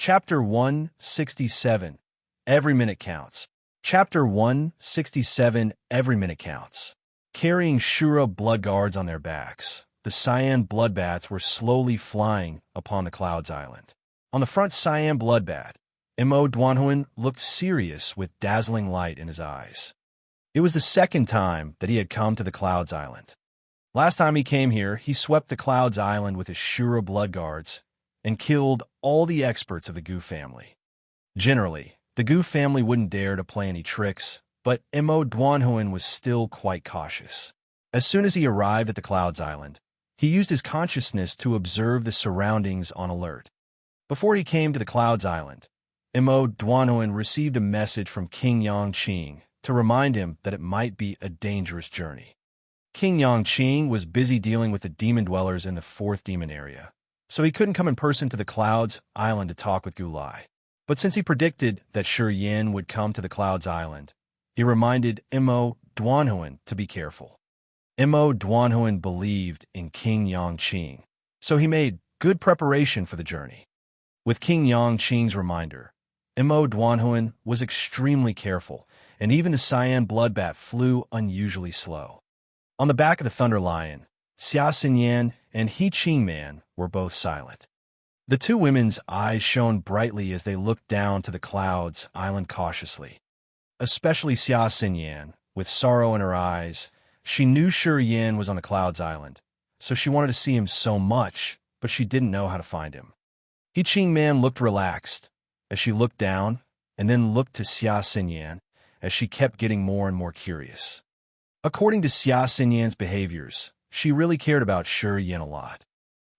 Chapter 167. Every minute counts. Chapter 167. Every minute counts. Carrying Shura blood guards on their backs, the cyan bloodbats were slowly flying upon the Clouds Island. On the front cyan bloodbat, Mo Dwanhuan looked serious with dazzling light in his eyes. It was the second time that he had come to the Clouds Island. Last time he came here, he swept the Clouds Island with his Shura blood guards and killed all the experts of the Gu family. Generally, the Gu family wouldn't dare to play any tricks, but Mo Dwanhuan was still quite cautious. As soon as he arrived at the Clouds Island, he used his consciousness to observe the surroundings on alert. Before he came to the Clouds Island, Mo Dwanhuan received a message from King Yangqing to remind him that it might be a dangerous journey. King Yangqing was busy dealing with the demon dwellers in the 4th demon area, so he couldn't come in person to the Clouds Island to talk with Gulai. But since he predicted that Shi Yin would come to the Clouds Island, he reminded Mo Dwanhuan to be careful. Mo Dwanhuan believed in King Yangqing, so he made good preparation for the journey. With King Yangqing's reminder, Mo Dwanhuan was extremely careful, and even the cyan bloodbat flew unusually slow. On the back of the Thunder Lion, Xia Xinyan and He Qingman were both silent. The two women's eyes shone brightly as they looked down to the Clouds Island cautiously. Especially Xia Xinyan, with sorrow in her eyes. She knew Shi Yin was on the Clouds Island, so she wanted to see him so much, but she didn't know how to find him. He Qingman looked relaxed as she looked down, and then looked to Xia Xinyan as she kept getting more and more curious. According to Xia Xinyan's behaviors, she really cared about Shi Yin a lot.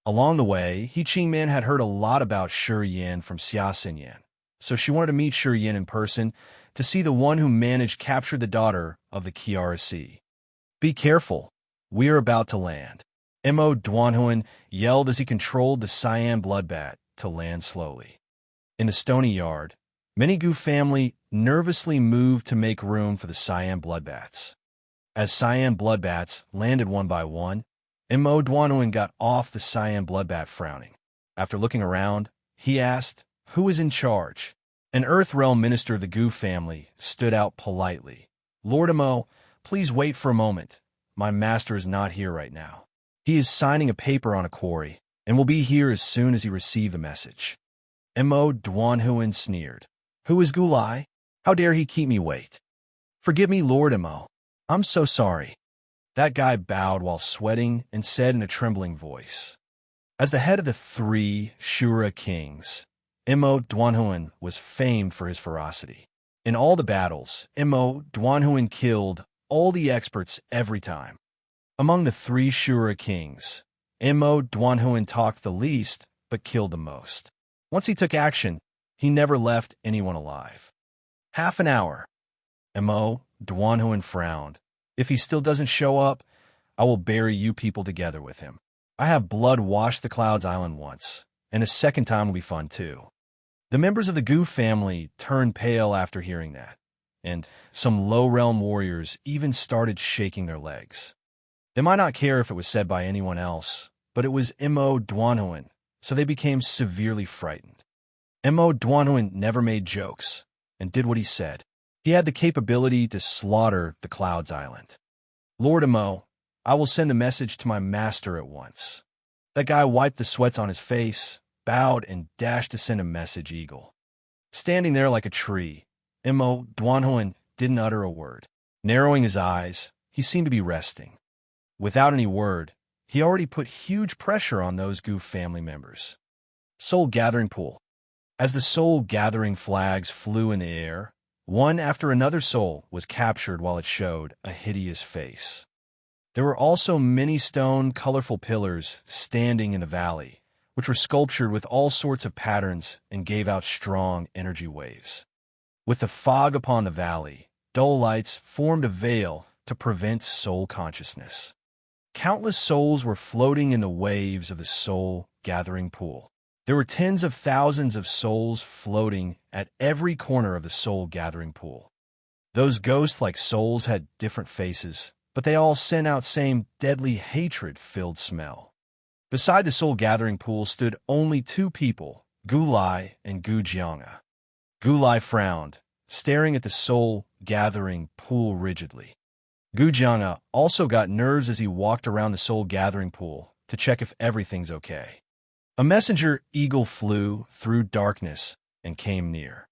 Along the way, He Qingman had heard a lot about Shi Yin from Xia Xinyan, so she wanted to meet Shi Yin in person to see the one who managed captured the daughter of the Kiara Sea. Be careful, we are about to land. Mo Dwanhuan yelled as he controlled the cyan bloodbat to land slowly. In the stony yard, many Gu family nervously moved to make room for the cyan bloodbats. As cyan bloodbats landed one by one, Mo Dwanhuan got off the cyan bloodbat frowning. After looking around, he asked, "Who is in charge?" An Earthrealm minister of the Gu family stood out politely. "Lord Mo, please wait for a moment. My master is not here right now. He is signing a paper on a quarry, and will be here as soon as he receives the message." Mo Dwanhuan sneered. "Who is Gulai? How dare he keep me wait? Forgive me, Lord Mo. I'm so sorry." That guy bowed while sweating and said in a trembling voice, "As the head of the 3 Shura kings, Mo Dwanhuan was famed for his ferocity. In all the battles, Mo Dwanhuan killed all the experts every time. Among the 3 Shura kings, Mo Dwanhuan talked the least but killed the most. Once he took action, he never left anyone alive." "Half an hour." Mo Dwanhuan frowned. "If he still doesn't show up, I will bury you people together with him. I have blood washed the Clouds Island once, and a second time will be fun too." The members of the Gu family turned pale after hearing that, and some low-realm warriors even started shaking their legs. They might not care if it was said by anyone else, but it was Mo Dwanhuan, so they became severely frightened. Mo Dwanhuan never made jokes, and did what he said. He had the capability to slaughter the Clouds Island. "Lord Mo, I will send the message to my master at once." That guy wiped the sweats on his face, bowed, and dashed to send a message eagle. Standing there like a tree, Mo Dwanhuan didn't utter a word. Narrowing his eyes, he seemed to be resting. Without any word, he already put huge pressure on those Gu family members. Soul Gathering Pool. As the soul gathering flags flew in the air, one after another soul was captured while it showed a hideous face. There were also many stone, colorful pillars standing in the valley, which were sculptured with all sorts of patterns and gave out strong energy waves. With the fog upon the valley, dull lights formed a veil to prevent soul consciousness. Countless souls were floating in the waves of the soul gathering pool. There were tens of thousands of souls floating at every corner of the soul gathering pool. Those ghost-like souls had different faces, but they all sent out same deadly hatred-filled smell. Beside the soul gathering pool stood only 2 people Gulai and Gu Jianga. Gulai frowned, staring at the soul-gathering pool rigidly. Gu Jianga also got nerves as he walked around the soul-gathering pool to check if everything's okay. A messenger eagle flew through darkness and came near.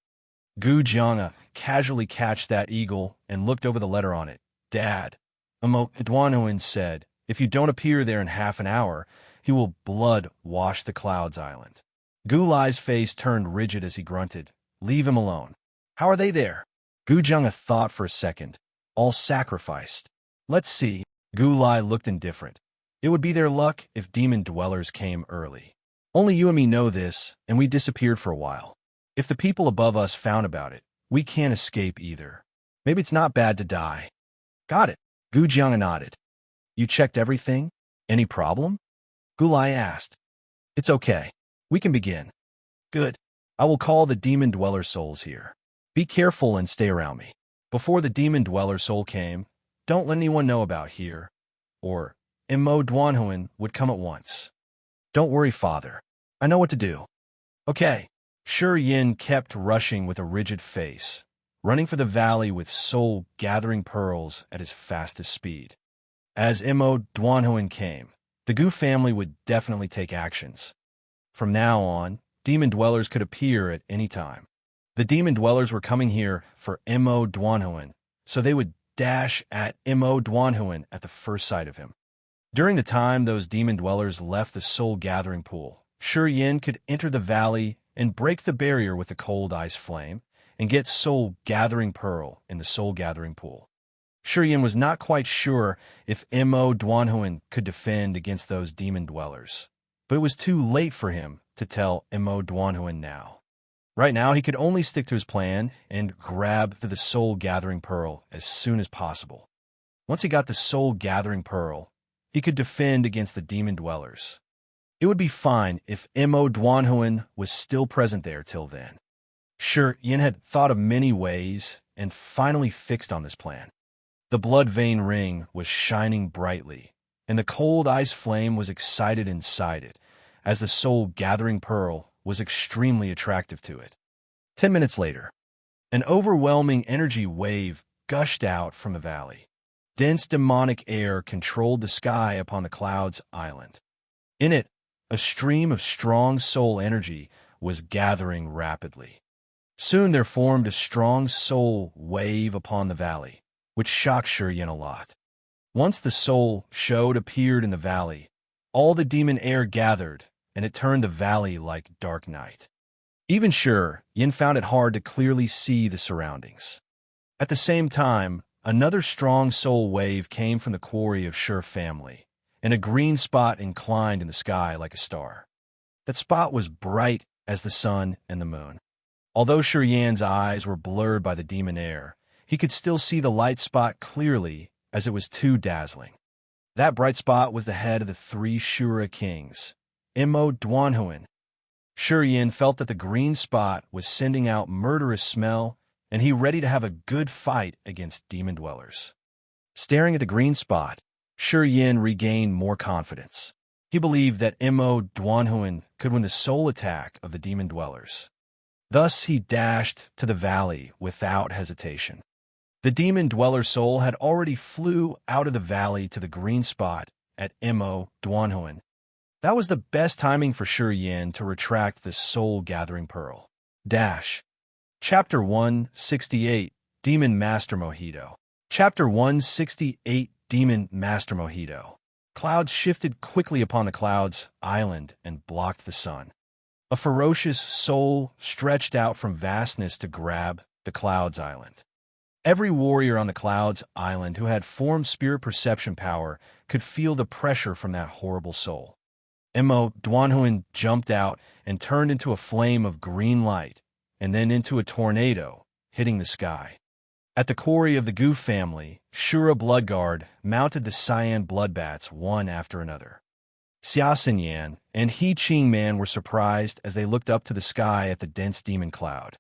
Gu Jianga casually catched that eagle and looked over the letter on it. Dad, Duanhuin said, if you don't appear there in half an hour, he will blood wash the Clouds Island. Gulai's face turned rigid as he grunted. Leave him alone. How are they there? Gu Jianga thought for a second. All sacrificed. Let's see. Gulai looked indifferent. It would be their luck if demon dwellers came early. Only you and me know this, and we disappeared for a while. If the people above us found about it, we can't escape either. Maybe it's not bad to die. Got it. Gu Jianga nodded. You checked everything? Any problem? Gulai asked. It's okay. We can begin. Good. I will call the demon dweller souls here. Be careful and stay around me. Before the demon dweller soul came, don't let anyone know about here, or Mo Duanhuin would come at once. Don't worry, father. I know what to do. Okay. Shi Yin kept rushing with a rigid face, running for the valley with soul-gathering pearls at his fastest speed. As Mo Duanhuin came, the Gu family would definitely take actions. From now on, demon dwellers could appear at any time. The demon dwellers were coming here for Mo Duanhuin, so they would dash at Mo Duanhuin at the first sight of him. During the time those demon dwellers left the soul-gathering pool, Shi Yin could enter the valley and break the barrier with the cold ice flame and get soul-gathering pearl in the soul-gathering pool. Shi Yin was not quite sure if Mo Duanhuin could defend against those demon dwellers, but it was too late for him to tell Mo Duanhuin now. Right now, he could only stick to his plan and grab the soul-gathering pearl as soon as possible. Once he got the soul-gathering pearl, he could defend against the demon dwellers. It would be fine if Mo Duanhuin was still present there till then. Shi Yin had thought of many ways and finally fixed on this plan. The blood vein ring was shining brightly, and the cold ice flame was excited inside it, as the soul-gathering pearl was extremely attractive to it. 10 minutes later, an overwhelming energy wave gushed out from the valley. Dense demonic air controlled the sky upon the Clouds Island. In it, a stream of strong soul energy was gathering rapidly. Soon there formed a strong soul wave upon the valley, which shocked Shi Yin a lot. Once the soul showed appeared in the valley, all the demon air gathered, and it turned the valley like dark night. Even Shi Yin found it hard to clearly see the surroundings. At the same time, another strong soul wave came from the quarry of Shi family, and a green spot inclined in the sky like a star. That spot was bright as the sun and the moon. Although Shi Yin's eyes were blurred by the demon air, he could still see the light spot clearly as it was too dazzling. That bright spot was the head of the 3 Shura kings, Mo Duanhuin. Shi Yin felt that the green spot was sending out murderous smell, and he ready to have a good fight against demon dwellers. Staring at the green spot, Shi Yin regained more confidence. He believed that Mo Duanhuin could win the soul attack of the demon dwellers. Thus he dashed to the valley without hesitation. The demon dweller soul had already flew out of the valley to the green spot at Mo Duanhuin. That was the best timing for Shi Yin to retract the soul-gathering pearl. Dash. Chapter 168, Demon Master Mojito. Chapter 168, Demon Master Mojito. Clouds shifted quickly upon the Clouds Island and blocked the sun. A ferocious soul stretched out from vastness to grab the Clouds Island. Every warrior on the Clouds Island who had form spirit perception power could feel the pressure from that horrible soul. Mo Duanhuin jumped out and turned into a flame of green light, and then into a tornado, hitting the sky. At the quarry of the Gu family, Shura Bloodguard mounted the cyan bloodbats one after another. Xia Yan and He Qing Man were surprised as they looked up to the sky at the dense demon cloud.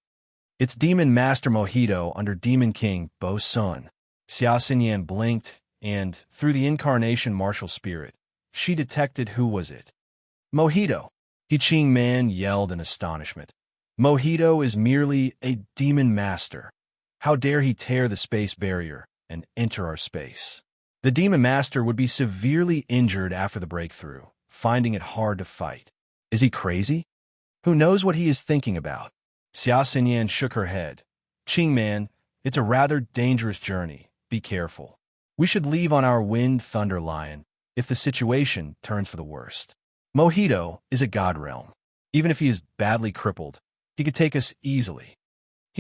It's Demon Master Mojito under Demon King Bo Sun. Xia Yan blinked, and, through the incarnation martial spirit, she detected who was it. Mojito. Ching Man yelled in astonishment. Mojito is merely a demon master. How dare he tear the space barrier and enter our space? The demon master would be severely injured after the breakthrough, finding it hard to fight. Is he crazy? Who knows what he is thinking about? Xia Xinyan shook her head. Ching Man, it's a rather dangerous journey. Be careful. We should leave on our wind thunder lion if the situation turns for the worst. Mojito is a god realm. Even if he is badly crippled, he could take us easily.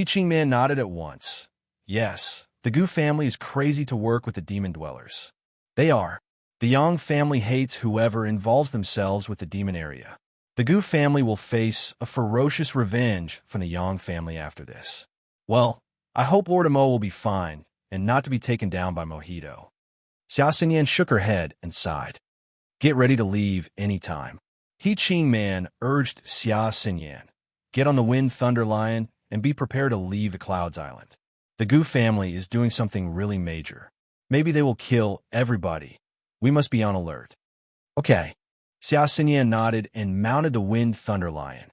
Ching Man nodded at once. Yes, the Gu family is crazy to work with the demon dwellers. They are. The Yang family hates whoever involves themselves with the demon area. The Gu family will face a ferocious revenge from the Yang family after this. Well, I hope Lord Amo will be fine and not to be taken down by Mojito. Xia Xinyan shook her head and sighed. Get ready to leave any time. Ching Man urged Xia Xinyan. Get on the wind thunder lion and be prepared to leave the Clouds Island. The Gu family is doing something really major. Maybe they will kill everybody. We must be on alert. Okay. Xia Xinyan nodded and mounted the wind thunder lion.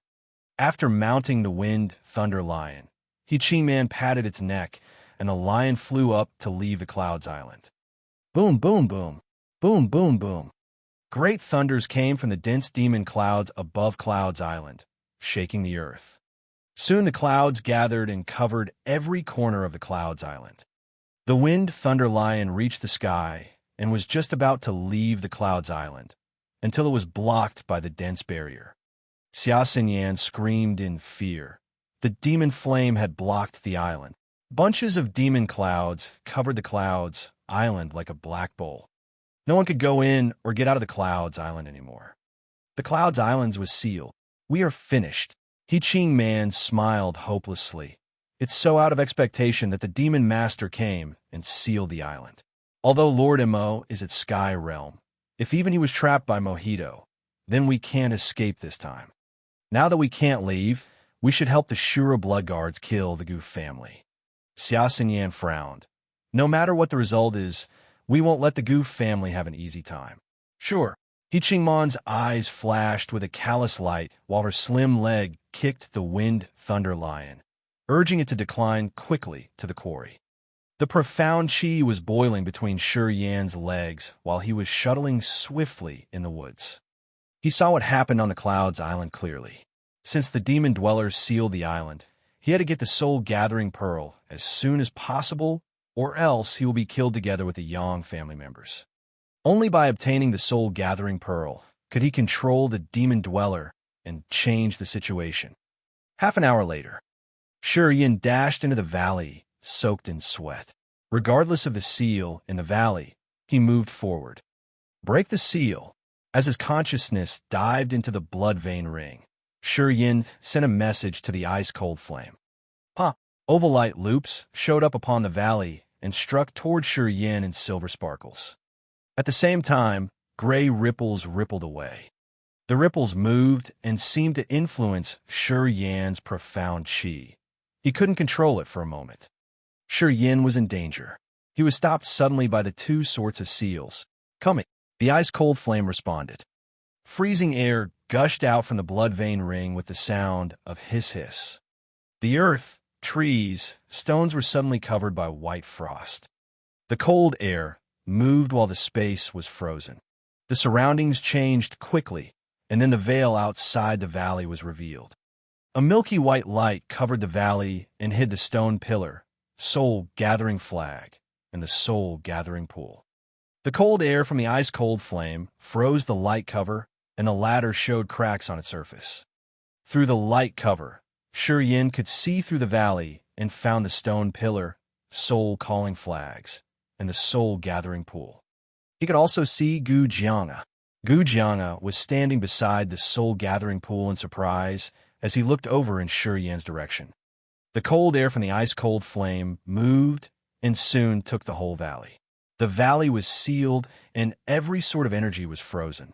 After mounting the wind thunder lion, Ching Man patted its neck, and the lion flew up to leave the Clouds Island. Boom, boom, boom. Boom, boom, boom. Great thunders came from the dense demon clouds above Clouds Island, shaking the earth. Soon the clouds gathered and covered every corner of the Clouds Island. The wind thunder lion reached the sky and was just about to leave the Clouds Island until it was blocked by the dense barrier. Xia Xinyan screamed in fear. The demon flame had blocked the island. Bunches of demon clouds covered the Clouds Island like a black bowl. No one could go in or get out of the Clouds Island anymore. The Clouds Islands was sealed. We are finished. Ching Man smiled hopelessly. It's so out of expectation that the demon master came and sealed the island. Although Lord Amo is at Sky Realm, if even he was trapped by Mojito, then we can't escape this time. Now that we can't leave, we should help the Shura blood guards kill the Gu family. Xia Xinyan frowned. No matter what the result is, we won't let the Gu family have an easy time. Sure. Ching Man's eyes flashed with a callous light while her slim leg kicked the wind thunder lion, urging it to decline quickly to the quarry. The profound chi was boiling between Shi Yan's legs while he was shuttling swiftly in the woods. He saw what happened on the Clouds Island clearly. Since the demon dwellers sealed the island, he had to get the soul-gathering pearl as soon as possible, or else he will be killed together with the Yang family members. Only by obtaining the soul-gathering pearl could he control the demon dweller and change the situation. Half an hour later, Shi Yan dashed into the valley, soaked in sweat. Regardless of the seal in the valley, he moved forward. Break the seal. As his consciousness dived into the blood vein ring, Shi Yan sent a message to the ice-cold flame. Ovalite loops showed up upon the valley and struck toward Shi Yan in silver sparkles. At the same time, gray ripples rippled away. The ripples moved and seemed to influence Shi Yan's profound chi. He couldn't control it for a moment. Shi Yan was in danger. He was stopped suddenly by the two sorts of seals. Coming. The ice-cold flame responded. Freezing air gushed out from the blood vein ring with the sound of hiss-hiss. The earth, trees, stones were suddenly covered by white frost. The cold air moved while the space was frozen. The surroundings changed quickly, and then the veil outside the valley was revealed. A milky white light covered the valley and hid the stone pillar, soul-gathering flag, and the soul-gathering pool. The cold air from the ice-cold flame froze the light cover, and the latter showed cracks on its surface. Through the light cover, Shi Yan could see through the valley and found the stone pillar, soul-calling flags, and the soul-gathering pool. He could also see Gu Jianga. Gu Jianga was standing beside the soul-gathering pool in surprise as he looked over in Shi Yan's direction. The cold air from the ice-cold flame moved and soon took the whole valley. The valley was sealed, and every sort of energy was frozen.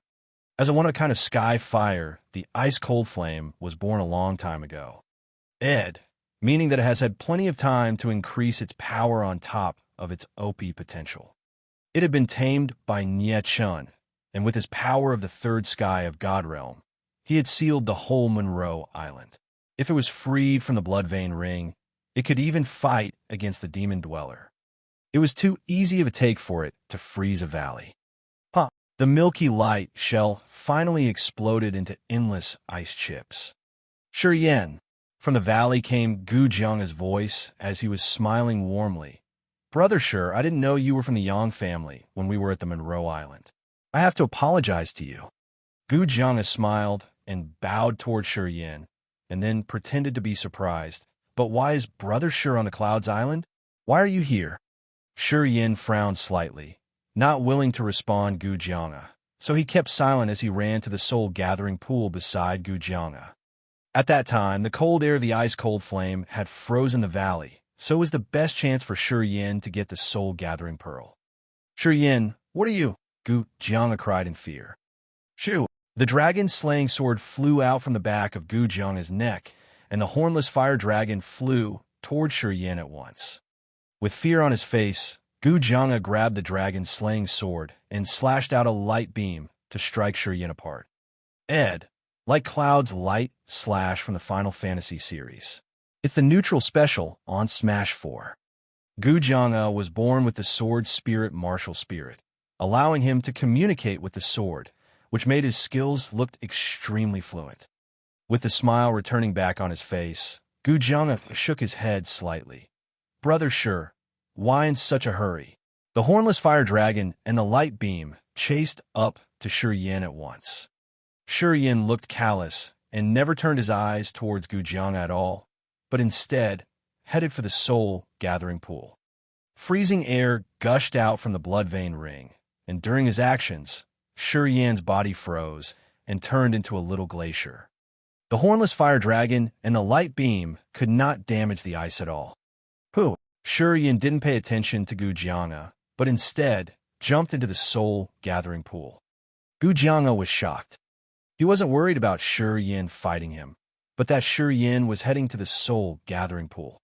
As a one-of-a-kind of sky fire, the ice-cold flame was born a long time ago. Meaning that it has had plenty of time to increase its power on top of its OP potential. It had been tamed by Nye Chun, and with his power of the third sky of God Realm, he had sealed the whole Monroe Island. If it was freed from the blood vein ring, it could even fight against the demon dweller. It was too easy of a take for it to freeze a valley. The milky light shell finally exploded into endless ice chips. Shuriyen. From the valley came Gu Jiang's voice as he was smiling warmly. Brother Shur, I didn't know you were from the Yang family when we were at the Monroe Island. I have to apologize to you. Gu Jiang smiled and bowed toward Shuriyen, and then pretended to be surprised. But why is Brother Shur on the Clouds Island? Why are you here? Shuriyen frowned slightly, not willing to respond Gu Jiang, so he kept silent as he ran to the soul-gathering pool beside Gu Jiang. At that time, the cold air of the ice-cold flame had frozen the valley, so it was the best chance for Shuriyen to get the soul-gathering pearl. Shuriyen, what are you? Gu Jiang cried in fear. Shoo! The dragon-slaying sword flew out from the back of Gu Jiang's neck, and the hornless fire dragon flew toward Shuriyen at once. With fear on his face, Gu Jiang grabbed the dragon-slaying sword and slashed out a light beam to strike Shuriyen apart. Like Cloud's light slash from the Final Fantasy series. It's the neutral special on Smash 4. Gu Jiang was born with the sword spirit martial spirit, allowing him to communicate with the sword, which made his skills look extremely fluent. With the smile returning back on his face, Gu Jiang shook his head slightly. Brother Shur, why in such a hurry? The hornless fire dragon and the light beam chased up to Shuriyen at once. Shuriyen looked callous and never turned his eyes towards Gu Jiang at all, but instead headed for the soul-gathering pool. Freezing air gushed out from the blood vein ring, and during his actions, Shuriyen's body froze and turned into a little glacier. The hornless fire dragon and the light beam could not damage the ice at all. Shuriyen didn't pay attention to Gu Jiang, but instead jumped into the soul-gathering pool. Gu Jiang was shocked. He wasn't worried about Shuriyen fighting him, but that Shuriyen was heading to the soul-gathering pool.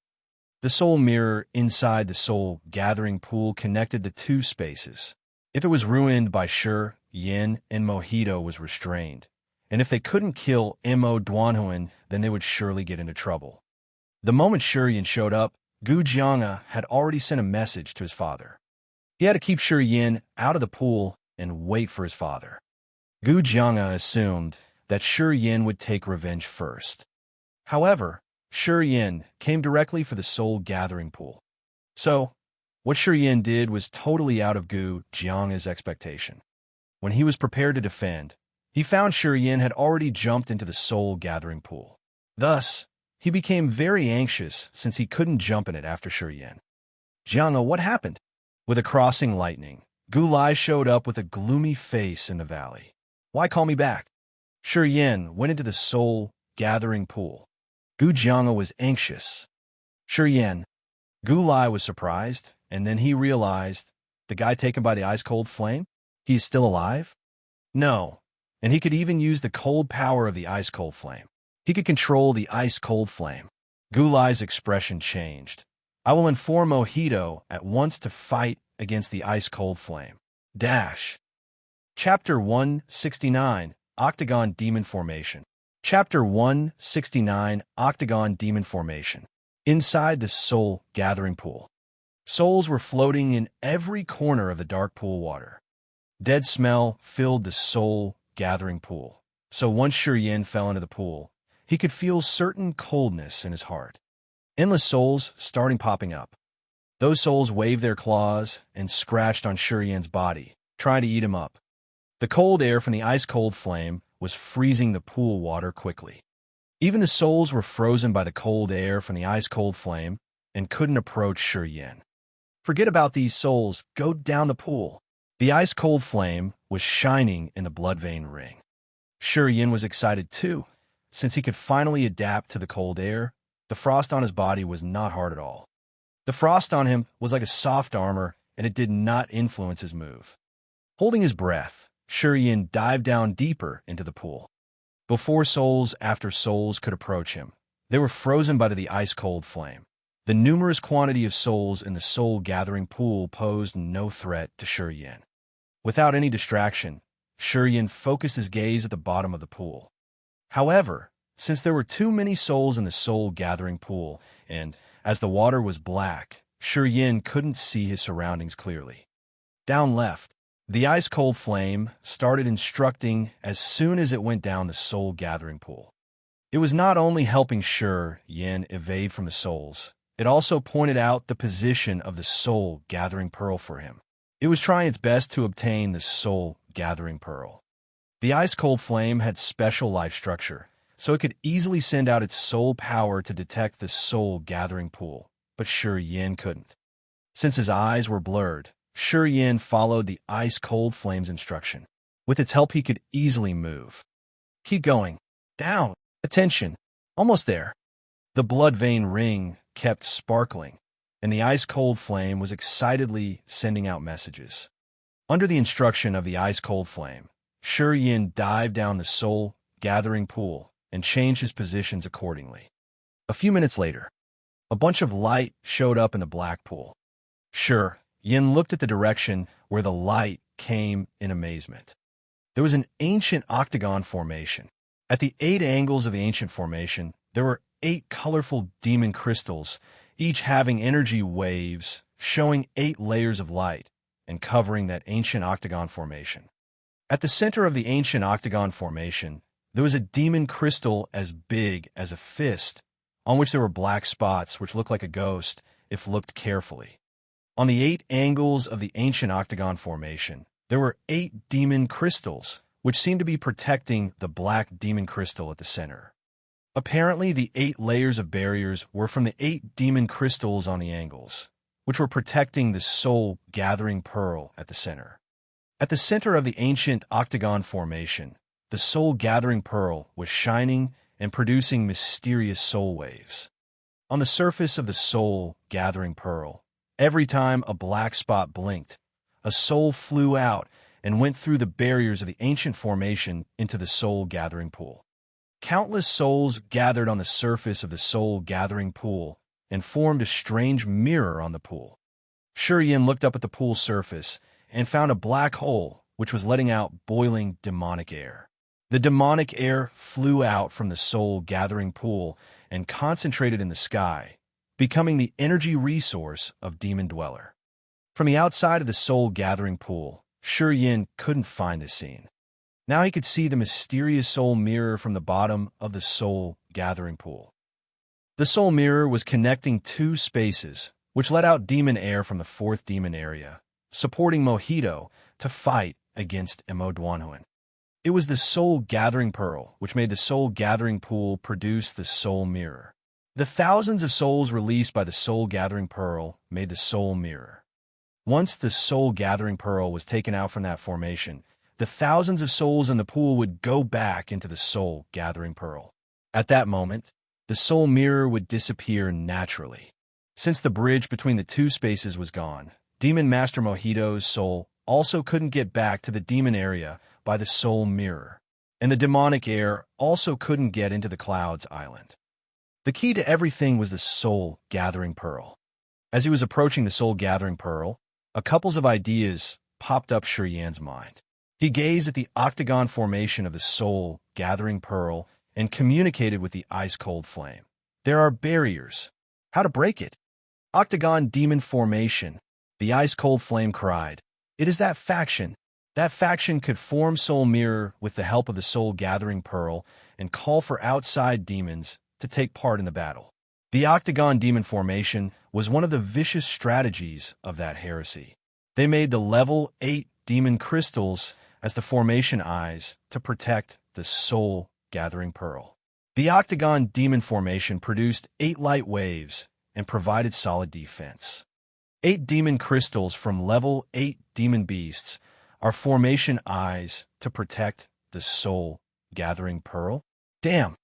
The soul mirror inside the soul-gathering pool connected the two spaces. If it was ruined by Shuriyen and Mojito was restrained, and if they couldn't kill Mo Duanhuan, then they would surely get into trouble. The moment Shuriyen showed up, Gu Jiang had already sent a message to his father. He had to keep Shuriyen out of the pool and wait for his father. Gu Jiang assumed that Shuriyen would take revenge first. However, Shuriyen came directly for the soul-gathering pool. So, what Shuriyen did was totally out of Gu Jiang's expectation. When he was prepared to defend, he found Shuriyen had already jumped into the soul-gathering pool. Thus, he became very anxious since he couldn't jump in it after Shuriyen. Jiang, what happened? With a crossing lightning, Gu Lai showed up with a gloomy face in the valley. Why call me back? Shuriyen went into the soul-gathering pool. Gu Jiang was anxious. Shuriyen. Gu Lai was surprised, and then he realized, the guy taken by the ice-cold flame? He is still alive? No, and he could even use the cold power of the ice-cold flame. He could control the ice-cold flame. Gu Lai's expression changed. I will inform Mojito at once to fight against the ice-cold flame. Chapter 169, Octagon Demon Formation. Chapter 169, Octagon Demon Formation. Inside the soul-gathering pool. Souls were floating in every corner of the dark pool water. Dead smell filled the soul-gathering pool. So once Shuriyen fell into the pool, he could feel certain coldness in his heart. Endless souls starting popping up. Those souls waved their claws and scratched on Shuriyen's body, trying to eat him up. The cold air from the ice-cold flame was freezing the pool water quickly. Even the souls were frozen by the cold air from the ice-cold flame and couldn't approach Shuriyen. Forget about these souls, go down the pool. The ice-cold flame was shining in the blood vein ring. Shuriyen was excited too. Since he could finally adapt to the cold air, the frost on his body was not hard at all. The frost on him was like a soft armor, and it did not influence his move. Holding his breath, Shuriyen dived down deeper into the pool. Before souls after souls could approach him, they were frozen by the ice-cold flame. The numerous quantity of souls in the soul-gathering pool posed no threat to Shuriyen. Without any distraction, Shuriyen focused his gaze at the bottom of the pool. However, since there were too many souls in the soul-gathering pool, and as the water was black, Yin couldn't see his surroundings clearly. Down left, the ice-cold flame started instructing as soon as it went down the soul-gathering pool. It was not only helping Yin evade from the souls, it also pointed out the position of the soul-gathering pearl for him. It was trying its best to obtain the soul-gathering pearl. The ice-cold flame had special life structure, so it could easily send out its soul power to detect the soul-gathering pool, but Yin couldn't. Since his eyes were blurred, Yin followed the ice-cold flame's instruction. With its help, he could easily move. Keep going. Down. Attention. Almost there. The blood vein ring kept sparkling, and the ice-cold flame was excitedly sending out messages. Under the instruction of the ice-cold flame, Yin dived down the soul-gathering pool and changed his positions accordingly. A few minutes later, a bunch of light showed up in the black pool. Yin looked at the direction where the light came in amazement. There was an ancient octagon formation. At the 8 angles of the ancient formation, there were 8 colorful demon crystals, each having energy waves, showing 8 layers of light and covering that ancient octagon formation. At the center of the ancient octagon formation, there was a demon crystal as big as a fist, on which there were black spots which looked like a ghost if looked carefully. On the 8 angles of the ancient octagon formation, there were 8 demon crystals, which seemed to be protecting the black demon crystal at the center. Apparently, the 8 layers of barriers were from the 8 demon crystals on the angles, which were protecting the soul-gathering pearl at the center. At the center of the ancient octagon formation, the soul-gathering pearl was shining and producing mysterious soul waves. On the surface of the soul-gathering pearl, every time a black spot blinked, a soul flew out and went through the barriers of the ancient formation into the soul-gathering pool. Countless souls gathered on the surface of the soul-gathering pool and formed a strange mirror on the pool. Yin looked up at the pool surface and found a black hole which was letting out boiling demonic air. The demonic air flew out from the soul-gathering pool and concentrated in the sky, becoming the energy resource of Demon Dweller. From the outside of the soul-gathering pool, Yin couldn't find the scene. Now he could see the mysterious soul mirror from the bottom of the soul-gathering pool. The soul mirror was connecting 2 spaces, which let out demon air from the 4th demon area, supporting Mojito to fight against Emoduanhuan. It was the soul-gathering pearl, which made the soul-gathering pool produce the soul mirror. The thousands of souls released by the soul-gathering pearl made the soul mirror. Once the soul-gathering pearl was taken out from that formation, the thousands of souls in the pool would go back into the soul-gathering pearl. At that moment, the soul mirror would disappear naturally. Since the bridge between the 2 spaces was gone, Demon Master Mojito's soul also couldn't get back to the demon area by the soul mirror, and the demonic air also couldn't get into the Clouds Island. The key to everything was the soul-gathering pearl. As he was approaching the soul-gathering pearl, a couple of ideas popped up Yin's mind. He gazed at the octagon formation of the soul-gathering pearl and communicated with the ice-cold flame. There are barriers. How to break it? Octagon demon formation. The ice-cold flame cried. It is that faction. That faction could form soul mirror with the help of the soul-gathering pearl and call for outside demons to take part in the battle. The octagon demon formation was one of the vicious strategies of that heresy. They made the level 8 demon crystals as the formation eyes to protect the soul-gathering pearl. The octagon demon formation produced 8 light waves and provided solid defense. 8 demon crystals from level 8 demon beasts are formation eyes to protect the soul-gathering pearl. Damn!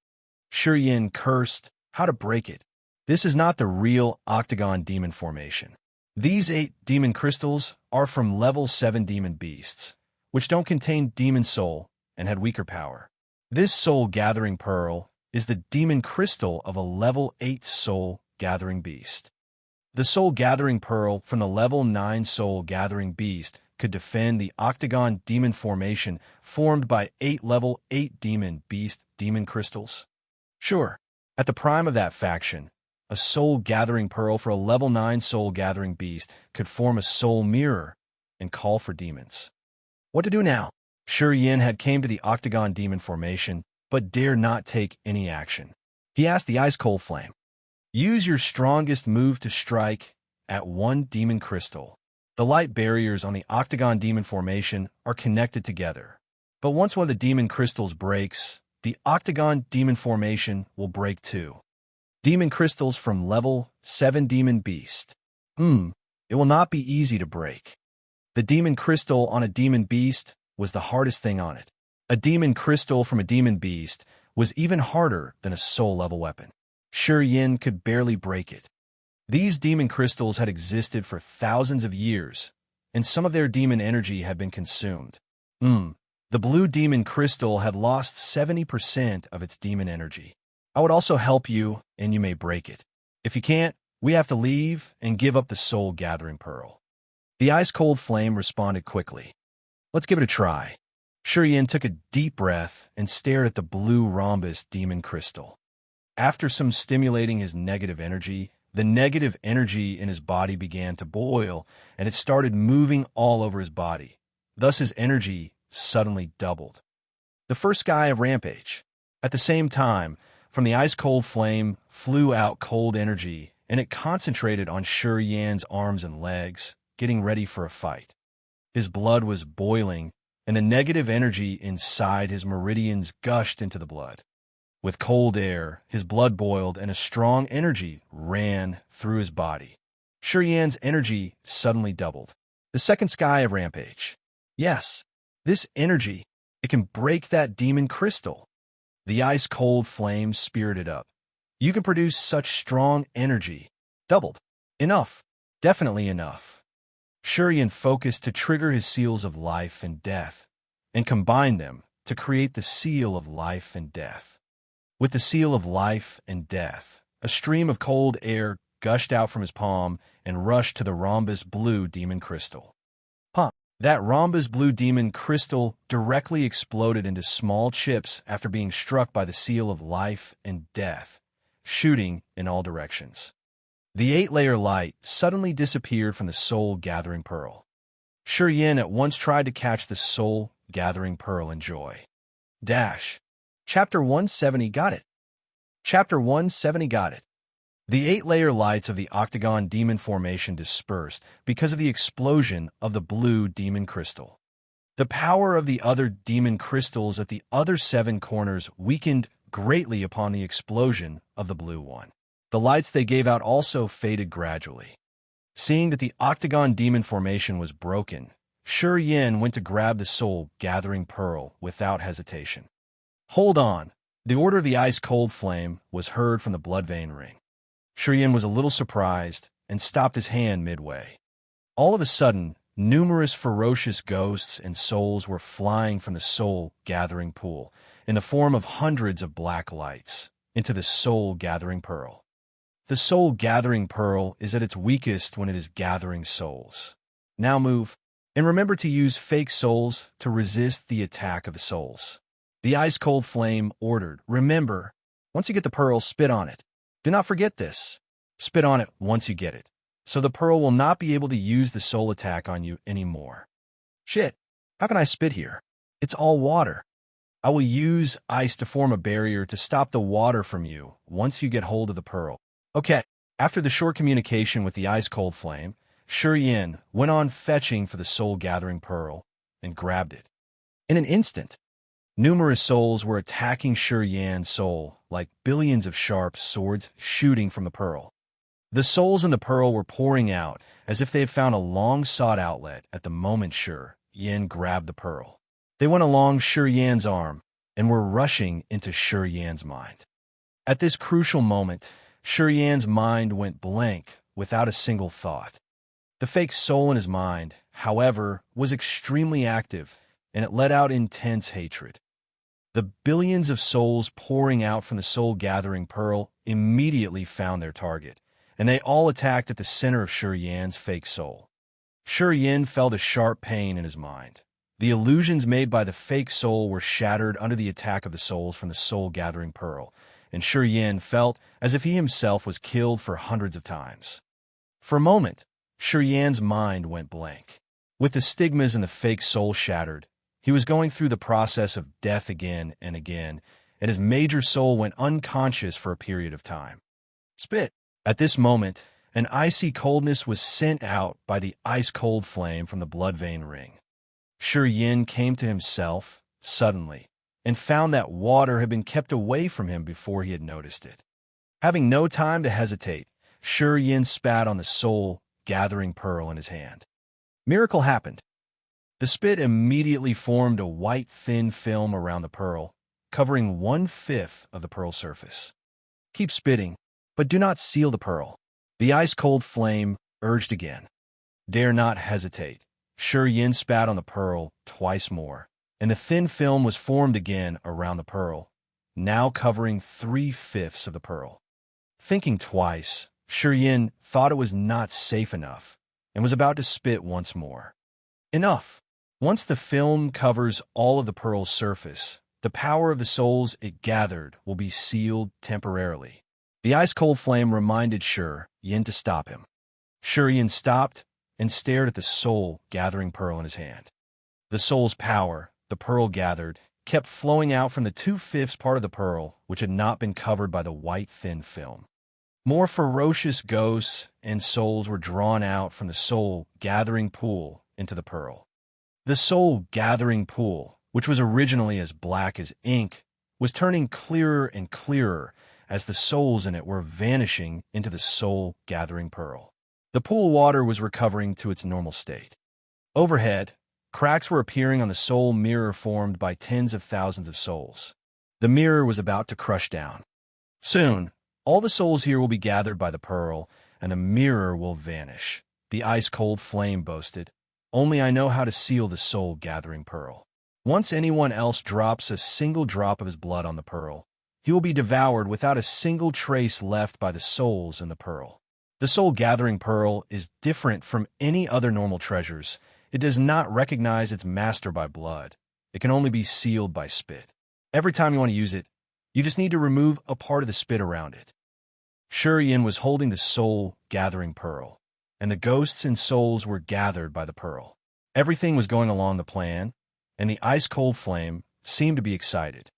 Yin cursed. How to break it? This is not the real octagon demon formation. These 8 demon crystals are from level 7 demon beasts, which don't contain demon soul and had weaker power. This soul-gathering pearl is the demon crystal of a level 8 soul-gathering beast. The soul-gathering pearl from the level 9 soul-gathering beast could defend the octagon demon formation formed by 8 level 8 demon beast demon crystals? Sure, at the prime of that faction, a soul-gathering pearl for a level 9 soul-gathering beast could form a soul mirror and call for demons. What to do now? Shi Yin had came to the octagon demon formation, but dared not take any action. He asked the ice-cold flame, use your strongest move to strike at one demon crystal. The light barriers on the octagon demon formation are connected together. But once one of the demon crystals breaks, the octagon demon formation will break too. Demon crystals from level 7 demon beast. It will not be easy to break. The demon crystal on a demon beast was the hardest thing on it. A demon crystal from a demon beast was even harder than a soul-level weapon. Shi Yin could barely break it. These demon crystals had existed for thousands of years, and some of their demon energy had been consumed. The blue demon crystal had lost 70% of its demon energy. I would also help you, and you may break it. If you can't, we have to leave and give up the soul-gathering pearl. The ice-cold flame responded quickly. Let's give it a try. Shi Yin took a deep breath and stared at the blue rhombus demon crystal. After some stimulating his negative energy, the negative energy in his body began to boil, and it started moving all over his body. Thus his energy suddenly doubled. The first sky of rampage. At the same time, from the ice-cold flame flew out cold energy, and it concentrated on Shi Yin's arms and legs, getting ready for a fight. His blood was boiling, and the negative energy inside his meridians gushed into the blood. With cold air, his blood boiled, and a strong energy ran through his body. Shi Yin's energy suddenly doubled. The second sky of rampage. Yes, this energy, it can break that demon crystal. The ice-cold flame spirited up. You can produce such strong energy. Doubled. Enough. Definitely enough. Shi Yin focused to trigger his seals of life and death, and combined them to create the seal of life and death. With the seal of life and death, a stream of cold air gushed out from his palm and rushed to the rhombus blue demon crystal. That rhombus blue demon crystal directly exploded into small chips after being struck by the seal of life and death, shooting in all directions. The 8-layer light suddenly disappeared from the soul-gathering pearl. Shi Yin at once tried to catch the soul-gathering pearl in joy. Chapter 170 got it. Chapter 170 got it. The 8-layer lights of the octagon demon formation dispersed because of the explosion of the blue demon crystal. The power of the other demon crystals at the other 7 corners weakened greatly upon the explosion of the blue one. The lights they gave out also faded gradually. Seeing that the octagon demon formation was broken, Shi Yin went to grab the soul-gathering pearl without hesitation. Hold on. The order of the ice-cold flame was heard from the blood vein ring. Shi Yin was a little surprised and stopped his hand midway. All of a sudden, numerous ferocious ghosts and souls were flying from the soul-gathering pool in the form of hundreds of black lights into the soul-gathering pearl. The soul-gathering pearl is at its weakest when it is gathering souls. Now move, and remember to use fake souls to resist the attack of the souls. The ice-cold flame ordered, remember, once you get the pearl, spit on it. Do not forget this. Spit on it once you get it, so the pearl will not be able to use the soul attack on you anymore. Shit, how can I spit here? It's all water. I will use ice to form a barrier to stop the water from you once you get hold of the pearl. Okay, after the short communication with the ice-cold flame, Shi Yin went on fetching for the soul-gathering pearl and grabbed it. In an instant, numerous souls were attacking Shi Yin's soul like billions of sharp swords shooting from the pearl. The souls in the pearl were pouring out as if they had found a long-sought outlet at the moment Shi Yin grabbed the pearl. They went along Shi Yin's arm and were rushing into Shi Yin's mind. At this crucial moment, Shi Yin's mind went blank without a single thought. The fake soul in his mind, however, was extremely active, and it let out intense hatred. The billions of souls pouring out from the soul-gathering pearl immediately found their target, and they all attacked at the center of Shi Yin's fake soul. Shi Yin felt a sharp pain in his mind. The illusions made by the fake soul were shattered under the attack of the souls from the soul-gathering pearl, and Shi Yin felt as if he himself was killed for hundreds of times. For a moment, Shi Yan's mind went blank. With the stigmas and the fake soul shattered, he was going through the process of death again and again, and his major soul went unconscious for a period of time. Spit! At this moment, an icy coldness was sent out by the ice-cold flame from the blood vein ring. Shi Yin came to himself, suddenly, and found that water had been kept away from him before he had noticed it. Having no time to hesitate, Shi Yin spat on the soul-gathering pearl in his hand. Miracle happened. The spit immediately formed a white thin film around the pearl, covering 1/5 of the pearl's surface. Keep spitting, but do not seal the pearl. The ice-cold flame urged again. Dare not hesitate. Shi Yin spat on the pearl twice more, and the thin film was formed again around the pearl, now covering 3/5 of the pearl. Thinking twice, Shi Yin thought it was not safe enough, and was about to spit once more. Enough! Once the film covers all of the pearl's surface, the power of the souls it gathered will be sealed temporarily. The ice-cold flame reminded Shi Yin to stop him. Shi Yin stopped and stared at the soul-gathering pearl in his hand. The soul's power, the pearl gathered, kept flowing out from the 2/5 part of the pearl which had not been covered by the white thin film. More ferocious ghosts and souls were drawn out from the soul-gathering pool into the pearl. The soul-gathering pool, which was originally as black as ink, was turning clearer and clearer as the souls in it were vanishing into the soul-gathering pearl. The pool water was recovering to its normal state. Overhead, cracks were appearing on the soul mirror formed by tens of thousands of souls. The mirror was about to crush down. Soon, all the souls here will be gathered by the pearl, and the mirror will vanish. The ice-cold flame boasted. Only I know how to seal the soul-gathering pearl. Once anyone else drops a single drop of his blood on the pearl, he will be devoured without a single trace left by the souls in the pearl. The soul-gathering pearl is different from any other normal treasures. It does not recognize its master by blood. It can only be sealed by spit. Every time you want to use it, you just need to remove a part of the spit around it. Shi Yin was holding the soul-gathering pearl, and the ghosts and souls were gathered by the pearl. Everything was going along the plan, and the ice-cold flame seemed to be excited.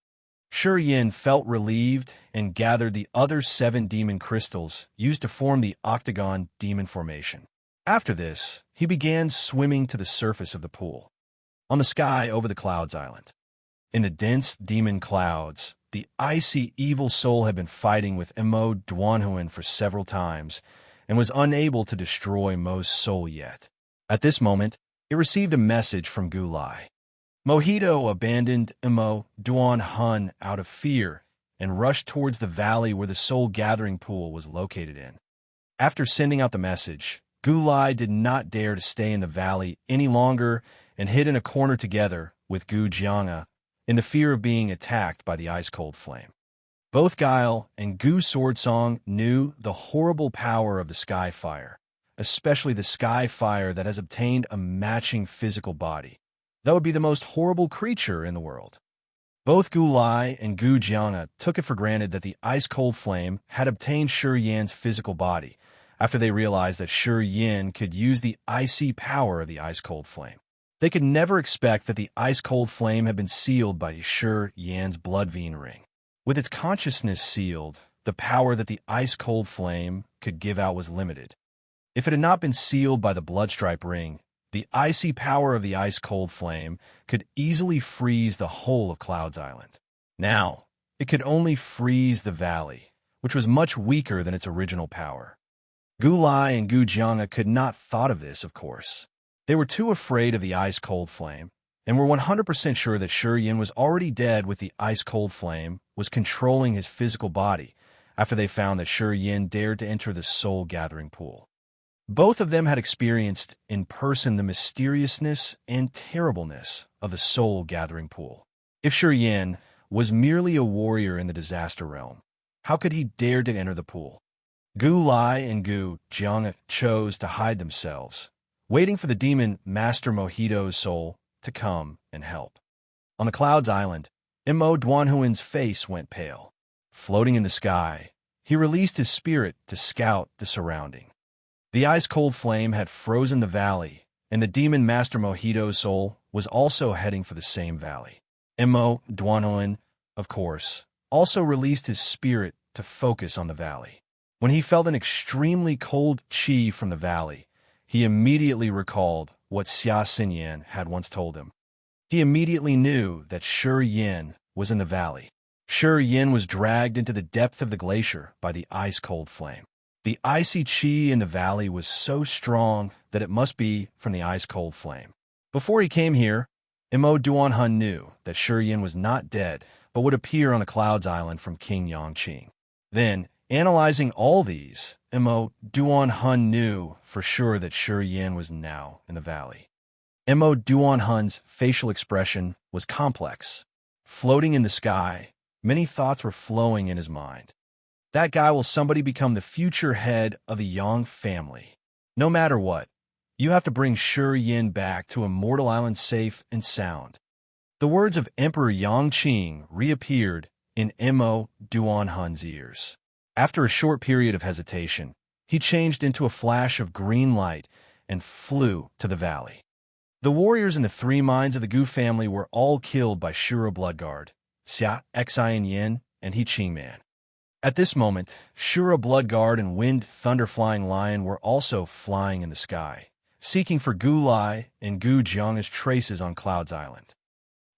Shi Yin felt relieved and gathered the other 7 demon crystals used to form the octagon demon formation. After this, he began swimming to the surface of the pool. On the sky over the Clouds Island. In the dense demon clouds, the icy evil soul had been fighting with Mo Duanhuan for several times and was unable to destroy Mo's soul yet. At this moment, it received a message from Gu Lai. Mojito abandoned Mo Duanhuan out of fear and rushed towards the valley where the soul-gathering pool was located in. After sending out the message, Gu Lai did not dare to stay in the valley any longer and hid in a corner together with Gu Jianga in the fear of being attacked by the ice-cold flame. Both Guile and Gu Swordsong knew the horrible power of the sky fire, especially the sky fire that has obtained a matching physical body. That would be the most horrible creature in the world. Both Gu Lai and Gu Jianga took it for granted that the ice-cold flame had obtained Shi Yan's physical body after they realized that Shi Yin could use the icy power of the ice-cold flame. They could never expect that the ice-cold flame had been sealed by Shi Yan's blood vein ring. With its consciousness sealed, the power that the ice-cold flame could give out was limited. If it had not been sealed by the bloodstripe ring, the icy power of the ice-cold flame could easily freeze the whole of Clouds Island. Now, it could only freeze the valley, which was much weaker than its original power. Gu Lai and Gu Jianga could not thought of this, of course. They were too afraid of the ice-cold flame, and were 100% sure that Shi Yin was already dead with the ice-cold flame was controlling his physical body after they found that Shi Yin dared to enter the soul-gathering pool. Both of them had experienced in person the mysteriousness and terribleness of the soul-gathering pool. If Shi Yin was merely a warrior in the disaster realm, how could he dare to enter the pool? Gu Lai and Gu Jianga chose to hide themselves, waiting for the demon Master Mojito's soul to come and help. On the Clouds Island, Mo Duanhuan's face went pale. Floating in the sky, he released his spirit to scout the surrounding. The ice-cold flame had frozen the valley, and the demon master Mojito's soul was also heading for the same valley. Mo Duanhuan, of course, also released his spirit to focus on the valley. When he felt an extremely cold chi from the valley, he immediately recalled what Xia Xinyan had once told him. He immediately knew that Shi Yin was in the valley. Shi Yin was dragged into the depth of the glacier by the ice-cold flame. The icy chi in the valley was so strong that it must be from the ice-cold flame. Before he came here, Mo Duanhun knew that Shi Yin was not dead, but would appear on the Clouds Island from King Yangqing. Then, analyzing all these, Mo Duanhun knew for sure that Shi Yin was now in the valley. Mo Duanhun's facial expression was complex. Floating in the sky, many thoughts were flowing in his mind. That guy will somebody become the future head of the Yang family. No matter what, you have to bring Shi Yin back to Immortal Island safe and sound. The words of Emperor Yangqing reappeared in Mo Duanhun's ears. After a short period of hesitation, he changed into a flash of green light and flew to the valley. The warriors in the three mines of the Gu family were all killed by Shura Bloodguard, Xia Xian Yin, and He Qing Man. At this moment, Shura Bloodguard and Wind Thunder Flying Lion were also flying in the sky, seeking for Gu Lai and Gu Jiang as traces on Clouds Island.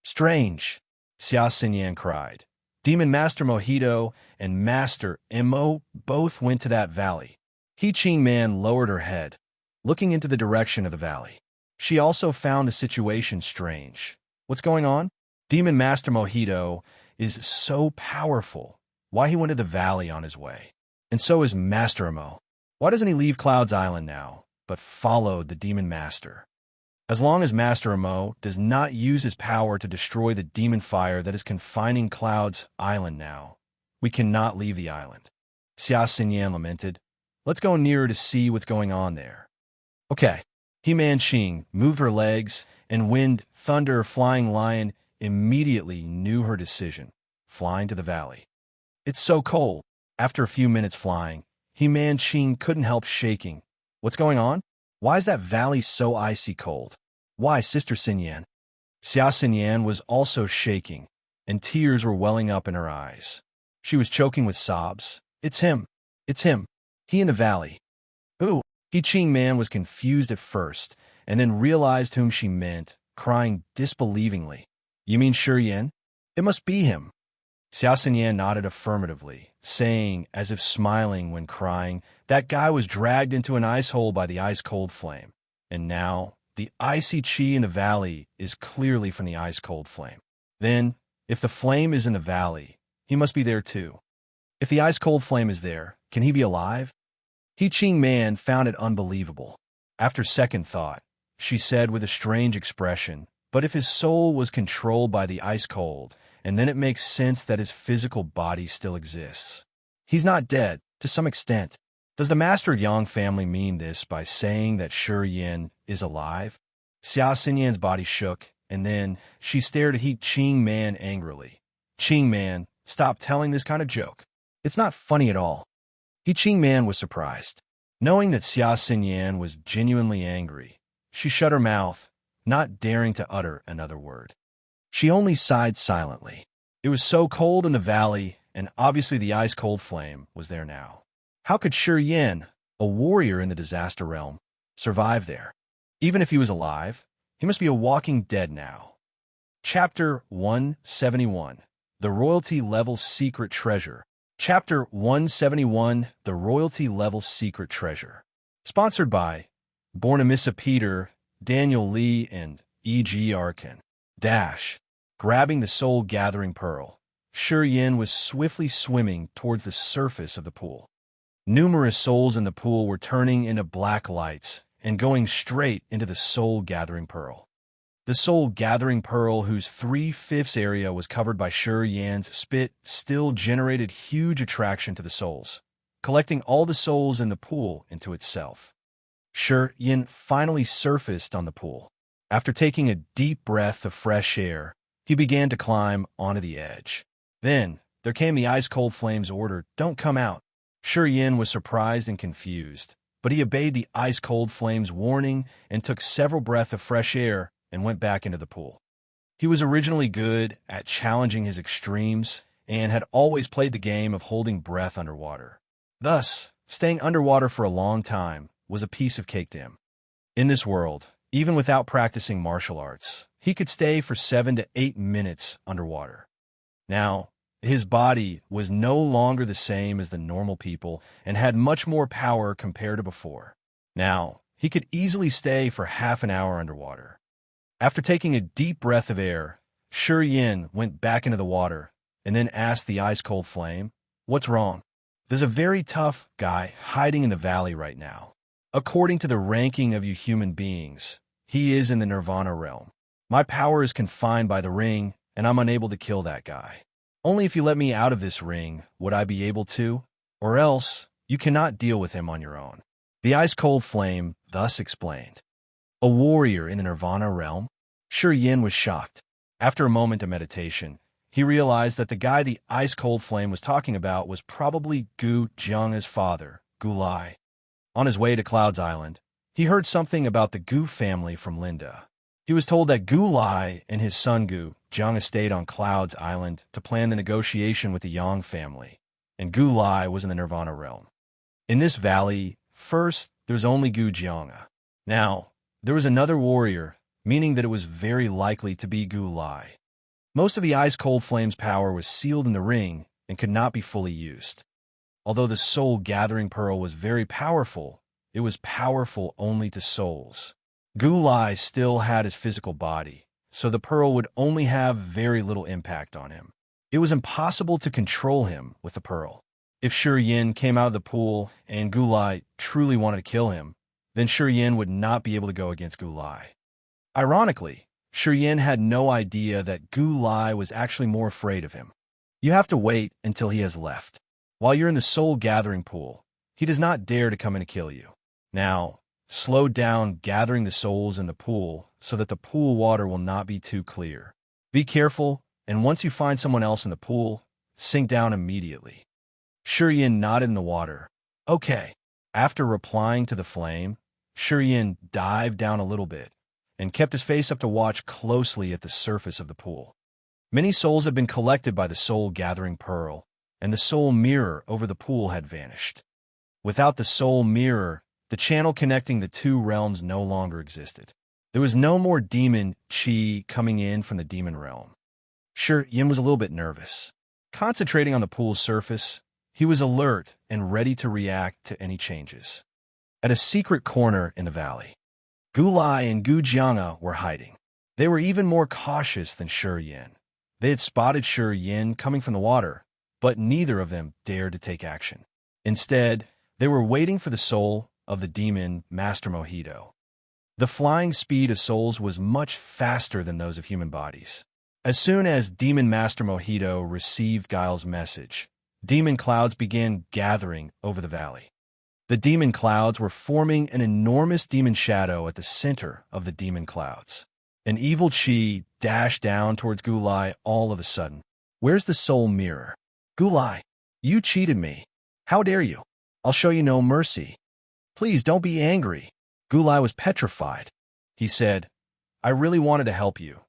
Strange, Xia Xinyan cried. Demon Master Mojito and Master Mo both went to that valley. He Qing Man lowered her head, looking into the direction of the valley. She also found the situation strange. What's going on? Demon Master Mojito is so powerful. Why he went to the valley on his way? And so is Master Mo. Why doesn't he leave Clouds Island now, but followed the Demon Master? As long as Master Mo does not use his power to destroy the demon fire that is confining Clouds Island now, we cannot leave the island. Xia Xinyan lamented. Let's go nearer to see what's going on there. Okay. He-Man Qing moved her legs, and Wind Thunder Flying Lion immediately knew her decision, flying to the valley. It's so cold. After a few minutes flying, He-Man Qing couldn't help shaking. What's going on? Why is that valley so icy cold? Why, Sister Xinyan? Xia Xinyan was also shaking, and tears were welling up in her eyes. She was choking with sobs. It's him. It's him. He in the valley. Ooh. He Qing Man was confused at first, and then realized whom she meant, crying disbelievingly. You mean Shi Yin? It must be him. Xia Xinyan nodded affirmatively, saying, as if smiling when crying, that guy was dragged into an ice hole by the ice-cold flame. And now, the icy chi in the valley is clearly from the ice-cold flame. Then, if the flame is in the valley, he must be there too. If the ice-cold flame is there, can he be alive? He Qing Man found it unbelievable. After second thought, she said with a strange expression, but if his soul was controlled by the ice cold, and then it makes sense that his physical body still exists. He's not dead, to some extent. Does the Master Yang family mean this by saying that Shi Yin is alive? Xia Xinyan's body shook, and then she stared at He Qing Man angrily. Qing Man, stop telling this kind of joke. It's not funny at all. He Qing Man was surprised. Knowing that Xia Xinyan was genuinely angry, she shut her mouth, not daring to utter another word. She only sighed silently. It was so cold in the valley, and obviously the ice-cold flame was there now. How could Shi Yin, a warrior in the disaster realm, survive there? Even if he was alive, he must be a walking dead now. Chapter 171, The Royalty Level Secret Treasure. Chapter 171, The Royalty Level Secret Treasure. Sponsored by Bornemissa Peter, Daniel Lee, and E.G. Arkin. Grabbing the soul-gathering pearl, Shi Yin was swiftly swimming towards the surface of the pool. Numerous souls in the pool were turning into black lights and going straight into the soul-gathering pearl. The soul-gathering pearl, whose 3/5 area was covered by Shi Yan's spit, still generated huge attraction to the souls, collecting all the souls in the pool into itself. Shi Yin finally surfaced on the pool. After taking a deep breath of fresh air, he began to climb onto the edge. Then, there came the ice-cold flame's order, "Don't come out." Yin was surprised and confused, but he obeyed the ice-cold flame's warning and took several breaths of fresh air and went back into the pool. He was originally good at challenging his extremes and had always played the game of holding breath underwater. Thus, staying underwater for a long time was a piece of cake to him. In this world, even without practicing martial arts, he could stay for 7 to 8 minutes underwater. Now, his body was no longer the same as the normal people and had much more power compared to before. Now, he could easily stay for half an hour underwater. After taking a deep breath of air, Yin went back into the water and then asked the ice-cold flame, "What's wrong?" "There's a very tough guy hiding in the valley right now. According to the ranking of you human beings, he is in the Nirvana realm. My power is confined by the ring, and I'm unable to kill that guy. Only if you let me out of this ring would I be able to, or else you cannot deal with him on your own." The ice-cold flame thus explained. A warrior in the Nirvana realm? Yin was shocked. After a moment of meditation, he realized that the guy the ice-cold flame was talking about was probably Gu Jiang's father, Gu Lai. On his way to Cloud's Island, he heard something about the Gu family from Linda. He was told that Gu Lai and his son Gu Jiang stayed on Cloud's Island to plan the negotiation with the Yang family, and Gu Lai was in the Nirvana realm. In this valley, first, there's only Gu Jiang. Now, there was another warrior, meaning that it was very likely to be Gu Lai. Most of the ice-cold flame's power was sealed in the ring and could not be fully used. Although the soul-gathering pearl was very powerful, it was powerful only to souls. Gu Lai still had his physical body, so the pearl would only have very little impact on him. It was impossible to control him with the pearl. If Yin came out of the pool and Gu Lai truly wanted to kill him, then Yin would not be able to go against Gu Lai. Ironically, Yin had no idea that Gu Lai was actually more afraid of him. You have to wait until he has left. While you're in the soul-gathering pool, he does not dare to come in and kill you. Now, slow down gathering the souls in the pool so that the pool water will not be too clear. Be careful, and once you find someone else in the pool, sink down immediately. Yin nodded in the water. Okay. After replying to the flame, Yin dived down a little bit and kept his face up to watch closely at the surface of the pool. Many souls had been collected by the soul-gathering pearl, and the soul mirror over the pool had vanished. Without the soul mirror, the channel connecting the two realms no longer existed. There was no more demon chi coming in from the demon realm. Yin was a little bit nervous. Concentrating on the pool's surface, he was alert and ready to react to any changes. At a secret corner in the valley, Gu Lai and Gu Jiang were hiding. They were even more cautious than Yin. They had spotted Yin coming from the water, but neither of them dared to take action. Instead, they were waiting for the soul of the demon Master Mojito. The flying speed of souls was much faster than those of human bodies. As soon as Demon Master Mojito received Guile's message, demon clouds began gathering over the valley. The demon clouds were forming an enormous demon shadow at the center of the demon clouds. An evil chi dashed down towards Gu Lai all of a sudden. "Where's the soul mirror?" "Gu Lai, you cheated me. How dare you? I'll show you no mercy. Please don't be angry." Gu Lai was petrified. He said, "I really wanted to help you.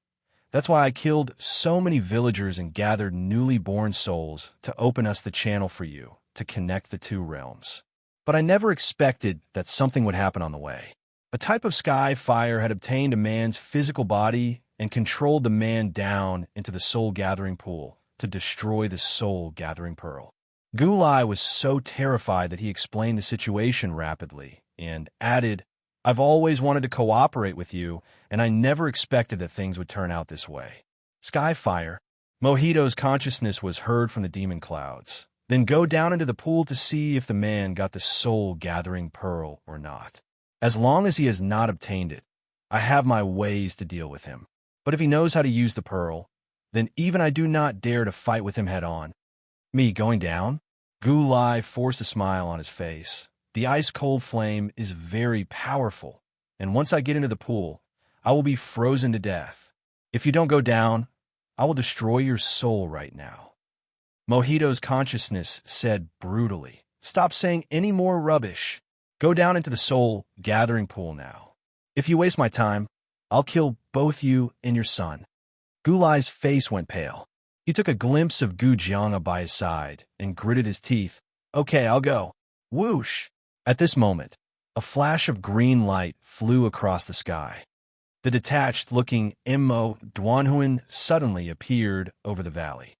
That's why I killed so many villagers and gathered newly born souls to open us the channel for you to connect the two realms. But I never expected that something would happen on the way. A type of sky fire had obtained a man's physical body and controlled the man down into the soul-gathering pool to destroy the soul-gathering pearl." Gu Lai was so terrified that he explained the situation rapidly and added, "I've always wanted to cooperate with you, and I never expected that things would turn out this way." Skyfire. Mojito's consciousness was heard from the demon clouds. Then go down into the pool to see if the man got the soul-gathering pearl or not. As long as he has not obtained it, I have my ways to deal with him. But if he knows how to use the pearl, then even I do not dare to fight with him head-on. Me going down? Gu Lai forced a smile on his face. The ice-cold flame is very powerful, and once I get into the pool, I will be frozen to death. If you don't go down, I will destroy your soul right now. Mojito's consciousness said brutally, "Stop saying any more rubbish. Go down into the soul-gathering pool now. If you waste my time, I'll kill both you and your son." Gulai's face went pale. He took a glimpse of Gu Jianga by his side and gritted his teeth. "Okay, I'll go." Whoosh! At this moment, a flash of green light flew across the sky. The detached-looking Mo Duanhuan suddenly appeared over the valley.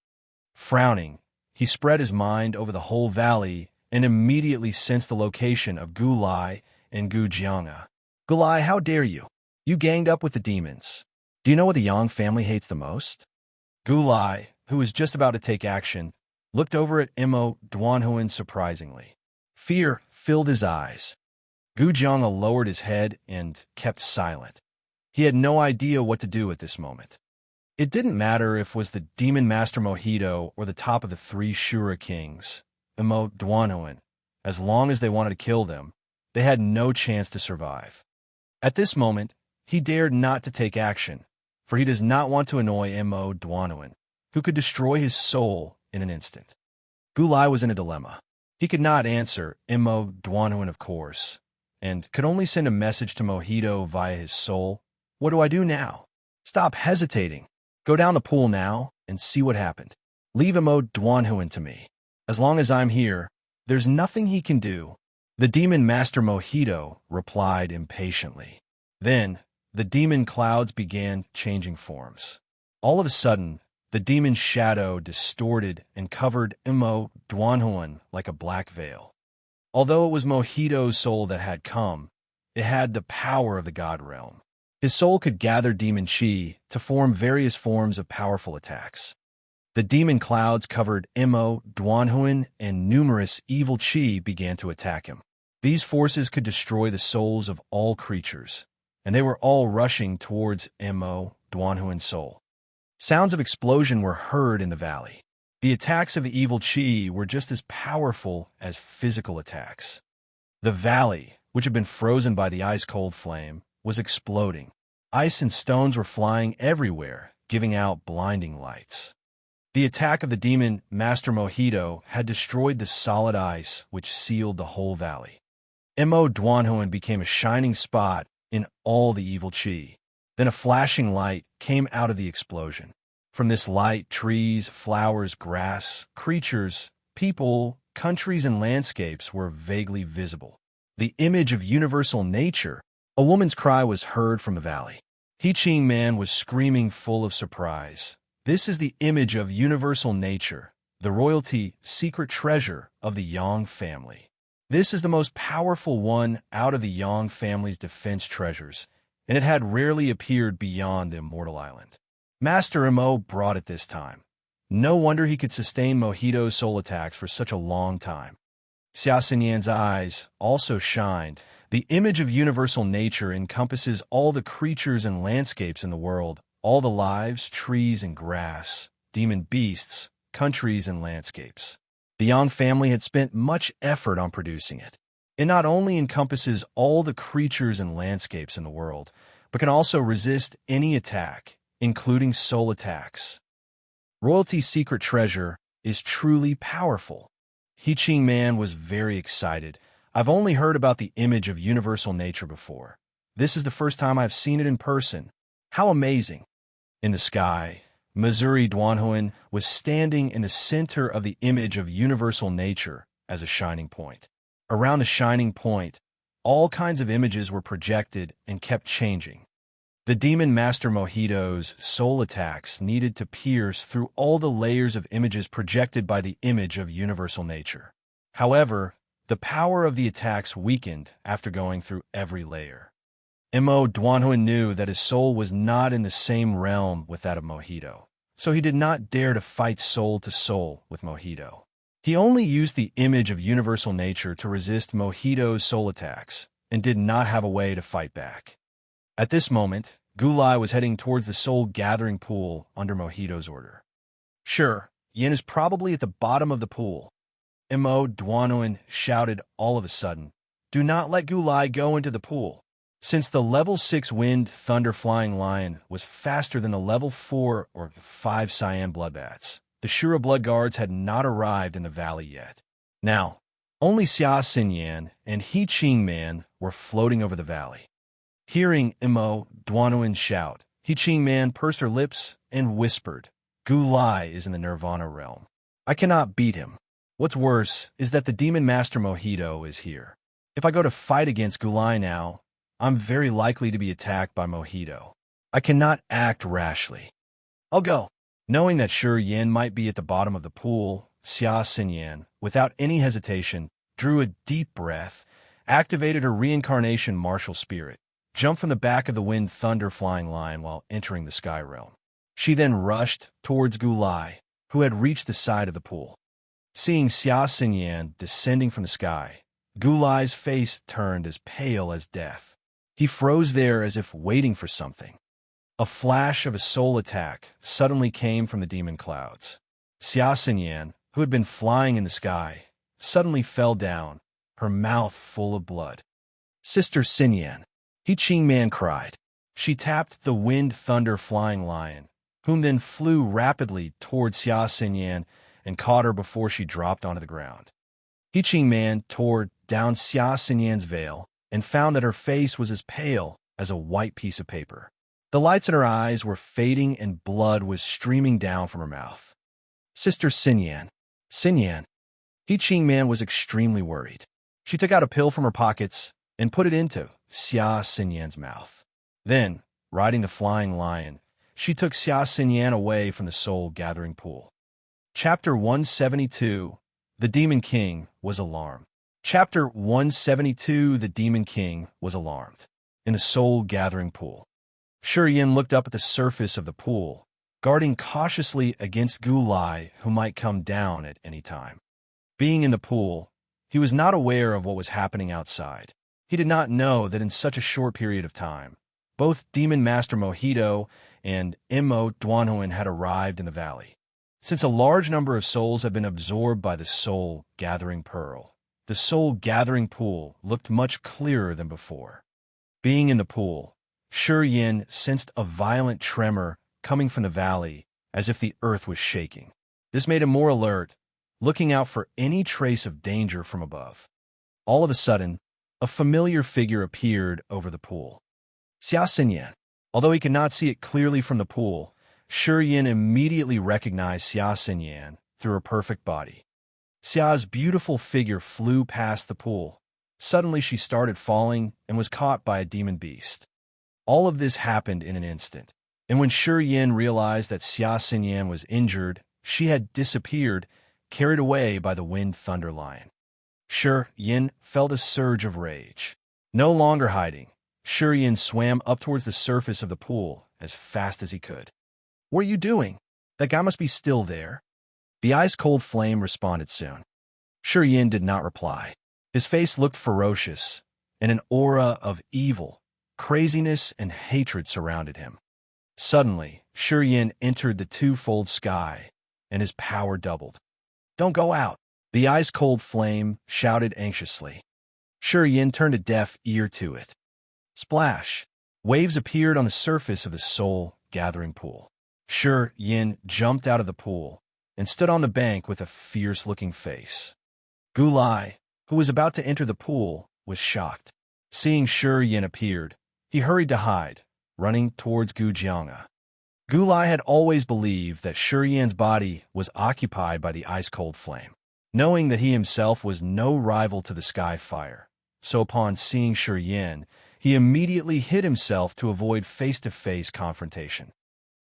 Frowning, he spread his mind over the whole valley and immediately sensed the location of Gulai and Gu Jianga. "Gulai, how dare you? You ganged up with the demons. Do you know what the Yang family hates the most?" Gulai, who was just about to take action, looked over at Mo Duanhuan surprisingly. Fear filled his eyes. Gu Jianga lowered his head and kept silent. He had no idea what to do at this moment. It didn't matter if it was the Demon Master Mojito or the top of the three Shura Kings, Mo Duanhuan. As long as they wanted to kill them, they had no chance to survive. At this moment, he dared not to take action, for he does not want to annoy Mo Duanhuan, who could destroy his soul in an instant. Gulai was in a dilemma. He could not answer Mo Duanhuan, of course, and could only send a message to Mojito via his soul. "What do I do now? Stop hesitating. Go down the pool now and see what happened. Leave Mo Duanhuan to me. As long as I'm here, there's nothing he can do." The Demon Master Mojito replied impatiently. Then, the demon clouds began changing forms. All of a sudden, the demon shadow distorted and covered Mo Duanhuan like a black veil. Although it was Mojito's soul that had come, it had the power of the God realm. His soul could gather demon chi to form various forms of powerful attacks. The demon clouds covered Mo Duanhuan, and numerous evil chi began to attack him. These forces could destroy the souls of all creatures, and they were all rushing towards Mo Duanhuan's soul. Sounds of explosion were heard in the valley. The attacks of the evil chi were just as powerful as physical attacks. The valley, which had been frozen by the ice-cold flame, was exploding. Ice and stones were flying everywhere, giving out blinding lights. The attack of the Demon Master Mojito had destroyed the solid ice which sealed the whole valley. Mo Duanhuan became a shining spot in all the evil chi. Then a flashing light came out of the explosion. From this light, trees, flowers, grass, creatures, people, countries, and landscapes were vaguely visible. The image of universal nature. A woman's cry was heard from the valley. He-Ching Man was screaming full of surprise. "This is the image of universal nature, the royalty secret treasure of the Yang family. This is the most powerful one out of the Yang family's defense treasures, and it had rarely appeared beyond the Immortal Island. Master Mo brought it this time. No wonder he could sustain Mojito's soul attacks for such a long time." Xia Xinyan's eyes also shined. The image of universal nature encompasses all the creatures and landscapes in the world, all the lives, trees, and grass, demon beasts, countries, and landscapes. The Yang family had spent much effort on producing it. It not only encompasses all the creatures and landscapes in the world, but can also resist any attack, including soul attacks. Royalty's secret treasure is truly powerful. He-Ching Man was very excited. "I've only heard about the image of universal nature before. This is the first time I've seen it in person. How amazing!" In the sky, Missouri Duanhuan was standing in the center of the image of universal nature as a shining point. Around the shining point, all kinds of images were projected and kept changing. The Demon Master Mojito's soul attacks needed to pierce through all the layers of images projected by the image of universal nature. However, the power of the attacks weakened after going through every layer. Mo Duanhuan knew that his soul was not in the same realm with that of Mojito, so he did not dare to fight soul to soul with Mojito. He only used the image of universal nature to resist Mojito's soul attacks, and did not have a way to fight back. At this moment, Gulai was heading towards the soul-gathering pool under Mojito's order. "Sure, Yin is probably at the bottom of the pool." Mo Duanhuan shouted all of a sudden. "Do not let Gulai go into the pool. Since the level 6 wind thunder flying lion was faster than the level 4 or 5 cyan bloodbats, the Shura blood guards had not arrived in the valley yet. Now, only Xia Xinyan and He Qing Man were floating over the valley. Hearing Imo Duanuan shout, He Qing Man pursed her lips and whispered, "Gu Lai is in the Nirvana realm. I cannot beat him. What's worse is that the Demon Master Mojito is here. If I go to fight against Gu Lai now, I'm very likely to be attacked by Mojito. I cannot act rashly. I'll go." Knowing that Shi Yin might be at the bottom of the pool, Xia Xinyan, without any hesitation, drew a deep breath, activated her reincarnation martial spirit, jumped from the back of the wind thunder flying lion while entering the sky realm. She then rushed towards Gu Lai, who had reached the side of the pool. Seeing Xia Xinyan descending from the sky, Gu Lai's face turned as pale as death. He froze there as if waiting for something. A flash of a soul attack suddenly came from the demon clouds. Xia Xinyan, who had been flying in the sky, suddenly fell down, her mouth full of blood. "Sister Xinyan," He Qing Man cried. She tapped the wind thunder flying lion, whom then flew rapidly toward Xia Xinyan and caught her before she dropped onto the ground. He Qing Man tore down Xia Xinyan's veil and found that her face was as pale as a white piece of paper. The lights in her eyes were fading and blood was streaming down from her mouth. "Sister Xinyan, Xinyan." He Qing Man was extremely worried. She took out a pill from her pockets and put it into Xia Xinyan's mouth. Then, riding the flying lion, she took Xia Xinyan away from the soul-gathering pool. Chapter 172, The Demon King was alarmed. Chapter 172, The Demon King was alarmed. In the soul-gathering pool, Shi Yin looked up at the surface of the pool, guarding cautiously against Gu Lai, who might come down at any time. Being in the pool, he was not aware of what was happening outside. He did not know that in such a short period of time, both Demon Master Mojito and Imo Duanhuan had arrived in the valley. Since a large number of souls had been absorbed by the soul-gathering pearl, the soul-gathering pool looked much clearer than before. Being in the pool, Shi Yin sensed a violent tremor coming from the valley, as if the earth was shaking. This made him more alert, looking out for any trace of danger from above. All of a sudden, a familiar figure appeared over the pool. Xia Xinyan. Although he could not see it clearly from the pool, Shi Yin immediately recognized Xia Xinyan through her perfect body. Xia's beautiful figure flew past the pool. Suddenly she started falling and was caught by a demon beast. All of this happened in an instant, and when Shi Yin realized that Xia Xinyan was injured, she had disappeared, carried away by the wind thunder lion. Shi Yin felt a surge of rage. No longer hiding, Shi Yin swam up towards the surface of the pool as fast as he could. "What are you doing? That guy must be still there." The ice-cold flame responded soon. Shi Yin did not reply. His face looked ferocious, and an aura of evil, craziness, and hatred surrounded him. Suddenly, Shi Yin entered the twofold sky, and his power doubled. "Don't go out!" The ice-cold flame shouted anxiously. Shi Yin turned a deaf ear to it. Splash! Waves appeared on the surface of the soul-gathering pool. Shi Yin jumped out of the pool and stood on the bank with a fierce-looking face. Gu Lai, who was about to enter the pool, was shocked. Seeing Shi Yin appeared, he hurried to hide, running towards Gu Jianga. Gu Lai had always believed that Shi Yin's body was occupied by the ice-cold flame, knowing that he himself was no rival to the sky fire. So upon seeing Shi Yin, he immediately hid himself to avoid face-to-face confrontation.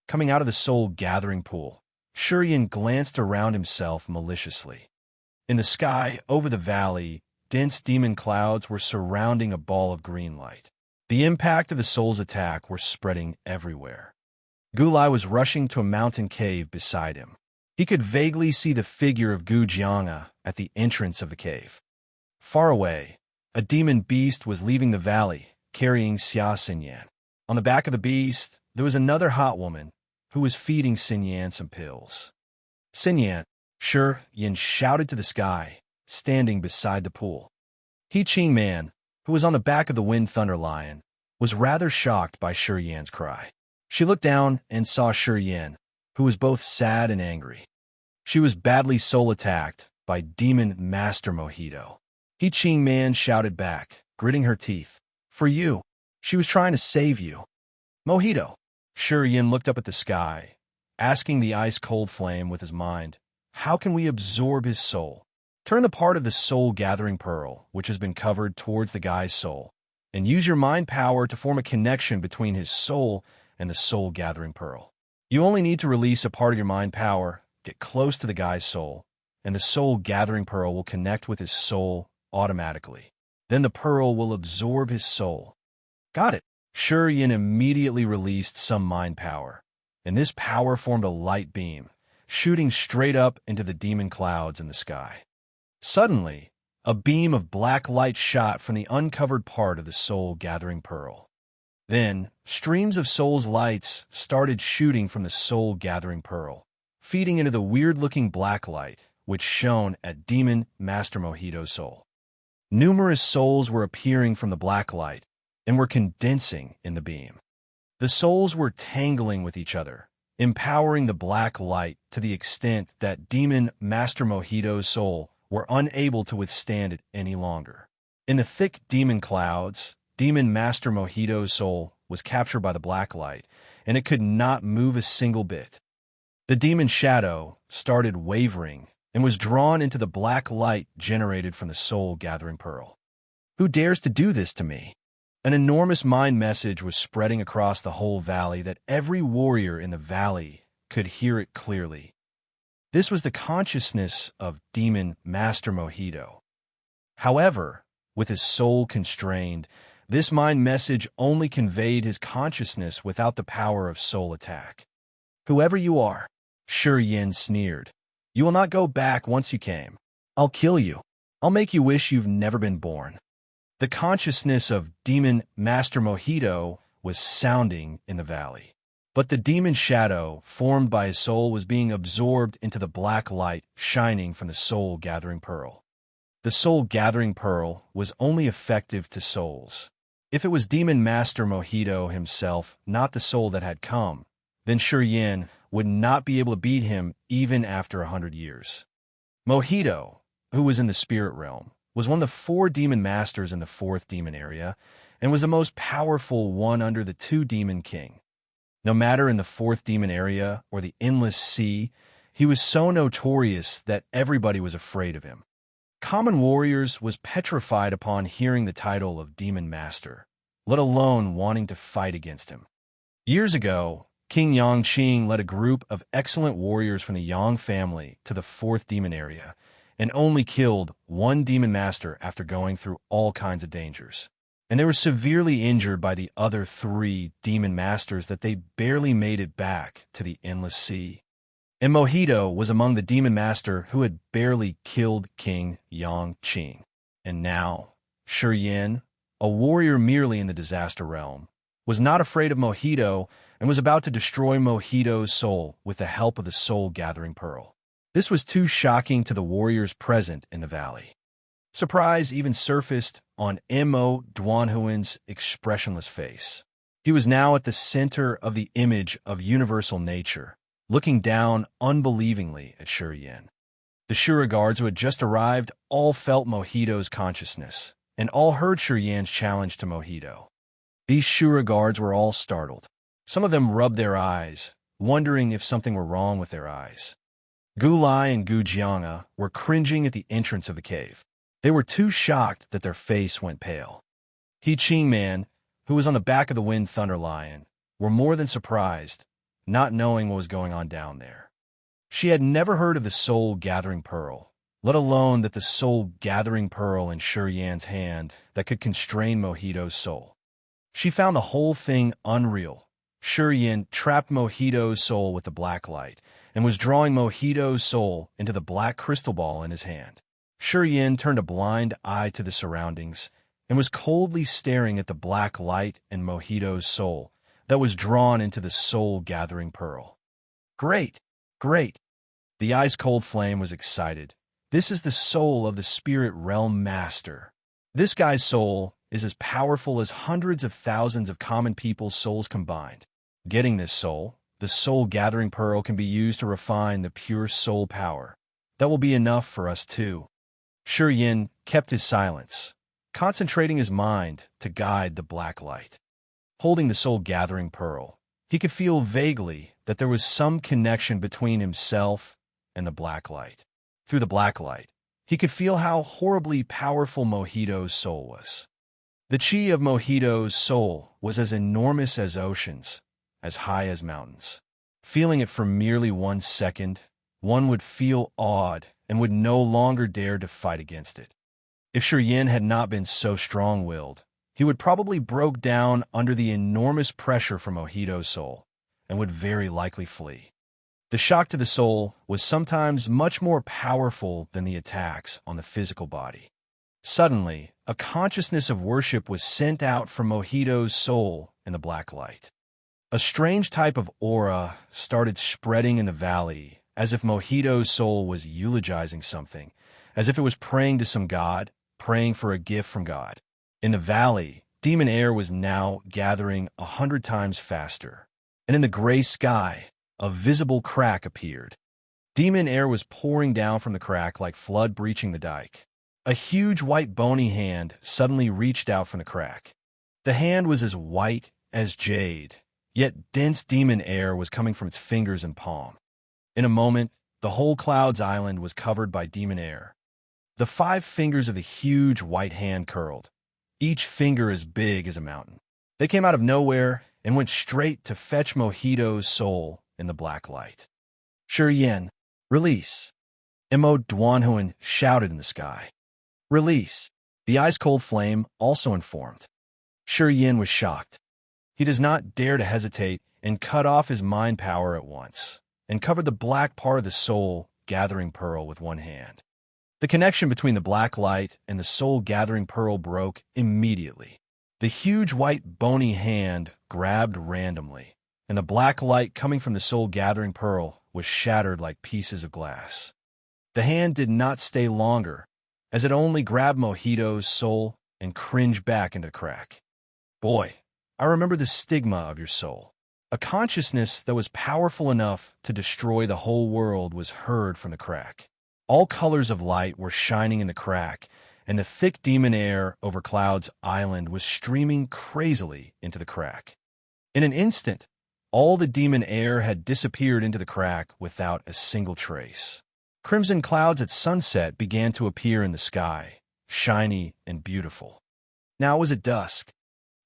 Coming out of the soul-gathering pool, Shi Yin glanced around himself maliciously. In the sky, over the valley, dense demon clouds were surrounding a ball of green light. The impact of the soul's attack were spreading everywhere. Gu Lai was rushing to a mountain cave beside him. He could vaguely see the figure of Gu Jianga at the entrance of the cave. Far away, a demon beast was leaving the valley, carrying Xia Xinyan. On the back of the beast, there was another hot woman who was feeding Xinyan some pills. "Xinyan," Shi Yin shouted to the sky, standing beside the pool. He Qing Man, who was on the back of the wind thunder lion, was rather shocked by Shi Yan's cry. She looked down and saw Shi Yan, who was both sad and angry. She was badly soul-attacked by Demon Master Mojito. He Ching Man shouted back, gritting her teeth. For you. She was trying to save you. Mojito. Shi Yan looked up at the sky, asking the ice-cold flame with his mind, how can we absorb his soul? Turn the part of the soul-gathering pearl, which has been covered towards the guy's soul, and use your mind power to form a connection between his soul and the soul-gathering pearl. You only need to release a part of your mind power, get close to the guy's soul, and the soul-gathering pearl will connect with his soul automatically. Then the pearl will absorb his soul. Got it. Shi Yan immediately released some mind power, and this power formed a light beam, shooting straight up into the demon clouds in the sky. Suddenly, a beam of black light shot from the uncovered part of the soul-gathering pearl. Then, streams of soul's lights started shooting from the soul-gathering pearl, feeding into the weird-looking black light, which shone at Demon Master Mojito's soul. Numerous souls were appearing from the black light and were condensing in the beam. The souls were tangling with each other, empowering the black light to the extent that Demon Master Mojito's soul were unable to withstand it any longer. In the thick demon clouds, Demon Master Mojito's soul was captured by the black light, and it could not move a single bit. The demon shadow started wavering and was drawn into the black light generated from the soul-gathering pearl. Who dares to do this to me? An enormous mind message was spreading across the whole valley that every warrior in the valley could hear it clearly. This was the consciousness of Demon Master Mojito. However, with his soul constrained, this mind message only conveyed his consciousness without the power of soul attack. Whoever you are, Shi Yan sneered, you will not go back once you came. I'll kill you. I'll make you wish you've never been born. The consciousness of Demon Master Mojito was sounding in the valley. But the demon shadow formed by his soul was being absorbed into the black light shining from the soul-gathering pearl. The soul-gathering pearl was only effective to souls. If it was Demon Master Mojito himself, not the soul that had come, then Shi Yan would not be able to beat him even after 100 years. Mojito, who was in the spirit realm, was one of the 4 demon masters in the 4th demon area, and was the most powerful one under the 2 demon king. No matter in the 4th demon area or the endless sea, he was so notorious that everybody was afraid of him. Common warriors was petrified upon hearing the title of Demon Master, let alone wanting to fight against him. Years ago, King Yang Qing led a group of excellent warriors from the Yang family to the 4th demon area, and only killed 1 demon master after going through all kinds of dangers. And they were severely injured by the other 3 demon masters that they barely made it back to the endless sea. And Mojito was among the demon master who had barely killed King Yang Qing. And now, Shi Yan, a warrior merely in the disaster realm, was not afraid of Mojito and was about to destroy Mojito's soul with the help of the soul-gathering pearl. This was too shocking to the warriors present in the valley. Surprise even surfaced on Mo Duanhuan's expressionless face. He was now at the center of the image of universal nature, looking down unbelievingly at Shi Yan. The Shura guards who had just arrived all felt Mojito's consciousness, and all heard Shi Yan's challenge to Mojito. These Shura guards were all startled. Some of them rubbed their eyes, wondering if something were wrong with their eyes. Gu Lai and Gu Jianga were cringing at the entrance of the cave. They were too shocked that their face went pale. He Ching Man, who was on the back of the Wind Thunder Lion, were more than surprised, not knowing what was going on down there. She had never heard of the soul-gathering pearl, let alone that the soul-gathering pearl in Shi Yan's hand that could constrain Mojito's soul. She found the whole thing unreal. Shi Yan trapped Mojito's soul with the black light and was drawing Mojito's soul into the black crystal ball in his hand. Shi Yan turned a blind eye to the surroundings and was coldly staring at the black light and Mojito's soul that was drawn into the soul-gathering pearl. Great! Great! The ice-cold flame was excited. This is the soul of the spirit realm master. This guy's soul is as powerful as hundreds of thousands of common people's souls combined. Getting this soul, the soul-gathering pearl, can be used to refine the pure soul power. That will be enough for us too. Shi Yin kept his silence, concentrating his mind to guide the black light. Holding the soul-gathering pearl, he could feel vaguely that there was some connection between himself and the black light. Through the black light, he could feel how horribly powerful Mojito's soul was. The chi of Mojito's soul was as enormous as oceans, as high as mountains. Feeling it for merely 1 second, one would feel awed and would no longer dare to fight against it. If Shi Yin had not been so strong-willed, he would probably broke down under the enormous pressure from Mojito's soul and would very likely flee. The shock to the soul was sometimes much more powerful than the attacks on the physical body. Suddenly, a consciousness of worship was sent out from Mojito's soul in the black light. A strange type of aura started spreading in the valley, as if Mojito's soul was eulogizing something, as if it was praying to some god, praying for a gift from God. In the valley, demon air was now gathering 100 times faster, and in the gray sky, a visible crack appeared. Demon air was pouring down from the crack like flood breaching the dike. A huge white bony hand suddenly reached out from the crack. The hand was as white as jade, yet dense demon air was coming from its fingers and palm. In a moment, the whole Cloud's Island was covered by demon air. The 5 fingers of the huge white hand curled, each finger as big as a mountain. They came out of nowhere and went straight to fetch Mojito's soul in the black light. Shi Yin, release! Mo Duanhuan shouted in the sky. Release! The ice-cold flame also informed. Shi Yin was shocked. He does not dare to hesitate and cut off his mind power at once, and covered the black part of the soul-gathering pearl with one hand. The connection between the black light and the soul-gathering pearl broke immediately. The huge white bony hand grabbed randomly, and the black light coming from the soul-gathering pearl was shattered like pieces of glass. The hand did not stay longer, as it only grabbed Mojito's soul and cringed back into the crack. Boy, I remember the stigma of your soul. A consciousness that was powerful enough to destroy the whole world was heard from the crack. All colors of light were shining in the crack, and the thick demon air over Cloud's Island was streaming crazily into the crack. In an instant, all the demon air had disappeared into the crack without a single trace. Crimson clouds at sunset began to appear in the sky, shiny and beautiful. Now it was at dusk.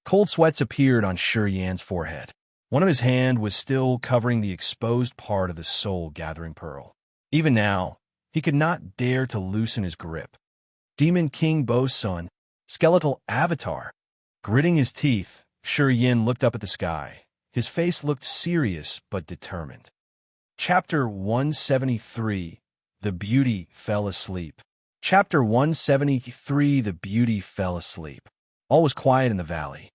Cold sweats appeared on Shi Yin's forehead. One of his hands was still covering the exposed part of the soul-gathering pearl. Even now, he could not dare to loosen his grip. Demon King Bo's son, skeletal avatar. Gritting his teeth, Shi Yin looked up at the sky. His face looked serious but determined. Chapter 173, The Beauty Fell Asleep. Chapter 173, The Beauty Fell Asleep. All was quiet in the valley.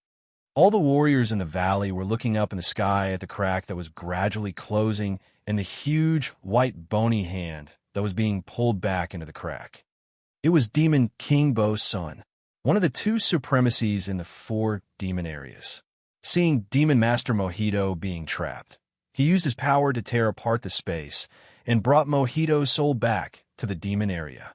All the warriors in the valley were looking up in the sky at the crack that was gradually closing and the huge, white, bony hand that was being pulled back into the crack. It was Demon King Bo's son, one of the 2 supremacies in the 4 demon areas. Seeing Demon Master Mojito being trapped, he used his power to tear apart the space and brought Mojito's soul back to the demon area.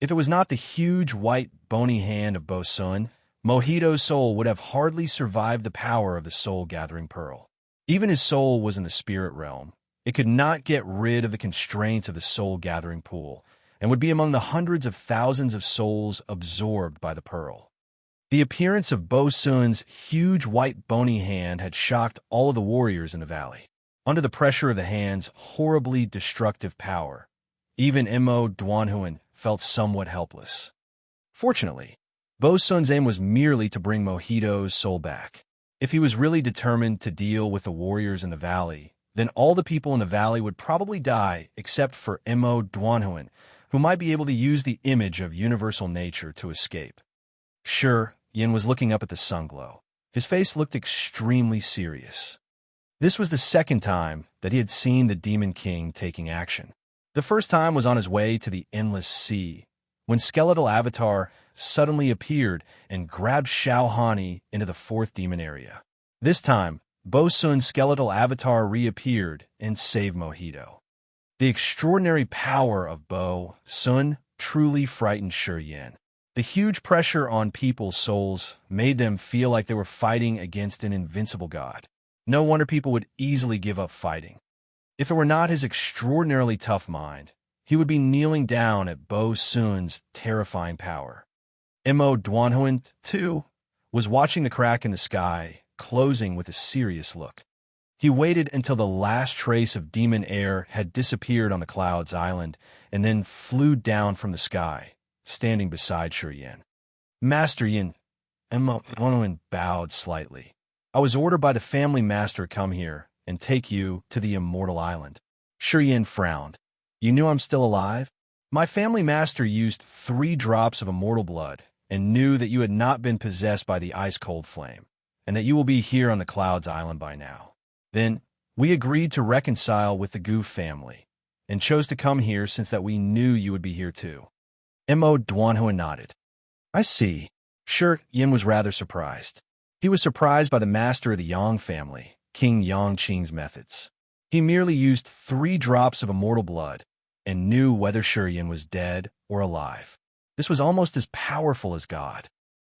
If it was not the huge, white, bony hand of Bo's son, Mojito's soul would have hardly survived the power of the soul-gathering pearl. Even his soul was in the spirit realm. It could not get rid of the constraints of the soul-gathering pool, and would be among the hundreds of thousands of souls absorbed by the pearl. The appearance of Bo Sun's huge white bony hand had shocked all of the warriors in the valley. Under the pressure of the hand's horribly destructive power, even Mo Duanhuan felt somewhat helpless. Fortunately, Bo Sun's aim was merely to bring Mojito's soul back. If he was really determined to deal with the warriors in the valley, then all the people in the valley would probably die except for Mo Duanhuan, who might be able to use the image of universal nature to escape. Shi Yin was looking up at the sunglow. His face looked extremely serious. This was the second time that he had seen the Demon King taking action. The first time was on his way to the Endless Sea, when Skeletal Avatar suddenly appeared and grabbed Xiao Hani into the fourth demon area. This time, Bo Sun's Skeletal Avatar reappeared and saved Mojito. The extraordinary power of Bo Sun truly frightened Shi Yin. The huge pressure on people's souls made them feel like they were fighting against an invincible god. No wonder people would easily give up fighting. If it were not his extraordinarily tough mind, he would be kneeling down at Bo Sun's terrifying power. Mo Duanhuan, too, was watching the crack in the sky, closing with a serious look. He waited until the last trace of demon air had disappeared on the Clouds Island and then flew down from the sky, standing beside Shi Yin. Master Yin, Mo Duanhuan bowed slightly. I was ordered by the family master to come here and take you to the Immortal Island. Shi Yin frowned. You knew I'm still alive? My family master used 3 drops of immortal blood and knew that you had not been possessed by the ice-cold flame, and that you will be here on the Clouds Island by now. Then, we agreed to reconcile with the Gu family, and chose to come here since that we knew you would be here too. Mo Duanhuan nodded. I see. Shi Yin was rather surprised. He was surprised by the master of the Yang family, King Yangqing's methods. He merely used 3 drops of immortal blood and knew whether Shi Yin was dead or alive. This was almost as powerful as God.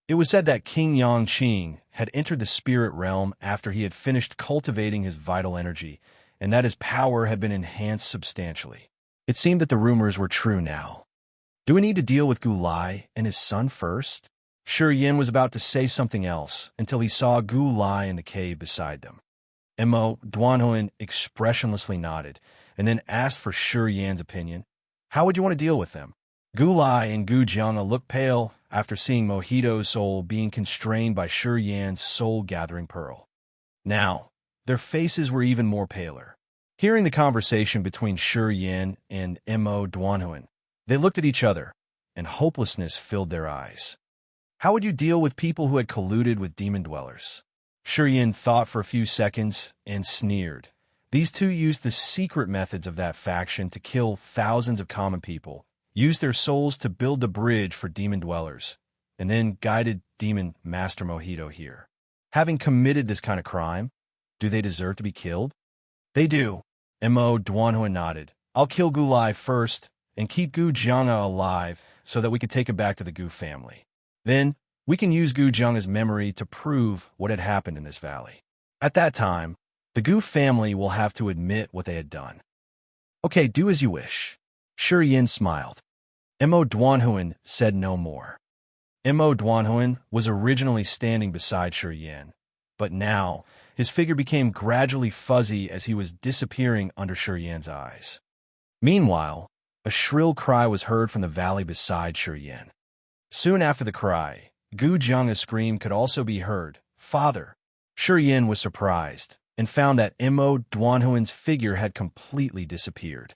It was said that King Yangqing had entered the spirit realm after he had finished cultivating his vital energy, and that his power had been enhanced substantially. It seemed that the rumors were true now. Do we need to deal with Gu Lai and his son first? Shi Yin was about to say something else until he saw Gu Lai in the cave beside them. Mo Duanhuan expressionlessly nodded, and then asked for Shi Yin's opinion. How would you want to deal with them? Gu Lai and Gu Jianga looked pale after seeing Mojito's soul being constrained by Shi Yin's soul-gathering pearl. Now, their faces were even more paler. Hearing the conversation between Shi Yin and Mo Duanhuan, they looked at each other, and hopelessness filled their eyes. How would you deal with people who had colluded with demon dwellers? Shi Yin thought for a few seconds and sneered. These two used the secret methods of that faction to kill thousands of common people, used their souls to build the bridge for demon dwellers, and then guided demon Master Mojito here. Having committed this kind of crime, do they deserve to be killed? They do. Mo Duanhuan nodded. I'll kill Gu Lai first and keep Gu Jianga alive so that we can take him back to the Gu family. Then, we can use Gu Jianga's memory to prove what had happened in this valley. At that time, the Gu family will have to admit what they had done. Okay, do as you wish. Shi Yin smiled. Mo Duanhuan said no more. Mo Duanhuan was originally standing beside Shi Yin, but now his figure became gradually fuzzy as he was disappearing under Shi Yin's eyes. Meanwhile, a shrill cry was heard from the valley beside Shi Yin. Soon after the cry, Gu Jianga's scream could also be heard, Father! Shi Yin was surprised and found that Mo Duanhuan's figure had completely disappeared.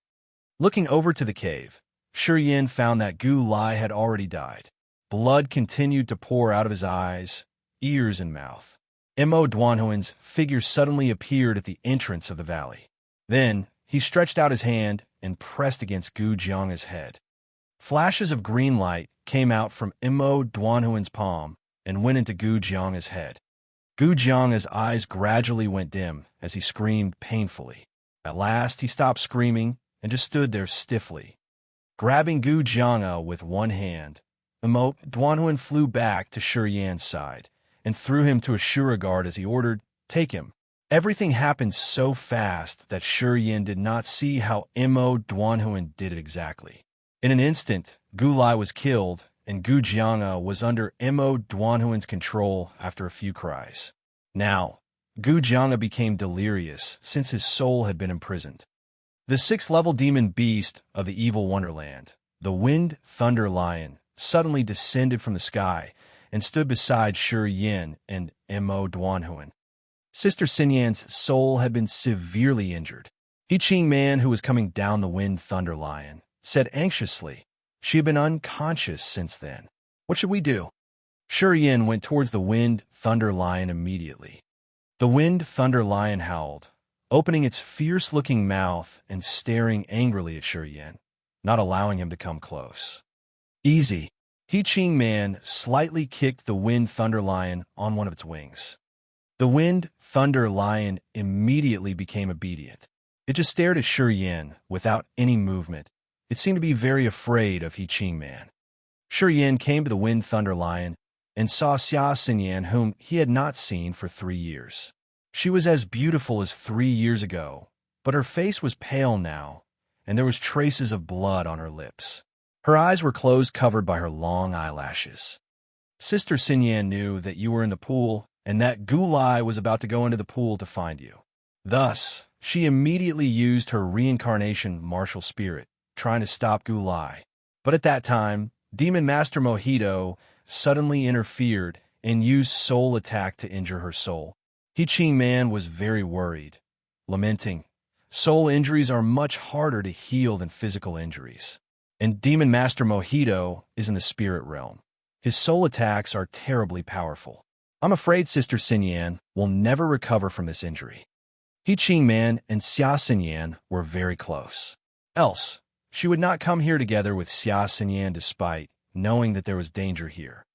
Looking over to the cave, Shi Yin found that Gu Lai had already died. Blood continued to pour out of his eyes, ears, and mouth. Mo Duanhuan's figure suddenly appeared at the entrance of the valley. Then, he stretched out his hand and pressed against Gu Jianga's head. Flashes of green light came out from Mo Duanhuan's palm and went into Gu Jianga's head. Gu Jianga's eyes gradually went dim as he screamed painfully. At last, he stopped screaming and just stood there stiffly. Grabbing Gu Jianga with one hand, Mo Duanhuan flew back to Shi Yin's side and threw him to a Shurigard as he ordered, Take him. Everything happened so fast that Shi Yin did not see how Mo Duanhuan did it exactly. In an instant, Gu Lai was killed, and Gu Jianga was under Mo Duanhuan's control after a few cries. Now, Gu Jianga became delirious since his soul had been imprisoned. The 6th-level demon beast of the evil wonderland, the Wind Thunder Lion, suddenly descended from the sky and stood beside Shi Yin and Mo Duanhuan. Sister Xinyan's soul had been severely injured. I Ching Man, who was coming down the Wind Thunder Lion, said anxiously, She had been unconscious since then. What should we do? Shi Yin went towards the Wind Thunder Lion immediately. The Wind Thunder Lion howled, opening its fierce-looking mouth and staring angrily at Shi Yin, not allowing him to come close. Easy. He Ching Man slightly kicked the Wind Thunder Lion on one of its wings. The Wind Thunder Lion immediately became obedient. It just stared at Shi Yin without any movement. It seemed to be very afraid of He Ching Man. Shi Yin came to the Wind Thunder Lion and saw Xia Xinyan, whom he had not seen for 3 years. She was as beautiful as 3 years ago, but her face was pale now, and there was traces of blood on her lips. Her eyes were closed, covered by her long eyelashes. Sister Xinyan knew that you were in the pool and that Gulai was about to go into the pool to find you. Thus, she immediately used her reincarnation martial spirit, trying to stop Gulai. But at that time, Demon Master Mojito suddenly interfered and used soul attack to injure her soul. He Ching Man was very worried, lamenting, "Soul injuries are much harder to heal than physical injuries. And Demon Master Mojito is in the spirit realm. His soul attacks are terribly powerful. I'm afraid Sister Xinyan will never recover from this injury." He Ching Man and Xia Xinyan were very close. Else, she would not come here together with Xia Xinyan despite knowing that there was danger here.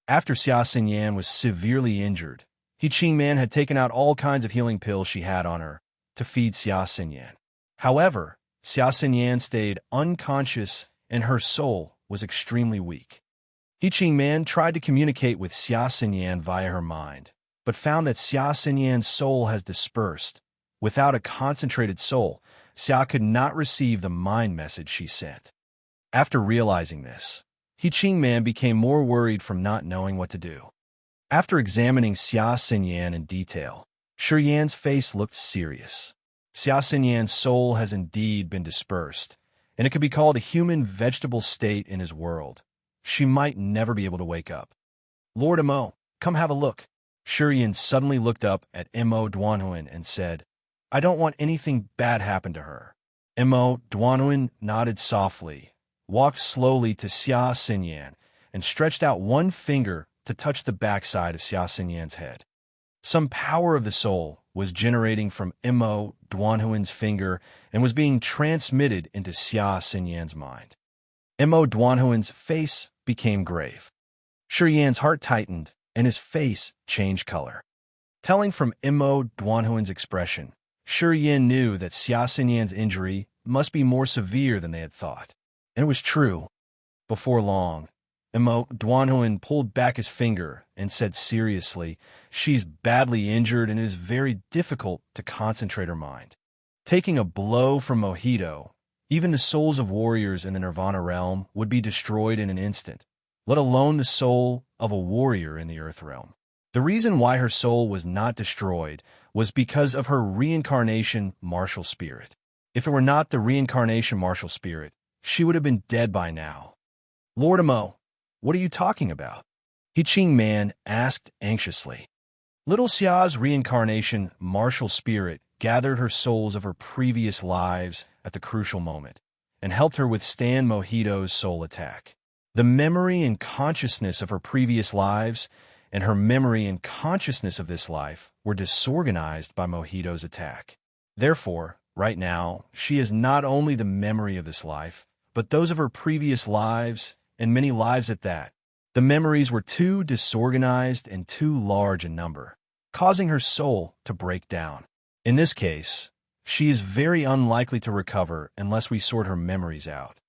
After Xia Xinyan was severely injured, He Ching Man had taken out all kinds of healing pills she had on her to feed Xia Xinyan. However, Xia Xinyan stayed unconscious and her soul was extremely weak. He Ching Man tried to communicate with Xia Xinyan via her mind, but found that Xia Xinyan's soul has dispersed. Without a concentrated soul, Xia could not receive the mind message she sent. After realizing this, He Ching Man became more worried from not knowing what to do. After examining Xia Xinyan in detail, Shi Yan's face looked serious. Xia Xinyan's soul has indeed been dispersed, and it could be called a human vegetable state in his world. She might never be able to wake up. "Lord Mo, come have a look." Shi Yan suddenly looked up at Mo Duanhuan and said, "I don't want anything bad happen to her." Mo Duanhuan nodded softly, walked slowly to Xia Xinyan, and stretched out one finger to touch the backside of Xia Xinyan's head. Some power of the soul was generating from Mo Duanhuan's finger and was being transmitted into Xia Xinyan's mind. Mo Duanhuan's face became grave. Shi Yan's heart tightened, and his face changed color. Telling from Mo Duanhuan's expression, Shi Yan knew that Xia Xinyan's injury must be more severe than they had thought. And it was true. Before long, Mo Duanhuan pulled back his finger and said seriously, "She's badly injured and it is very difficult to concentrate her mind. Taking a blow from Mojito, even the souls of warriors in the Nirvana realm would be destroyed in an instant, let alone the soul of a warrior in the Earth realm." The reason why her soul was not destroyed was because of her reincarnation martial spirit. If it were not the reincarnation martial spirit, she would have been dead by now. "Lord Mo, what are you talking about?" He Ching Man asked anxiously. Little Xia's reincarnation martial spirit gathered her souls of her previous lives at the crucial moment and helped her withstand Mojito's soul attack. The memory and consciousness of her previous lives and her memory and consciousness of this life were disorganized by Mojito's attack. Therefore, right now, she is not only the memory of this life, but those of her previous lives, and many lives at that. The memories were too disorganized and too large in number, causing her soul to break down. In this case, she is very unlikely to recover unless we sort her memories out.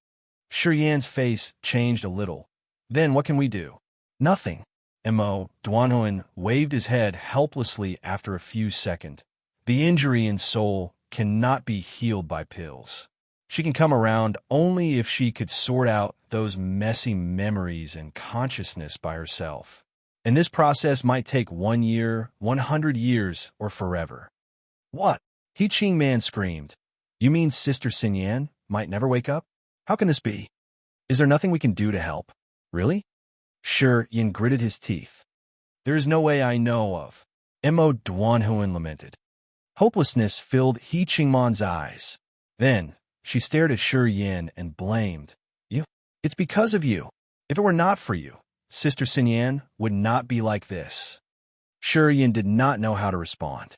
Shi Yan's face changed a little. "Then what can we do?" "Nothing." Mo Duanhuan waved his head helplessly after a few seconds. "The injury in soul cannot be healed by pills. She can come around only if she could sort out those messy memories and consciousness by herself. And this process might take 1 year, 100 years, or forever." "What?" He Ching Man screamed. "You mean Sister Xinyan might never wake up? How can this be? Is there nothing we can do to help?" "Really?" Shi Yan gritted his teeth. "There is no way I know of," Mo Duanhuan lamented. Hopelessness filled He Ching Man's eyes. Then she stared at Shi Yan and blamed. "You? It's because of you. If it were not for you, Sister Xinyan would not be like this." Shi Yan did not know how to respond.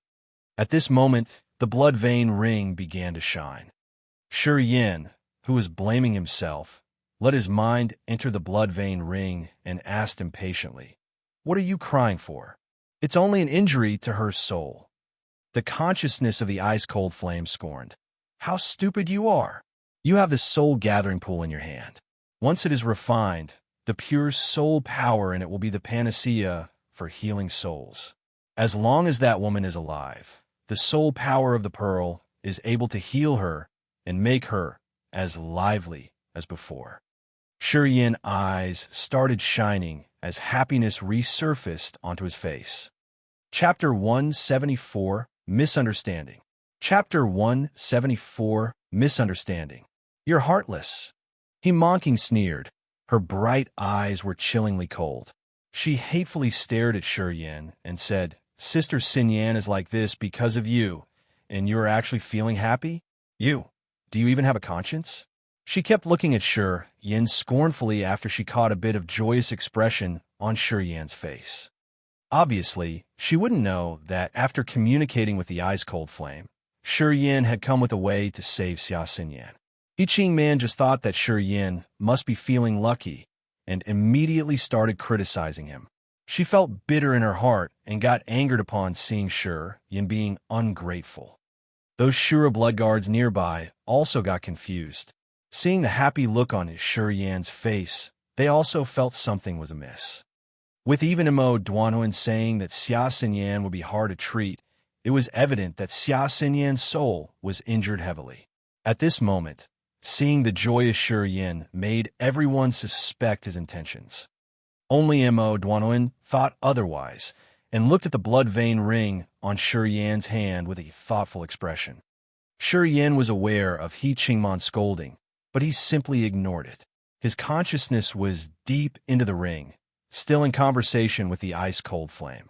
At this moment, the blood vein ring began to shine. Shi Yan, who was blaming himself, let his mind enter the blood vein ring and asked impatiently, "What are you crying for?" "It's only an injury to her soul." The consciousness of the ice-cold flame scorned. "How stupid you are! You have the soul gathering pool in your hand. Once it is refined, the pure soul power in it will be the panacea for healing souls. As long as that woman is alive, the soul power of the pearl is able to heal her and make her as lively as before." Shiyan's eyes started shining as happiness resurfaced onto his face. Chapter 174, Misunderstanding. Chapter 174, Misunderstanding. "You're heartless." He mocking sneered. Her bright eyes were chillingly cold. She hatefully stared at Shiyan and said, "Sister Xinyan is like this because of you, and you're actually feeling happy? You, do you even have a conscience?" She kept looking at Shiyan scornfully after she caught a bit of joyous expression on Shiyan's face. Obviously, she wouldn't know that after communicating with the ice-cold flame, Shiyan had come with a way to save Xinyan. I Ching Man just thought that Shiyan must be feeling lucky and immediately started criticizing him. She felt bitter in her heart and got angered upon seeing Shiyan being ungrateful. Those Shura blood guards nearby also got confused. Seeing the happy look on Shiyan's face, they also felt something was amiss. With even Imo Duanuan saying that Xinyan would be hard to treat, it was evident that Xinyan's soul was injured heavily. At this moment, seeing the joyous Shiyan made everyone suspect his intentions. Only Imo Duanuan thought otherwise and looked at the blood vein ring on Shiyan's hand with a thoughtful expression. Shiyan was aware of He Qingman's scolding, but he simply ignored it. His consciousness was deep into the ring, still in conversation with the ice-cold flame.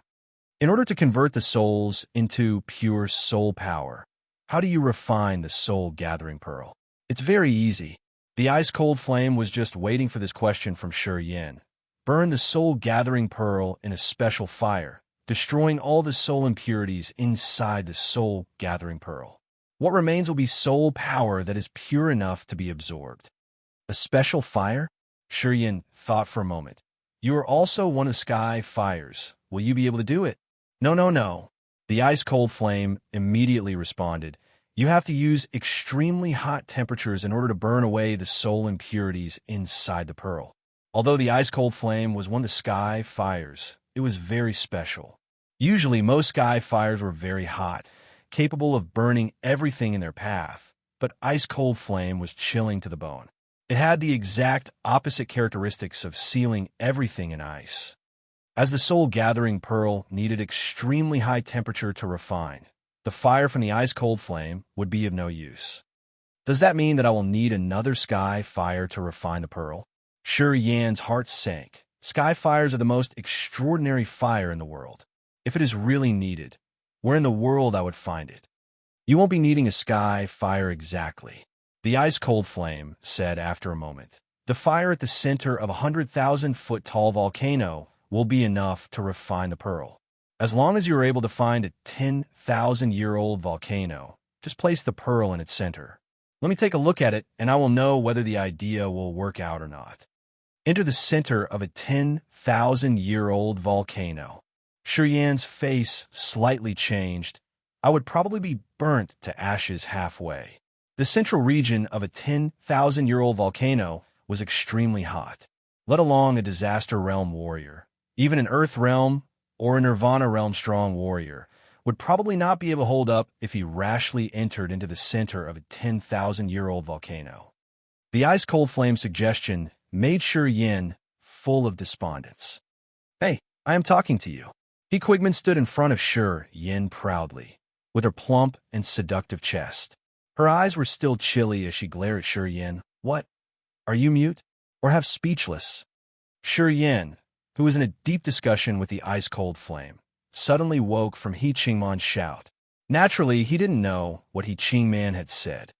In order to convert the souls into pure soul power, how do you refine the soul-gathering pearl? It's very easy. The ice-cold flame was just waiting for this question from Shiyan. Burn the soul-gathering pearl in a special fire, destroying all the soul impurities inside the soul-gathering pearl. What remains will be soul power that is pure enough to be absorbed. A special fire? Shiyan thought for a moment. You are also one of Sky Fires. Will you be able to do it? No, no, no. The ice-cold flame immediately responded. You have to use extremely hot temperatures in order to burn away the soul impurities inside the pearl. Although the ice-cold flame was one of the Sky Fires, it was very special. Usually, most Sky Fires were very hot, capable of burning everything in their path, but ice-cold flame was chilling to the bone. It had the exact opposite characteristics of sealing everything in ice. As the soul-gathering pearl needed extremely high temperature to refine, the fire from the ice-cold flame would be of no use. Does that mean that I will need another Sky Fire to refine the pearl? Shiyan's heart sank. Sky Fires are the most extraordinary fire in the world. If it is really needed, where in the world I would find it? You won't be needing a Sky Fire exactly, the ice-cold flame said after a moment. The fire at the center of a 100,000-foot-tall volcano will be enough to refine the pearl. As long as you are able to find a 10,000-year-old volcano, just place the pearl in its center. Let me take a look at it, and I will know whether the idea will work out or not. Enter the center of a 10,000-year-old volcano. Shiyan's face slightly changed. I would probably be burnt to ashes halfway. The central region of a 10,000-year-old volcano was extremely hot, let alone a disaster realm warrior. Even an earth realm or a nirvana realm strong warrior would probably not be able to hold up if he rashly entered into the center of a 10,000-year-old volcano. The ice-cold flame suggestion made Shiyan full of despondence. Hey, I am talking to you. He Quigman stood in front of Shiyan proudly, with her plump and seductive chest. Her eyes were still chilly as she glared at Shiyan. What? Are you mute? Or have speechless? Shiyan, who was in a deep discussion with the ice-cold flame, suddenly woke from He Qingman's shout. Naturally, he didn't know what He Qingman had said.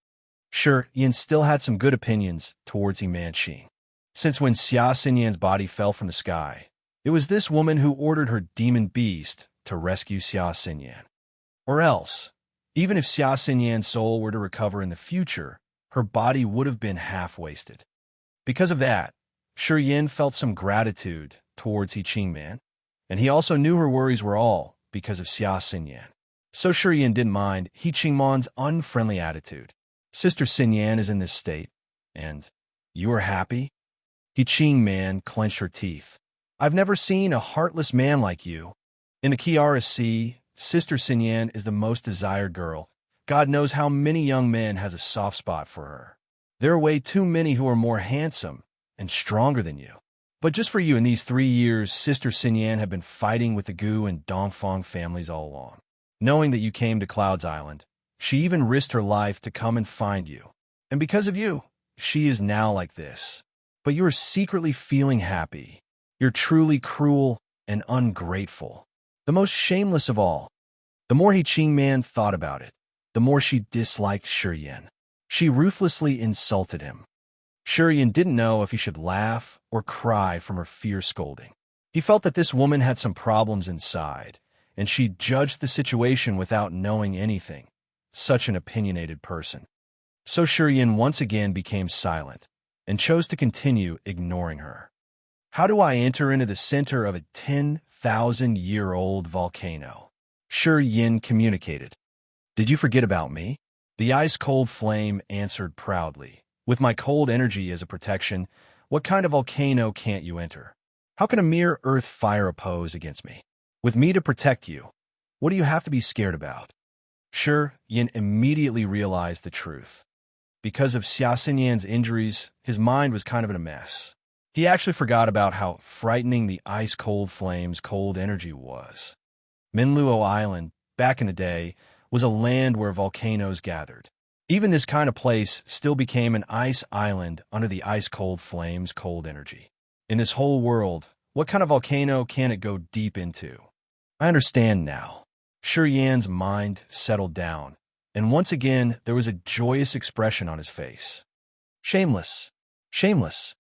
Shiyan still had some good opinions towards He Manqing. Since when Xinyan's body fell from the sky, it was this woman who ordered her demon beast to rescue Xinyan. Or else, even if Xinyan's soul were to recover in the future, her body would have been half-wasted. Because of that, Shi Yin felt some gratitude towards He Qingman, and he also knew her worries were all because of Xia Xinyan. So Shi Yin didn't mind He Qingman's unfriendly attitude. Sister Xinyan is in this state, and you are happy? He Qingman clenched her teeth. I've never seen a heartless man like you. In the Kiara Sea, Sister Xinyan is the most desired girl. God knows how many young men has a soft spot for her. There are way too many who are more handsome and stronger than you. But just for you in these 3 years, Sister Xinyan had been fighting with the Gu and Dongfang families all along. Knowing that you came to Cloud's Island, she even risked her life to come and find you. And because of you, she is now like this. But you are secretly feeling happy. You're truly cruel and ungrateful. The most shameless of all. The more He Qingman thought about it, the more she disliked Shi Yin. She ruthlessly insulted him. Shi Yin didn't know if he should laugh or cry from her fierce scolding. He felt that this woman had some problems inside, and she judged the situation without knowing anything. Such an opinionated person. So Shi Yin once again became silent and chose to continue ignoring her. How do I enter into the center of a 10,000-year-old volcano? Shi Yin communicated. Did you forget about me? The ice-cold flame answered proudly. With my cold energy as a protection, what kind of volcano can't you enter? How can a mere earth fire oppose against me? With me to protect you, what do you have to be scared about? Shi Yin immediately realized the truth. Because of Xia Xinyan's injuries, his mind was kind of in a mess. He actually forgot about how frightening the ice-cold flame's cold energy was. Minluo Island, back in the day, was a land where volcanoes gathered. Even this kind of place still became an ice island under the ice-cold flame's cold energy. In this whole world, what kind of volcano can it go deep into? I understand now. Shi Yan's mind settled down, and once again there was a joyous expression on his face. Shameless. Shameless.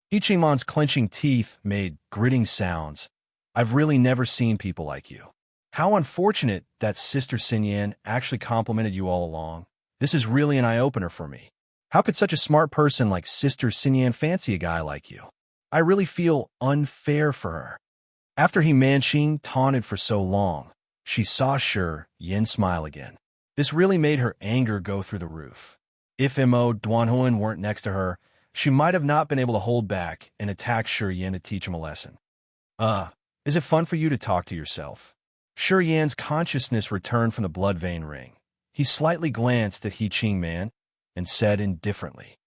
He Qingman's clenching teeth made gritting sounds. I've really never seen people like you. How unfortunate that Sister Xinyan actually complimented you all along. This is really an eye-opener for me. How could such a smart person like Sister Xinyan fancy a guy like you? I really feel unfair for her. After He Manqing taunted for so long, she saw Shi Yin smile again. This really made her anger go through the roof. If Mo Duanhuan weren't next to her, she might have not been able to hold back and attack Shi Yin to teach him a lesson. Is it fun for you to talk to yourself? Shi Yan's consciousness returned from the blood vein ring. He slightly glanced at He Qingman and said indifferently,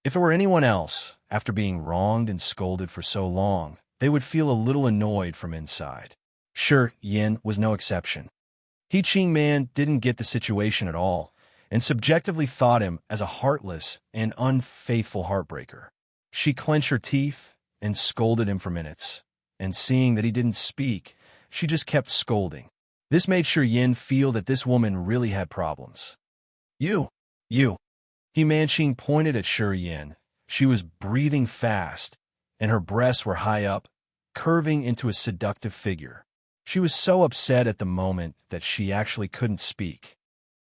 if it were anyone else, after being wronged and scolded for so long, they would feel a little annoyed from inside. Shi Yin was no exception. He Qingman didn't get the situation at all, and subjectively thought him as a heartless and unfaithful heartbreaker. She clenched her teeth and scolded him for minutes, and seeing that he didn't speak, she just kept scolding. This made Shi Yin feel that this woman really had problems. You. He Manqing pointed at Shi Yin. She was breathing fast, and her breasts were high up, curving into a seductive figure. She was so upset at the moment that she actually couldn't speak.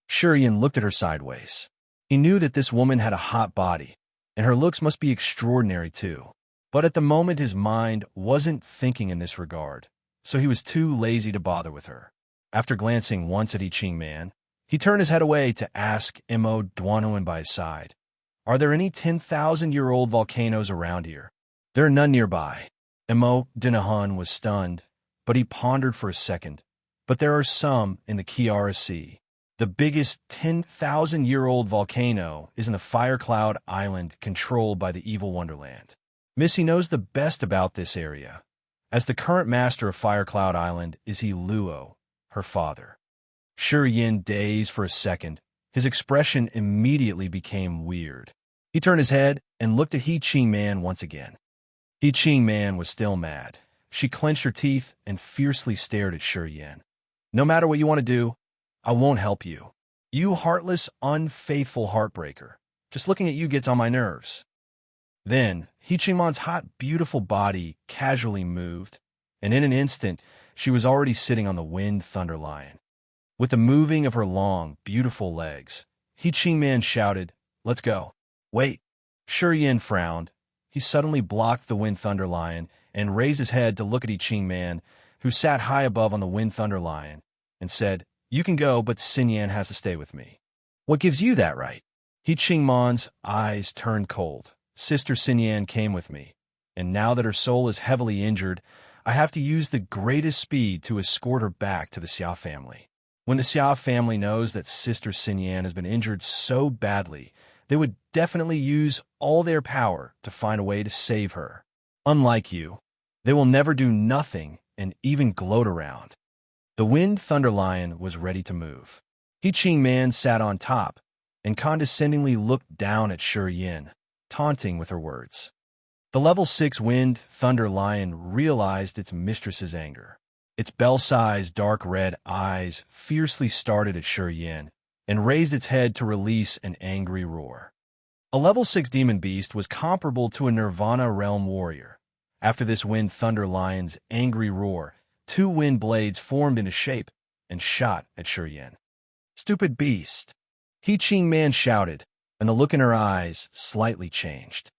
Shi Yin looked at her sideways. He knew that this woman had a hot body, and her looks must be extraordinary too. But at the moment his mind wasn't thinking in this regard, so he was too lazy to bother with her. After glancing once at He Qingman, he turned his head away to ask Mo Duanhuan by his side, are there any 10,000-year-old volcanoes around here? There are none nearby. Mo Duanhuan was stunned, but he pondered for a second. But there are some in the Kiara Sea. The biggest 10,000-year-old volcano is in the Fire Cloud Island controlled by the evil Wonderland. Missy knows the best about this area, as the current master of Fire Cloud Island is He Luo, her father. Shi Yin dazed for a second. His expression immediately became weird. He turned his head and looked at He Qingman once again. He Qingman was still mad. She clenched her teeth and fiercely stared at Shi Yin. No matter what you want to do, I won't help you. You heartless, unfaithful heartbreaker. Just looking at you gets on my nerves. Then, He Qingman's hot, beautiful body casually moved, and in an instant, she was already sitting on the Wind Thunder Lion. With the moving of her long, beautiful legs, He Qingman shouted, let's go. Wait. Shi Yin frowned. he suddenly blocked the Wind Thunder Lion and raised his head to look at I Ching Man, who sat high above on the Wind Thunder Lion, and said, "You can go, but Xin Yan has to stay with me." "What gives you that right?" I Ching Man's eyes turned cold. "Sister Xin Yan came with me, and now that her soul is heavily injured, I have to use the greatest speed to escort her back to the Xia family. When the Xia family knows that Sister Xin Yan has been injured so badly, they would definitely use all their power to find a way to save her. Unlike you, they will never do nothing and even gloat around." The Wind Thunder Lion was ready to move. I Ching Man sat on top and condescendingly looked down at Shi Yin, taunting with her words. The level 6 Wind Thunder Lion realized its mistress's anger. Its bell-sized dark red eyes fiercely started at Shi Yin and raised its head to release an angry roar. A level 6 demon beast was comparable to a Nirvana realm warrior. After this Wind Thunder Lion's angry roar, 2 wind blades formed into shape and shot at Shi Yin. "Stupid beast!" I Ching Man shouted, and the look in her eyes slightly changed.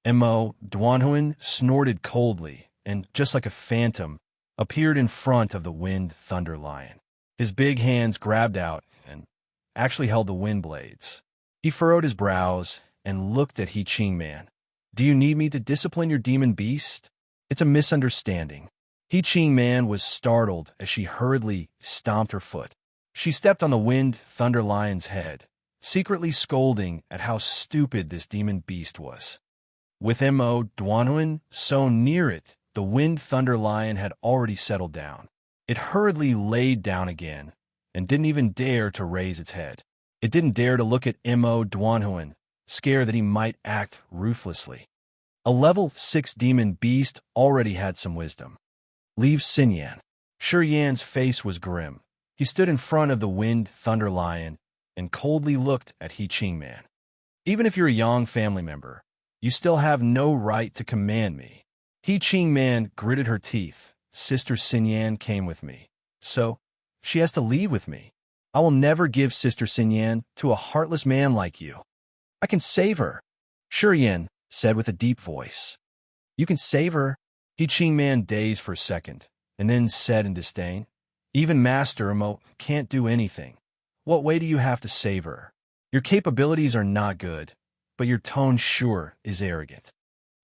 Mo Duanhuan snorted coldly and, just like a phantom, appeared in front of the Wind Thunder Lion. His big hands grabbed out and actually held the wind blades. He furrowed his brows and looked at I Ching Man. "Do you need me to discipline your demon beast? It's a misunderstanding." I Ching Man was startled as she hurriedly stomped her foot. She stepped on the Wind Thunder Lion's head, secretly scolding at how stupid this demon beast was. With Mo Duanhuan so near it, the Wind Thunder Lion had already settled down. It hurriedly laid down again and didn't even dare to raise its head. It didn't dare to look at Mo Duanhuan, scared that he might act ruthlessly. A level 6 demon beast already had some wisdom. "Leave Xin Yan." Shi Yan's face was grim. He stood in front of the Wind Thunder Lion and coldly looked at I Ching Man. "Even if you're a Yang family member, you still have no right to command me." I Ching Man gritted her teeth. "Sister Xin Yan came with me, so she has to leave with me. I will never give Sister Xin Yan to a heartless man like you." "I can save her," Shi Yan said with a deep voice. "You can save her?" I Ching Man dazed for a second, and then said in disdain, "Even Master Mo can't do anything. What way do you have to save her? Your capabilities are not good, but your tone sure is arrogant.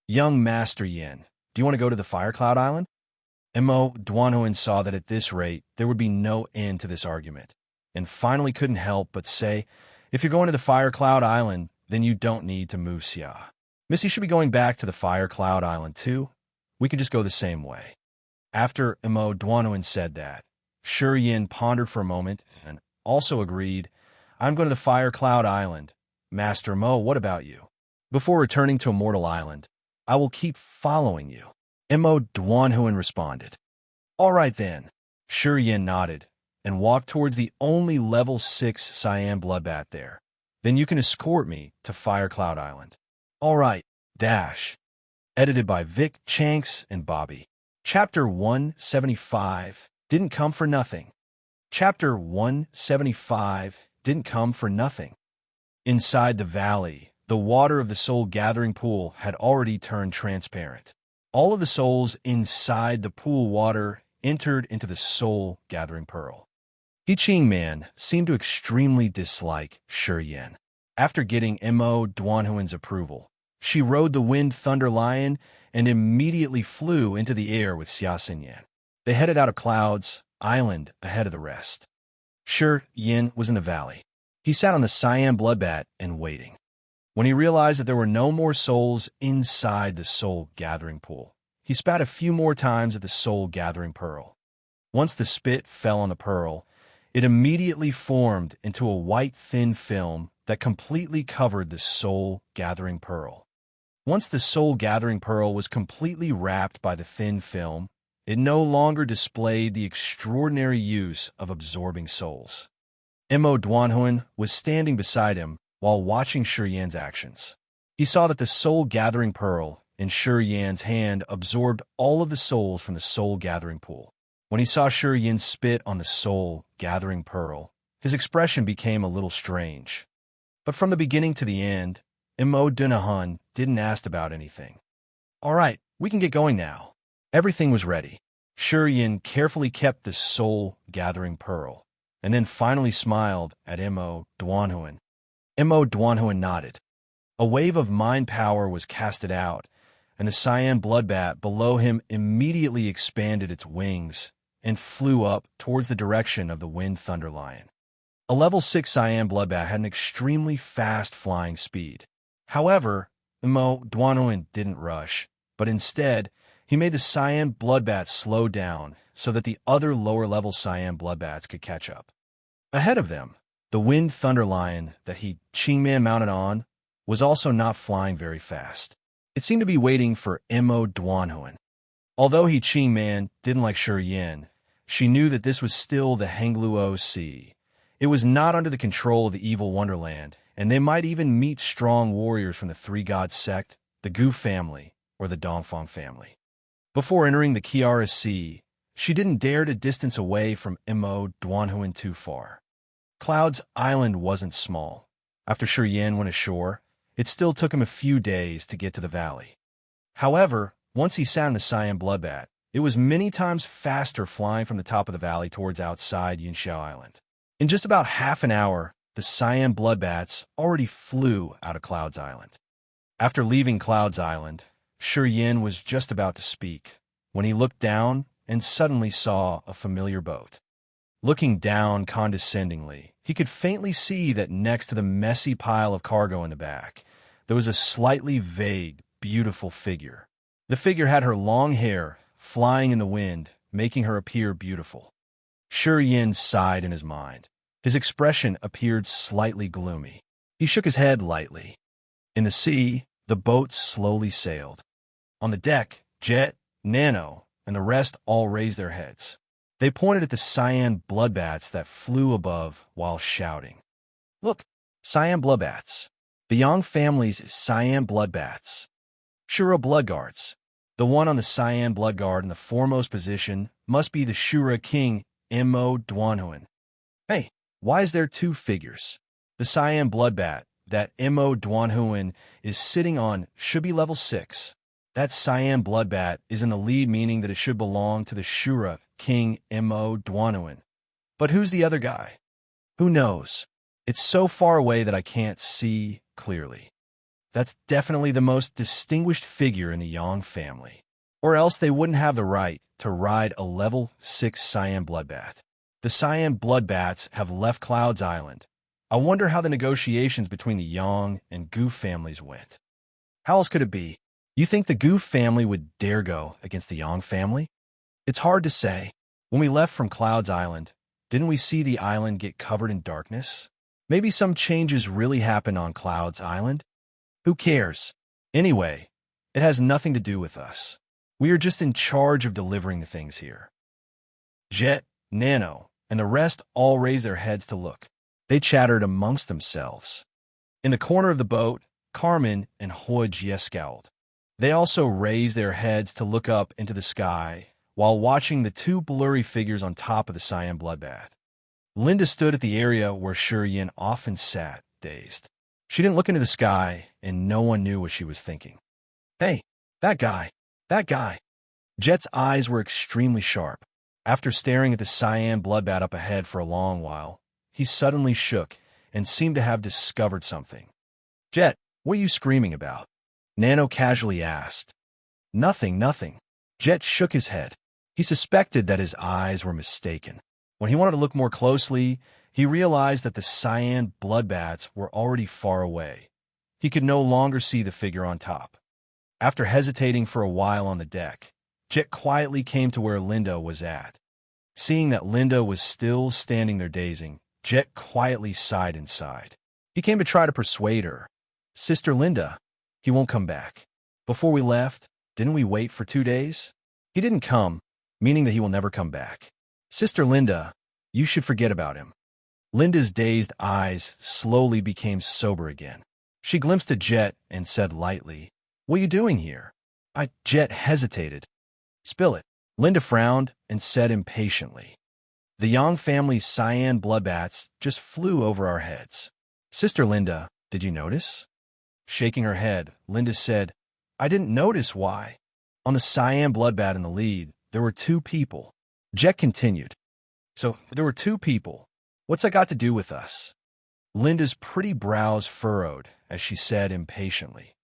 Young Master Yin, do you want to go to the Fire Cloud Island?" Mo Duanhuan saw that at this rate there would be no end to this argument, and finally couldn't help but say, "If you're going to the Fire Cloud Island, then you don't need to move Xia. Missy should be going back to the Fire Cloud Island too. We can just go the same way." After Mo Duanhuan said that, Shi Yin pondered for a moment and also agreed, "I'm going to the Fire Cloud Island. Master Mo, what about you?" "Before returning to Immortal Island, I will keep following you," Mo Duanhuan responded. "All right then." Shi Yin nodded and walked towards the only level 6 cyan bloodbath there. "Then you can escort me to Fire Cloud Island." "All right, Dash." Edited by Vic, Chanks, and Bobby. Chapter 175 didn't come for nothing. Chapter 175 didn't come for nothing. Inside the valley, the water of the soul gathering pool had already turned transparent. All of the souls inside the pool water entered into the soul gathering pearl. I Ching Man seemed to extremely dislike Shi Yin. After getting Mo Duanhuan's approval, she rode the Wind Thunder Lion and immediately flew into the air with Xia Xin Yan. They headed out of Cloud's Island ahead of the rest. Shi Yin was in the valley. He sat on the cyan bloodbat and waiting. When he realized that there were no more souls inside the soul gathering pool, he spat a few more times at the soul gathering pearl. Once the spit fell on the pearl, it immediately formed into a white thin film that completely covered the soul gathering pearl. Once the soul gathering pearl was completely wrapped by the thin film, it no longer displayed the extraordinary use of absorbing souls. Mo Duanhuan was standing beside him while watching Shi Yan's actions. He saw that the soul gathering pearl in Shi Yan's hand absorbed all of the souls from the soul gathering pool. When he saw Shi Yan spit on the soul gathering pearl, his expression became a little strange. But from the beginning to the end, Mo Duanhuan didn't ask about anything. All right, we can get going now. Everything was ready. Shurian carefully kept the soul-gathering pearl, and then finally smiled at Mo Duanhuan. Mo Duanhuan nodded. A wave of mind power was casted out, and the cyan bloodbat below him immediately expanded its wings and flew up towards the direction of the Wind Thunder Lion. A level 6 cyan bloodbat had an extremely fast flying speed. However, Mo Duanhuan didn't rush, but instead, he made the cyan bloodbat slow down so that the other lower-level cyan bloodbats could catch up. Ahead of them, the Wind Thunder Lion that Qingman mounted on was also not flying very fast. It seemed to be waiting for Mo Duanhuan. Although Qingman didn't like Shurian, she knew that this was still the Hengluo Sea. It was not under the control of the evil Wonderland, and they might even meet strong warriors from the Three-God sect, the Gu family, or the Dongfang family. Before entering the Kiara Sea, she didn't dare to distance away from Mo Duanhuan too far. Cloud's Island wasn't small. After Shurian went ashore, it still took him a few days to get to the valley. However, once he sat in the cyan bloodbat, it was many times faster flying from the top of the valley towards outside Yunxiao Island. In just about half an hour, the cyan bloodbats already flew out of Cloud's Island. After leaving Cloud's Island, Shurian was just about to speak when he looked down and suddenly saw a familiar boat. Looking down condescendingly, he could faintly see that next to the messy pile of cargo in the back, there was a slightly vague, beautiful figure. The figure had her long hair flying in the wind, making her appear beautiful. Shurian sighed in his mind. His expression appeared slightly gloomy. He shook his head lightly. In the sea, the boat slowly sailed. On the deck, Jet, Nano, and the rest all raised their heads. They pointed at the cyan bloodbats that flew above while shouting. Look, cyan bloodbats. The Yang family's cyan bloodbats. Shura bloodguards. The one on the cyan bloodguard in the foremost position must be the Shura king, Mo Duanhuan. Hey, why is there two figures? The cyan bloodbat that Mo Duanhuan is sitting on should be level 6. That cyan bloodbat is in the lead, meaning that it should belong to the Shura king Mo Duanhuan. But who's the other guy? Who knows? It's so far away that I can't see clearly. That's definitely the most distinguished figure in the Yang family. Or else they wouldn't have the right to ride a level 6 cyan bloodbat. The cyan bloodbats have left Cloud's Island. I wonder how the negotiations between the Yang and Gu families went. How else could it be? You think the Gu family would dare go against the Yang family? It's hard to say. When we left from Cloud's Island, didn't we see the island get covered in darkness? Maybe some changes really happened on Cloud's Island? Who cares? Anyway, it has nothing to do with us. We are just in charge of delivering the things here. Jet, Nano, and the rest all raised their heads to look. They chattered amongst themselves. In the corner of the boat, Carmen and Hua Jie scowled. They also raised their heads to look up into the sky while watching the two blurry figures on top of the cyan bloodbat. Linda stood at the area where Shurian often sat, dazed. She didn't look into the sky, and no one knew what she was thinking. Hey, that guy. Jet's eyes were extremely sharp. After staring at the cyan bloodbat up ahead for a long while, he suddenly shook and seemed to have discovered something. Jet, what are you screaming about? Nano casually asked. Nothing. Jet shook his head. He suspected that his eyes were mistaken. When he wanted to look more closely, he realized that the cyan bloodbats were already far away. He could no longer see the figure on top. After hesitating for a while on the deck, Jet quietly came to where Linda was at. Seeing that Linda was still standing there dazing, Jet quietly sighed inside. He came to try to persuade her. Sister Linda, he won't come back. Before we left, didn't we wait for 2 days? He didn't come, meaning that he will never come back. Sister Linda, you should forget about him. Linda's dazed eyes slowly became sober again. She glimpsed at Jet and said lightly, What are you doing here? Jet hesitated. Spill it. Linda frowned and said impatiently. The Yang family's cyan bloodbats just flew over our heads. Sister Linda, did you notice? Shaking her head, Linda said, I didn't notice why. On the cyan bloodbath in the lead, there were two people. Jet continued. So, there were two people. What's that got to do with us? Linda's pretty brows furrowed as she said impatiently.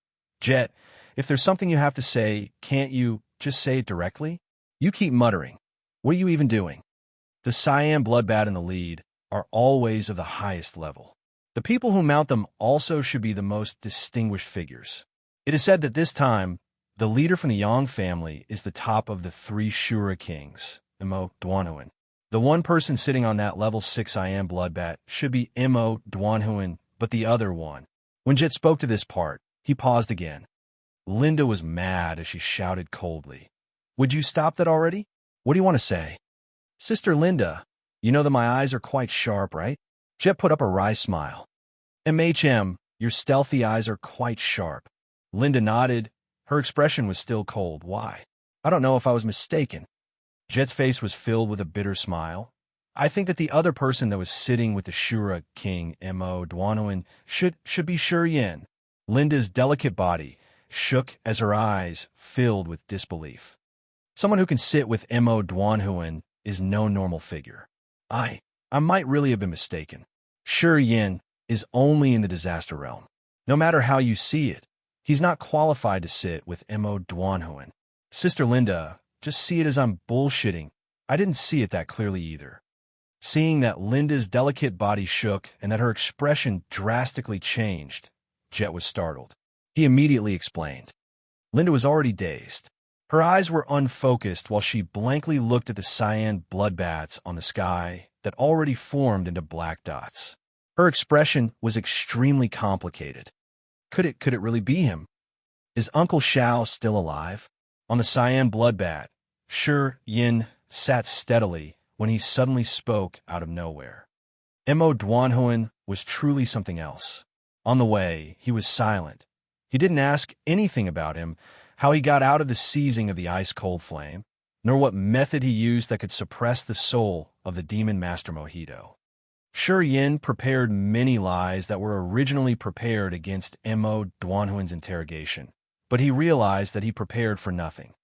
Jet, if there's something you have to say, can't you just say it directly? You keep muttering. What are you even doing? The cyan bloodbath in the lead are always of the highest level. The people who mount them also should be the most distinguished figures. It is said that this time, the leader from the Yang family is the top of the three Shura kings, Imo Dwanhuan. The one person sitting on that level 6 cyan bloodbath should be Imo Dwanhuan, but the other one. When Jet spoke to this part, he paused again. Linda was mad as she shouted coldly. Would you stop that already? What do you want to say? Sister Linda, you know that my eyes are quite sharp, right? Jet put up a wry smile. MHM, your stealthy eyes are quite sharp. Linda nodded. Her expression was still cold. Why? I don't know if I was mistaken. Jet's face was filled with a bitter smile. I think that the other person that was sitting with the Shura king, Imo Dwanhuan, should be Shurian. Linda's delicate body shook as her eyes filled with disbelief. Someone who can sit with Imo Dwanhuan is no normal figure. I might really have been mistaken. Shurian is only in the disaster realm. No matter how you see it, he's not qualified to sit with Imo Dwanhuan. Sister Linda, just see it as I'm bullshitting. I didn't see it that clearly either. Seeing that Linda's delicate body shook and that her expression drastically changed, Jet was startled. He immediately explained. Linda was already dazed. Her eyes were unfocused while she blankly looked at the cyan bloodbaths on the sky that already formed into black dots. Her expression was extremely complicated. Could it really be him? Is Uncle Shao still alive? On the cyan bloodbath, Yin sat steadily when he suddenly spoke out of nowhere. Imo Dwanhuan was truly something else. On the way, he was silent. He didn't ask anything about him, how he got out of the seizing of the ice-cold flame, nor what method he used that could suppress the soul of the demon master Mojito. Yin prepared many lies that were originally prepared against Imo Dwanhuan's interrogation, but he realized that he prepared for nothing.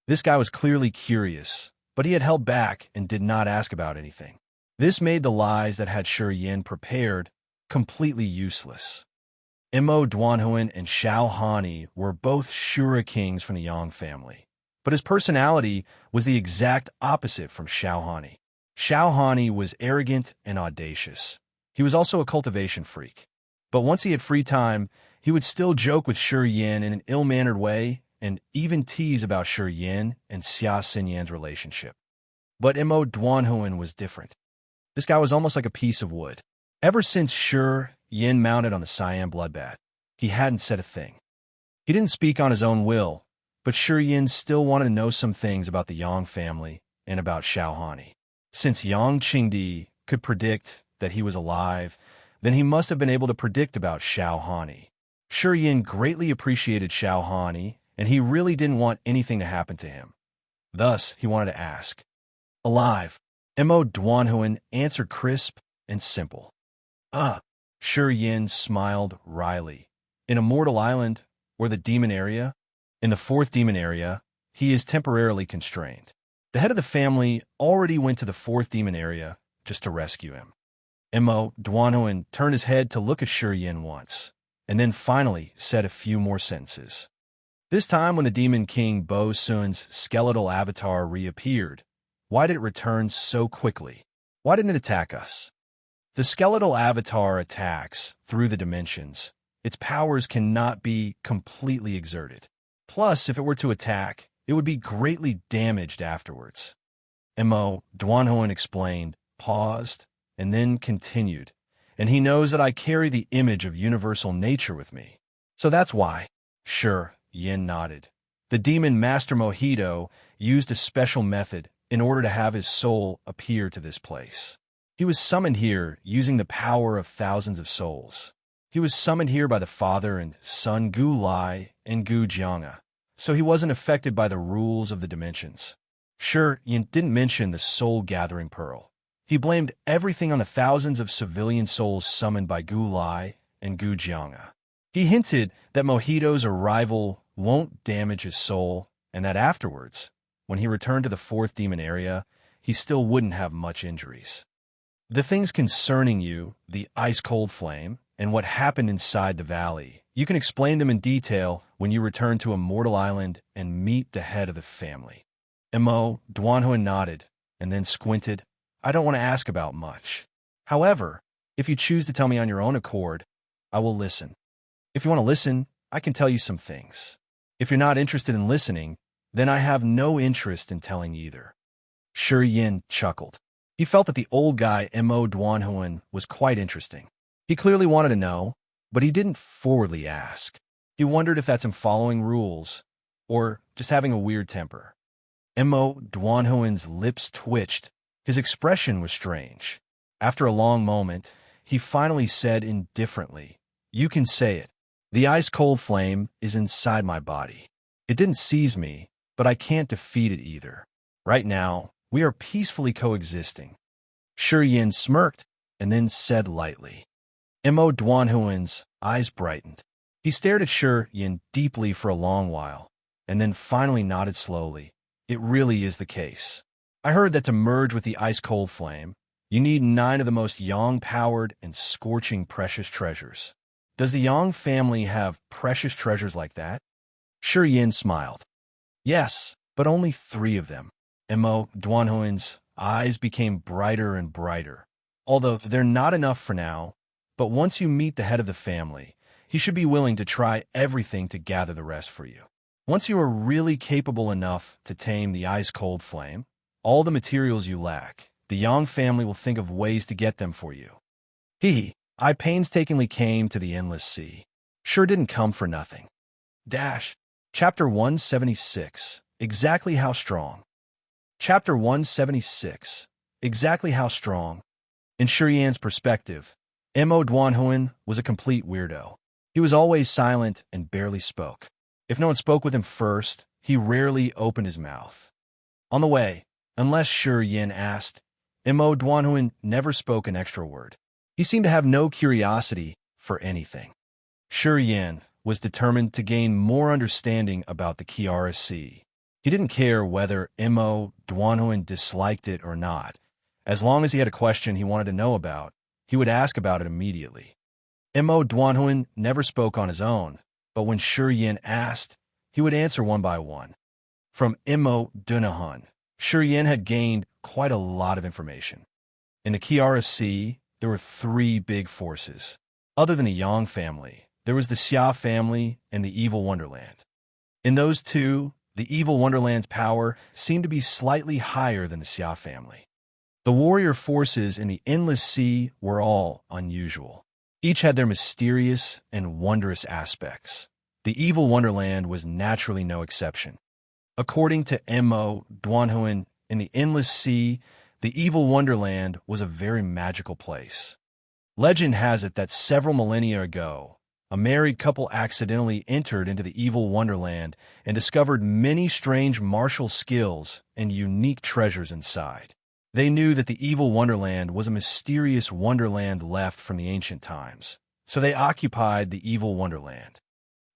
This guy was clearly curious, but he had held back and did not ask about anything. This made the lies that had Yin prepared completely useless. Imo Dwanhuan and Shao Hani were both Shura kings from the Yang family, but his personality was the exact opposite from Shao Hani. Shao Hani was arrogant and audacious. He was also a cultivation freak. But once he had free time, he would still joke with Yin in an ill-mannered way and even tease about Yin and Xia Xinyan's relationship. But Imo Dwanhuan was different. This guy was almost like a piece of wood. Ever since Yin mounted on the cyan bloodbath, he hadn't said a thing. He didn't speak on his own will, but Yin still wanted to know some things about the Yang family and about Shao Hani. Since Yang Qingdi could predict that he was alive, then he must have been able to predict about Shao Hani. Yin greatly appreciated Shao Hani, and he really didn't want anything to happen to him. Thus, he wanted to ask. Alive. Imo Dwanhuan answered crisp and simple. Yin smiled wryly. In Immortal Island, or the demon area, in the fourth demon area, he is temporarily constrained. The head of the family already went to the fourth demon area just to rescue him. Imo Dwanhuan turned his head to look at Yin once, and then finally said a few more sentences. This time when the demon king Bo Sun's skeletal avatar reappeared, why did it return so quickly? Why didn't it attack us? The skeletal avatar attacks through the dimensions. Its powers cannot be completely exerted. Plus, if it were to attack, it would be greatly damaged afterwards. Imo Dwanhuan explained, paused, and then continued. And he knows that I carry the image of universal nature with me. So that's why. Yin nodded. The demon master Mojito used a special method in order to have his soul appear to this place. He was summoned here using the power of thousands of souls. He was summoned here by the father and son Gu Lai and Gu Jianga, so he wasn't affected by the rules of the dimensions. Yin didn't mention the soul-gathering pearl. He blamed everything on the thousands of civilian souls summoned by Gu Lai and Gu Jianga. He hinted that Mojito's arrival won't damage his soul, and that afterwards, when he returned to the fourth demon area, he still wouldn't have much injuries. The things concerning you, the ice-cold flame, and what happened inside the valley, you can explain them in detail when you return to Immortal Island and meet the head of the family. Mo Duanhuan nodded, and then squinted. I don't want to ask about much. However, if you choose to tell me on your own accord, I will listen. If you want to listen, I can tell you some things. If you're not interested in listening, then I have no interest in telling either. Shi Yin chuckled. He felt that the old guy Mo Duanhuan was quite interesting. He clearly wanted to know, but he didn't forwardly ask. He wondered if that's him following rules, or just having a weird temper. Mo Duanhuan's lips twitched. His expression was strange. After a long moment, he finally said indifferently, "You can say it. The ice-cold flame is inside my body. It didn't seize me, but I can't defeat it either. Right now, we are peacefully coexisting." Shi Yin smirked and then said lightly. Mo Duanhuan's eyes brightened. He stared at Shi Yin deeply for a long while, and then finally nodded slowly. It really is the case. I heard that to merge with the ice-cold flame, you need 9 of the most yang-powered and scorching precious treasures. Does the Yang family have precious treasures like that? Shi Yin smiled. Yes, but only 3 of them. Mo Duanhuan's eyes became brighter and brighter. Although they're not enough for now, but once you meet the head of the family, he should be willing to try everything to gather the rest for you. Once you are really capable enough to tame the ice-cold flame, all the materials you lack, the Yang family will think of ways to get them for you. I painstakingly came to the endless sea. Sure didn't come for nothing. Chapter 176. Exactly how strong. Chapter 176. Exactly how strong. In Shi Yan's perspective, Mo Duanhuan was a complete weirdo. He was always silent and barely spoke. If no one spoke with him first, he rarely opened his mouth. On the way, unless Shi Yin asked, Mo Duanhuan never spoke an extra word. He seemed to have no curiosity for anything. Shi Yin was determined to gain more understanding about the Kiara Sea. He didn't care whether Mo Duanhuan disliked it or not. As long as he had a question he wanted to know about, he would ask about it immediately. Mo Duanhuan never spoke on his own, but when Shi Yin asked, he would answer one by one. From Mo Duanhuan, Shi Yin had gained quite a lot of information. In the Kiara Sea, there were 3 big forces. Other than the Yang family, there was the Xia family and the Evil Wonderland. In those 2, the Evil Wonderland's power seemed to be slightly higher than the Xia family. The warrior forces in the Endless Sea were all unusual. Each had their mysterious and wondrous aspects. The Evil Wonderland was naturally no exception. According to Mo Duanhuan, in the Endless Sea, the Evil Wonderland was a very magical place. Legend has it that several millennia ago, a married couple accidentally entered into the Evil Wonderland and discovered many strange martial skills and unique treasures inside. They knew that the Evil Wonderland was a mysterious wonderland left from the ancient times, so they occupied the Evil Wonderland.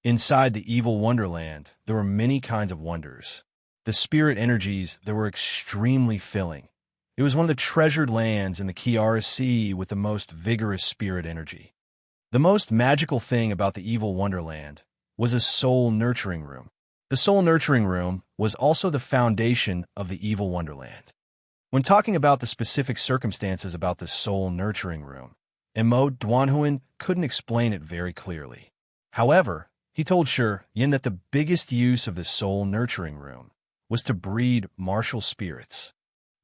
Inside the Evil Wonderland, there were many kinds of wonders. The spirit energies that were extremely filling. It was one of the treasured lands in the Kiara Sea with the most vigorous spirit energy. The most magical thing about the Evil Wonderland was a soul nurturing room. The soul nurturing room was also the foundation of the Evil Wonderland. When talking about the specific circumstances about the soul nurturing room, Mo Duanhuan couldn't explain it very clearly. However, he told Shi Yin that the biggest use of the soul nurturing room was to breed martial spirits.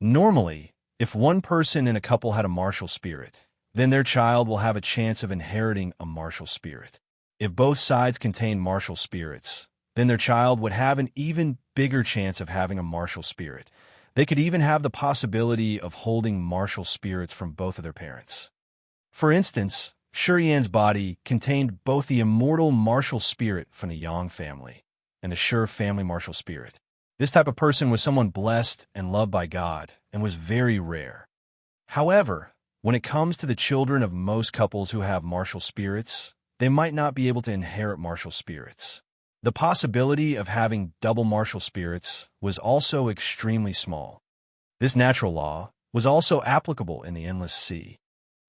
Normally, if one person in a couple had a martial spirit, then their child will have a chance of inheriting a martial spirit. If both sides contain martial spirits, then their child would have an even bigger chance of having a martial spirit. They could even have the possibility of holding martial spirits from both of their parents. For instance, Shi Yan's body contained both the immortal martial spirit from the Yang family and the Shi family martial spirit. This type of person was someone blessed and loved by God and was very rare. However, when it comes to the children of most couples who have martial spirits, they might not be able to inherit martial spirits. The possibility of having double martial spirits was also extremely small. This natural law was also applicable in the endless sea.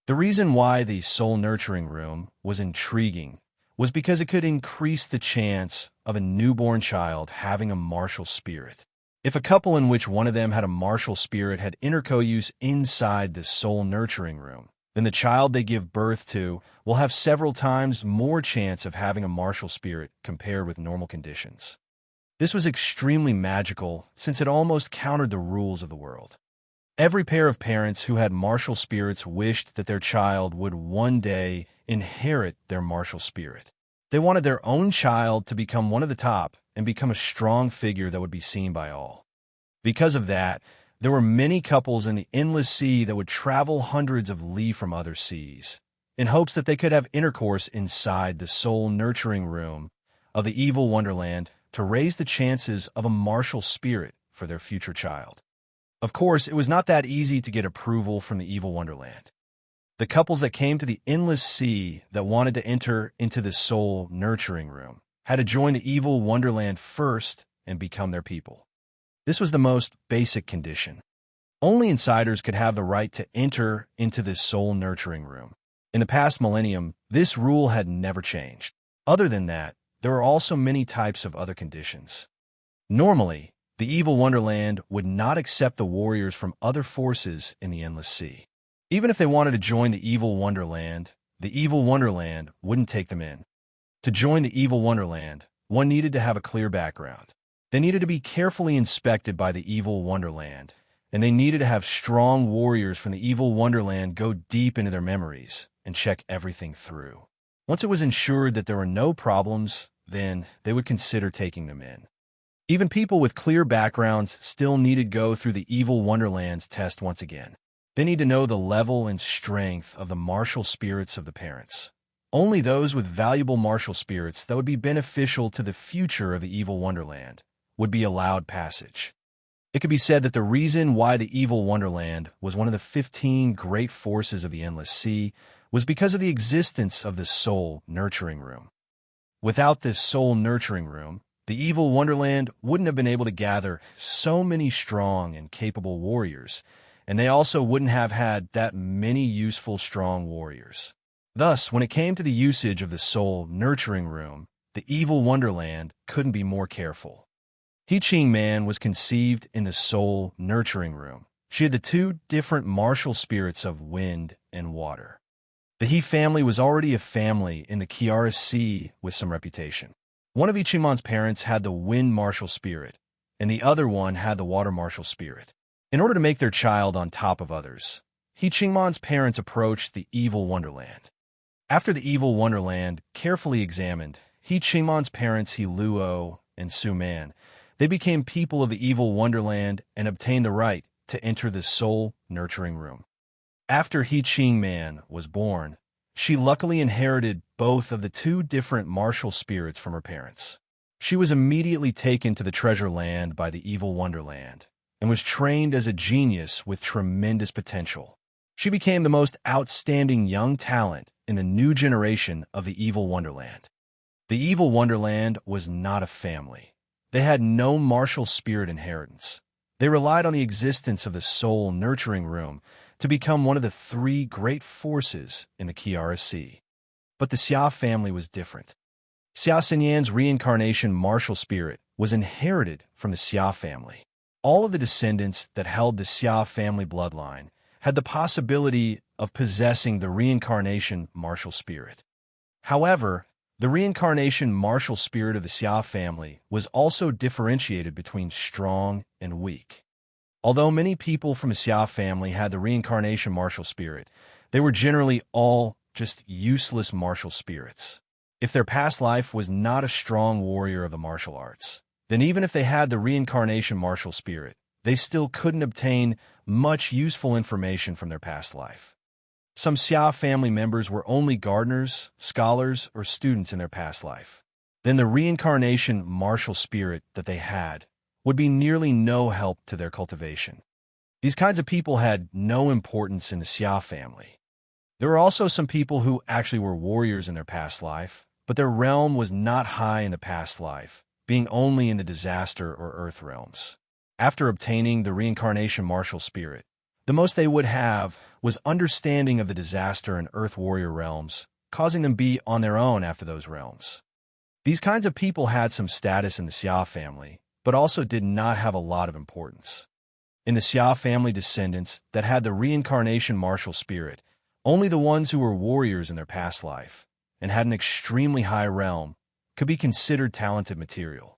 The reason why the soul nurturing room was intriguing was because it could increase the chance of a newborn child having a martial spirit. If a couple in which one of them had a martial spirit had intercourse inside the soul nurturing room, then the child they give birth to will have several times more chance of having a martial spirit compared with normal conditions. This was extremely magical since it almost countered the rules of the world. Every pair of parents who had martial spirits wished that their child would one day inherit their martial spirit. They wanted their own child to become one of the top and become a strong figure that would be seen by all. Because of that, there were many couples in the endless sea that would travel hundreds of leagues from other seas, in hopes that they could have intercourse inside the soul nurturing room of the evil wonderland to raise the chances of a martial spirit for their future child. Of course, it was not that easy to get approval from the evil wonderland. The couples that came to the endless sea that wanted to enter into the soul nurturing room had to join the evil wonderland first and become their people. This was the most basic condition. Only insiders could have the right to enter into this soul nurturing room. In the past millennium, this rule had never changed. Other than that, there are also many types of other conditions. Normally, the evil wonderland would not accept the warriors from other forces in the endless sea. Even if they wanted to join the evil wonderland wouldn't take them in. To join the evil wonderland, one needed to have a clear background. They needed to be carefully inspected by the evil wonderland, and they needed to have strong warriors from the evil wonderland go deep into their memories and check everything through. Once it was ensured that there were no problems, then they would consider taking them in. Even people with clear backgrounds still needed to go through the evil wonderland's test once again. They need to know the level and strength of the martial spirits of the parents. Only those with valuable martial spirits that would be beneficial to the future of the evil wonderland would be allowed passage. It could be said that the reason why the evil wonderland was one of the 15 great forces of the endless sea was because of the existence of the soul nurturing room. Without this soul nurturing room, the evil wonderland wouldn't have been able to gather so many strong and capable warriors, and they also wouldn't have had that many useful strong warriors. Thus, when it came to the usage of the soul nurturing room, the evil wonderland couldn't be more careful. He Man was conceived in the soul nurturing room. She had the two different martial spirits of wind and water. The He family was already a family in the Kiara Sea with some reputation. One of Ichimon's parents had the wind martial spirit, and the other one had the water martial spirit. In order to make their child on top of others, Ichimon's parents approached the evil wonderland. After the evil wonderland carefully examined Ichimon's parents Hiluo and Suman, they became people of the evil wonderland and obtained the right to enter the soul nurturing room. After Man was born, she luckily inherited both of the two different martial spirits from her parents. She was immediately taken to the treasure land by the evil wonderland and was trained as a genius with tremendous potential. She became the most outstanding young talent in the new generation of the evil wonderland. The evil wonderland was not a family. They had no martial spirit inheritance. They relied on the existence of the soul nurturing room to become one of the three great forces in the Kiara Sea. But the Xia family was different. Xia Xinyan's reincarnation martial spirit was inherited from the Xia family. All of the descendants that held the Xia family bloodline had the possibility of possessing the reincarnation martial spirit. However, the reincarnation martial spirit of the Xia family was also differentiated between strong and weak. Although many people from the Xia family had the reincarnation martial spirit, they were generally all just useless martial spirits. If their past life was not a strong warrior of the martial arts, then even if they had the reincarnation martial spirit, they still couldn't obtain much useful information from their past life. Some Xia family members were only gardeners, scholars, or students in their past life. Then the reincarnation martial spirit that they had would be nearly no help to their cultivation. These kinds of people had no importance in the Xia family. There were also some people who actually were warriors in their past life, but their realm was not high in the past life, being only in the disaster or earth realms. After obtaining the reincarnation martial spirit, the most they would have was understanding of the disaster and earth warrior realms, causing them be on their own after those realms. These kinds of people had some status in the Xia family, but also did not have a lot of importance. In the Xia family descendants that had the reincarnation martial spirit, only the ones who were warriors in their past life and had an extremely high realm could be considered talented material.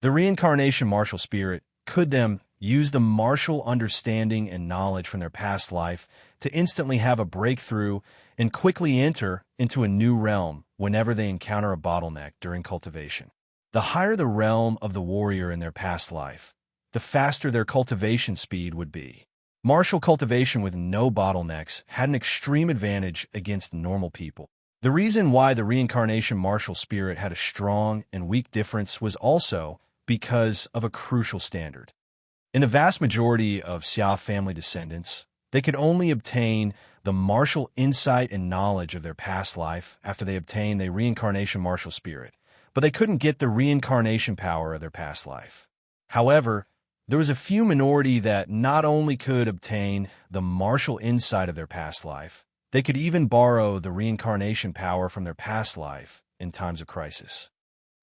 The reincarnation martial spirit could then use the martial understanding and knowledge from their past life to instantly have a breakthrough and quickly enter into a new realm whenever they encounter a bottleneck during cultivation. The higher the realm of the warrior in their past life, the faster their cultivation speed would be. Martial cultivation with no bottlenecks had an extreme advantage against normal people. The reason why the reincarnation martial spirit had a strong and weak difference was also because of a crucial standard. In the vast majority of Xia family descendants, they could only obtain the martial insight and knowledge of their past life after they obtained the reincarnation martial spirit, but they couldn't get the reincarnation power of their past life. However, there was a few minority that not only could obtain the martial insight of their past life, they could even borrow the reincarnation power from their past life in times of crisis.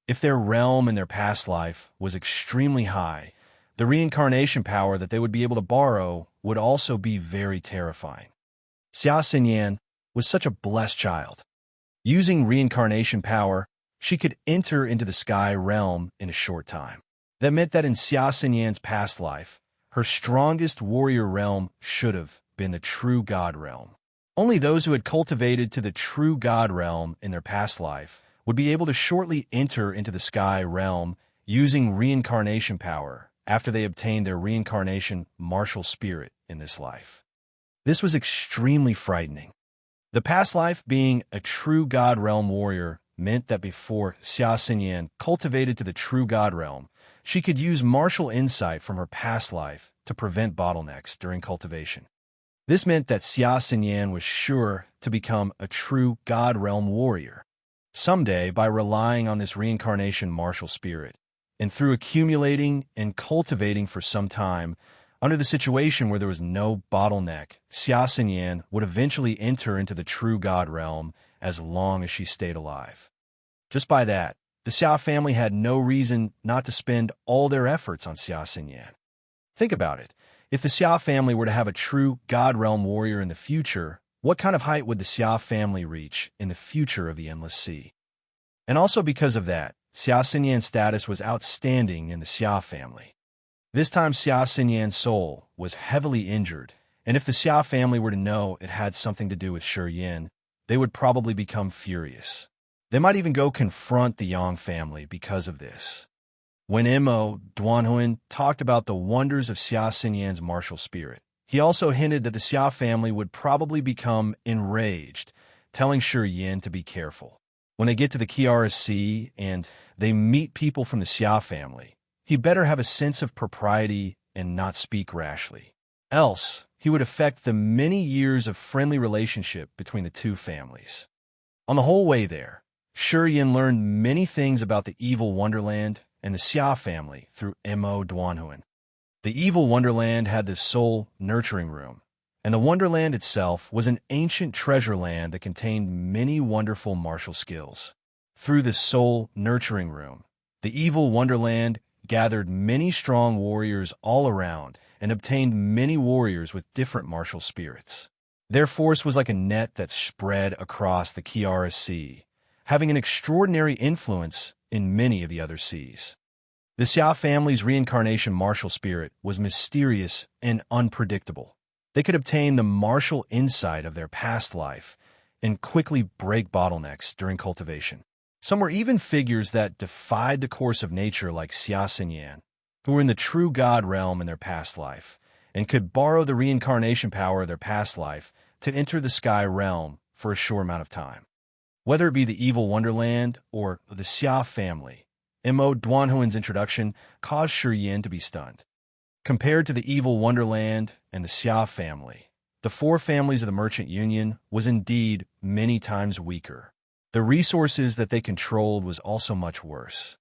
If their realm in their past life was extremely high, the reincarnation power that they would be able to borrow would also be very terrifying. Xia Xinyan was such a blessed child. Using reincarnation power, she could enter into the sky realm in a short time. That meant that in Xia Xinyan's past life, her strongest warrior realm should have been the true God realm. Only those who had cultivated to the true God realm in their past life would be able to shortly enter into the sky realm using reincarnation power after they obtained their reincarnation martial spirit in this life. This was extremely frightening. The past life being a true God realm warrior meant that before Xia Xinyan cultivated to the true God realm, she could use martial insight from her past life to prevent bottlenecks during cultivation. This meant that Xia Xinyan was sure to become a true God realm warrior someday by relying on this reincarnation martial spirit, and through accumulating and cultivating for some time, under the situation where there was no bottleneck, Xia Xinyan would eventually enter into the true God realm as long as she stayed alive. Just by that, the Xia family had no reason not to spend all their efforts on Xia Xinyan. Think about it. If the Xia family were to have a true God realm warrior in the future, what kind of height would the Xia family reach in the future of the Endless Sea? And also because of that, Xia Xinyan's status was outstanding in the Xia family. This time Xia Xinyan's soul was heavily injured, and if the Xia family were to know it had something to do with Shi Yin, they would probably become furious. They might even go confront the Yang family because of this. When Mo Duanhuan talked about the wonders of Xia Xinyan's martial spirit, he also hinted that the Xia family would probably become enraged, telling Shi Yin to be careful. When they get to the Kiara Sea and they meet people from the Xia family, he better have a sense of propriety and not speak rashly. Else, he would affect the many years of friendly relationship between the two families. On the whole way there, Shi Yin learned many things about the evil Wonderland and the Xia family through Mo Duanhuan. The evil Wonderland had this soul nurturing room, and the Wonderland itself was an ancient treasure land that contained many wonderful martial skills. Through this soul nurturing room, the evil Wonderland gathered many strong warriors all around and obtained many warriors with different martial spirits. Their force was like a net that spread across the Kiara Sea, having an extraordinary influence in many of the other seas. The Xia family's reincarnation martial spirit was mysterious and unpredictable. They could obtain the martial insight of their past life and quickly break bottlenecks during cultivation. Some were even figures that defied the course of nature like Xia Xinyan, who were in the true God realm in their past life, and could borrow the reincarnation power of their past life to enter the sky realm for a short amount of time. Whether it be the evil Wonderland or the Xia family, Mo Duanhuan's introduction caused Shi Yin to be stunned. Compared to the evil Wonderland and the Xia family, the four families of the Merchant Union was indeed many times weaker. The resources that they controlled was also much worse.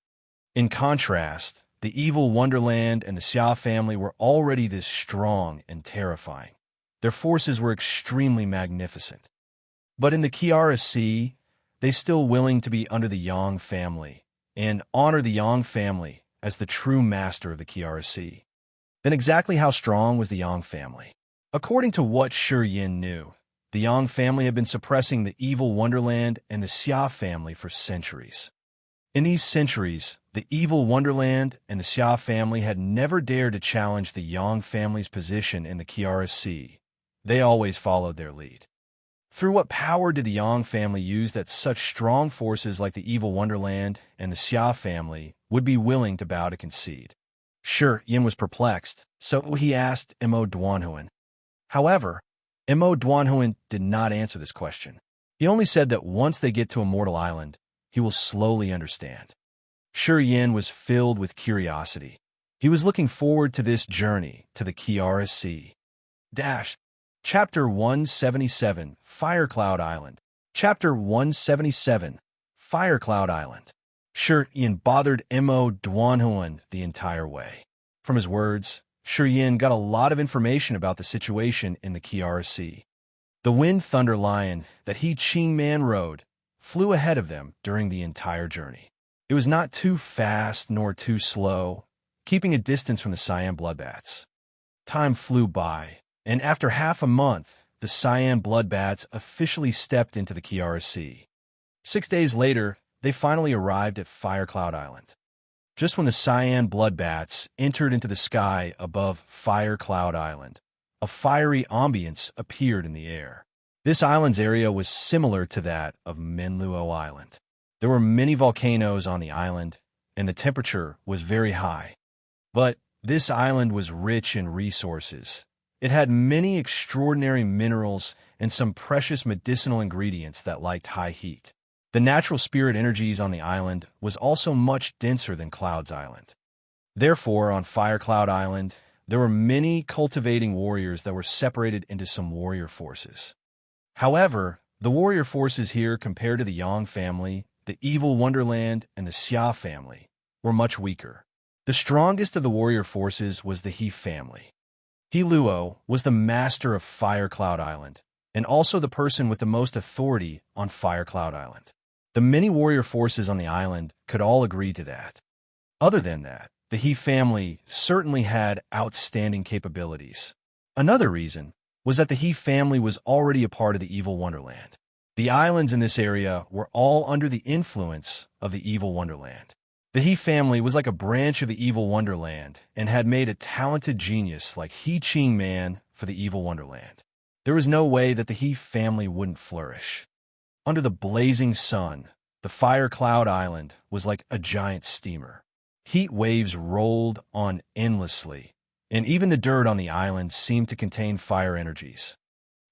In contrast, the evil Wonderland and the Xia family were already this strong and terrifying. Their forces were extremely magnificent. But in the Kiara Sea, they still willing to be under the Yang family and honor the Yang family as the true master of the Kiara Sea. Then exactly how strong was the Yang family? According to what Shi Yin knew, the Yang family had been suppressing the evil Wonderland and the Xia family for centuries. In these centuries, the evil Wonderland and the Xia family had never dared to challenge the Yang family's position in the Kiara Sea. They always followed their lead. Through what power did the Yang family use that such strong forces like the evil Wonderland and the Xia family would be willing to bow to concede? Sure, Yin was perplexed, so he asked Mo Duanhuan. However, Mo Duanhuan did not answer this question. He only said that once they get to Immortal Island, he will slowly understand. Shi Yin was filled with curiosity. He was looking forward to this journey to the Kiara Sea. Chapter 177, Firecloud Island. Chapter 177, Firecloud Island. Shi Yin bothered Mo Duanhuan the entire way. From his words, Shi Yin got a lot of information about the situation in the Kiara Sea. The Wind Thunder Lion that He Qing Man rode flew ahead of them during the entire journey. It was not too fast nor too slow, keeping a distance from the Cyan Bloodbats. Time flew by, and after half a month, the Cyan Bloodbats officially stepped into the Kiara Sea. 6 days later, they finally arrived at Firecloud Island. Just when the Cyan Bloodbats entered into the sky above Firecloud Island, a fiery ambience appeared in the air. This island's area was similar to that of Menluo Island. There were many volcanoes on the island, and the temperature was very high. But this island was rich in resources. It had many extraordinary minerals and some precious medicinal ingredients that liked high heat. The natural spirit energies on the island was also much denser than Cloud's Island. Therefore, on Firecloud Island, there were many cultivating warriors that were separated into some warrior forces. However, the warrior forces here compared to the Yang family, the evil Wonderland, and the Xia family were much weaker. The strongest of the warrior forces was the He family. He Luo was the master of Firecloud Island, and also the person with the most authority on Firecloud Island. The many warrior forces on the island could all agree to that. Other than that, the He family certainly had outstanding capabilities. Another reason was that the He family was already a part of the evil Wonderland. The islands in this area were all under the influence of the evil Wonderland. The He family was like a branch of the evil Wonderland and had made a talented genius like He Qing Man for the evil Wonderland. There was no way that the He family wouldn't flourish. Under the blazing sun, the Firecloud Island was like a giant steamer. Heat waves rolled on endlessly, and even the dirt on the island seemed to contain fire energies.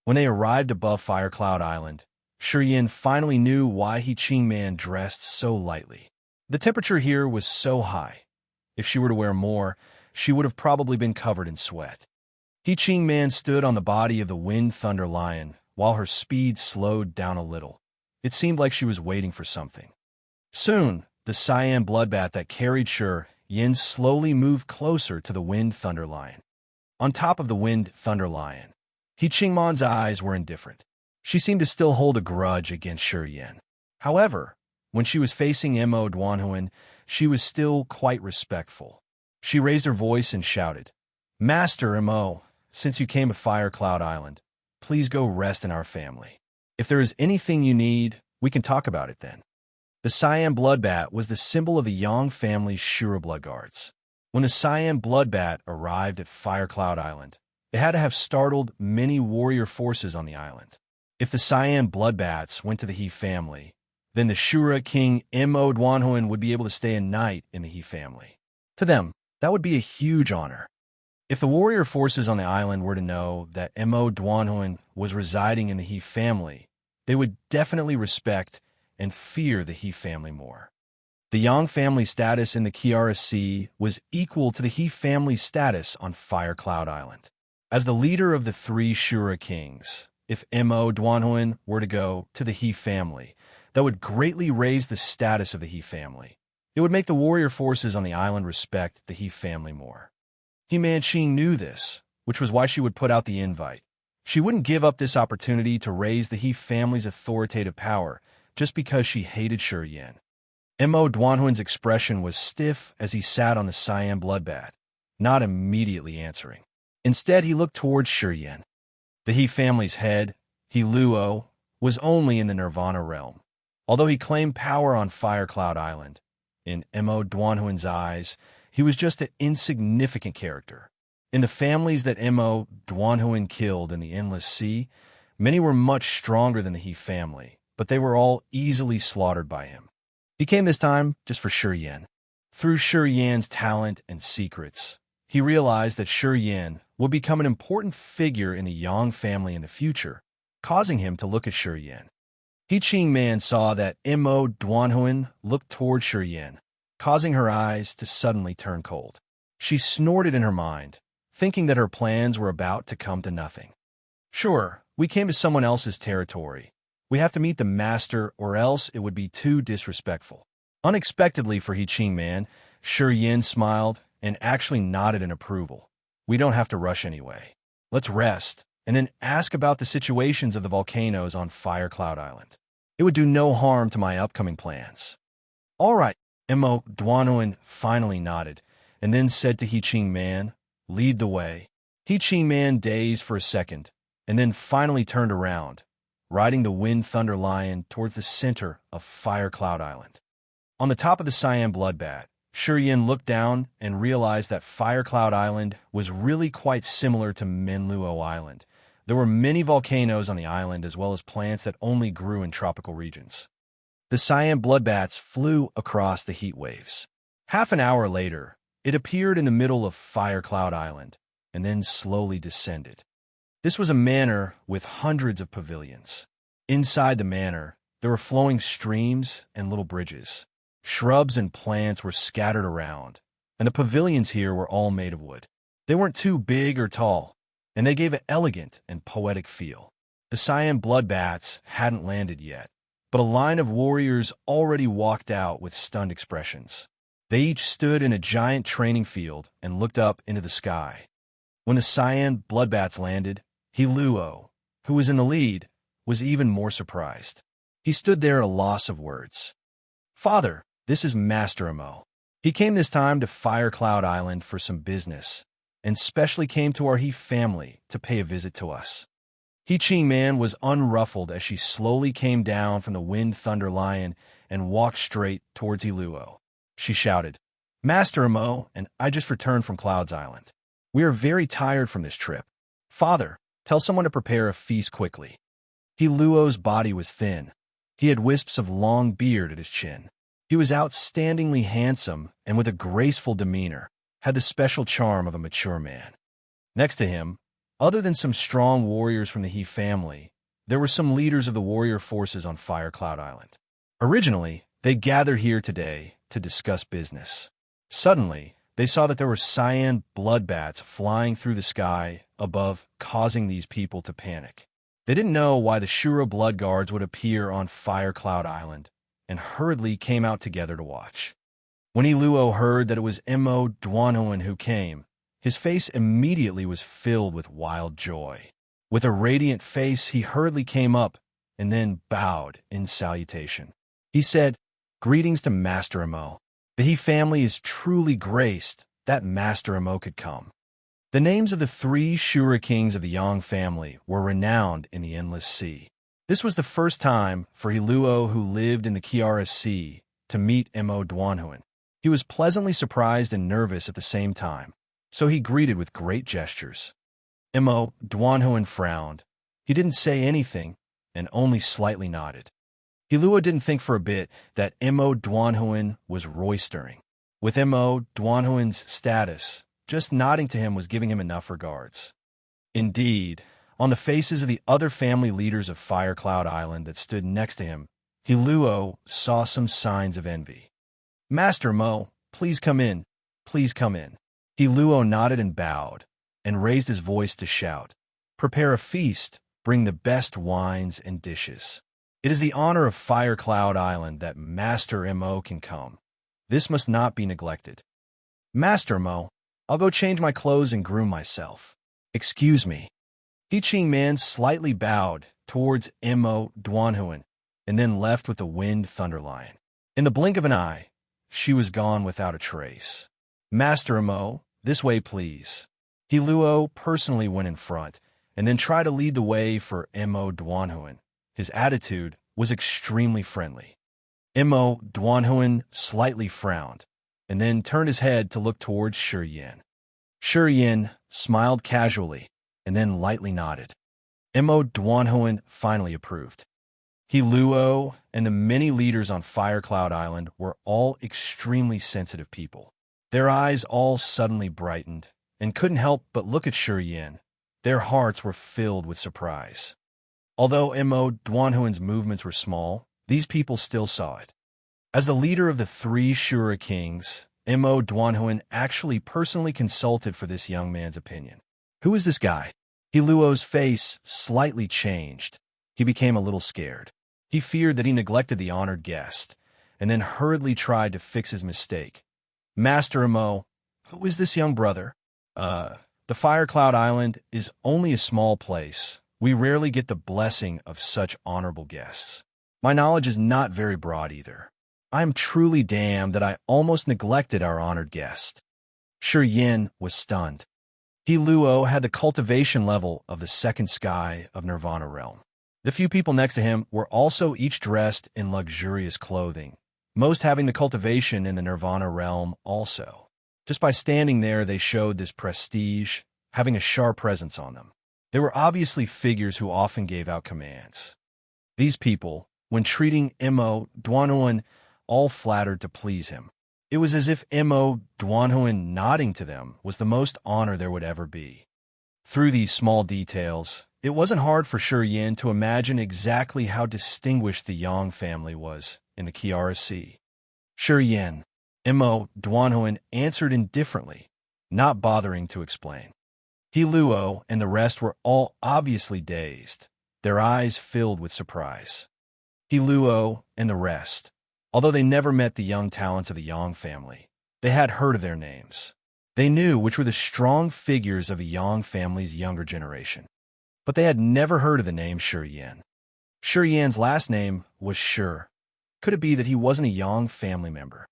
When they arrived above Firecloud Island, Shi Yin finally knew why He Qing Man dressed so lightly. The temperature here was so high. If she were to wear more, she would have probably been covered in sweat. He Qing Man stood on the body of the Wind Thunder Lion while her speed slowed down a little. It seemed like she was waiting for something. Soon, the Cyan Bloodbat that carried Shi Yin slowly moved closer to the Wind Thunder Lion. On top of the Wind Thunder Lion, He Qing Man's eyes were indifferent. She seemed to still hold a grudge against Shi Yin. However, when she was facing Mo Duanhuan, she was still quite respectful. She raised her voice and shouted, "Master Mo, since you came to Firecloud Island, please go rest in our family. If there is anything you need, we can talk about it then." The Cyan Bloodbat was the symbol of the Yang family's Shura Blood Guards. When the Cyan Bloodbat arrived at Firecloud Island, it had to have startled many warrior forces on the island. If the Cyan Bloodbats went to the He family, then the Shura King Mo Duanhuan would be able to stay a night in the He family. To them, that would be a huge honor. If the warrior forces on the island were to know that Mo Duanhuan was residing in the He family, they would definitely respect and fear the He family more. The Yang family status in the Kiara Sea was equal to the He family's status on Firecloud Island. As the leader of the three Shura kings, if Mo Duanhuan were to go to the He family, that would greatly raise the status of the He family. It would make the warrior forces on the island respect the He family more. He knew this, which was why she would put out the invite. She wouldn't give up this opportunity to raise the He family's authoritative power just because she hated Shuriyen. Mo Duanhuin's expression was stiff as he sat on the cyan bloodbath, not immediately answering. Instead, he looked towards Shuriyen. The He family's head, He Luo, was only in the Nirvana realm. Although he claimed power on Fire Cloud Island, in Mo Duanhuin's eyes, he was just an insignificant character. In the families that Mo Duanhuin killed in the Endless Sea, many were much stronger than the He family, but they were all easily slaughtered by him. He came this time just for Shuriyen. Through Shuriyen's talent and secrets, he realized that Shuriyen would become an important figure in the Yang family in the future, causing him to look at Shuriyen. He Qingman saw that Mo Duanhuin looked toward Shuriyen, causing her eyes to suddenly turn cold. She snorted in her mind, thinking that her plans were about to come to nothing. Sure, we came to someone else's territory. We have to meet the master or else it would be too disrespectful. Unexpectedly for He Qingman, Shuriyen smiled and actually nodded in approval. We don't have to rush anyway. Let's rest, and then ask about the situations of the volcanoes on Fire Cloud Island. It would do no harm to my upcoming plans. All right, Mo Duanhuin finally nodded, and then said to He Qingman, "Lead the way." He Qingman dazed for a second, and then finally turned around, riding the Wind Thunder Lion towards the center of Fire Cloud Island. On the top of the cyan bloodbath, Shuriyen looked down and realized that Fire Cloud Island was really quite similar to Menluo Island. There were many volcanoes on the island as well as plants that only grew in tropical regions. The cyan bloodbaths flew across the heat waves. Half an hour later, it appeared in the middle of Fire Cloud Island and then slowly descended. This was a manor with hundreds of pavilions. Inside the manor, there were flowing streams and little bridges. Shrubs and plants were scattered around, and the pavilions here were all made of wood. They weren't too big or tall, and they gave an elegant and poetic feel. The cyan bloodbaths hadn't landed yet, but a line of warriors already walked out with stunned expressions. They each stood in a giant training field and looked up into the sky. When the cyan bloodbaths landed, He Luo, who was in the lead, was even more surprised. He stood there at a loss of words. "Father, this is Master Mo. He came this time to Fire Cloud Island for some business, and specially came to our He family to pay a visit to us." He Qingman was unruffled as she slowly came down from the Wind Thunder Lion and walked straight towards He Luo. She shouted, "Master Mo and I just returned from Cloud's Island. We are very tired from this trip. Father, tell someone to prepare a feast quickly." He Luo's body was thin. He had wisps of long beard at his chin. He was outstandingly handsome and with a graceful demeanor, had the special charm of a mature man. Next to him, other than some strong warriors from the He family, there were some leaders of the warrior forces on Fire Cloud Island. Originally, they gathered here today to discuss business. Suddenly, they saw that there were cyan bloodbaths flying through the sky above, causing these people to panic. They didn't know why the Shura blood guards would appear on Fire Cloud Island, and hurriedly came out together to watch. When He Luo heard that it was Mo Duanhuin who came, his face immediately was filled with wild joy. With a radiant face, he hurriedly came up and then bowed in salutation. He said, "Greetings to Master Mo. The He family is truly graced that Master Mo could come." The names of the 3 Shura kings of the Yang family were renowned in the Endless Sea. This was the first time for He Luo, who lived in the Kiara Sea, to meet Mo Duanhuin. He was pleasantly surprised and nervous at the same time, so he greeted with great gestures. Mo Duanhuin frowned. He didn't say anything and only slightly nodded. He Luo didn't think for a bit that Mo Duanhuin was roystering. With Mo Duanhuin's status, just nodding to him was giving him enough regards. Indeed, on the faces of the other family leaders of Fire Cloud Island that stood next to him, He Luo saw some signs of envy. "Master Mo, please come in. Please come in." He Luo nodded and bowed, and raised his voice to shout, "Prepare a feast, bring the best wines and dishes." It is the honor of Fire Cloud Island that Master Mo can come. This must not be neglected. Master Mo, I'll go change my clothes and groom myself. Excuse me. Teaching Man slightly bowed towards Mo Duanhuan and then left with the wind thunderlion. In the blink of an eye, she was gone without a trace. Master Mo, this way please. Hiluo personally went in front and then tried to lead the way for Mo Duanhuan. His attitude was extremely friendly. Mo Duanhuan slightly frowned and then turned his head to look towards Shi Yin. Shi Yin smiled casually and then lightly nodded. Mo Duanhuan finally approved. Hiluo and the many leaders on Fire Cloud Island were all extremely sensitive people. Their eyes all suddenly brightened and couldn't help but look at Shi Yin. Their hearts were filled with surprise. Although Mo Duanhuan's movements were small, these people still saw it. As the leader of the three Shura kings, Mo Duanhuan actually personally consulted for this young man's opinion. Who is this guy? Hiluo's face slightly changed. He became a little scared. He feared that he neglected the honored guest, and then hurriedly tried to fix his mistake. Master Mo, who is this young brother? The Fire Cloud Island is only a small place. We rarely get the blessing of such honorable guests. My knowledge is not very broad either. I am truly damned that I almost neglected our honored guest. Shi Yin was stunned. Hiluo had the cultivation level of the second sky of Nirvana realm. The few people next to him were also each dressed in luxurious clothing, most having the cultivation in the Nirvana realm also. Just by standing there, they showed this prestige, having a sharp presence on them. They were obviously figures who often gave out commands. These people, when treating Mo Duanhuan, all flattered to please him. It was as if Mo Duanhuan nodding to them was the most honor there would ever be. Through these small details, it wasn't hard for Shi Yin to imagine exactly how distinguished the Yang family was in the Kiara Sea. Shi Yin, Mo Duanhuan answered indifferently, not bothering to explain. Hiluo and the rest were all obviously dazed, their eyes filled with surprise. Hiluo and the rest, although they never met the young talents of the Yang family, they had heard of their names. They knew which were the strong figures of the Yang family's younger generation. But they had never heard of the name Shi Yin. Shi Yin's last name was Shi. Could it be that he wasn't a Yang family member?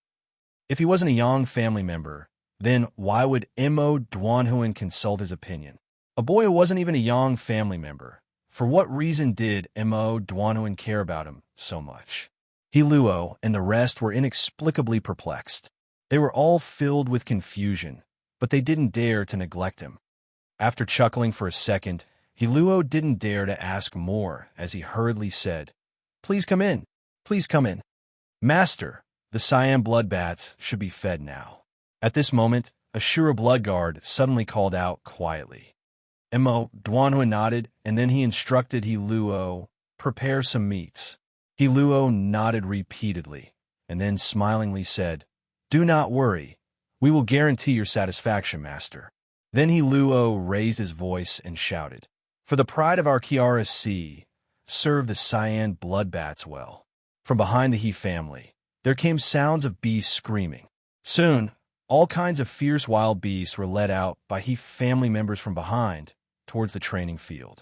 If he wasn't a Yang family member, then why would Mo Duanhuan consult his opinion? A boy who wasn't even a Yang family member. For what reason did Mo Duanhuan care about him so much? Hiluo and the rest were inexplicably perplexed. They were all filled with confusion, but they didn't dare to neglect him. After chuckling for a second, Hiluo didn't dare to ask more as he hurriedly said, "Please come in. Please come in. Master, the cyan bloodbats should be fed now." At this moment, a Shura blood guard suddenly called out quietly. Mo Duanhuan nodded, and then he instructed Hiluo, "Prepare some meats." Hiluo nodded repeatedly, and then smilingly said, "Do not worry. We will guarantee your satisfaction, Master." Then Hiluo raised his voice and shouted, "For the pride of our Kiara Sea, serve the cyan bloodbats well." From behind the He family, there came sounds of beasts screaming. Soon, all kinds of fierce wild beasts were led out by He family members from behind towards the training field.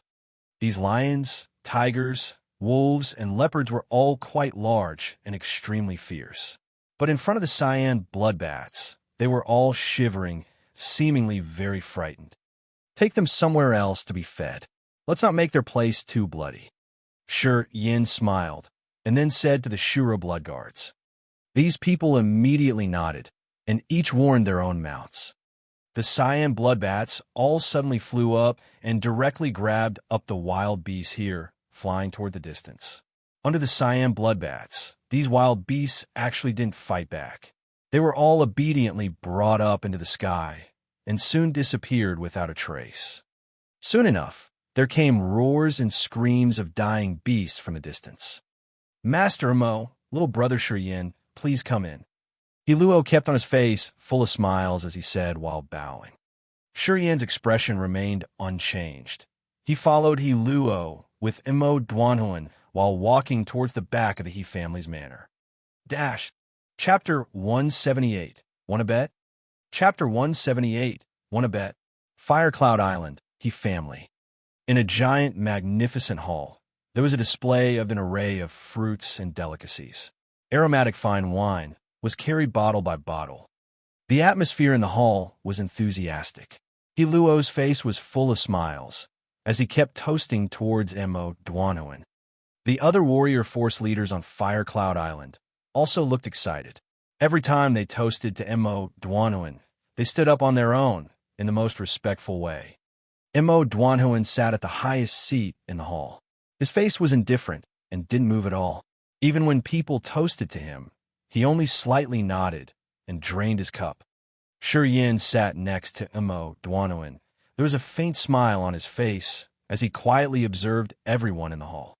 These lions, tigers, wolves, and leopards were all quite large and extremely fierce. But in front of the cyan bloodbats, they were all shivering, seemingly very frightened. Take them somewhere else to be fed. Let's not make their place too bloody. Shi Yin smiled, and then said to the Shura blood guards. These people immediately nodded, and each warned their own mounts. The cyan bloodbats all suddenly flew up and directly grabbed up the wild beasts here, flying toward the distance. Under the cyan bloodbats, these wild beasts actually didn't fight back. They were all obediently brought up into the sky, and soon disappeared without a trace. Soon enough, there came roars and screams of dying beasts from a distance. Master Mo, little brother Shi Yin, please come in. Hiluo kept on his face, full of smiles as he said while bowing. Shi Yin's expression remained unchanged. He followed Hiluo with Mo Duanhuan while walking towards the back of the He family's manor. Chapter 178. Wanna bet? Chapter 178. Wanna bet? Firecloud Island, He family. In a giant, magnificent hall, there was a display of an array of fruits and delicacies. Aromatic fine wine was carried bottle by bottle. The atmosphere in the hall was enthusiastic. Hiluo's face was full of smiles as he kept toasting towards Mo Duanhoen. The other warrior force leaders on Firecloud Island also looked excited. Every time they toasted to Mo Duanhoen, they stood up on their own in the most respectful way. Mo Duanhoen sat at the highest seat in the hall. His face was indifferent and didn't move at all. Even when people toasted to him, he only slightly nodded and drained his cup. Shi Yin sat next to Mo Duanhoen. There was a faint smile on his face as he quietly observed everyone in the hall.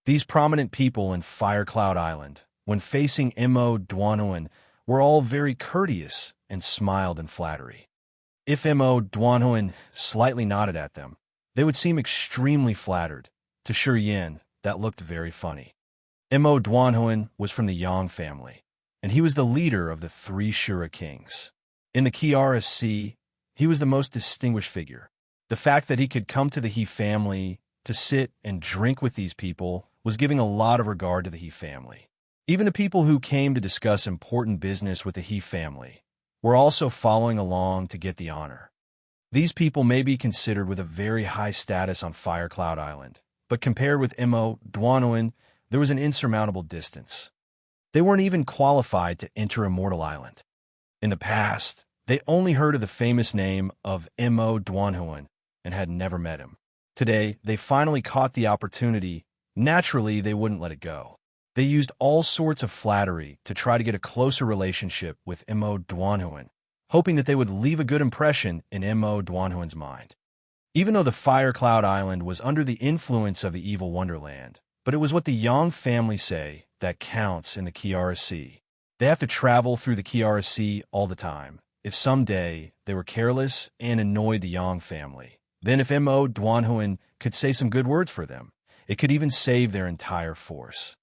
These prominent people in Firecloud Island, when facing Mo Duanhoen, were all very courteous and smiled in flattery. If Mo Duanhoen slightly nodded at them, they would seem extremely flattered. To Shi Yin, that looked very funny. Mo Duanhoen was from the Yang family, and he was the leader of the 3 Shura kings. In the Kiara Sea, he was the most distinguished figure. The fact that he could come to the He family to sit and drink with these people was giving a lot of regard to the He family. Even the people who came to discuss important business with the He family were also following along to get the honor. These people may be considered with a very high status on Firecloud Island, but compared with Mo Duanhoen, there was an insurmountable distance. They weren't even qualified to enter Immortal Island. In the past, they only heard of the famous name of Mo Duanhoen and had never met him. Today, they finally caught the opportunity. Naturally, they wouldn't let it go. They used all sorts of flattery to try to get a closer relationship with Mo Duanhoen, hoping that they would leave a good impression in Mo Duanhoen's mind. Even though the Firecloud Island was under the influence of the evil Wonderland, but it was what the Yang family say that counts in the Kiara Sea. They have to travel through the Kiara Sea all the time. If someday they were careless and annoyed the Yang family, then if Mo Duanhoen could say some good words for them, it could even save their entire force.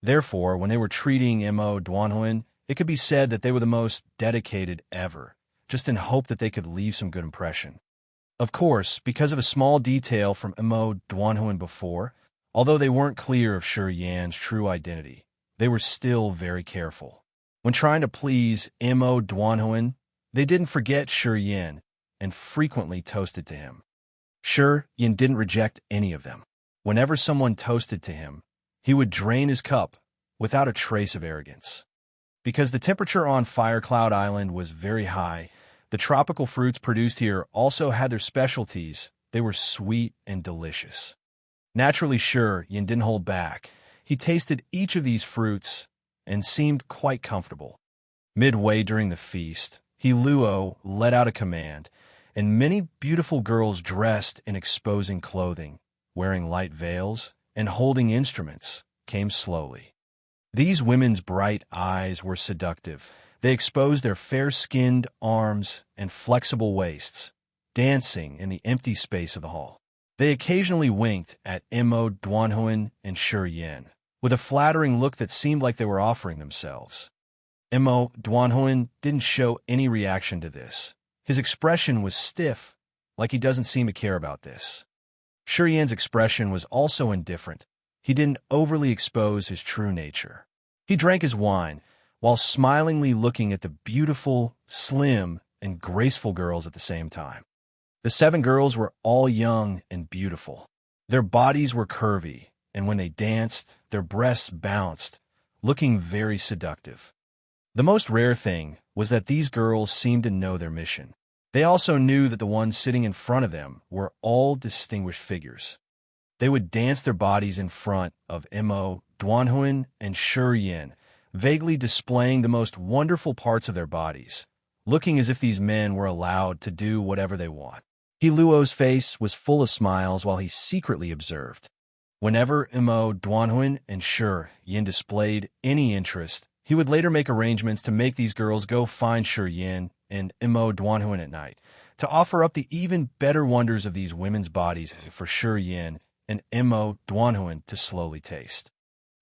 Therefore, when they were treating Mo Duanhoen, it could be said that they were the most dedicated ever, just in hope that they could leave some good impression. Of course, because of a small detail from Mo Duanhoen before, although they weren't clear of Shi Yan's true identity, they were still very careful. When trying to please Mo Duanhoen, they didn't forget Shi Yan and frequently toasted to him. Shi Yan didn't reject any of them. Whenever someone toasted to him, he would drain his cup without a trace of arrogance. Because the temperature on Firecloud Island was very high, the tropical fruits produced here also had their specialties. They were sweet and delicious. Naturally, Shi Yan didn't hold back. He tasted each of these fruits and seemed quite comfortable. Midway during the feast, Hiluo let out a command, and many beautiful girls dressed in exposing clothing, wearing light veils, and holding instruments, came slowly. These women's bright eyes were seductive. They exposed their fair-skinned arms and flexible waists, dancing in the empty space of the hall. They occasionally winked at Mo Duanhoen and Shi Yan, with a flattering look that seemed like they were offering themselves. Mo Duanhoen didn't show any reaction to this. His expression was stiff, like he doesn't seem to care about this. Shi Yan's expression was also indifferent. He didn't overly expose his true nature. He drank his wine, while smilingly looking at the beautiful, slim, and graceful girls at the same time. The 7 girls were all young and beautiful. Their bodies were curvy, and when they danced, their breasts bounced, looking very seductive. The most rare thing was that these girls seemed to know their mission. They also knew that the ones sitting in front of them were all distinguished figures. They would dance their bodies in front of Mo Duanhoen and Shi Yan, vaguely displaying the most wonderful parts of their bodies, looking as if these men were allowed to do whatever they want. Hiluo's face was full of smiles while he secretly observed. Whenever Mo Duanhoen and Shi Yan displayed any interest, he would later make arrangements to make these girls go find Shi Yan and Mo Duanhoen at night, to offer up the even better wonders of these women's bodies for Shi Yan and Mo Duanhuan to slowly taste.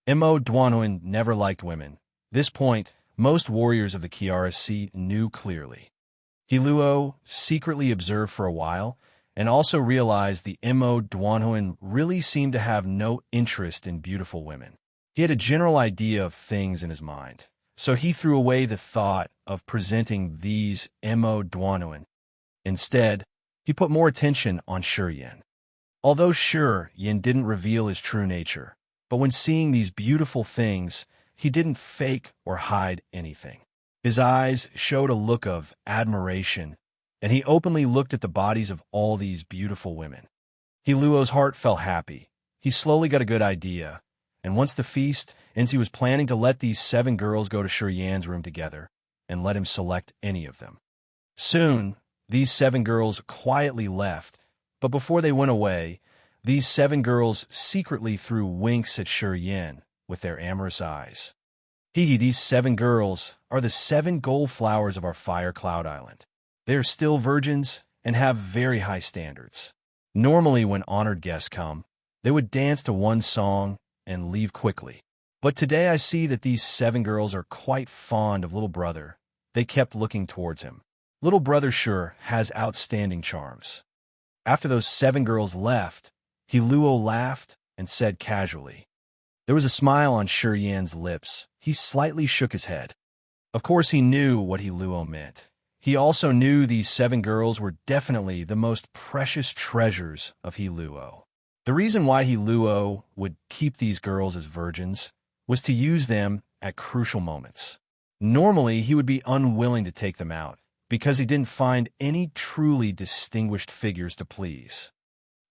Mo Duanhuan never liked women. This point, most warriors of the Kiara Sea knew clearly. Hiluo secretly observed for a while, and also realized the Mo Duanhuan really seemed to have no interest in beautiful women. He had a general idea of things in his mind, so he threw away the thought of presenting these Mo Duanhuan. Instead, he put more attention on Shi Yan. Although Shi Yan didn't reveal his true nature, but when seeing these beautiful things, he didn't fake or hide anything. His eyes showed a look of admiration, and he openly looked at the bodies of all these beautiful women. Hiluo's heart felt happy. He slowly got a good idea, and once the feast ends, he was planning to let these 7 girls go to Shi Yan's room together and let him select any of them. Soon, these 7 girls quietly left, but before they went away, these 7 girls secretly threw winks at Shi Yan with their amorous eyes. These 7 girls are the 7 gold flowers of our Fire Cloud Island. They are still virgins and have very high standards. Normally, when honored guests come, they would dance to one song and leave quickly. But today I see that these 7 girls are quite fond of little brother. They kept looking towards him. Little brother sure has outstanding charms. After those 7 girls left, Hiluo laughed and said casually. There was a smile on Shi Yan's lips. He slightly shook his head. Of course, he knew what Hiluo meant. He also knew these 7 girls were definitely the most precious treasures of Hiluo. The reason why Hiluo would keep these girls as virgins was to use them at crucial moments. Normally, he would be unwilling to take them out because he didn't find any truly distinguished figures to please.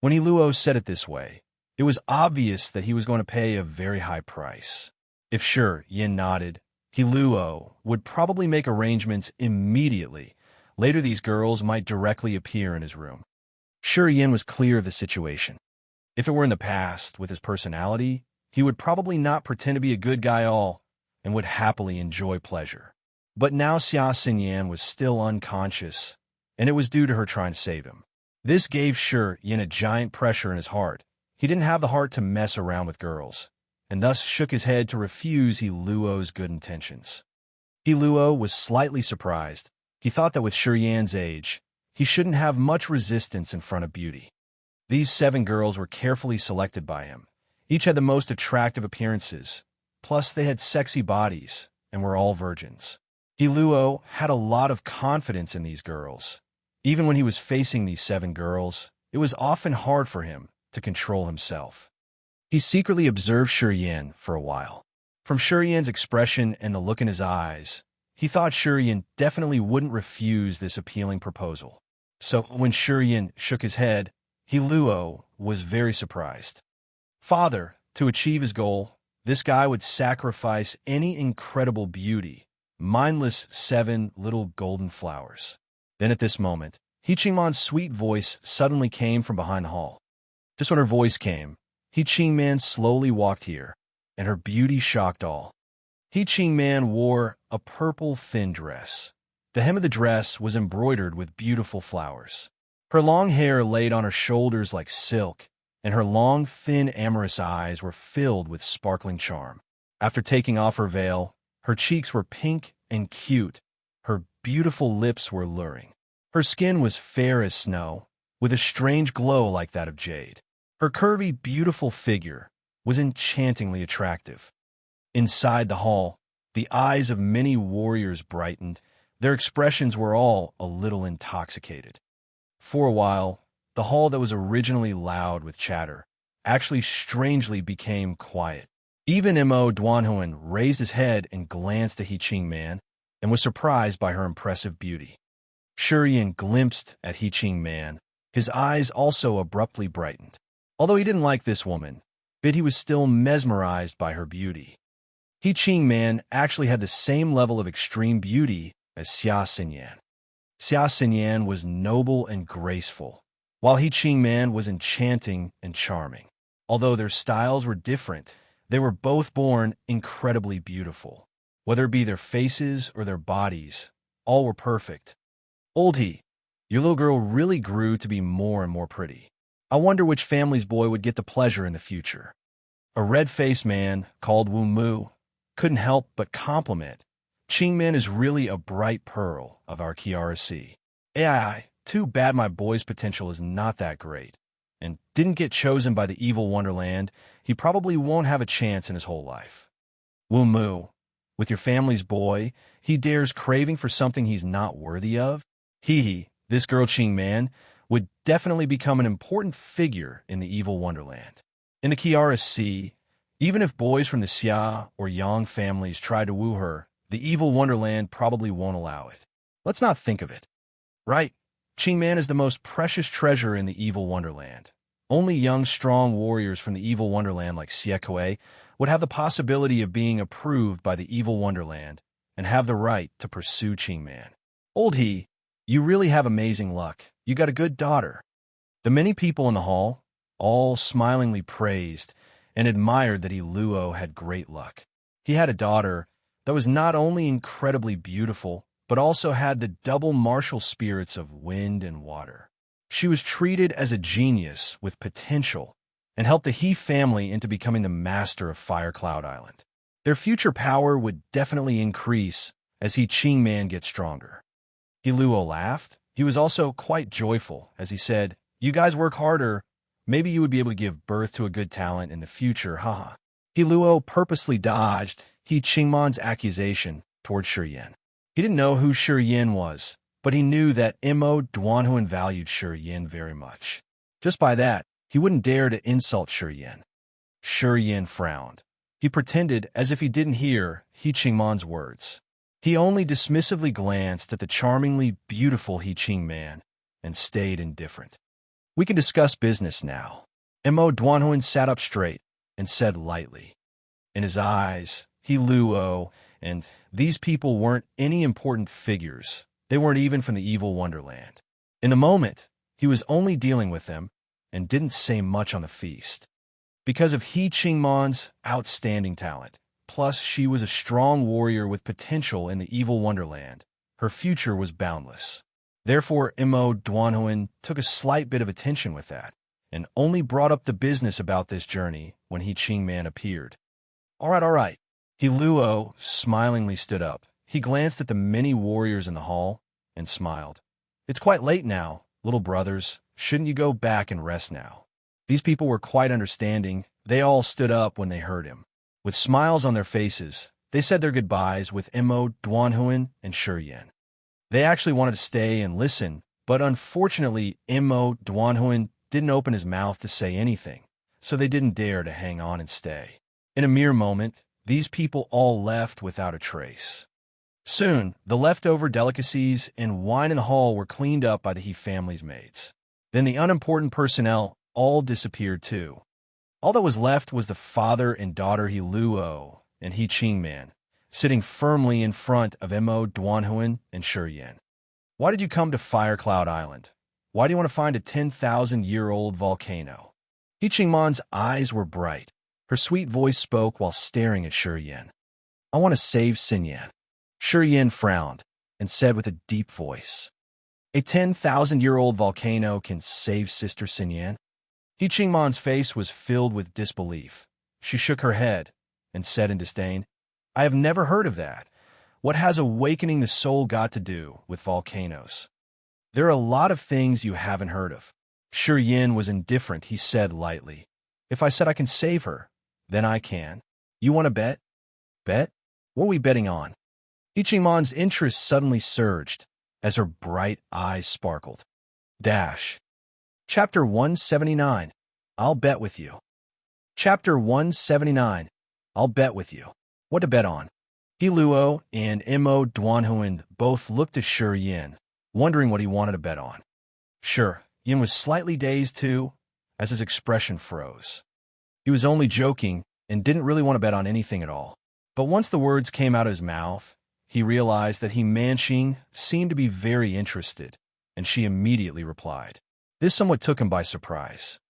When Hiluo said it this way, it was obvious that he was going to pay a very high price. If Shi Yan nodded, Hiluo would probably make arrangements immediately. Later, these girls might directly appear in his room. Shi Yan was clear of the situation. If it were in the past, with his personality, he would probably not pretend to be a good guy all and would happily enjoy pleasure. But now Xia Yan was still unconscious, and it was due to her trying to save him. This gave Shi Yan a giant pressure in his heart. He didn't have the heart to mess around with girls, and thus shook his head to refuse Hiluo's good intentions. Hiluo was slightly surprised. He thought that with Shi Yan's age, he shouldn't have much resistance in front of beauty. These 7 girls were carefully selected by him. Each had the most attractive appearances, plus they had sexy bodies and were all virgins. Hiluo had a lot of confidence in these girls. Even when he was facing these 7 girls, it was often hard for him to control himself. He secretly observed Shi Yan for a while. From Shi Yan's expression and the look in his eyes, he thought Shi Yan definitely wouldn't refuse this appealing proposal. So when Shi Yan shook his head, Hiluo was very surprised. Father, to achieve his goal, this guy would sacrifice any incredible beauty, mindless 7 little golden flowers. Then at this moment, He Qingman's sweet voice suddenly came from behind the hall. Just when her voice came, He Qingman slowly walked here, and her beauty shocked all. He Qingman wore a purple thin dress. The hem of the dress was embroidered with beautiful flowers. Her long hair laid on her shoulders like silk, and her long, thin, amorous eyes were filled with sparkling charm. After taking off her veil, her cheeks were pink and cute. Her beautiful lips were alluring. Her skin was fair as snow, with a strange glow like that of jade. Her curvy, beautiful figure was enchantingly attractive. Inside the hall, the eyes of many warriors brightened. Their expressions were all a little intoxicated. For a while, the hall that was originally loud with chatter actually strangely became quiet. Even Mo Duanhuan raised his head and glanced at He Qingman and was surprised by her impressive beauty. Shi Yan glimpsed at He Qingman. His eyes also abruptly brightened. Although he didn't like this woman, but he was still mesmerized by her beauty. He Qingman actually had the same level of extreme beauty as Xia Yan. Xia Yan was noble and graceful, while He Qingman was enchanting and charming. Although their styles were different, they were both born incredibly beautiful. Whether it be their faces or their bodies, all were perfect. Old He, your little girl really grew to be more and more pretty. I wonder which family's boy would get the pleasure in the future. A red-faced man, called Wu Mu, couldn't help but compliment. Qingmen is really a bright pearl of our Kiara Sea. AI, too bad my boy's potential is not that great, and didn't get chosen by the evil Wonderland. He probably won't have a chance in his whole life. Wu Mu, with your family's boy, he dares craving for something he's not worthy of? This girl Qingman would definitely become an important figure in the evil Wonderland. In the Kiara Sea, even if boys from the Xia or Yang families try to woo her, the evil Wonderland probably won't allow it. Let's not think of it. Right, Qingman is the most precious treasure in the evil Wonderland. Only young, strong warriors from the evil Wonderland like Xie would have the possibility of being approved by the evil Wonderland and have the right to pursue Qingman. Old He, you really have amazing luck. You got a good daughter. The many people in the hall all smilingly praised and admired that He Luo had great luck. He had a daughter that was not only incredibly beautiful, but also had the double martial spirits of wind and water. She was treated as a genius with potential and helped the He family into becoming the master of Fire Cloud Island. Their future power would definitely increase as He Qingman gets stronger. He Luo laughed. He was also quite joyful as he said, "You guys work harder. Maybe you would be able to give birth to a good talent in the future, haha." He Luo purposely dodged He Qingman's accusation toward Shiyin. He didn't know who Shiyin was, but he knew that Mo Duanhuan valued Shiyin very much. Just by that, he wouldn't dare to insult Shiyin. Shiyin frowned. He pretended as if he didn't hear He Qingman's words. He only dismissively glanced at the charmingly beautiful He Qingman and stayed indifferent. "We can discuss business now." Mo Duanhuan sat up straight and said lightly. In his eyes, He Luo and these people weren't any important figures. They weren't even from the evil Wonderland. In the moment, he was only dealing with them and didn't say much on the feast. Because of He Qingman's outstanding talent, plus she was a strong warrior with potential in the evil Wonderland, her future was boundless. Therefore, Mo Duanhuan took a slight bit of attention with that, and only brought up the business about this journey when He Qingman appeared. All right. He Luo smilingly stood up. He glanced at the many warriors in the hall and smiled. "It's quite late now, little brothers. Shouldn't you go back and rest now?" These people were quite understanding. They all stood up when they heard him. With smiles on their faces, they said their goodbyes with Mo Duanhuan and Shiyin. They actually wanted to stay and listen, but unfortunately, Mo Duanhuan didn't open his mouth to say anything, so they didn't dare to hang on and stay. In a mere moment, these people all left without a trace. Soon, the leftover delicacies and wine in the hall were cleaned up by the He family's maids. Then the unimportant personnel all disappeared too. All that was left was the father and daughter He Luo and He Qingman, sitting firmly in front of Mo Duanhuan and Shiyin. "Why did you come to Fire Cloud Island? Why do you want to find a 10,000-year-old volcano?" He Qingman's eyes were bright. Her sweet voice spoke while staring at Shiyin. "I want to save Xinyan." Shiyin frowned and said with a deep voice, "A 10,000-year-old volcano can save Sister Xinyan?" He Qingman's face was filled with disbelief. She shook her head and said in disdain, "I have never heard of that. What has awakening the soul got to do with volcanoes?" "There are a lot of things you haven't heard of." Shiyin was indifferent. He said lightly, "If I said I can save her, then I can. You want to bet?" "Bet? What are we betting on?" He Qingman's interest suddenly surged as her bright eyes sparkled. Chapter 179. I'll bet with you. Chapter 179. I'll bet with you. What to bet on? He Luo and Mo Duanhuan both looked at Shiyin, wondering what he wanted to bet on. Sure, Yin was slightly dazed too, as his expression froze. He was only joking and didn't really want to bet on anything at all. But once the words came out of his mouth, he realized that He Manqing seemed to be very interested, and she immediately replied. This somewhat took him by surprise.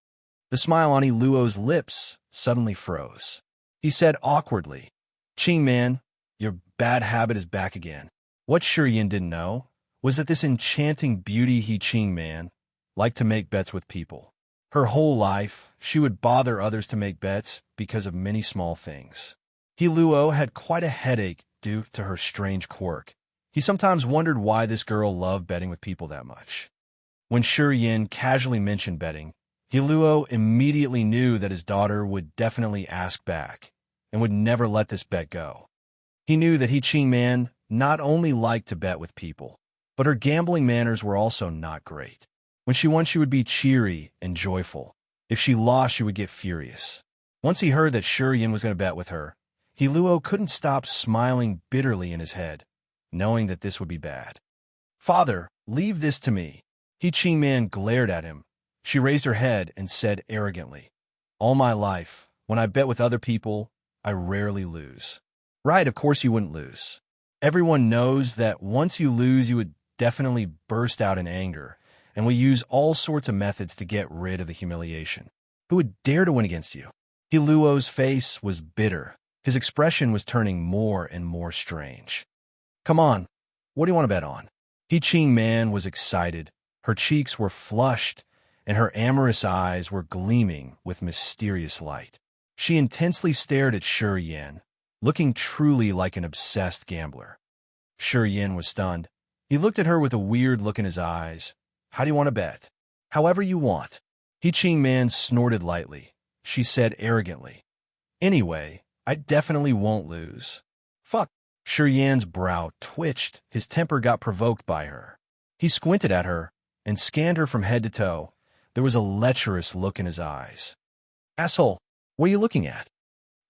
The smile on He Luo's lips suddenly froze. He said awkwardly, "Qingman, your bad habit is back again." What Shiyin didn't know was that this enchanting beauty He Qingman liked to make bets with people. Her whole life, she would bother others to make bets because of many small things. He Luo had quite a headache due to her strange quirk. He sometimes wondered why this girl loved betting with people that much. When Shi Yin casually mentioned betting, He Luo immediately knew that his daughter would definitely ask back and would never let this bet go. He knew that He Ching Man not only liked to bet with people, but her gambling manners were also not great. When she won, she would be cheery and joyful. If she lost, she would get furious. Once he heard that Shi Yin was going to bet with her, He Luo couldn't stop smiling bitterly in his head, knowing that this would be bad. "Father, leave this to me." He Ching Man glared at him. She raised her head and said arrogantly, "All my life, when I bet with other people, I rarely lose." Right, of course you wouldn't lose. Everyone knows that once you lose, you would definitely burst out in anger, and we use all sorts of methods to get rid of the humiliation. Who would dare to win against you? He Luo's face was bitter. His expression was turning more and more strange. "Come on, what do you want to bet on?" He Ching Man was excited. Her cheeks were flushed, and her amorous eyes were gleaming with mysterious light. She intensely stared at Shi Yin, looking truly like an obsessed gambler. Shi Yin was stunned. He looked at her with a weird look in his eyes. "How do you want to bet?" "However you want." He Ching Man snorted lightly. She said arrogantly, "Anyway, I definitely won't lose." "Fuck." Shi Yin's brow twitched. His temper got provoked by her. He squinted at her and scanned her from head to toe. There was a lecherous look in his eyes. "Asshole, what are you looking at?"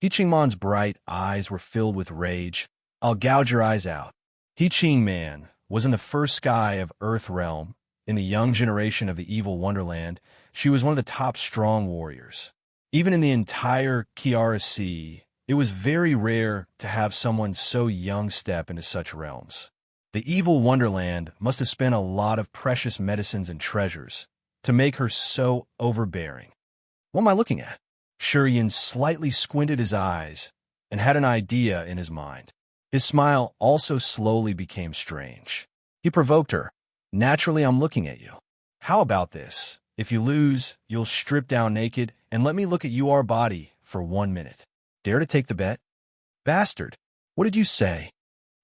He Ching Man's bright eyes were filled with rage. "I'll gouge your eyes out." He Ching Man was in the first sky of Earth Realm. In the young generation of the evil Wonderland, she was one of the top strong warriors. Even in the entire Kiara Sea, it was very rare to have someone so young step into such realms. The evil Wonderland must have spent a lot of precious medicines and treasures to make her so overbearing. "What am I looking at?" Shi Yin slightly squinted his eyes and had an idea in his mind. His smile also slowly became strange. He provoked her. "Naturally, I'm looking at you. How about this? If you lose, you'll strip down naked and let me look at your body for 1 minute. Dare to take the bet?" "Bastard, what did you say?"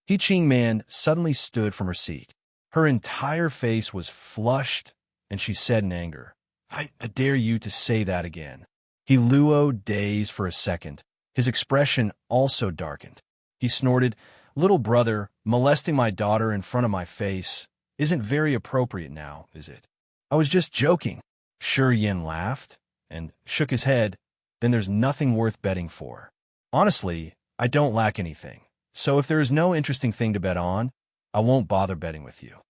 He Ching Man suddenly stood from her seat. Her entire face was flushed, and she said in anger, I dare you to say that again." He Luo dazed for a second. His expression also darkened. He snorted, "Little brother, molesting my daughter in front of my face isn't very appropriate now, is it?" "I was just joking." Shi Yin laughed and shook his head. "Then there's nothing worth betting for. Honestly, I don't lack anything. So if there is no interesting thing to bet on, I won't bother betting with you."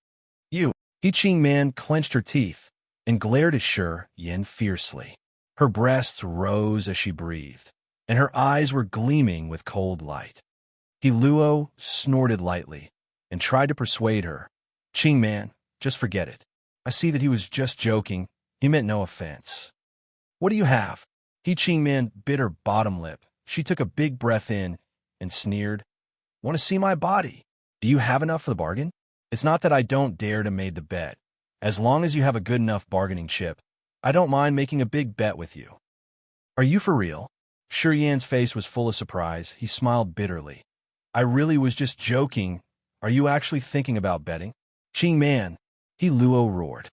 "You." He Ching Man clenched her teeth and glared at Shi Yin fiercely. Her breasts rose as she breathed, and her eyes were gleaming with cold light. He Luo snorted lightly and tried to persuade her. "Ching Man, just forget it. I see that he was just joking. He meant no offense." "What do you have?" He Ching Man bit her bottom lip. She took a big breath in and sneered. "Want to see my body? Do you have enough for the bargain? It's not that I don't dare to make the bet. As long as you have a good enough bargaining chip, I don't mind making a big bet with you." "Are you for real?" Shi Yan's face was full of surprise. He smiled bitterly. "I really was just joking. Are you actually thinking about betting?" "Ching Man," He Luo roared.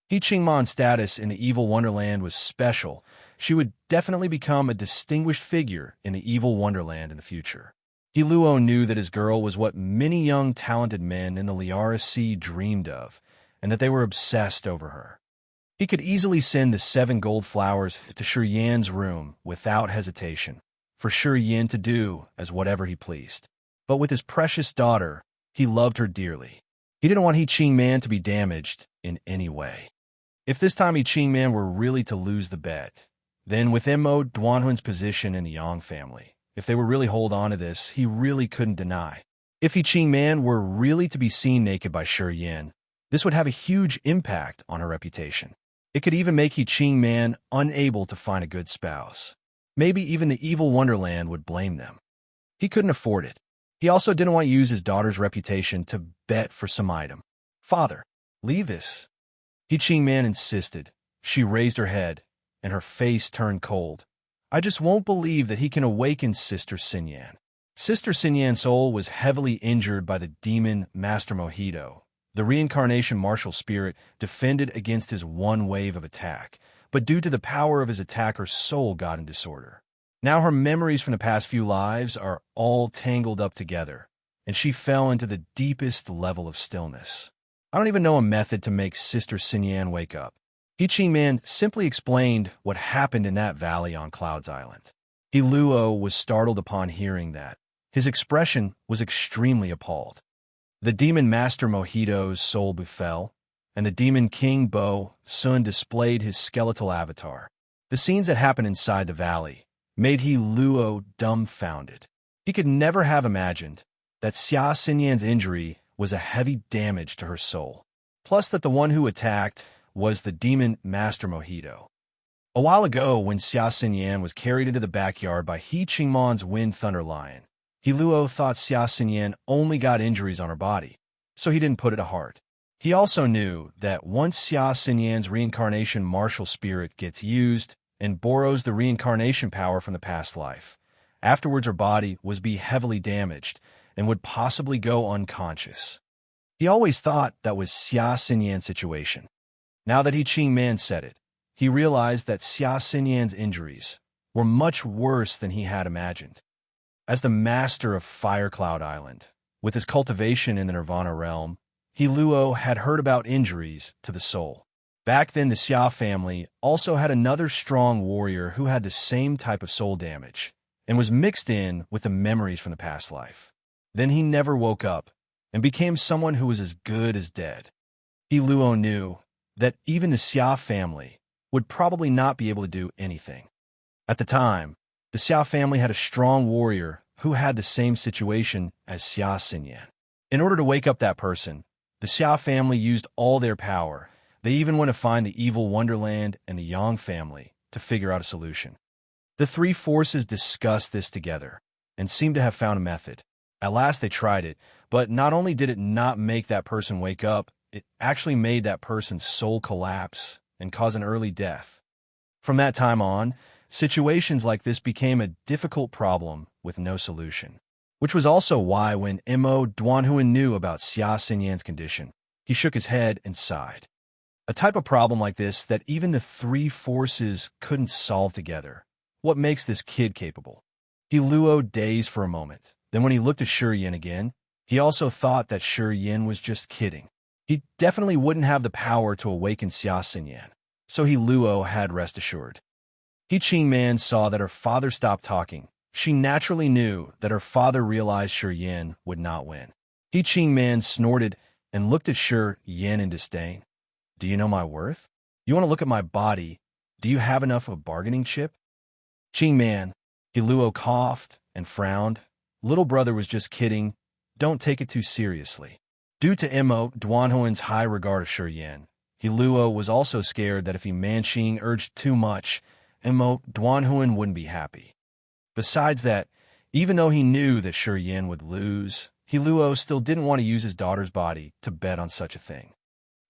He Ching Man's status in the evil Wonderland was special. She would definitely become a distinguished figure in the evil Wonderland in the future. He Luo knew that his girl was what many young talented men in the Liara Sea dreamed of, and that they were obsessed over her. He could easily send the 7 gold flowers to Shi Yan's room without hesitation, for Shi Yan to do as whatever he pleased. But with his precious daughter, he loved her dearly. He didn't want He Ching Man to be damaged in any way. If this time He Ching Man were really to lose the bet, then with Mo Duanhun's position in the Yang family, if they were really hold on to this, he really couldn't deny. If He Ching Man were really to be seen naked by Shi Yan, this would have a huge impact on her reputation. It could even make He Ching Man unable to find a good spouse. Maybe even the evil Wonderland would blame them. He couldn't afford it. He also didn't want to use his daughter's reputation to bet for some item. "Father, leave this." He Ching Man insisted. She raised her head. and her face turned cold. I just won't believe that he can awaken Sister Sinyan. Sister Sinyan's soul was heavily injured by the demon Master Mojito. The reincarnation martial spirit defended against his one wave of attack, but due to the power of his attack, her soul got in disorder. Now her memories from the past few lives are all tangled up together, and she fell into the deepest level of stillness. I don't even know a method to make Sister Sinyan wake up. He Man simply explained what happened in that valley on Cloud's Island. Luo was startled upon hearing that. His expression was extremely appalled. The demon Master Mojito's soul befell, and the demon King Bo Sun displayed his skeletal avatar. The scenes that happened inside the valley made Luo dumbfounded. He could never have imagined that Xia Xinyan's injury was a heavy damage to her soul, plus that the one who attacked was the demon Master Mojito. A while ago, when Xia Xinyan was carried into the backyard by He Qingmon's Wind Thunder Lion, Luo thought Xia Xinyan only got injuries on her body, so he didn't put it to heart. He also knew that once Xia Xinyan's reincarnation martial spirit gets used and borrows the reincarnation power from the past life, afterwards her body would be heavily damaged and would possibly go unconscious. He always thought that was Xia Xinyan's situation. Now that He Man said it, he realized that Xia Xinyan's injuries were much worse than he had imagined. As the master of Fire Cloud Island, with his cultivation in the Nirvana realm, Luo had heard about injuries to the soul. Back then, the Xia family also had another strong warrior who had the same type of soul damage and was mixed in with the memories from the past life. Then he never woke up and became someone who was as good as dead. Luo knew that even the Xia family would probably not be able to do anything. At the time, the Xia family had a strong warrior who had the same situation as Xia Xinyan. In order to wake up that person, the Xia family used all their power. They even went to find the evil Wonderland and the Yang family to figure out a solution. The three forces discussed this together and seemed to have found a method. At last they tried it, but not only did it not make that person wake up, it actually made that person's soul collapse and cause an early death. From that time on, situations like this became a difficult problem with no solution, which was also why when Mo Duanhuan knew about Xia Xinyan's condition, he shook his head and sighed. A type of problem like this that even the three forces couldn't solve together. What makes this kid capable? Luo dazed for a moment. Then when he looked at Shi Yin again, he also thought that Shi Yin was just kidding. He definitely wouldn't have the power to awaken Xia Xinyan, so Luo had rest assured. He Man saw that her father stopped talking. She naturally knew that her father realized Shi Yin would not win. He Man snorted and looked at Shi Yin in disdain. Do you know my worth? You want to look at my body? Do you have enough of a bargaining chip? Man, Luo coughed and frowned. Little brother was just kidding. Don't take it too seriously. Due to Mo Duanhuan's high regard of Shi Yin, Luo was also scared that if he Manqing urged too much, Mo Duanhuan wouldn't be happy. Besides that, even though he knew that Shi Yin would lose, Luo still didn't want to use his daughter's body to bet on such a thing.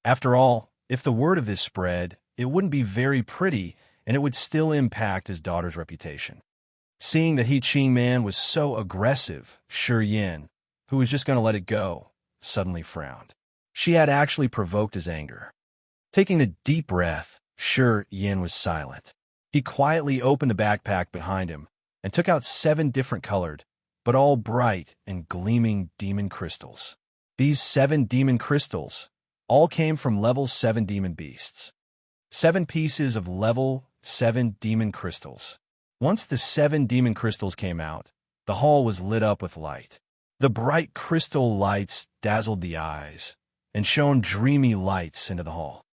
After all, if the word of this spread, it wouldn't be very pretty, and it would still impact his daughter's reputation. Seeing that He Man was so aggressive, Shi Yin, who was just going to let it go, suddenly frowned. She had actually provoked his anger. Taking a deep breath, Shi Yin was silent. He quietly opened the backpack behind him and took out 7 different colored, but all bright and gleaming demon crystals. These 7 demon crystals all came from level 7 demon beasts. 7 pieces of level 7 demon crystals. Once the 7 demon crystals came out, the hall was lit up with light. The bright crystal lights dazzled the eyes and shone dreamy lights into the hall.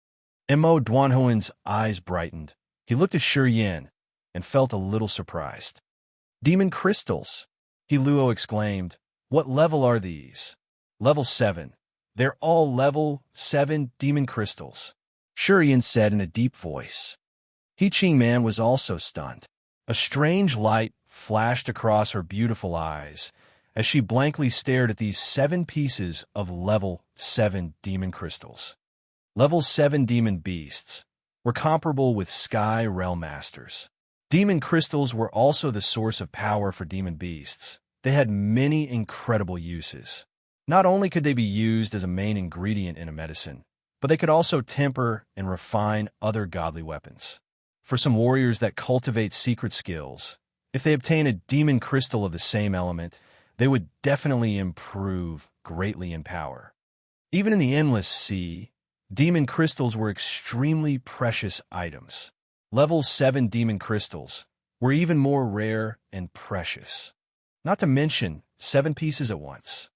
Mo Duanhuan's eyes brightened. He looked at Shi Yin and felt a little surprised. Demon crystals, Luo exclaimed. What level are these? Level 7. They're all level 7 demon crystals, Shi Yin said in a deep voice. He Man was also stunned. A strange light flashed across her beautiful eyes as she blankly stared at these 7 pieces of level 7 demon crystals. Level 7 demon beasts. were comparable with sky realm masters. Demon crystals were also the source of power for demon beasts. They had many incredible uses. Not only could they be used as a main ingredient in a medicine, but they could also temper and refine other godly weapons. For some warriors that cultivate secret skills, if they obtain a demon crystal of the same element, they would definitely improve greatly in power. Even in the Endless Sea, demon crystals were extremely precious items. Level 7 demon crystals were even more rare and precious. Not to mention 7 pieces at once.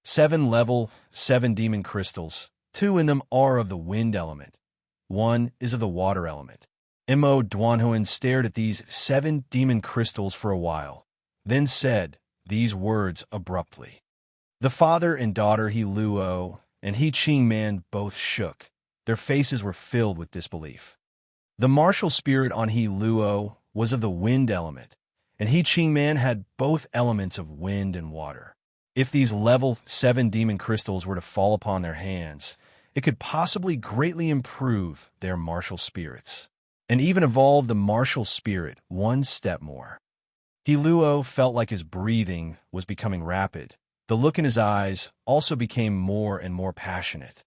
7 level 7 demon crystals. 2 in them are of the wind element. 1 is of the water element. Mo Duanhoen stared at these 7 demon crystals for a while, then said these words abruptly. The father and daughter He Luo and He Ching Man both shook. Their faces were filled with disbelief. The martial spirit on He Luo was of the wind element, and He Ching Man had both elements of wind and water. If these level 7 demon crystals were to fall upon their hands, it could possibly greatly improve their martial spirits, and even evolve the martial spirit one step more. He Luo felt like his breathing was becoming rapid. The look in his eyes also became more and more passionate.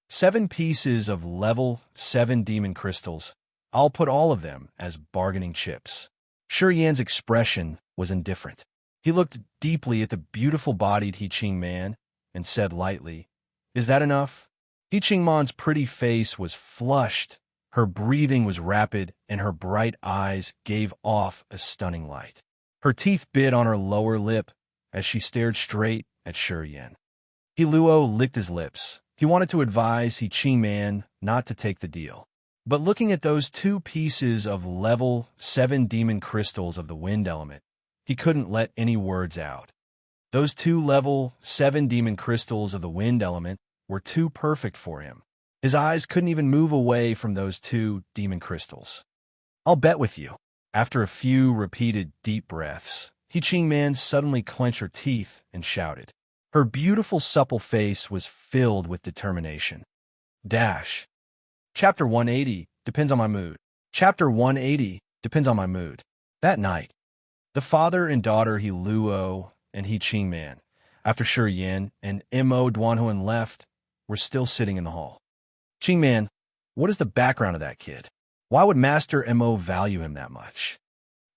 7 pieces of level 7 demon crystals. I'll put all of them as bargaining chips. Shi Yan's expression was indifferent. He looked deeply at the beautiful-bodied He Ching Man and said lightly, "Is that enough?" He Ching Man's pretty face was flushed, her breathing was rapid, and her bright eyes gave off a stunning light. Her teeth bit on her lower lip as she stared straight at Shi Yan. He Luo licked his lips. He wanted to advise He Ching Man not to take the deal. But looking at those 2 pieces of level 7 demon crystals of the wind element, he couldn't let any words out. Those 2 level 7 demon crystals of the wind element were too perfect for him. His eyes couldn't even move away from those 2 demon crystals. "I'll bet with you." After a few repeated deep breaths, He Ching Man suddenly clenched her teeth and shouted. Her beautiful supple face was filled with determination. Dash. Chapter 180 depends on my mood. Chapter 180 depends on my mood. That night, the father and daughter He Luo and He Ching Man, after Shi Yan and Mo Duanhoen left, were still sitting in the hall. "Ching Man, what is the background of that kid? Why would Master Mo value him that much?"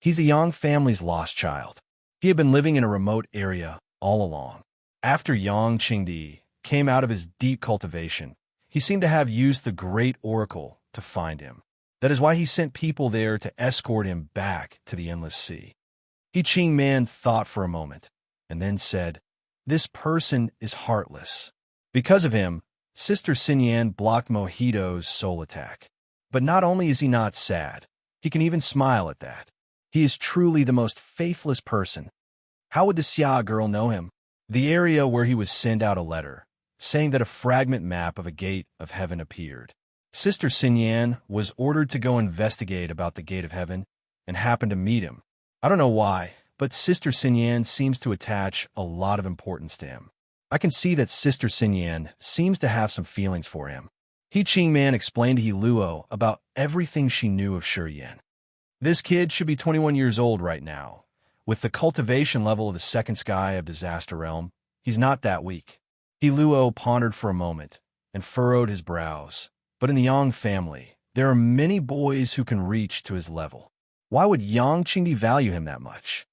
"He's a Yang family's lost child. He had been living in a remote area all along. After Yang Qingdi came out of his deep cultivation, he seemed to have used the great oracle to find him. That is why he sent people there to escort him back to the Endless Sea." He Ching Man thought for a moment, and then said, "This person is heartless. Because of him, Sister Xinyan blocked Mojito's soul attack. But not only is he not sad, he can even smile at that. He is truly the most faithless person. How would the Xia girl know him?" The area where he was sent out a letter, saying that a fragment map of a gate of heaven appeared. Sister Xinyan was ordered to go investigate about the gate of heaven and happened to meet him. I don't know why, but Sister Xinyan seems to attach a lot of importance to him. I can see that Sister Xinyan seems to have some feelings for him. He Ching Man explained to He Luo about everything she knew of Shi Yan. This kid should be 21 years old right now. With the cultivation level of the second sky of Disaster Realm, he's not that weak. He Luo pondered for a moment and furrowed his brows. But in the Yang family, there are many boys who can reach to his level. Why would Yang Qingdi value him that much?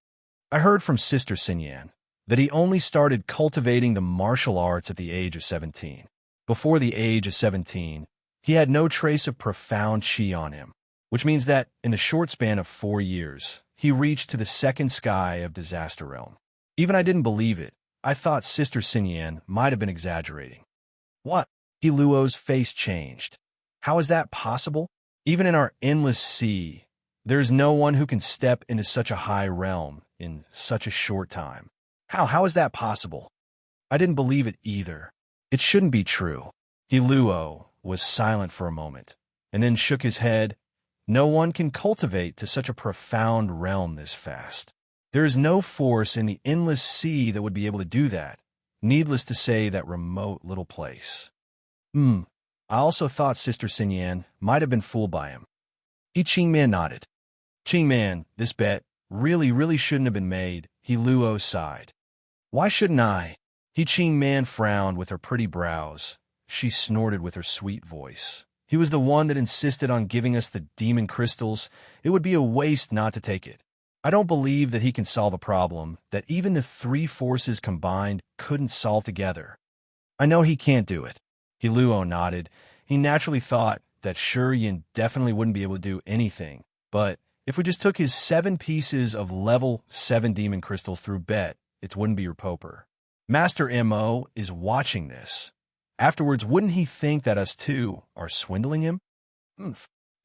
I heard from Sister Xinyan that he only started cultivating the martial arts at the age of 17. Before the age of 17, he had no trace of profound qi on him, which means that in the short span of 4 years, he reached to the second sky of Disaster Realm. Even I didn't believe it. I thought Sister Xinyan might have been exaggerating. What? He Luo's face changed. How is that possible? Even in our Endless Sea, there's no one who can step into such a high realm in such a short time. How is that possible? I didn't believe it either. It shouldn't be true. He Luo was silent for a moment, and then shook his head. No one can cultivate to such a profound realm this fast. There is no force in the Endless Sea that would be able to do that. Needless to say, that remote little place. I also thought Sister Xinyan might have been fooled by him. He Qingman nodded. Qingman, this bet really shouldn't have been made, He Luo sighed. Why shouldn't I? He Qingman frowned with her pretty brows. She snorted with her sweet voice. He was the one that insisted on giving us the demon crystals. It would be a waste not to take it. I don't believe that he can solve a problem that even the three forces combined couldn't solve together. I know he can't do it. He Luo nodded. He naturally thought that Shurian definitely wouldn't be able to do anything, but if we just took his 7 pieces of level 7 demon crystal through bet, it wouldn't be Repoper. Master M.O. is watching this. Afterwards, wouldn't he think that us two are swindling him?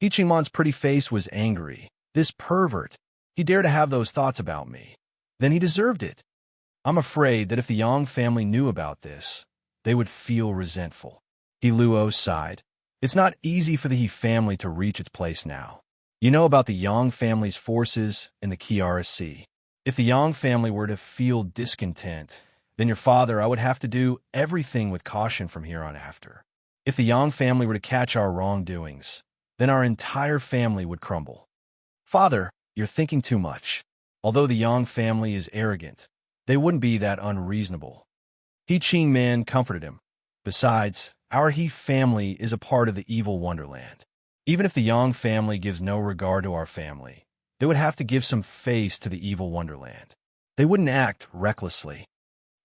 Ichimon's pretty face was angry. This pervert. He dared to have those thoughts about me. Then he deserved it. I'm afraid that if the Yang family knew about this, they would feel resentful. He Luo sighed. It's not easy for the He family to reach its place now. You know about the Yang family's forces in the Kiara Sea. If the Yang family were to feel discontent, then your father, I would have to do everything with caution from here on after. If the Yang family were to catch our wrongdoings, then our entire family would crumble. Father, you're thinking too much. Although the Yang family is arrogant, they wouldn't be that unreasonable. He Qingman comforted him. Besides, our He family is a part of the evil wonderland. Even if the Yang family gives no regard to our family, they would have to give some face to the evil wonderland. They wouldn't act recklessly.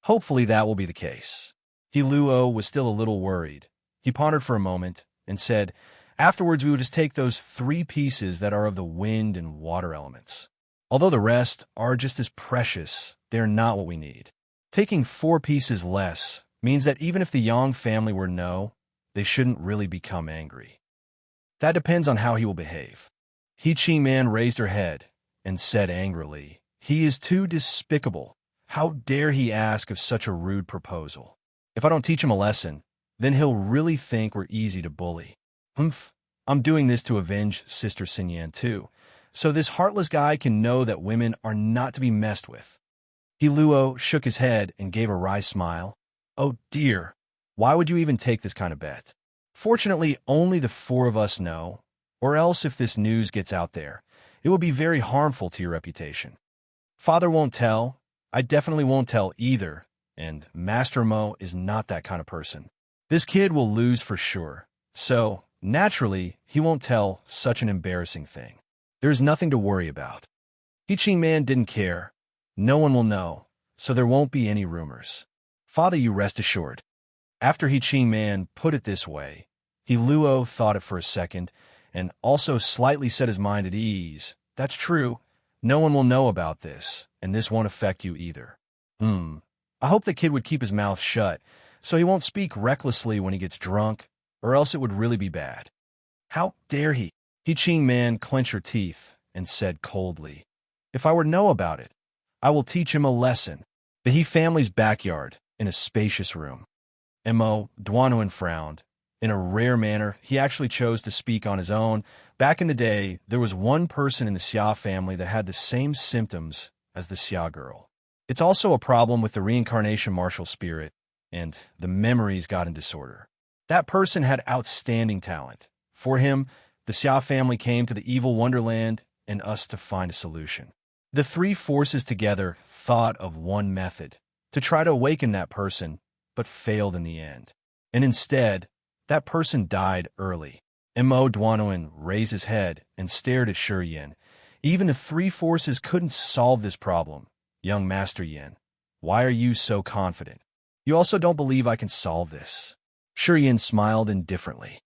Hopefully that will be the case. He Luo was still a little worried. He pondered for a moment and said, afterwards we would just take those 3 pieces that are of the wind and water elements. Although the rest are just as precious, they are not what we need. Taking 4 pieces less means that even if the Yang family were no, they shouldn't really become angry. That depends on how he will behave. He Qingman raised her head and said angrily, he is too despicable. How dare he ask of such a rude proposal? If I don't teach him a lesson, then he'll really think we're easy to bully. I'm doing this to avenge Sister Xinyan too, so this heartless guy can know that women are not to be messed with. He Luo shook his head and gave a wry smile. Oh dear, why would you even take this kind of bet? Fortunately, only the 4 of us know, or else if this news gets out there, it will be very harmful to your reputation. Father won't tell, I definitely won't tell either, and Master Mo is not that kind of person. This kid will lose for sure, so naturally, he won't tell such an embarrassing thing. There's nothing to worry about. He Qingman didn't care. No one will know, so there won't be any rumors. Father, you rest assured. After He Qingman put it this way, He Luo thought it for a second, and also slightly set his mind at ease. That's true. No one will know about this, and this won't affect you either. I hope the kid would keep his mouth shut, so he won't speak recklessly when he gets drunk, or else it would really be bad. How dare he? He Qingman clenched her teeth and said coldly, if I were to know about it, I will teach him a lesson. The He family's backyard, in a spacious room. M.O. Duanuan frowned. In a rare manner, he actually chose to speak on his own. Back in the day, there was one person in the Xia family that had the same symptoms as the Xia girl. It's also a problem with the reincarnation martial spirit, and the memories got in disorder. That person had outstanding talent. For him, the Xia family came to the evil wonderland and us to find a solution. The 3 forces together thought of one method, to try to awaken that person, but failed in the end. And instead, that person died early. M.O. Duanuan raised his head and stared at Shurian. Even the 3 forces couldn't solve this problem. Young Master Yin, why are you so confident? You also don't believe I can solve this. Shurian smiled indifferently.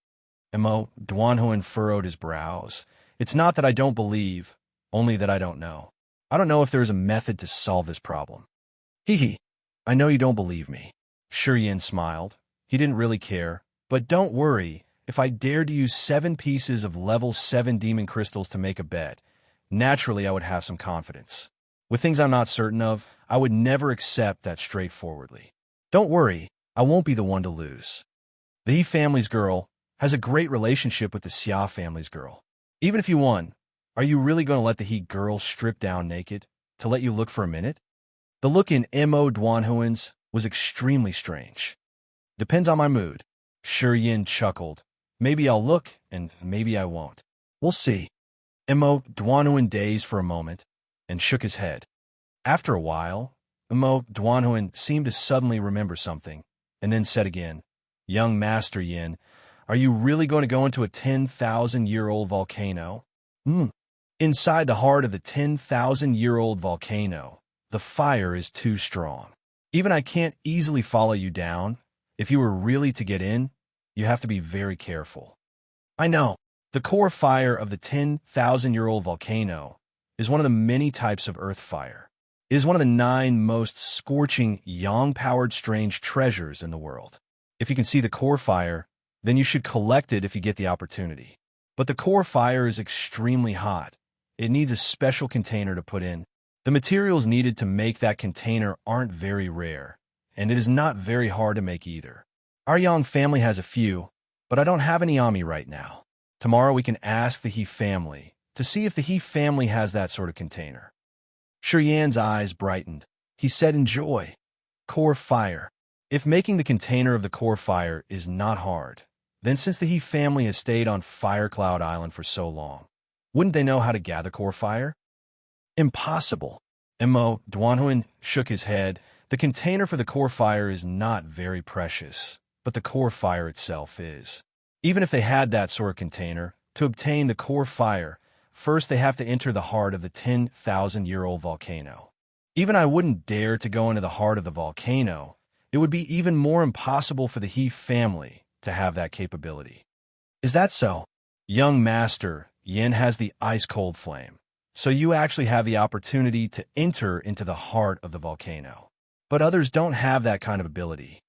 M.O. Duanuan furrowed his brows. It's not that I don't believe, only that I don't know. I don't know if there is a method to solve this problem. Hee, I know you don't believe me. Shurian smiled. He didn't really care. But don't worry, if I dared to use 7 pieces of level 7 demon crystals to make a bet, naturally I would have some confidence. With things I'm not certain of, I would never accept that straightforwardly. Don't worry, I won't be the one to lose. The He family's girl has a great relationship with the Xia family's girl. Even if you won, are you really going to let the He girl strip down naked to let you look for a minute? The look in M.O. Duanhuan's was extremely strange. Depends on my mood. Yin chuckled. Maybe I'll look, and maybe I won't. We'll see. Duanhuan dazed for a moment and shook his head. After a while, Duanhuan seemed to suddenly remember something, and then said again, Young Master Yin, are you really going to go into a 10,000-year-old volcano? Inside the heart of the 10,000-year-old volcano, the fire is too strong. Even I can't easily follow you down. If you were really to get in, you have to be very careful. I know. The core fire of the 10,000-year-old volcano is one of the many types of earth fire. It is one of the 9 most scorching, yang-powered strange treasures in the world. If you can see the core fire, then you should collect it if you get the opportunity. But the core fire is extremely hot. It needs a special container to put in. The materials needed to make that container aren't very rare, and it is not very hard to make either. Our Yang family has a few, but I don't have any on me right now. Tomorrow we can ask the He family to see if the He family has that sort of container. Yan's eyes brightened. He said in joy, Core fire. If making the container of the core fire is not hard, then since the He family has stayed on Fire Cloud Island for so long, wouldn't they know how to gather core fire? Impossible. Duanhuan shook his head. The container for the core fire is not very precious, but the core fire itself is. Even if they had that sort of container, to obtain the core fire, first they have to enter the heart of the 10,000-year-old volcano. Even I wouldn't dare to go into the heart of the volcano. It would be even more impossible for the He family to have that capability. Is that so? Young Master Yin has the ice-cold flame, so you actually have the opportunity to enter into the heart of the volcano. But others don't have that kind of ability.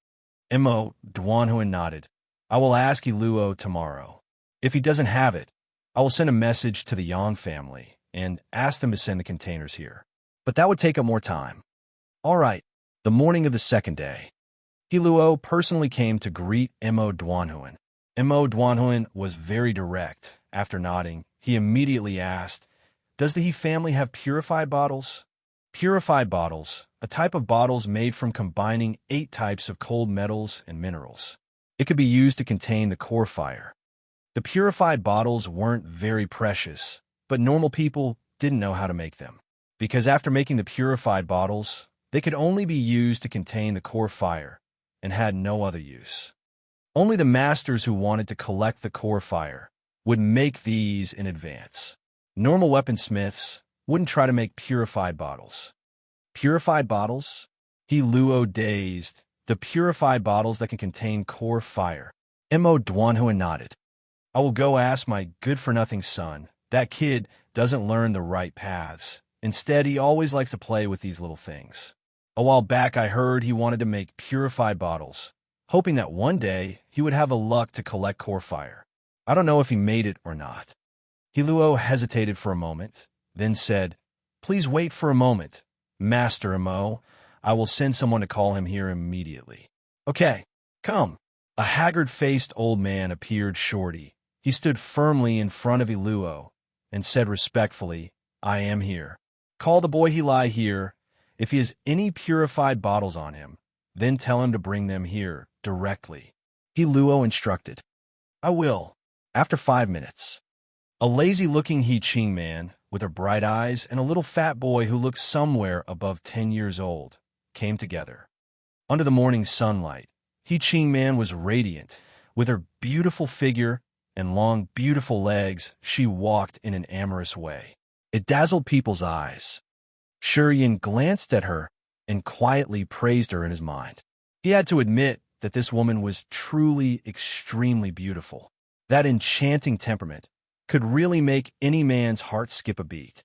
Duanhuan nodded. I will ask Iluo tomorrow. If he doesn't have it, I will send a message to the Yang family and ask them to send the containers here. But that would take up more time. All right, the morning of the second day. Iluo personally came to greet Duanhuan. Duanhuan was very direct. After nodding, he immediately asked, Does the He family have purified bottles? Purified bottles, a type of bottles made from combining 8 types of cold metals and minerals. It could be used to contain the core fire. The purified bottles weren't very precious, but normal people didn't know how to make them. Because after making the purified bottles, they could only be used to contain the core fire and had no other use. Only the masters who wanted to collect the core fire would make these in advance. Normal weaponsmiths wouldn't try to make purified bottles. Purified bottles? Luo dazed. The purified bottles that can contain core fire. Duanhuan nodded. I will go ask my good-for-nothing son. That kid doesn't learn the right paths. Instead, he always likes to play with these little things. A while back, I heard he wanted to make purified bottles, hoping that one day he would have the luck to collect core fire. I don't know if he made it or not. Luo hesitated for a moment, then said, Please wait for a moment, Master I will send someone to call him here immediately. Okay, come. A haggard-faced old man appeared shortly. He stood firmly in front of Iluo and said respectfully, I am here. Call the boy Heli here. If he has any purified bottles on him, then tell him to bring them here directly. Luo instructed. I will. After 5 minutes. A lazy-looking He-Ching man with her bright eyes and a little fat boy who looked somewhere above 10 years old came together. Under the morning sunlight, He-Ching man was radiant. With her beautiful figure and long, beautiful legs, she walked in an amorous way. It dazzled people's eyes. Yin glanced at her and quietly praised her in his mind. He had to admit that this woman was truly extremely beautiful. That enchanting temperament could really make any man's heart skip a beat.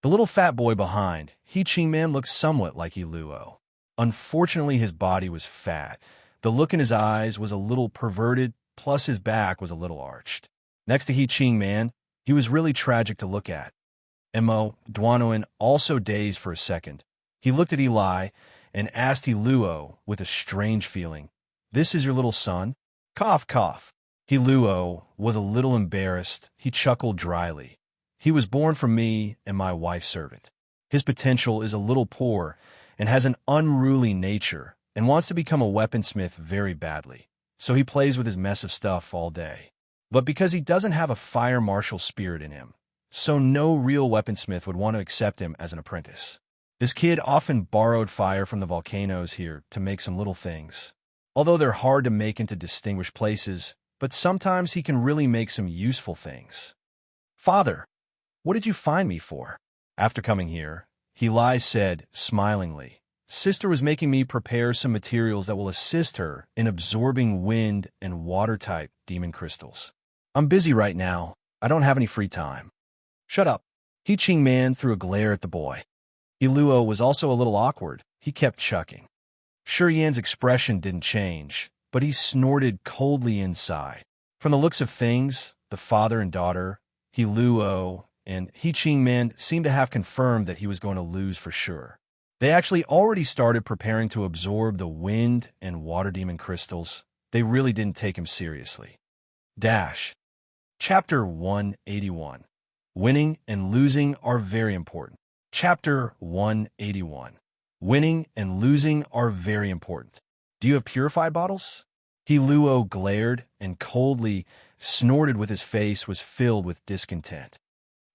The little fat boy behind, He-Ching man, looked somewhat like Iluo. Unfortunately, his body was fat. The look in his eyes was a little perverted, plus his back was a little arched. Next to He-Ching man, he was really tragic to look at. Duanhuan, also dazed for a second. He looked at Eli and asked Iluo with a strange feeling, This is your little son? Cough, cough. Luo was a little embarrassed. He chuckled dryly. He was born from me and my wife's servant. His potential is a little poor and has an unruly nature and wants to become a weaponsmith very badly. so he plays with his mess of stuff all day. But because he doesn't have a fire martial spirit in him, so no real weaponsmith would want to accept him as an apprentice. This kid often borrowed fire from the volcanoes here to make some little things. Although they're hard to make into distinguished places, but sometimes he can really make some useful things. "Father, what did you find me for?" After coming here, Eli said, smilingly, "Sister was making me prepare some materials that will assist her in absorbing wind and water-type demon crystals. I'm busy right now. I don't have any free time." "Shut up." He-Ching Man threw a glare at the boy. Iluo was also a little awkward. He kept chucking. Shurian's expression didn't change, but he snorted coldly inside. From the looks of things, the father and daughter, Iluo and He-Ching Man, seemed to have confirmed that he was going to lose for sure. They actually already started preparing to absorb the wind and water demon crystals. They really didn't take him seriously. Chapter 181. Winning and losing are very important. Chapter 181. Winning and losing are very important. "Do you have purified bottles?" Iluo glared and coldly snorted with his face was filled with discontent.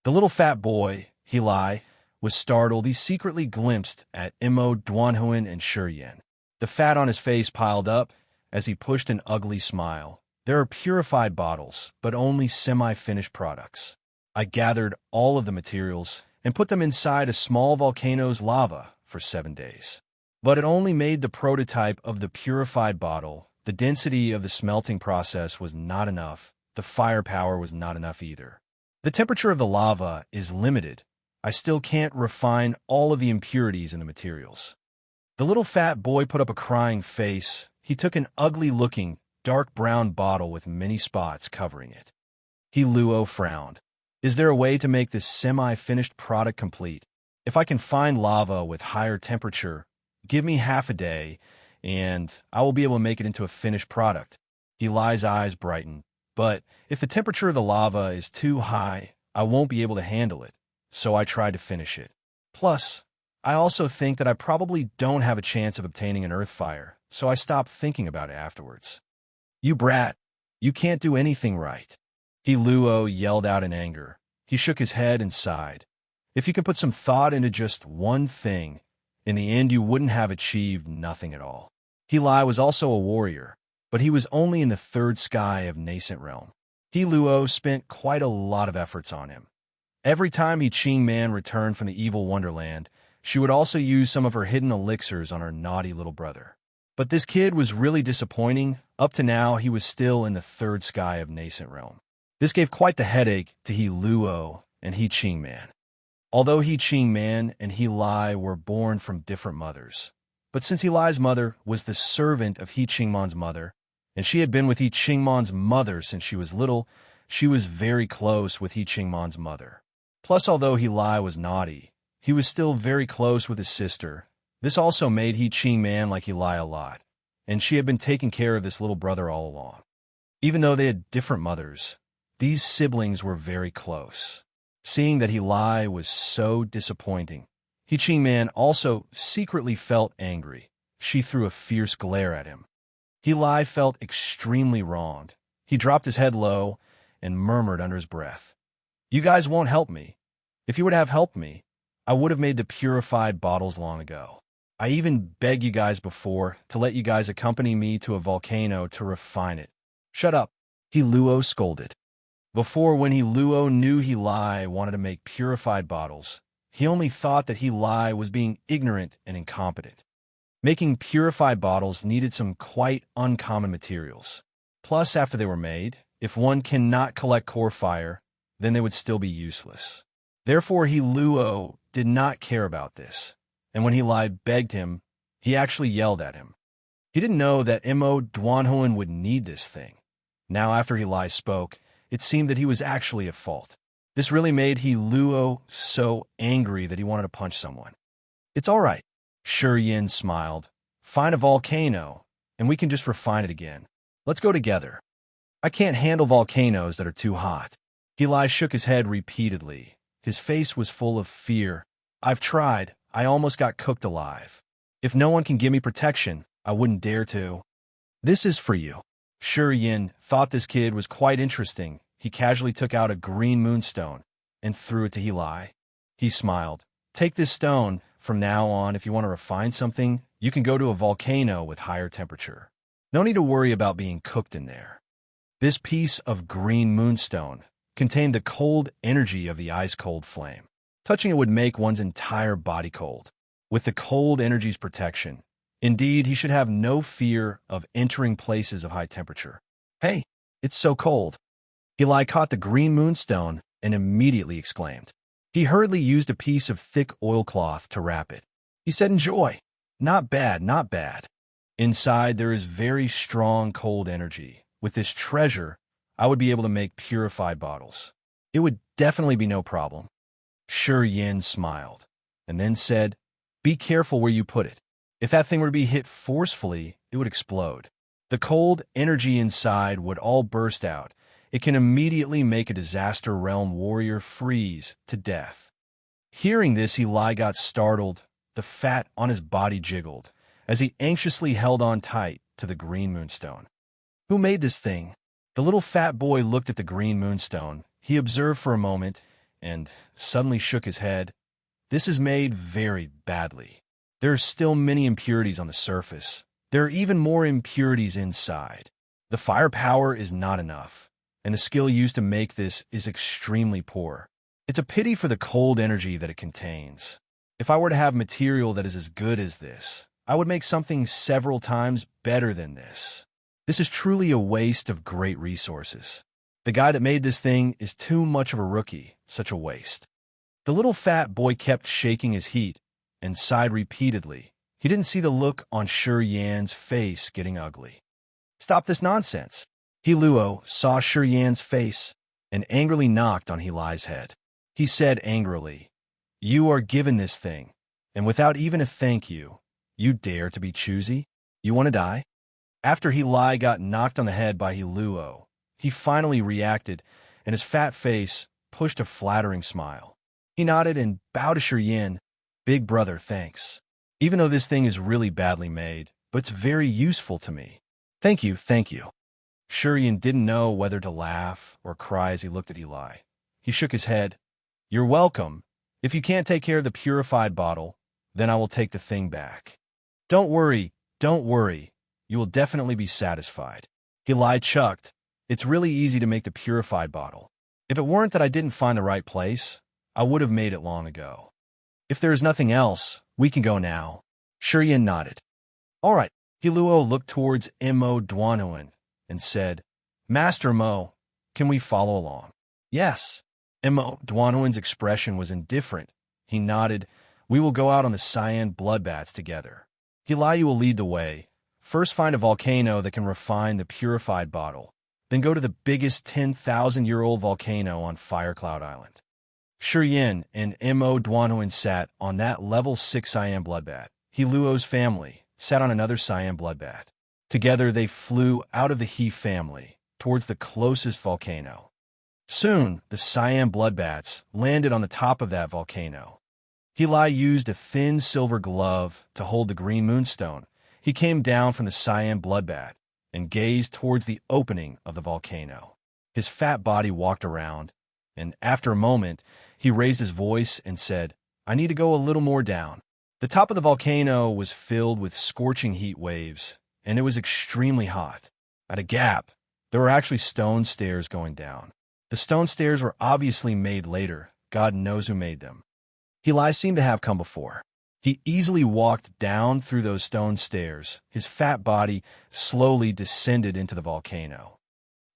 The little fat boy, Eli, was startled. He secretly glimpsed at Imo, Duanhuan, and Shurian. The fat on his face piled up as he pushed an ugly smile. "There are purified bottles, but only semi-finished products. I gathered all of the materials and put them inside a small volcano's lava for 7 days. But it only made the prototype of the purified bottle. The density of the smelting process was not enough. The firepower was not enough either. The temperature of the lava is limited. I still can't refine all of the impurities in the materials." The little fat boy put up a crying face. He took an ugly-looking, dark brown bottle with many spots covering it. Iluo frowned. "Is there a way to make this semi-finished product complete? If I can find lava with higher temperature, give me half a day, and I will be able to make it into a finished product." Eli's eyes brightened. "But if the temperature of the lava is too high, I won't be able to handle it, so I tried to finish it. Plus, I also think that I probably don't have a chance of obtaining an earth fire, so I stopped thinking about it afterwards." "You brat, you can't do anything right." Iluo yelled out in anger. He shook his head and sighed. "If you could put some thought into just one thing, in the end you wouldn't have achieved nothing at all." Eli was also a warrior, but he was only in the third sky of Nascent Realm. Iluo spent quite a lot of efforts on him. Every time He-Ching Man returned from the evil wonderland, she would also use some of her hidden elixirs on her naughty little brother. But this kid was really disappointing. Up to now, he was still in the third sky of Nascent Realm. This gave quite the headache to Iluo and He-Ching Man. Although He-Ching Man and Eli were born from different mothers. But since Eli's mother was the servant of He-Ching Man's mother, and she had been with He-Ching Man's mother since she was little, she was very close with He-Ching Man's mother. Plus, although Eli was naughty, he was still very close with his sister. This also made He-Ching Man like Eli a lot, and she had been taking care of this little brother all along. Even though they had different mothers, these siblings were very close. Seeing that Eli was so disappointing, He-Ching Man also secretly felt angry. She threw a fierce glare at him. Eli felt extremely wronged. He dropped his head low and murmured under his breath, "You guys won't help me. If you would have helped me, I would have made the purified bottles long ago. I even begged you guys before to let you guys accompany me to a volcano to refine it." "Shut up," Iluo scolded. Before, when Iluo knew Eli wanted to make purified bottles, he only thought that Eli was being ignorant and incompetent. Making purified bottles needed some quite uncommon materials. Plus, after they were made, if one cannot collect core fire, then they would still be useless. Therefore, Iluo did not care about this, and when Eli begged him, he actually yelled at him. He didn't know that Imo Duanhuan would need this thing. Now, after Eli spoke, it seemed that he was actually at fault. This really made Iluo so angry that he wanted to punch someone. "It's all right," Shurian smiled. "Find a volcano, and we can just refine it again. Let's go together." "I can't handle volcanoes that are too hot." Eli shook his head repeatedly. His face was full of fear. "I've tried. I almost got cooked alive. If no one can give me protection, I wouldn't dare to." "This is for you." Yin thought this kid was quite interesting. He casually took out a green moonstone and threw it to Heli. He smiled. Take this stone. From now on, if you want to refine something, you can go to a volcano with higher temperature. No need to worry about being cooked in there. This piece of green moonstone contained the cold energy of the ice-cold flame. Touching it would make one's entire body cold. With the cold energy's protection, indeed, he should have no fear of entering places of high temperature. Hey, it's so cold. Heli caught the green moonstone and immediately exclaimed. He hurriedly used a piece of thick oilcloth to wrap it. He said, enjoy. Not bad, not bad. Inside, there is very strong cold energy. With this treasure, I would be able to make purified bottles. It would definitely be no problem. Yin smiled, and then said, be careful where you put it. If that thing were to be hit forcefully, it would explode. The cold energy inside would all burst out. It can immediately make a disaster realm warrior freeze to death. Hearing this, Heli got startled. The fat on his body jiggled as he anxiously held on tight to the green moonstone. Who made this thing? The little fat boy looked at the green moonstone. He observed for a moment and suddenly shook his head. This is made very badly. There are still many impurities on the surface. There are even more impurities inside. The firepower is not enough, and the skill used to make this is extremely poor. It's a pity for the cold energy that it contains. If I were to have material that is as good as this, I would make something several times better than this. This is truly a waste of great resources. The guy that made this thing is too much of a rookie, such a waste. The little fat boy kept shaking his heat and sighed repeatedly. He didn't see the look on Yin's face getting ugly. Stop this nonsense. Heluo saw Yin's face and angrily knocked on Heli's head. He said angrily, you are given this thing, and without even a thank you, you dare to be choosy? You want to die? After Heli got knocked on the head by Heluo, he finally reacted, and his fat face pushed a flattering smile. He nodded and bowed to Yin. Big brother, thanks. Even though this thing is really badly made, but it's very useful to me. Thank you, thank you. Yin didn't know whether to laugh or cry as he looked at Heli. He shook his head. You're welcome. If you can't take care of the purified bottle, then I will take the thing back. Don't worry, don't worry. You will definitely be satisfied. Heli chucked. It's really easy to make the purified bottle. If it weren't that I didn't find the right place, I would have made it long ago. If there is nothing else, we can go now. Yin nodded. All right. Heluo looked towards Mo Duanhuan and said, Master Mo, can we follow along? Yes. Mo Duanhuan's expression was indifferent. He nodded. We will go out on the cyan bloodbaths together. Heli will lead the way. First find a volcano that can refine the purified bottle. Then go to the biggest 10,000-year-old volcano on Firecloud Island. Yin and Mo Duanhuan sat on that level 6 cyan bloodbath. Heluo's family sat on another cyan bloodbath. Together they flew out of the He family towards the closest volcano. Soon, the cyan bloodbaths landed on the top of that volcano. Heli used a thin silver glove to hold the green moonstone. He came down from the cyan bloodbath and gazed towards the opening of the volcano. His fat body walked around, and after a moment, he raised his voice and said, I need to go a little more down. The top of the volcano was filled with scorching heat waves, and it was extremely hot. At a gap, there were actually stone stairs going down. The stone stairs were obviously made later. God knows who made them. Heli seemed to have come before. He easily walked down through those stone stairs. His fat body slowly descended into the volcano.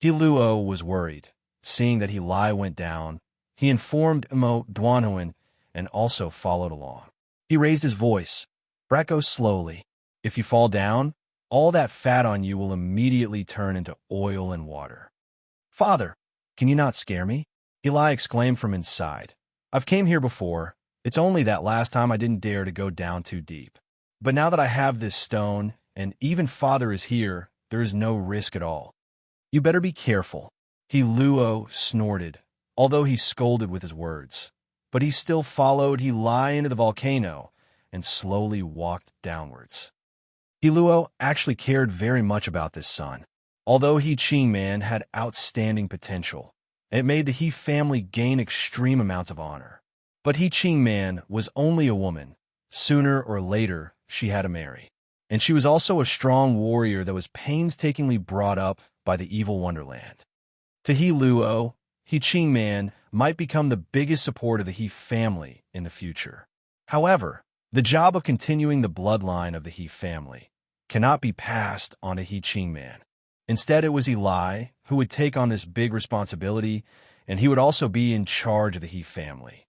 Heluo was worried. Seeing that Heli went down, he informed Mo Duanhuan and also followed along. He raised his voice. Bracco slowly. If you fall down, all that fat on you will immediately turn into oil and water. Father, can you not scare me? Heli exclaimed from inside. I've came here before. It's only that last time I didn't dare to go down too deep. But now that I have this stone, and even Father is here, there is no risk at all. You better be careful. Heluo snorted, although he scolded with his words. But he still followed Heli into the volcano and slowly walked downwards. Heluo actually cared very much about this son. Although He Ching Man had outstanding potential, it made the He family gain extreme amounts of honor. But He Ching Man was only a woman. Sooner or later, she had to marry. And she was also a strong warrior that was painstakingly brought up by the evil Wonderland. To He Luo, He Ching Man might become the biggest support of the He family in the future. However, the job of continuing the bloodline of the He family cannot be passed on to He Ching Man. Instead, it was Eli who would take on this big responsibility, and he would also be in charge of the He family.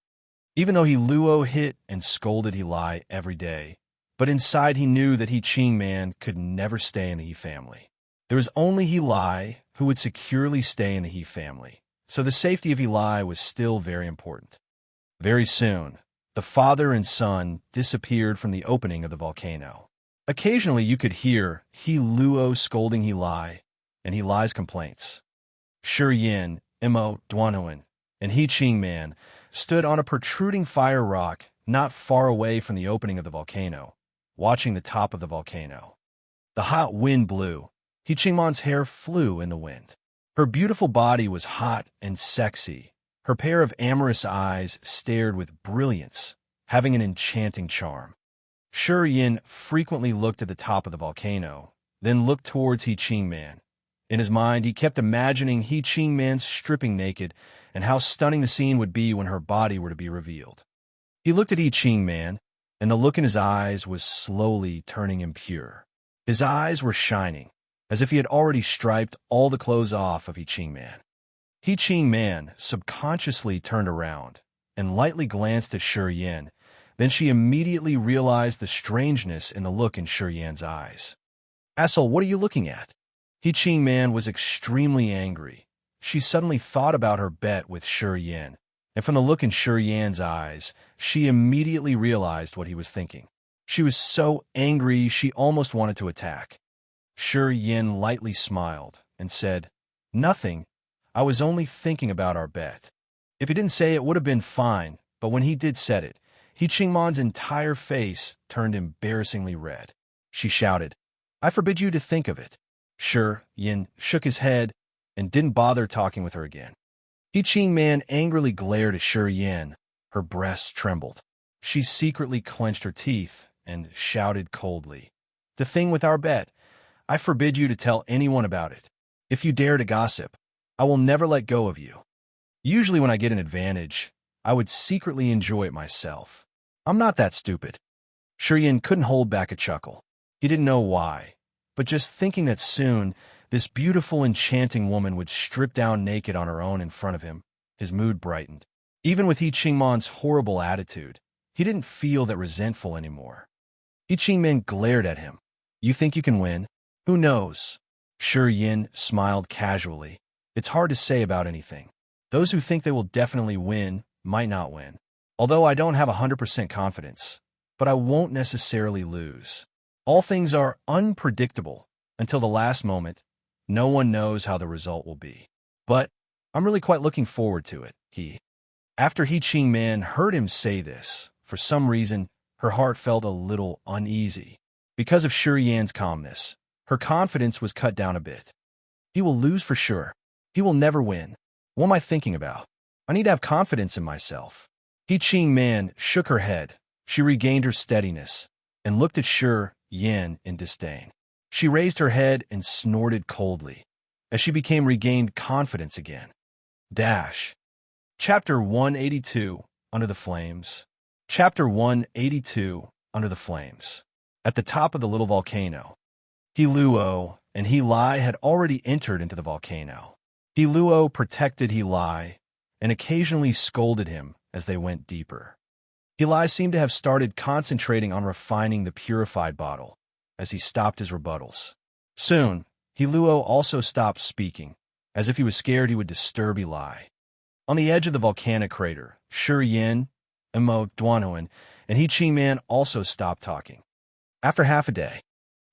Even though He Luo hit and scolded Eli every day, but inside he knew that He Ching Man could never stay in the He family. There was only Eli who would securely stay in the He family, so the safety of Eli was still very important. Very soon, the father and son disappeared from the opening of the volcano. Occasionally, you could hear He Luo scolding Eli and Eli's complaints. Shi Yin, Mo Duanuan, and He Ching Man stood on a protruding fire rock not far away from the opening of the volcano, watching the top of the volcano. The hot wind blew. He Ching Man's hair flew in the wind. Her beautiful body was hot and sexy. Her pair of amorous eyes stared with brilliance, having an enchanting charm. Shi Yin frequently looked at the top of the volcano, then looked towards He Ching Man. In his mind, he kept imagining He Ching Man stripping naked and how stunning the scene would be when her body were to be revealed. He looked at He Ching Man, and the look in his eyes was slowly turning impure. His eyes were shining, as if he had already striped all the clothes off of He Ching Man. He Ching Man subconsciously turned around and lightly glanced at Shi Yin. Then she immediately realized the strangeness in the look in Shi Yin's eyes. "Asshole, what are you looking at?" He Ching Man was extremely angry. She suddenly thought about her bet with Shi Yin, and from the look in Shi Yin's eyes, she immediately realized what he was thinking. She was so angry she almost wanted to attack. Shi Yin lightly smiled and said, "Nothing. I was only thinking about our bet." If he didn't say it, would have been fine, but when he did said it, He Ching Man's entire face turned embarrassingly red. She shouted, "I forbid you to think of it." Shi Yin shook his head and didn't bother talking with her again. He Ching Man angrily glared at Shi Yin. Her breasts trembled. She secretly clenched her teeth and shouted coldly, "The thing with our bet, I forbid you to tell anyone about it. If you dare to gossip, I will never let go of you." Usually when I get an advantage, I would secretly enjoy it myself. I'm not that stupid. Shi Yin couldn't hold back a chuckle. He didn't know why, but just thinking that soon this beautiful, enchanting woman would strip down naked on her own in front of him, his mood brightened. Even with He Ching Man's horrible attitude, he didn't feel that resentful anymore. He Ching Man glared at him. "You think you can win? Who knows?" Shi Yin smiled casually. "It's hard to say about anything. Those who think they will definitely win might not win. Although I don't have 100% confidence, but I won't necessarily lose. All things are unpredictable until the last moment. No one knows how the result will be. But I'm really quite looking forward to it." After He Ching Man heard him say this, for some reason, her heart felt a little uneasy. Because of Shi Yan's calmness, her confidence was cut down a bit. He will lose for sure. He will never win. What am I thinking about? I need to have confidence in myself. He Ching Man shook her head. She regained her steadiness and looked at Shi Yin in disdain. She raised her head and snorted coldly as she became regained confidence again. Chapter 182, Under the Flames. Chapter 182, Under the Flames. At the top of the little volcano, He Luo and He Lai had already entered into the volcano. He Luo protected He Lai and occasionally scolded him as they went deeper. He Lai seemed to have started concentrating on refining the purified bottle as he stopped his rebuttals. Soon, He Luo also stopped speaking, as if he was scared he would disturb Eli. On the edge of the volcanic crater, Shi Yin, Mo Duanuan, and He Ching Man also stopped talking. After half a day,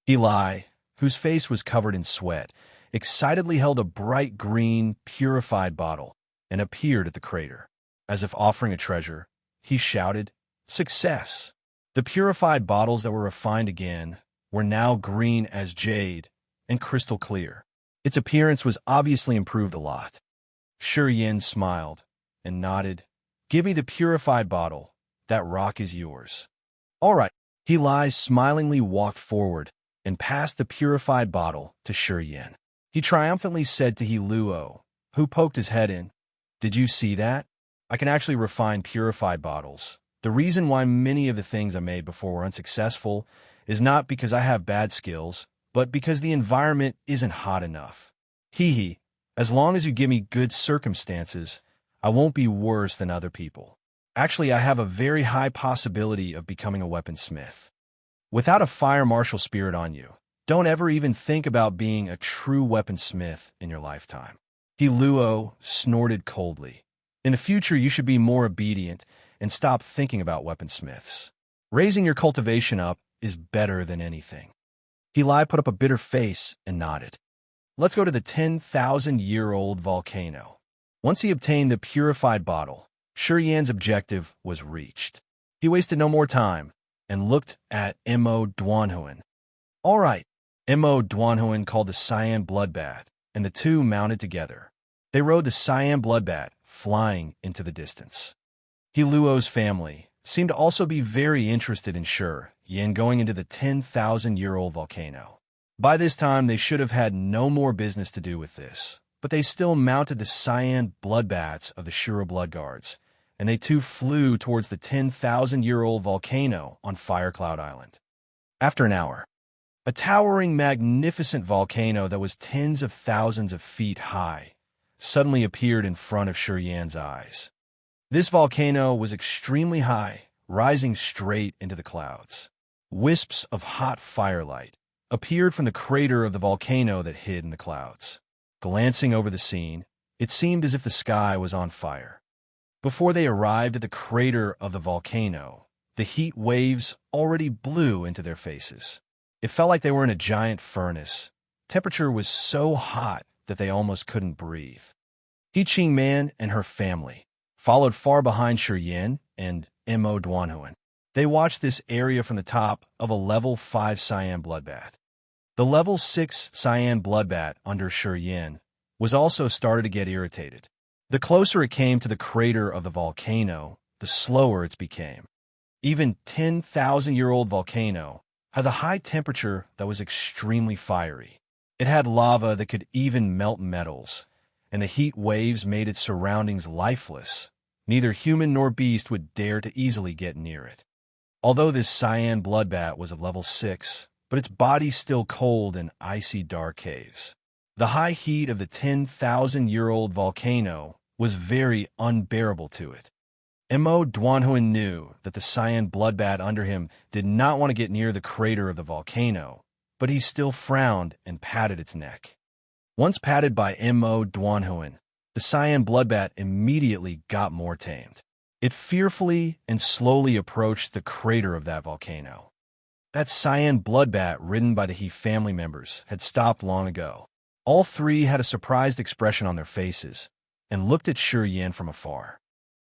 Eli, whose face was covered in sweat, excitedly held a bright green, purified bottle and appeared at the crater. As if offering a treasure, he shouted, "Success!" The purified bottles that were refined again were now green as jade and crystal clear. Its appearance was obviously improved a lot. Shi Yin smiled and nodded. Give me the purified bottle. That rock is yours. All right. He smilingly walked forward and passed the purified bottle to Shi Yin. He triumphantly said to He Luo, who poked his head in, "Did you see that? I can actually refine purified bottles. The reason why many of the things I made before were unsuccessful is not because I have bad skills, but because the environment isn't hot enough. Hee, as long as you give me good circumstances, I won't be worse than other people. Actually, I have a very high possibility of becoming a weaponsmith. Without a fire martial spirit on you, don't ever even think about being a true weaponsmith in your lifetime." He Luo snorted coldly. "In the future, you should be more obedient and stop thinking about weaponsmiths. Raising your cultivation up is better than anything." He put up a bitter face and nodded. Let's go to the 10,000-year-old volcano. Once he obtained the purified bottle, Shi Yan's objective was reached. He wasted no more time and looked at Mo Duanhuan. All right, Mo Duanhuan called the cyan bloodbat, and the two mounted together. They rode the cyan bloodbat, flying into the distance. He Luo's family seemed to also be very interested in Shi Yin going into the 10,000-year-old volcano. By this time, they should have had no more business to do with this, but they still mounted the cyan bloodbats of the Shura blood guards, and they too flew towards the 10,000-year-old volcano on Firecloud Island. After an hour, a towering, magnificent volcano that was tens of thousands of feet high suddenly appeared in front of Shi Yan's eyes. This volcano was extremely high, rising straight into the clouds. Wisps of hot firelight appeared from the crater of the volcano that hid in the clouds. Glancing over the scene, it seemed as if the sky was on fire. Before they arrived at the crater of the volcano, the heat waves already blew into their faces. It felt like they were in a giant furnace. Temperature was so hot that they almost couldn't breathe. He Qingman and her family followed far behind Shi Yin and Mo Duanhuan. They watched this area from the top of a level 5 cyan bloodbat. The level 6 cyan bloodbat under Shi Yin was also started to get irritated. The closer it came to the crater of the volcano, the slower it became. Even 10,000-year-old volcano had a high temperature that was extremely fiery. It had lava that could even melt metals, and the heat waves made its surroundings lifeless. Neither human nor beast would dare to easily get near it. Although this cyan bloodbat was of level 6, but its body still cold in icy dark caves. The high heat of the 10,000-year-old volcano was very unbearable to it. Mo Duanhuan knew that the cyan bloodbat under him did not want to get near the crater of the volcano, but he still frowned and patted its neck. Once patted by Mo Duanhuan, the cyan bloodbat immediately got more tamed. It fearfully and slowly approached the crater of that volcano. That cyan bloodbat ridden by the He family members had stopped long ago. All three had a surprised expression on their faces and looked at Shi Yin from afar.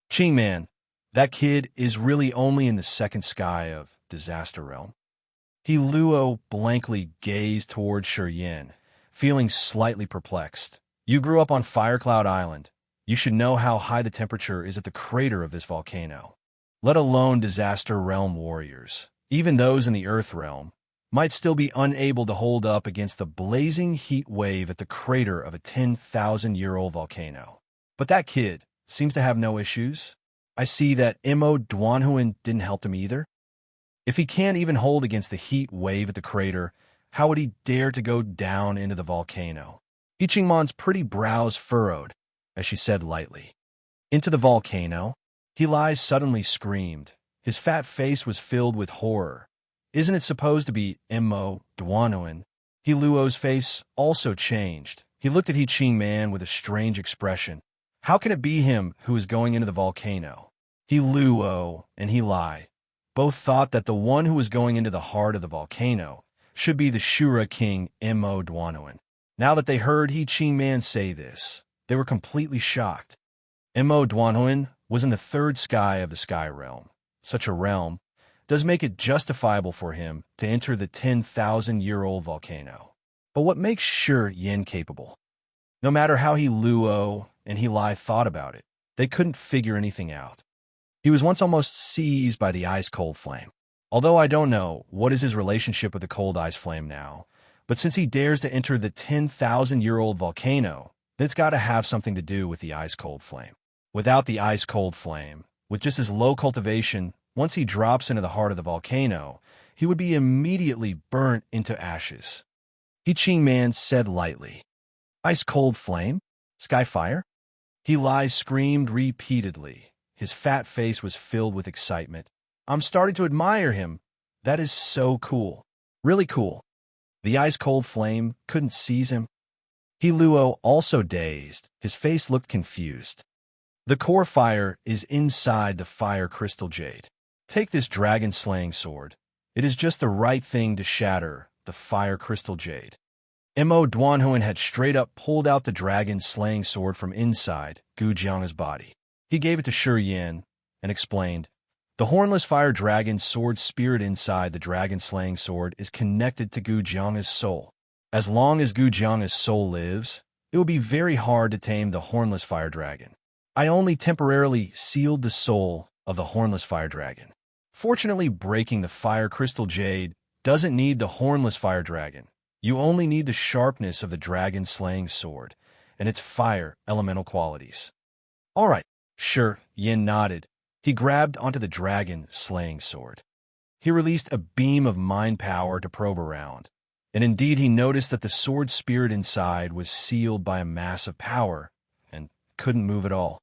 "Qingman, that kid is really only in the second sky of Disaster Realm." He Luo blankly gazed toward Shi Yin, feeling slightly perplexed. "You grew up on Firecloud Island. You should know how high the temperature is at the crater of this volcano. Let alone Disaster Realm warriors, even those in the Earth Realm, might still be unable to hold up against the blazing heat wave at the crater of a 10,000-year-old volcano. But that kid seems to have no issues. I see that Mo Duanhuan didn't help him either. If he can't even hold against the heat wave at the crater, how would he dare to go down into the volcano?" Ichingmon's pretty brows furrowed as she said lightly, "Into the volcano?" He suddenly screamed. His fat face was filled with horror. "Isn't it supposed to be Mo Duanhuan?" He Luo's face also changed. He looked at He Qingman with a strange expression. How can it be him who is going into the volcano? He Luo and He Lai both thought that the one who was going into the heart of the volcano should be the Shura king Mo Duanhuan. Now that they heard He Qingman say this, they were completely shocked. Mo Duanhuan was in the third sky of the Sky Realm. Such a realm does make it justifiable for him to enter the 10,000-year-old volcano. But what makes Shi Yin capable? No matter how he Luo and he Lai thought about it, they couldn't figure anything out. He was once almost seized by the ice-cold flame. Although I don't know what is his relationship with the cold ice flame now, but since he dares to enter the 10,000-year-old volcano, then it's got to have something to do with the ice-cold flame. Without the ice-cold flame, with just his low cultivation, once he drops into the heart of the volcano, he would be immediately burnt into ashes. He Ching Man said lightly, "Ice-cold flame? Skyfire?" He Lai screamed repeatedly. His fat face was filled with excitement. "I'm starting to admire him. That is so cool. Really cool." The ice-cold flame couldn't seize him. He Luo, also dazed, his face looked confused. The core fire is inside the fire crystal jade. Take this dragon-slaying sword. It is just the right thing to shatter the fire crystal jade. Mo Duanhuan had straight up pulled out the dragon-slaying sword from inside Gu Jiang's body. He gave it to Shi Yin and explained, "The hornless fire dragon sword spirit inside the dragon-slaying sword is connected to Gu Jiang's soul. As long as Gu Jiang's soul lives, it will be very hard to tame the hornless fire dragon. I only temporarily sealed the soul of the hornless fire dragon. Fortunately, breaking the fire crystal jade doesn't need the hornless fire dragon. You only need the sharpness of the dragon-slaying sword and its fire elemental qualities." "All right," Shi Yin nodded. He grabbed onto the dragon-slaying sword. He released a beam of mind power to probe around, and indeed he noticed that the sword spirit inside was sealed by a mass of power and couldn't move at all.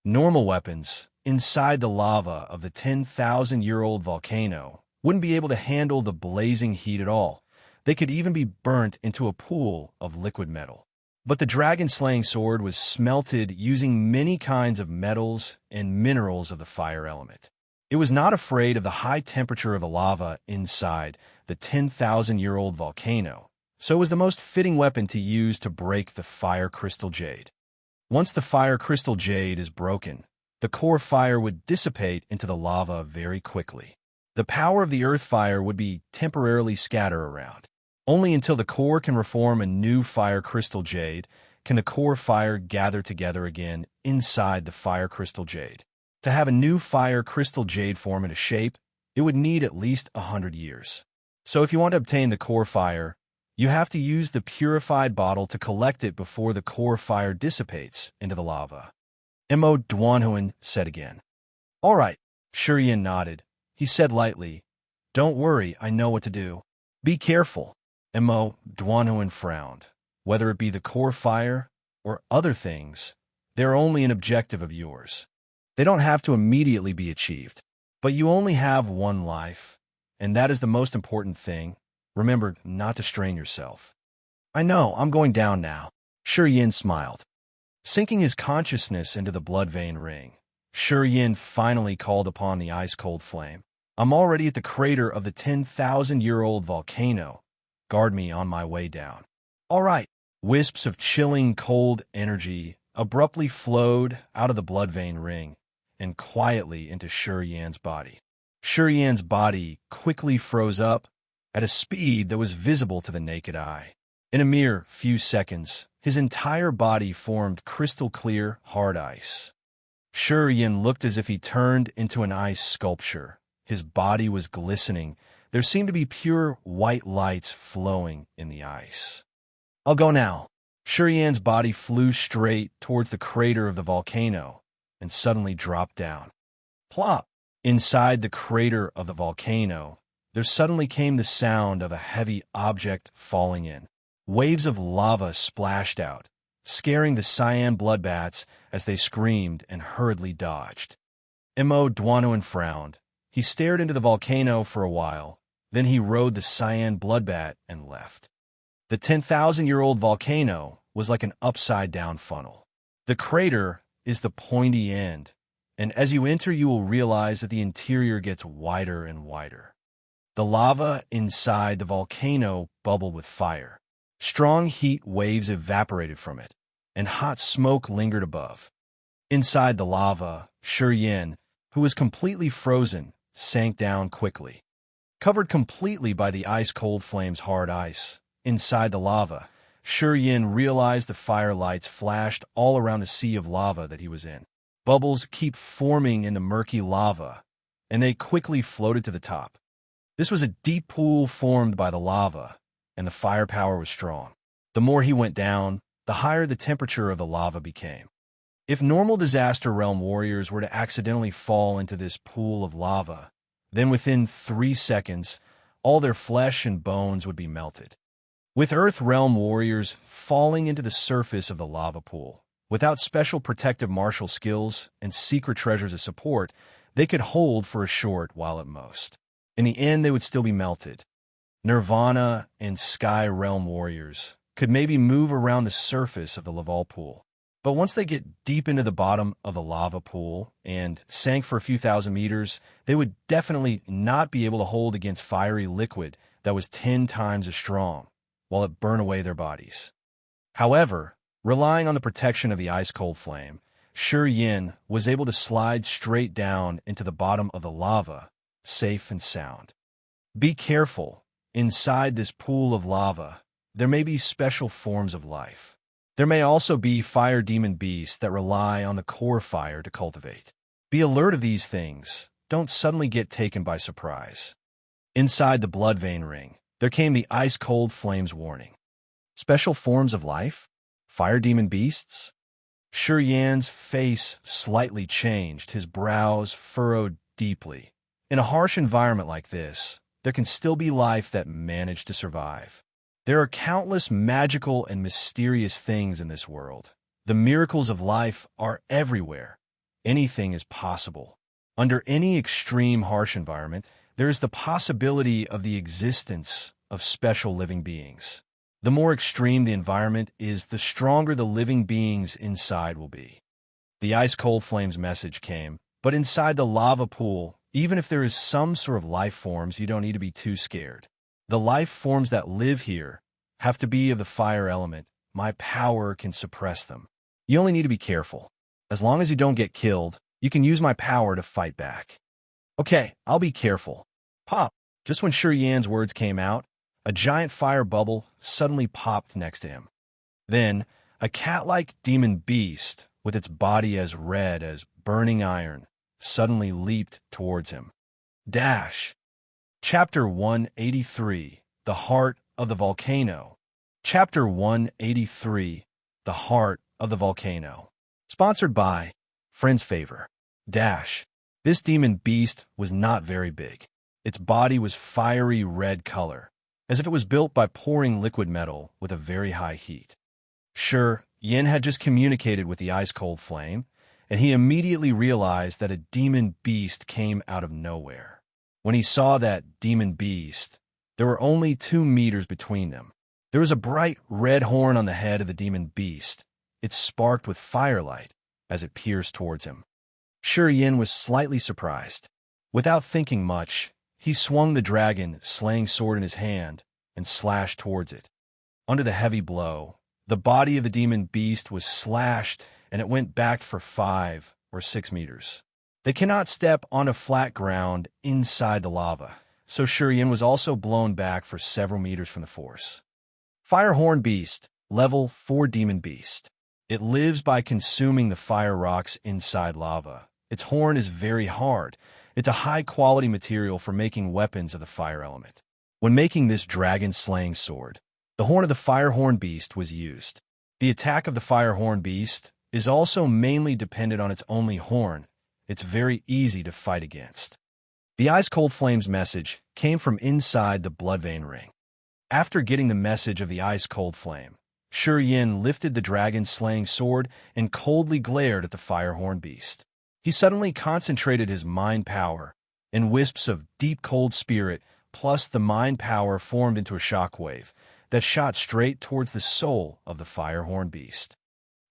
Normal weapons inside the lava of the 10,000-year-old volcano wouldn't be able to handle the blazing heat at all. They could even be burnt into a pool of liquid metal. But the dragon-slaying sword was smelted using many kinds of metals and minerals of the fire element. It was not afraid of the high temperature of the lava inside the 10,000-year-old volcano, so it was the most fitting weapon to use to break the fire crystal jade. Once the fire crystal jade is broken, the core fire would dissipate into the lava very quickly. The power of the earth fire would be temporarily scattered around. Only until the core can reform a new fire crystal jade can the core fire gather together again inside the fire crystal jade. To have a new fire crystal jade form into shape, it would need at least 100 years. So if you want to obtain the core fire, you have to use the purified bottle to collect it before the core fire dissipates into the lava. Mo Duanhuan said again. "All right," Shi Yin nodded. He said lightly, "Don't worry, I know what to do. Be careful." Mo Duanhuan frowned. "Whether it be the core fire or other things, they're only an objective of yours. They don't have to immediately be achieved. But you only have one life, and that is the most important thing. Remember not to strain yourself." "I know, I'm going down now." Shi Yin smiled. Sinking his consciousness into the blood vein ring, Shi Yin finally called upon the ice-cold flame. "I'm already at the crater of the 10,000-year-old volcano. Guard me on my way down." "All right." Wisps of chilling cold energy abruptly flowed out of the blood vein ring and quietly into Shi Yan's body. Shi Yan's body quickly froze up at a speed that was visible to the naked eye. In a mere few seconds, his entire body formed crystal-clear, hard ice. Shi Yan looked as if he turned into an ice sculpture. His body was glistening. There seemed to be pure white lights flowing in the ice. "I'll go now." Shi Yan's body flew straight towards the crater of the volcano and suddenly dropped down. Plop! Inside the crater of the volcano, there suddenly came the sound of a heavy object falling in. Waves of lava splashed out, scaring the cyan bloodbats as they screamed and hurriedly dodged. Mo Duanhuan frowned. He stared into the volcano for a while, then he rode the cyan bloodbat and left. The 10,000-year-old volcano was like an upside-down funnel. The crater is the pointy end, and as you enter you will realize that the interior gets wider and wider. The lava inside the volcano bubbled with fire. Strong heat waves evaporated from it, and hot smoke lingered above. Inside the lava, Shi Yin, who was completely frozen, sank down quickly. Covered completely by the ice-cold flame's hard ice, inside the lava, Yin realized the fire lights flashed all around the sea of lava that he was in. Bubbles keep forming in the murky lava, and they quickly floated to the top. This was a deep pool formed by the lava, and the firepower was strong. The more he went down, the higher the temperature of the lava became. If normal Disaster Realm warriors were to accidentally fall into this pool of lava, then within 3 seconds, all their flesh and bones would be melted. With Earth Realm warriors falling into the surface of the lava pool, without special protective martial skills and secret treasures of support, they could hold for a short while at most. In the end, they would still be melted. Nirvana and Sky Realm warriors could maybe move around the surface of the lava pool. But once they get deep into the bottom of the lava pool and sank for a few thousand meters, they would definitely not be able to hold against fiery liquid that was 10 times as strong, while it burned away their bodies. However, relying on the protection of the ice-cold flame, Yin was able to slide straight down into the bottom of the lava, safe and sound. Be careful. Inside this pool of lava, there may be special forms of life. There may also be fire demon beasts that rely on the core fire to cultivate. Be alert of these things. Don't suddenly get taken by surprise. Inside the blood vein ring, there came the ice-cold flames warning. Special forms of life? Fire demon beasts? Yin's face slightly changed, his brows furrowed deeply. In a harsh environment like this, there can still be life that managed to survive. There are countless magical and mysterious things in this world. The miracles of life are everywhere. Anything is possible. Under any extreme harsh environment, there is the possibility of the existence of special living beings. The more extreme the environment is, the stronger the living beings inside will be. The ice-cold flames message came, but inside the lava pool, even if there is some sort of life forms, you don't need to be too scared. The life forms that live here have to be of the fire element. My power can suppress them. You only need to be careful. As long as you don't get killed, you can use my power to fight back. Okay, I'll be careful. Pop! Just when Yin's words came out, a giant fire bubble suddenly popped next to him. Then, a cat-like demon beast, with its body as red as burning iron, suddenly leaped towards him. Dash! Chapter 183, The Heart of the Volcano. Chapter 183, The Heart of the Volcano. Sponsored by Friend's Favor. Dash. This demon beast was not very big. Its body was fiery red color, as if it was built by pouring liquid metal with a very high heat. Yin had just communicated with the ice-cold flame, and he immediately realized that a demon beast came out of nowhere. When he saw that demon beast, there were only 2 meters between them. There was a bright red horn on the head of the demon beast. It sparked with firelight as it pierced towards him. Yin was slightly surprised. Without thinking much, he swung the dragon-slaying sword in his hand and slashed towards it. Under the heavy blow, the body of the demon beast was slashed and it went back for 5 or 6 meters. They cannot step onto flat ground inside the lava, so Yin was also blown back for several meters from the force. Firehorn Beast, Level 4 Demon Beast. It lives by consuming the fire rocks inside lava. Its horn is very hard. It's a high-quality material for making weapons of the fire element. When making this dragon-slaying sword, the horn of the Firehorn Beast was used. The attack of the Firehorn Beast is also mainly dependent on its only horn. It's very easy to fight against. The Ice-Cold Flames message came from inside the blood vein ring. After getting the message of the Ice-Cold Flame, Yin lifted the dragon-slaying sword and coldly glared at the Firehorn Beast. He suddenly concentrated his mind power, and wisps of deep cold spirit plus the mind power formed into a shockwave that shot straight towards the soul of the Firehorn Beast.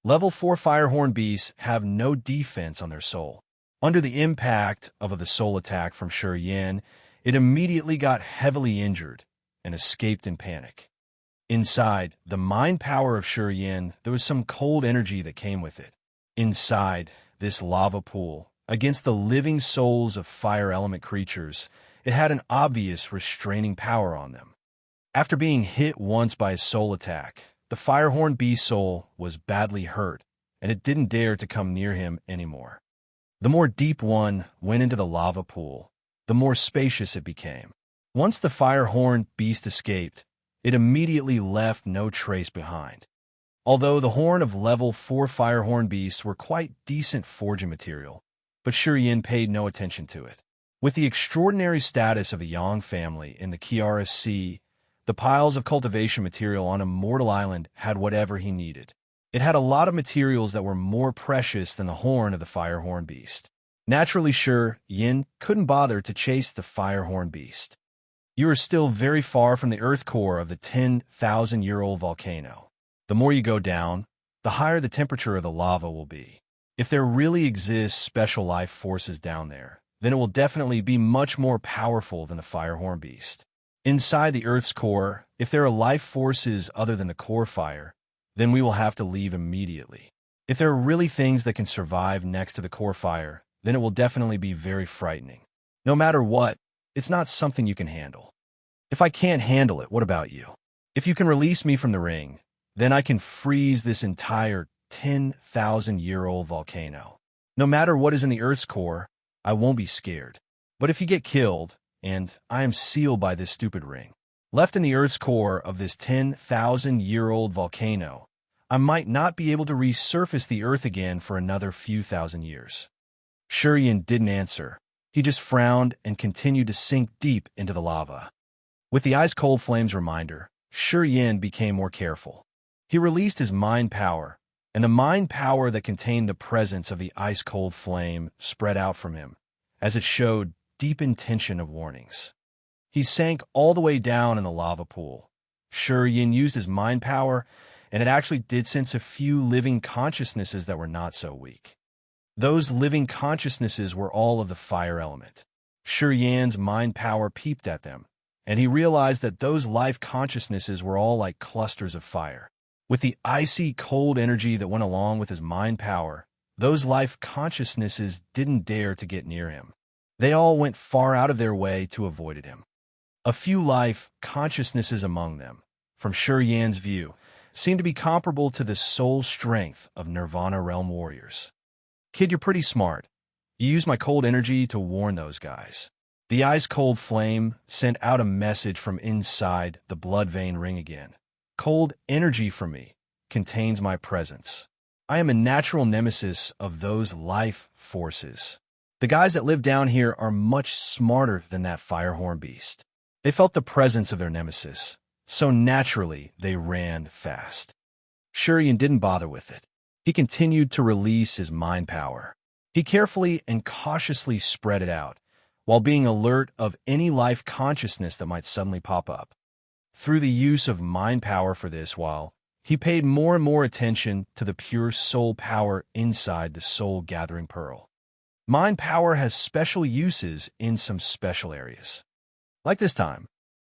Level 4 Firehorn Beasts have no defense on their soul. Under the impact of the soul attack from Yin, it immediately got heavily injured and escaped in panic. Inside the mind power of Yin, there was some cold energy that came with it. Inside this lava pool, against the living souls of fire element creatures, it had an obvious restraining power on them. After being hit once by his soul attack, the firehorn beast soul was badly hurt, and it didn't dare to come near him anymore. The more deep one went into the lava pool, the more spacious it became. Once the firehorn beast escaped, it immediately left no trace behind. Although the horn of level 4 firehorn beasts were quite decent forging material, but Shuriyin paid no attention to it. With the extraordinary status of the Yang family in the Kiara Sea, the piles of cultivation material on Immortal Island had whatever he needed. It had a lot of materials that were more precious than the horn of the firehorn beast. Naturally, Yin couldn't bother to chase the firehorn beast. You are still very far from the earth core of the 10,000-year-old volcano. The more you go down, the higher the temperature of the lava will be. If there really exists special life forces down there, then it will definitely be much more powerful than the firehorn beast. Inside the Earth's core, if there are life forces other than the core fire, then we will have to leave immediately. If there are really things that can survive next to the core fire, then it will definitely be very frightening. No matter what, it's not something you can handle. If I can't handle it, what about you? If you can release me from the ring, then I can freeze this entire 10,000-year-old volcano. No matter what is in the Earth's core, I won't be scared. But if you get killed, and I am sealed by this stupid ring, left in the Earth's core of this 10,000-year-old volcano, I might not be able to resurface the Earth again for another few thousand years. Shuriyin didn't answer. He just frowned and continued to sink deep into the lava. With the ice-cold flame's reminder, Shuriyin became more careful. He released his mind power, and the mind power that contained the presence of the ice-cold flame spread out from him, as it showed deep intention of warnings. He sank all the way down in the lava pool. Shuriyin used his mind power, and it actually did sense a few living consciousnesses that were not so weak. Those living consciousnesses were all of the fire element. Shuriyin's mind power peeped at them, and he realized that those life consciousnesses were all like clusters of fire. With the icy cold energy that went along with his mind power, those life consciousnesses didn't dare to get near him. They all went far out of their way to avoid him. A few life consciousnesses among them, from Shuriyin's view, seemed to be comparable to the soul strength of Nirvana Realm warriors. Kid, you're pretty smart. You used my cold energy to warn those guys. The ice-cold flame sent out a message from inside the blood vein ring again. Cold energy for me contains my presence. I am a natural nemesis of those life forces. The guys that live down here are much smarter than that firehorn beast. They felt the presence of their nemesis, so naturally they ran fast. Shuriyin didn't bother with it. He continued to release his mind power. He carefully and cautiously spread it out, while being alert of any life consciousness that might suddenly pop up. Through the use of mind power for this while, he paid more and more attention to the pure soul power inside the soul-gathering pearl. Mind power has special uses in some special areas. Like this time,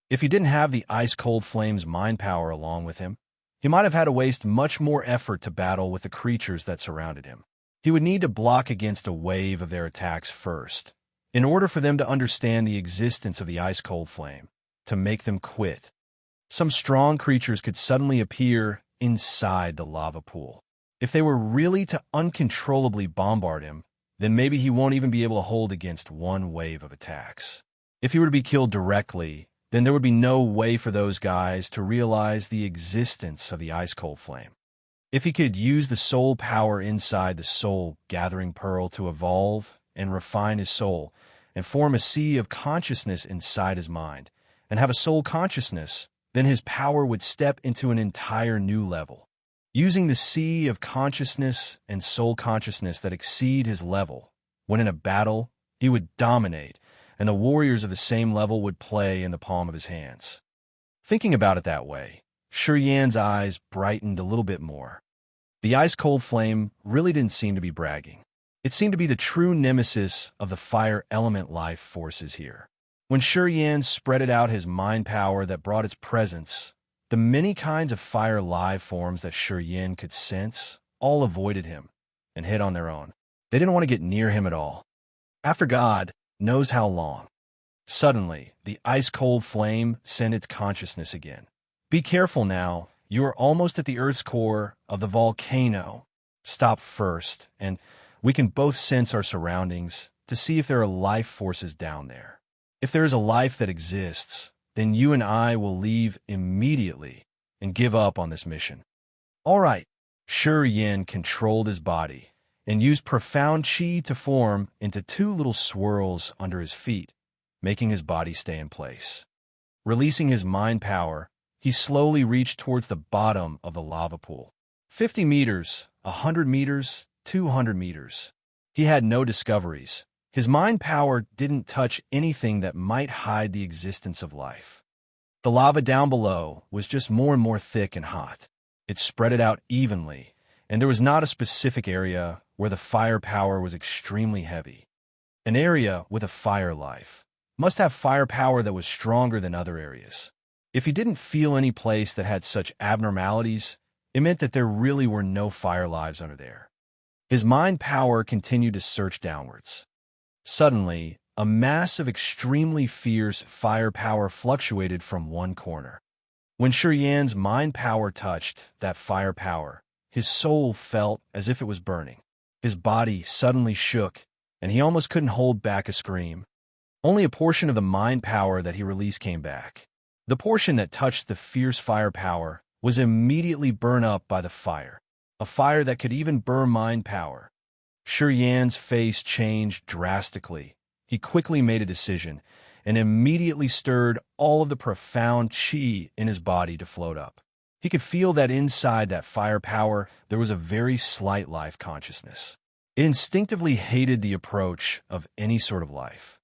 if he didn't have the ice-cold flame's mind power along with him, he might have had to waste much more effort to battle with the creatures that surrounded him. He would need to block against a wave of their attacks first, in order for them to understand the existence of the ice-cold flame, to make them quit. Some strong creatures could suddenly appear inside the lava pool. If they were really to uncontrollably bombard him, then maybe he won't even be able to hold against one wave of attacks. If he were to be killed directly, then there would be no way for those guys to realize the existence of the ice-cold flame. If he could use the soul power inside the soul-gathering pearl to evolve and refine his soul and form a sea of consciousness inside his mind and have a soul consciousness, then his power would step into an entire new level. Using the sea of consciousness and soul consciousness that exceed his level, when in a battle, he would dominate, and the warriors of the same level would play in the palm of his hands. Thinking about it that way, Shuriyin's eyes brightened a little bit more. The ice-cold flame really didn't seem to be bragging. It seemed to be the true nemesis of the fire element life forces here. When Shuriyin spreaded out his mind power that brought its presence, the many kinds of fire life forms that Shuriyin could sense all avoided him and hid on their own. They didn't want to get near him at all. After God knows how long. Suddenly, the ice-cold flame sent its consciousness again. Be careful now. You are almost at the Earth's core of the volcano. Stop first, and we can both sense our surroundings to see if there are life forces down there. If there is a life that exists, then you and I will leave immediately and give up on this mission. All right. Shi Yin controlled his body and used profound qi to form into two little swirls under his feet, making his body stay in place. Releasing his mind power, he slowly reached towards the bottom of the lava pool. 50 meters, 100 meters, 200 meters. He had no discoveries. His mind power didn't touch anything that might hide the existence of life. The lava down below was just more and more thick and hot. It spread it out evenly, and there was not a specific area where the fire power was extremely heavy. An area with a fire life must have fire power that was stronger than other areas. If he didn't feel any place that had such abnormalities, it meant that there really were no fire lives under there. His mind power continued to search downwards. Suddenly, a mass of extremely fierce fire power fluctuated from one corner. When Shi Yan's mind power touched that fire power, his soul felt as if it was burning. His body suddenly shook, and he almost couldn't hold back a scream. Only a portion of the mind power that he released came back. The portion that touched the fierce fire power was immediately burned up by the fire, a fire that could even burn mind power. Shi Yan's face changed drastically. He quickly made a decision and immediately stirred all of the profound qi in his body to float up. He could feel that inside that fire power there was a very slight life consciousness. It instinctively hated the approach of any sort of life.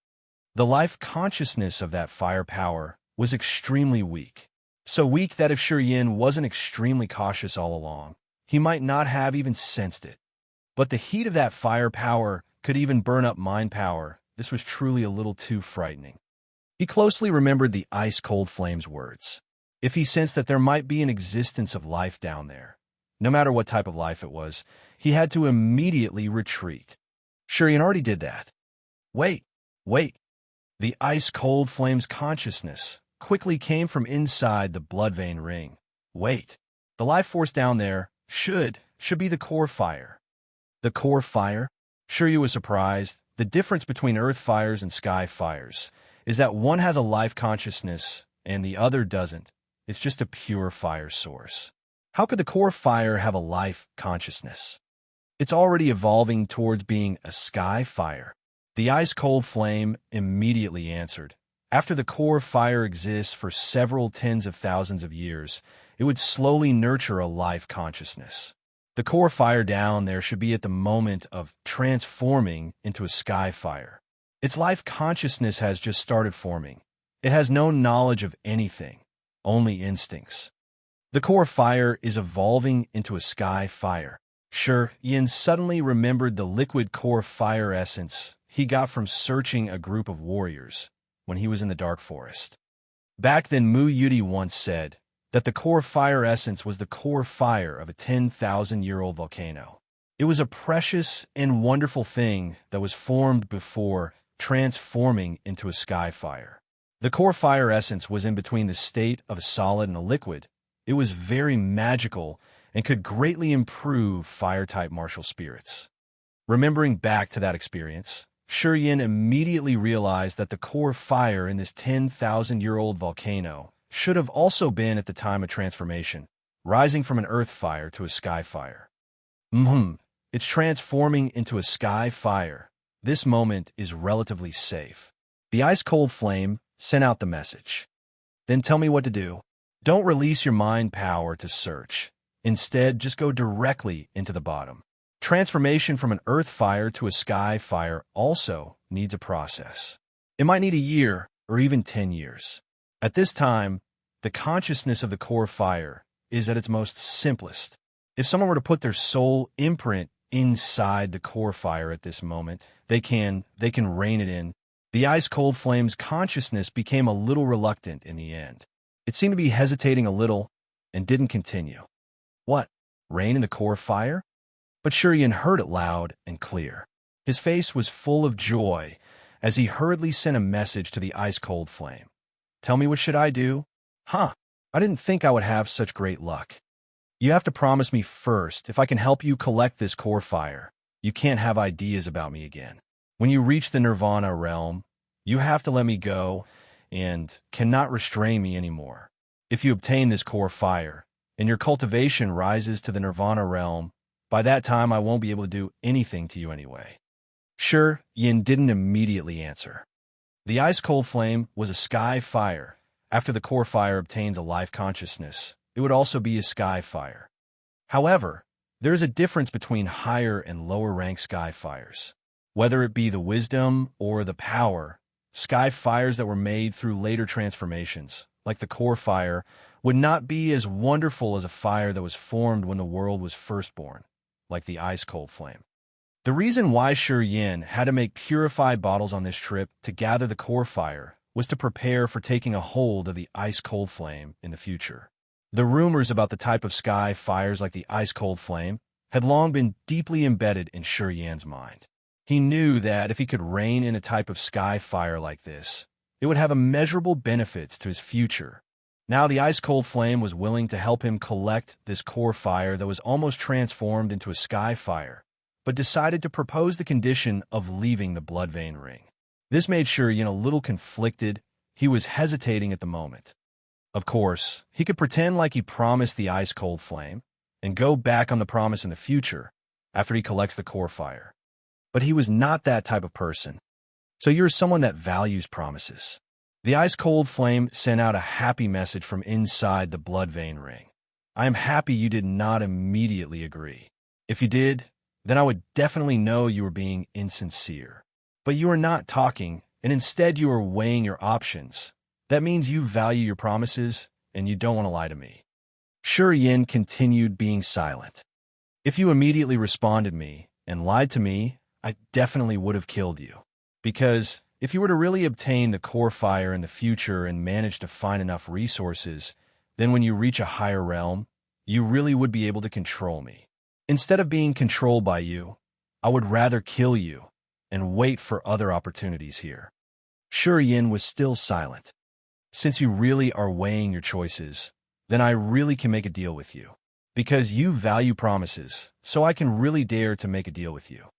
The life consciousness of that fire power was extremely weak. So weak that if Shi Yan wasn't extremely cautious all along, he might not have even sensed it. But the heat of that fire power could even burn up mind power. This was truly a little too frightening. He closely remembered the ice-cold flame's words. If he sensed that there might be an existence of life down there, no matter what type of life it was, he had to immediately retreat. Shi Yan already did that. Wait. The ice-cold flame's consciousness quickly came from inside the blood vein ring. Wait. The life force down there should be the core fire. The core fire? Shi Yan was surprised. The difference between earth fires and sky fires is that one has a life consciousness and the other doesn't. It's just a pure fire source. How could the core fire have a life consciousness? It's already evolving towards being a sky fire. The ice-cold flame immediately answered. After the core fire exists for several tens of thousands of years, it would slowly nurture a life consciousness. The core fire down there should be at the moment of transforming into a sky fire. Its life consciousness has just started forming. It has no knowledge of anything, only instincts. The core fire is evolving into a sky fire. Shi Yan suddenly remembered the liquid core fire essence he got from searching a group of warriors when he was in the dark forest. Back then, Mu Yudi once said that the core fire essence was the core fire of a 10,000-year-old volcano. It was a precious and wonderful thing that was formed before transforming into a sky fire. The core fire essence was in between the state of a solid and a liquid. It was very magical and could greatly improve fire-type martial spirits. Remembering back to that experience, Shi Yan immediately realized that the core fire in this 10,000-year-old volcano should have also been at the time of transformation, rising from an earth fire to a sky fire. It's transforming into a sky fire. This moment is relatively safe. The ice-cold flame sent out the message. Then tell me what to do. Don't release your mind power to search. Instead, just go directly into the bottom. Transformation from an earth fire to a sky fire also needs a process. It might need a year or even 10 years. At this time, the consciousness of the core fire is at its most simplest. If someone were to put their soul imprint inside the core fire at this moment, they can rein it in. The ice-cold flame's consciousness became a little reluctant in the end. It seemed to be hesitating a little and didn't continue. What? Rein in the core fire? But Shi Yan heard it loud and clear. His face was full of joy as he hurriedly sent a message to the ice-cold flame. "Tell me, what should I do?" "Huh, I didn't think I would have such great luck. You have to promise me first if I can help you collect this core fire. You can't have ideas about me again. When you reach the Nirvana realm, you have to let me go and cannot restrain me anymore. If you obtain this core fire, and your cultivation rises to the Nirvana realm, by that time I won't be able to do anything to you anyway." Sure, Yin didn't immediately answer. The ice-cold flame was a sky fire. After the core fire obtains a life consciousness, it would also be a sky fire. However, there is a difference between higher and lower rank sky fires. Whether it be the wisdom or the power, sky fires that were made through later transformations, like the core fire, would not be as wonderful as a fire that was formed when the world was first born, like the ice-cold flame. The reason why Shi Yin had to make purified bottles on this trip to gather the core fire was to prepare for taking a hold of the ice-cold flame in the future. The rumors about the type of sky fires like the ice-cold flame had long been deeply embedded in Shi Yin's mind. He knew that if he could reign in a type of sky fire like this, it would have immeasurable benefits to his future. Now the ice-cold flame was willing to help him collect this core fire that was almost transformed into a sky fire, but decided to propose the condition of leaving the blood vein ring. This made Shi Yin a little conflicted. He was hesitating at the moment. Of course, he could pretend like he promised the ice-cold flame and go back on the promise in the future after he collects the core fire. But he was not that type of person. So you're someone that values promises. The ice-cold flame sent out a happy message from inside the blood vein ring. "I am happy you did not immediately agree. If you did, then I would definitely know you were being insincere. But you are not talking, and instead you are weighing your options. That means you value your promises, and you don't want to lie to me." Shi Yin continued being silent. "If you immediately responded me and lied to me, I definitely would have killed you. Because if you were to really obtain the core fire in the future and manage to find enough resources, then when you reach a higher realm, you really would be able to control me. Instead of being controlled by you, I would rather kill you and wait for other opportunities here." Shi Yin was still silent. "Since you really are weighing your choices, then I really can make a deal with you. Because you value promises, so I can really dare to make a deal with you."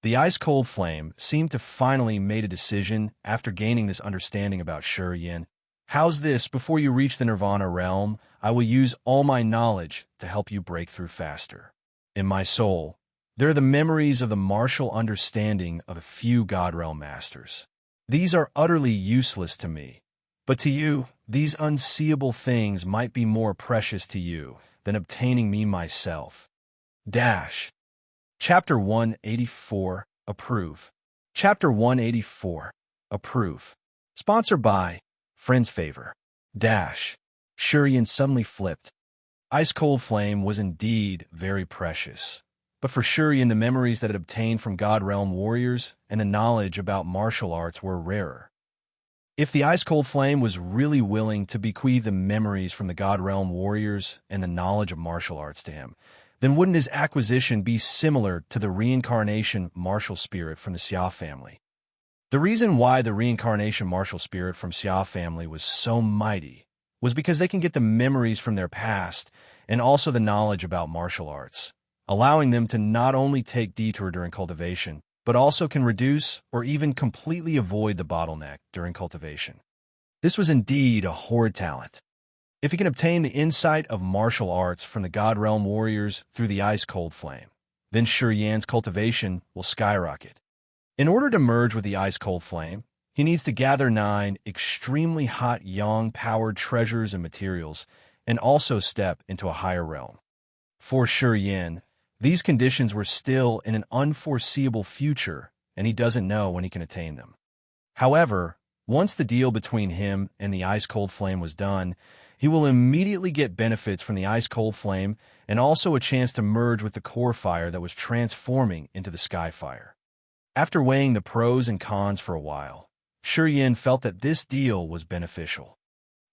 The ice-cold flame seemed to finally made a decision after gaining this understanding about Shi Yin. "How's this? Before you reach the Nirvana realm, I will use all my knowledge to help you break through faster. In my soul, there are the memories of the martial understanding of a few God Realm masters. These are utterly useless to me, but to you, these unseeable things might be more precious to you than obtaining me myself." Chapter 184, Approve. Chapter 184, Approve. Sponsored by Friend's Favor. Shi Yin suddenly flipped. Ice-cold flame was indeed very precious. But for Shi Yin, the memories that it obtained from God Realm warriors and the knowledge about martial arts were rarer. If the ice-cold flame was really willing to bequeath the memories from the God Realm warriors and the knowledge of martial arts to him, then wouldn't his acquisition be similar to the reincarnation martial spirit from the Xia family? The reason why the reincarnation martial spirit from Xia family was so mighty was because they can get the memories from their past and also the knowledge about martial arts, allowing them to not only take detour during cultivation, but also can reduce or even completely avoid the bottleneck during cultivation. This was indeed a horrid talent. If he can obtain the insight of martial arts from the God Realm warriors through the ice-cold flame, then Shi Yin's cultivation will skyrocket. In order to merge with the ice-cold flame, he needs to gather 9 extremely hot yang-powered treasures and materials, and also step into a higher realm. For Shi Yin, these conditions were still in an unforeseeable future, and he doesn't know when he can attain them. However, once the deal between him and the ice-cold flame was done, he will immediately get benefits from the ice-cold flame and also a chance to merge with the core fire that was transforming into the sky fire. After weighing the pros and cons for a while, Shi Yin felt that this deal was beneficial.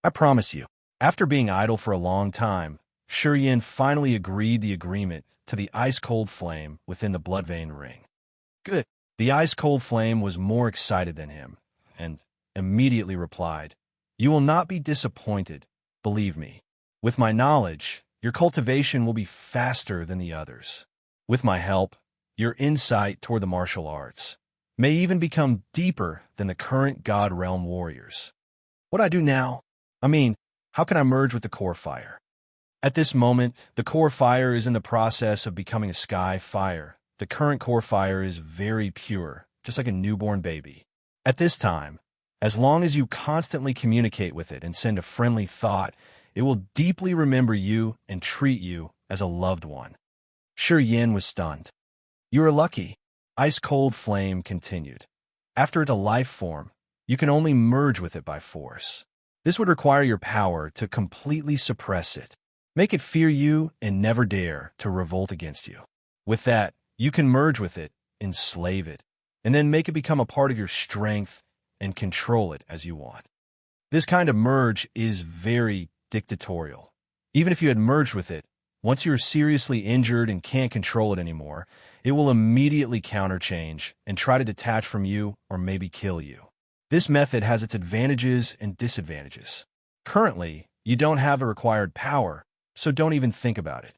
"I promise you." After being idle for a long time, Shi Yin finally agreed the agreement to the ice-cold flame within the blood vein ring. "Good. The ice-cold flame was more excited than him, and immediately replied, "You will not be disappointed, believe me. With my knowledge, your cultivation will be faster than the others. With my help, your insight toward the martial arts may even become deeper than the current God Realm warriors. What I do now? How can I merge with the core fire?" At this moment, the core fire is in the process of becoming a sky fire. The current core fire is very pure, just like a newborn baby. At this time, as long as you constantly communicate with it and send a friendly thought, it will deeply remember you and treat you as a loved one. Yin was stunned. "You are lucky," Ice-Cold Flame continued. "After it's a life form, you can only merge with it by force. This would require your power to completely suppress it, make it fear you, and never dare to revolt against you. With that, you can merge with it, enslave it, and then make it become a part of your strength and control it as you want. This kind of merge is very dictatorial. Even if you had merged with it, once you're seriously injured and can't control it anymore, it will immediately counterchange and try to detach from you or maybe kill you. This method has its advantages and disadvantages. Currently, you don't have the required power, so don't even think about it.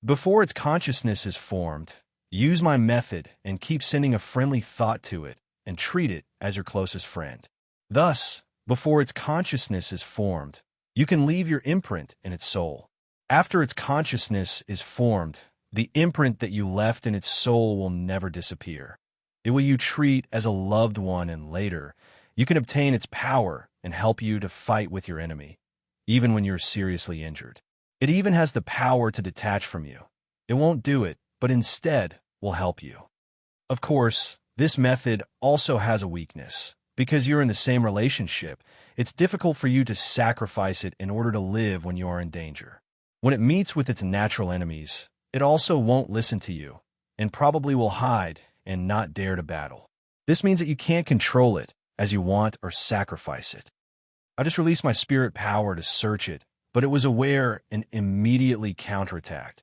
Before its consciousness is formed, use my method and keep sending a friendly thought to it and treat it as your closest friend. Thus, before its consciousness is formed, you can leave your imprint in its soul. After its consciousness is formed, the imprint that you left in its soul will never disappear. It will you treat as a loved one, and later, you can obtain its power and help you to fight with your enemy, even when you're seriously injured. It even has the power to detach from you. It won't do it, but instead will help you. Of course, this method also has a weakness. Because you're in the same relationship, it's difficult for you to sacrifice it in order to live when you are in danger. When it meets with its natural enemies, it also won't listen to you, and probably will hide and not dare to battle. This means that you can't control it as you want or sacrifice it. I just released my spirit power to search it, but it was aware and immediately counterattacked.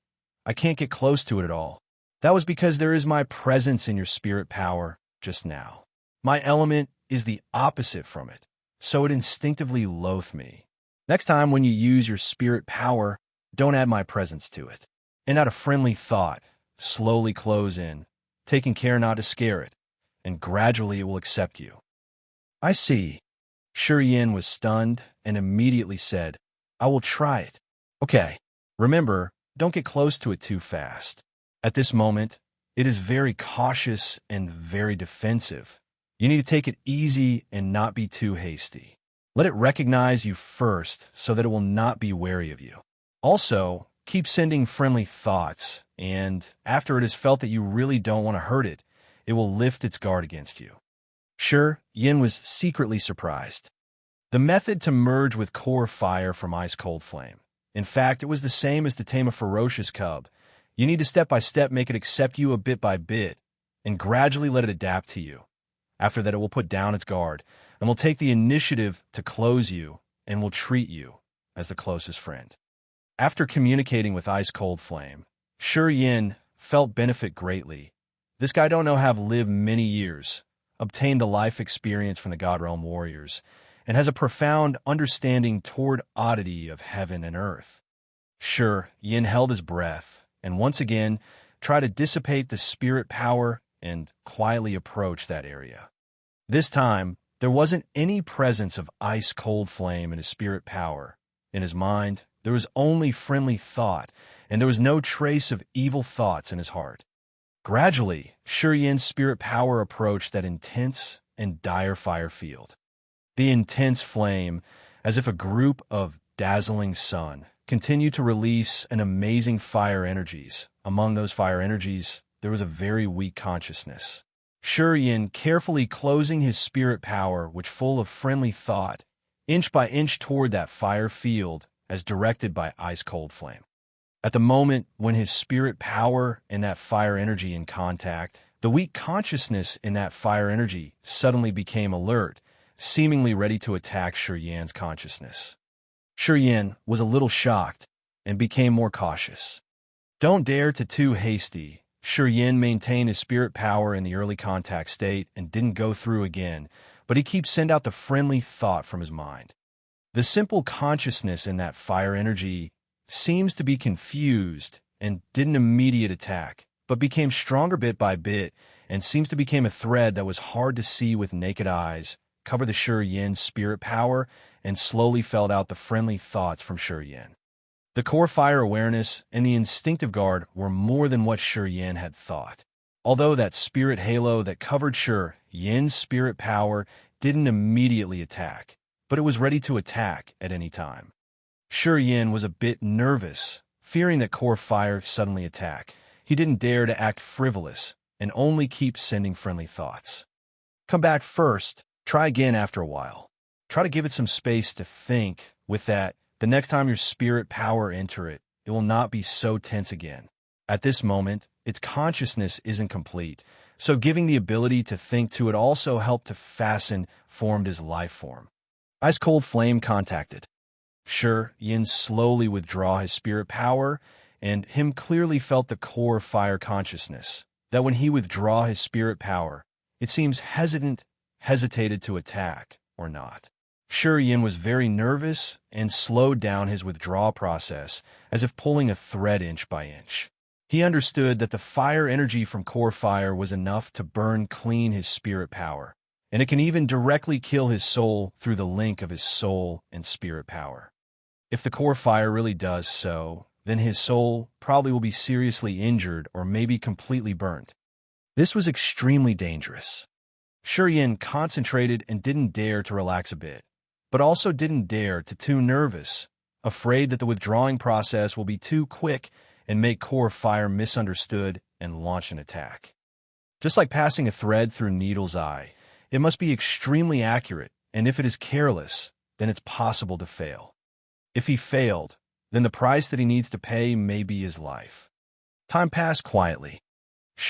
I can't get close to it at all. That was because there is my presence in your spirit power just now. My element is the opposite from it, so it instinctively loathes me. Next time when you use your spirit power, don't add my presence to it. And add a friendly thought, slowly close in, taking care not to scare it, and gradually it will accept you. I see. Yin was stunned and immediately said, "I will try it." Okay, remember, don't get close to it too fast. At this moment, it is very cautious and very defensive. You need to take it easy and not be too hasty. Let it recognize you first so that it will not be wary of you. Also, keep sending friendly thoughts, and after it has felt that you really don't want to hurt it, it will lift its guard against you. Yin was secretly surprised. The method to merge with core fire from Ice-Cold Flame. In fact, it was the same as to tame a ferocious cub. You need to step by step make it accept you a bit by bit, and gradually let it adapt to you. After that, it will put down its guard, and will take the initiative to close you, and will treat you as the closest friend. After communicating with Ice-Cold Flame, Yin felt benefit greatly. This guy don't know have lived many years, obtained the life experience from the God Realm warriors, and has a profound understanding toward oddity of heaven and earth. Yin held his breath, and once again tried to dissipate the spirit power and quietly approach that area. This time, there wasn't any presence of Ice-Cold Flame in his spirit power. In his mind, there was only friendly thought, and there was no trace of evil thoughts in his heart. Gradually, Yin's spirit power approached that intense and dire fire field. The intense flame, as if a group of dazzling sun, continued to release an amazing fire energies. Among those fire energies, there was a very weak consciousness. Yin, carefully closing his spirit power, which full of friendly thought, inch by inch toward that fire field, as directed by Ice-Cold Flame. At the moment when his spirit power and that fire energy in contact, the weak consciousness in that fire energy suddenly became alert, seemingly ready to attack Yin's consciousness. Yin was a little shocked and became more cautious. "Don't dare to too hasty," Yin maintained his spirit power in the early contact state and didn't go through again, but he keeps send out the friendly thought from his mind. The simple consciousness in that fire energy seems to be confused and didn't immediate attack, but became stronger bit by bit and seems to become a thread that was hard to see with naked eyes, cover the Yin's spirit power, and slowly felt out the friendly thoughts from Yin. The core fire awareness and the instinctive guard were more than what Yin had thought. Although that spirit halo that covered Yin's spirit power didn't immediately attack, but it was ready to attack at any time. Yin was a bit nervous, fearing that core fire suddenly attack. He didn't dare to act frivolous and only keep sending friendly thoughts. Come back first, try again after a while. Try to give it some space to think. With that, the next time your spirit power enter it, it will not be so tense again. At this moment, its consciousness isn't complete, so giving the ability to think to it also helped to fasten formed his life form. Ice-cold flame contacted. Yin slowly withdraw his spirit power, and him clearly felt the core fire consciousness, that when he withdraw his spirit power, it seems hesitated to attack or not. Yin was very nervous and slowed down his withdrawal process as if pulling a thread inch by inch. He understood that the fire energy from core fire was enough to burn clean his spirit power, and it can even directly kill his soul through the link of his soul and spirit power. If the core fire really does so, then his soul probably will be seriously injured or maybe completely burnt. This was extremely dangerous. Yin concentrated and didn't dare to relax a bit, but also didn't dare to too nervous, afraid that the withdrawing process will be too quick and make core fire misunderstood and launch an attack. Just like passing a thread through needle's eye, it must be extremely accurate, and if it is careless, then it's possible to fail. If he failed, then the price that he needs to pay may be his life. Time passed quietly.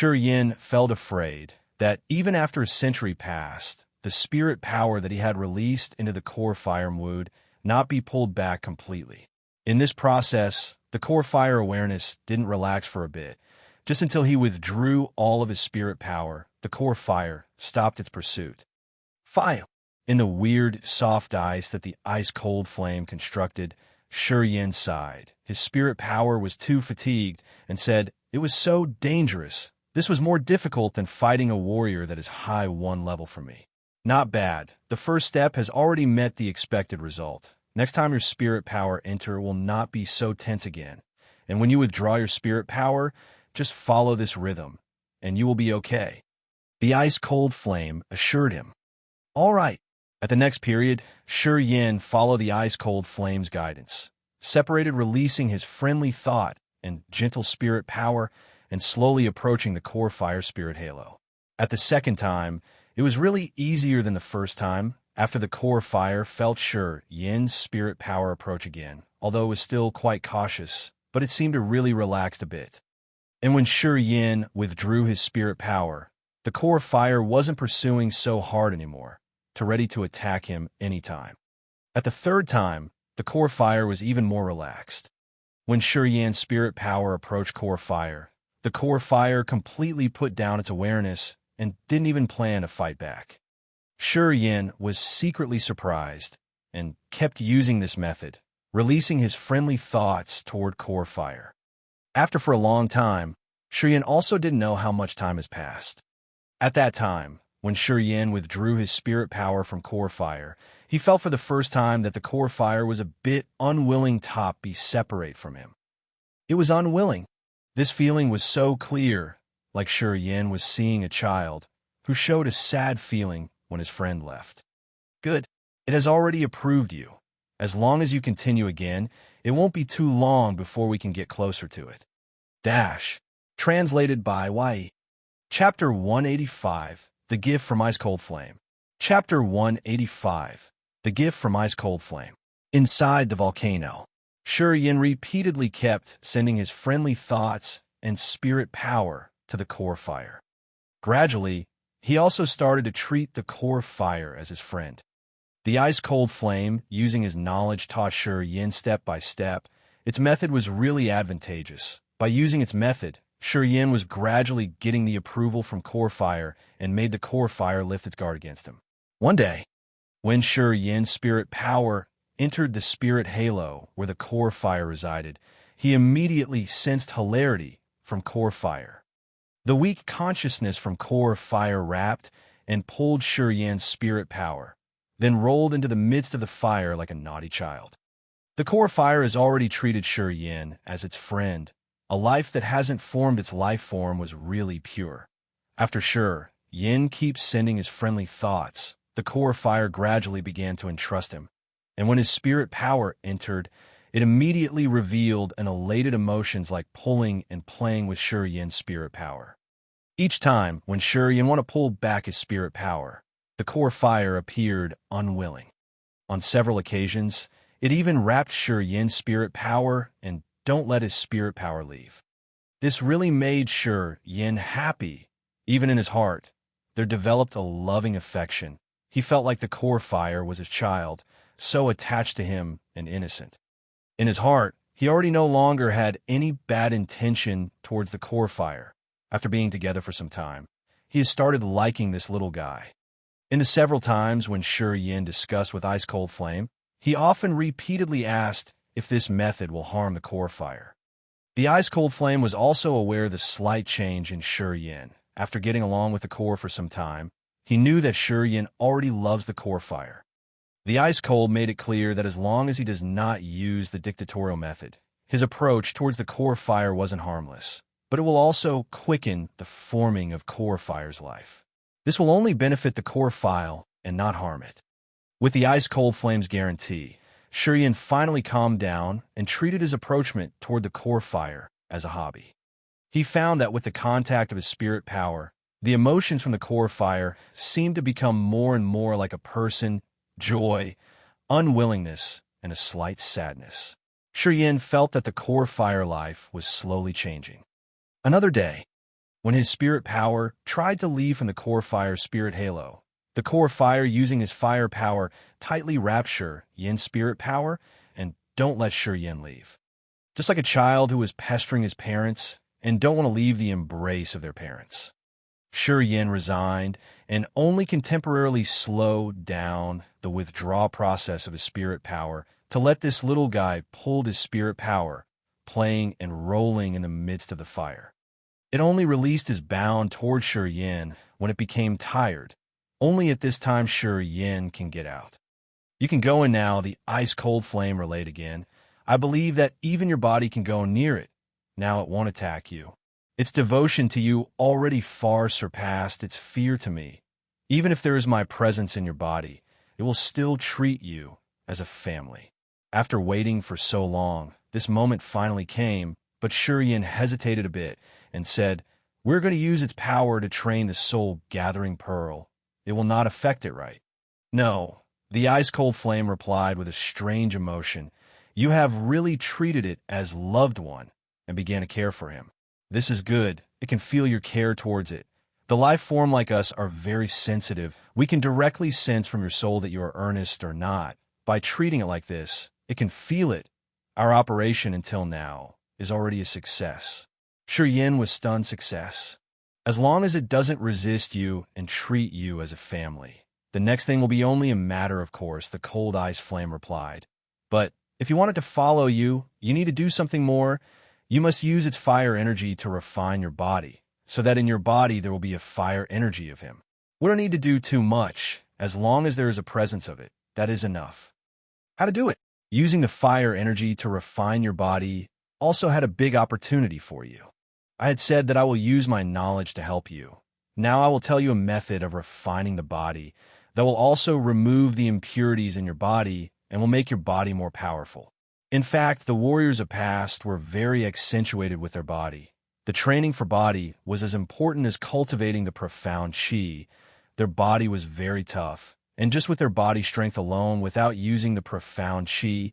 Yin felt afraid that even after a century passed, the spirit power that he had released into the core fire would not be pulled back completely. In this process, the core fire awareness didn't relax for a bit. Just until he withdrew all of his spirit power, the core fire stopped its pursuit. Fire! In the weird, soft ice that the ice-cold flame constructed, Yin sighed. His spirit power was too fatigued and said, "It was so dangerous. This was more difficult than fighting a warrior that is high one level for me." Not bad. The first step has already met the expected result. Next time your spirit power enter will not be so tense again. And when you withdraw your spirit power, just follow this rhythm, and you will be okay. The ice-cold flame assured him. All right. At the next period, Yin followed the ice-cold flame's guidance, separated releasing his friendly thought and gentle spirit power and slowly approaching the core fire spirit halo. At the second time, it was really easier than the first time. After the core fire felt Yin's spirit power approach again, although it was still quite cautious, but it seemed to really relaxed a bit. And when Yin withdrew his spirit power, the core fire wasn't pursuing so hard anymore, ready to attack him anytime. At the third time, the core fire was even more relaxed. When Yin's spirit power approached core fire, the core fire completely put down its awareness and didn't even plan to fight back. Yin was secretly surprised and kept using this method, releasing his friendly thoughts toward core fire. After for a long time, Yin also didn't know how much time has passed. At that time, when Yin withdrew his spirit power from core fire, he felt for the first time that the core fire was a bit unwilling to be separate from him. It was unwilling. This feeling was so clear, like Yin was seeing a child who showed a sad feeling when his friend left. Good. It has already approved you. As long as you continue again, it won't be too long before we can get closer to it. Translated by Y. Chapter 185, The Gift from Ice-Cold Flame. Chapter 185, The Gift from Ice-Cold Flame. Inside the volcano, Yin repeatedly kept sending his friendly thoughts and spirit power to the core fire. Gradually, he also started to treat the core fire as his friend. The ice-cold flame, using his knowledge, taught Yin step by step. Its method was really advantageous. By using its method, Yin was gradually getting the approval from core fire and made the core fire lift its guard against him. One day, when Yin's spirit power entered the spirit halo where the core fire resided, he immediately sensed hilarity from core fire. The weak consciousness from core fire wrapped and pulled Yin's spirit power, then rolled into the midst of the fire like a naughty child. The core fire has already treated Yin as its friend. A life that hasn't formed its life form was really pure. After Yin keeps sending his friendly thoughts, the core fire gradually began to entrust him. And when his spirit power entered, it immediately revealed an elated emotions like pulling and playing with Yin's spirit power. Each time when Yin wanted to pull back his spirit power, the core fire appeared unwilling. On several occasions, it even wrapped Yin's spirit power and don't let his spirit power leave. This really made Yin happy. Even in his heart, there developed a loving affection. He felt like the core fire was his child, so attached to him and innocent. In his heart, he already no longer had any bad intention towards the core fire. After being together for some time, he has started liking this little guy. In the several times when Yin discussed with Ice Cold Flame, he often repeatedly asked if this method will harm the core fire. The Ice Cold Flame was also aware of the slight change in Yin. After getting along with the core for some time, he knew that Yin already loves the core fire. The Ice Cold made it clear that as long as he does not use the dictatorial method, his approach towards the core fire wasn't harmless, but it will also quicken the forming of core fire's life. This will only benefit the core file and not harm it. With the Ice Cold Flame's guarantee, Yin finally calmed down and treated his approachment toward the core fire as a hobby. He found that with the contact of his spirit power, the emotions from the core fire seemed to become more and more like a person, joy, unwillingness, and a slight sadness. Yin felt that the core fire life was slowly changing. Another day, when his spirit power tried to leave from the core fire's spirit halo, the core fire, using his fire power, tightly wrapped Yin's spirit power and don't let Yin leave. Just like a child who is pestering his parents and don't want to leave the embrace of their parents. Yin resigned and only can temporarily slow down the withdrawal process of his spirit power to let this little guy pull his spirit power, playing and rolling in the midst of the fire. It only released his bound toward Yin when it became tired. Only at this time Yin can get out. You can go in now, the Ice Cold Flame relayed again. I believe that even your body can go near it. Now it won't attack you. Its devotion to you already far surpassed its fear to me. Even if there is my presence in your body, it will still treat you as a family. After waiting for so long, this moment finally came, but Yin hesitated a bit and said, "We're going to use its power to train the soul gathering pearl. It will not affect it, right?" "No," the Ice Cold Flame replied with a strange emotion. "You have really treated it as loved one," and began to care for him. "This is good. It can feel your care towards it. The life form like us are very sensitive. We can directly sense from your soul that you are earnest or not. By treating it like this, it can feel it. Our operation until now is already a success." Yin was stunned success. "As long as it doesn't resist you and treat you as a family. The next thing will be only a matter of course," the Cold Ice Flame replied. "But if you want it to follow you, you need to do something more. You must use its fire energy to refine your body, so that in your body there will be a fire energy of him. We don't need to do too much. As long as there is a presence of it, that is enough." How to do it? Using the fire energy to refine your body also had a big opportunity for you. I had said that I will use my knowledge to help you. Now I will tell you a method of refining the body that will also remove the impurities in your body and will make your body more powerful. In fact, the warriors of past were very accentuated with their body. The training for body was as important as cultivating the profound chi. Their body was very tough, and just with their body strength alone, without using the profound chi,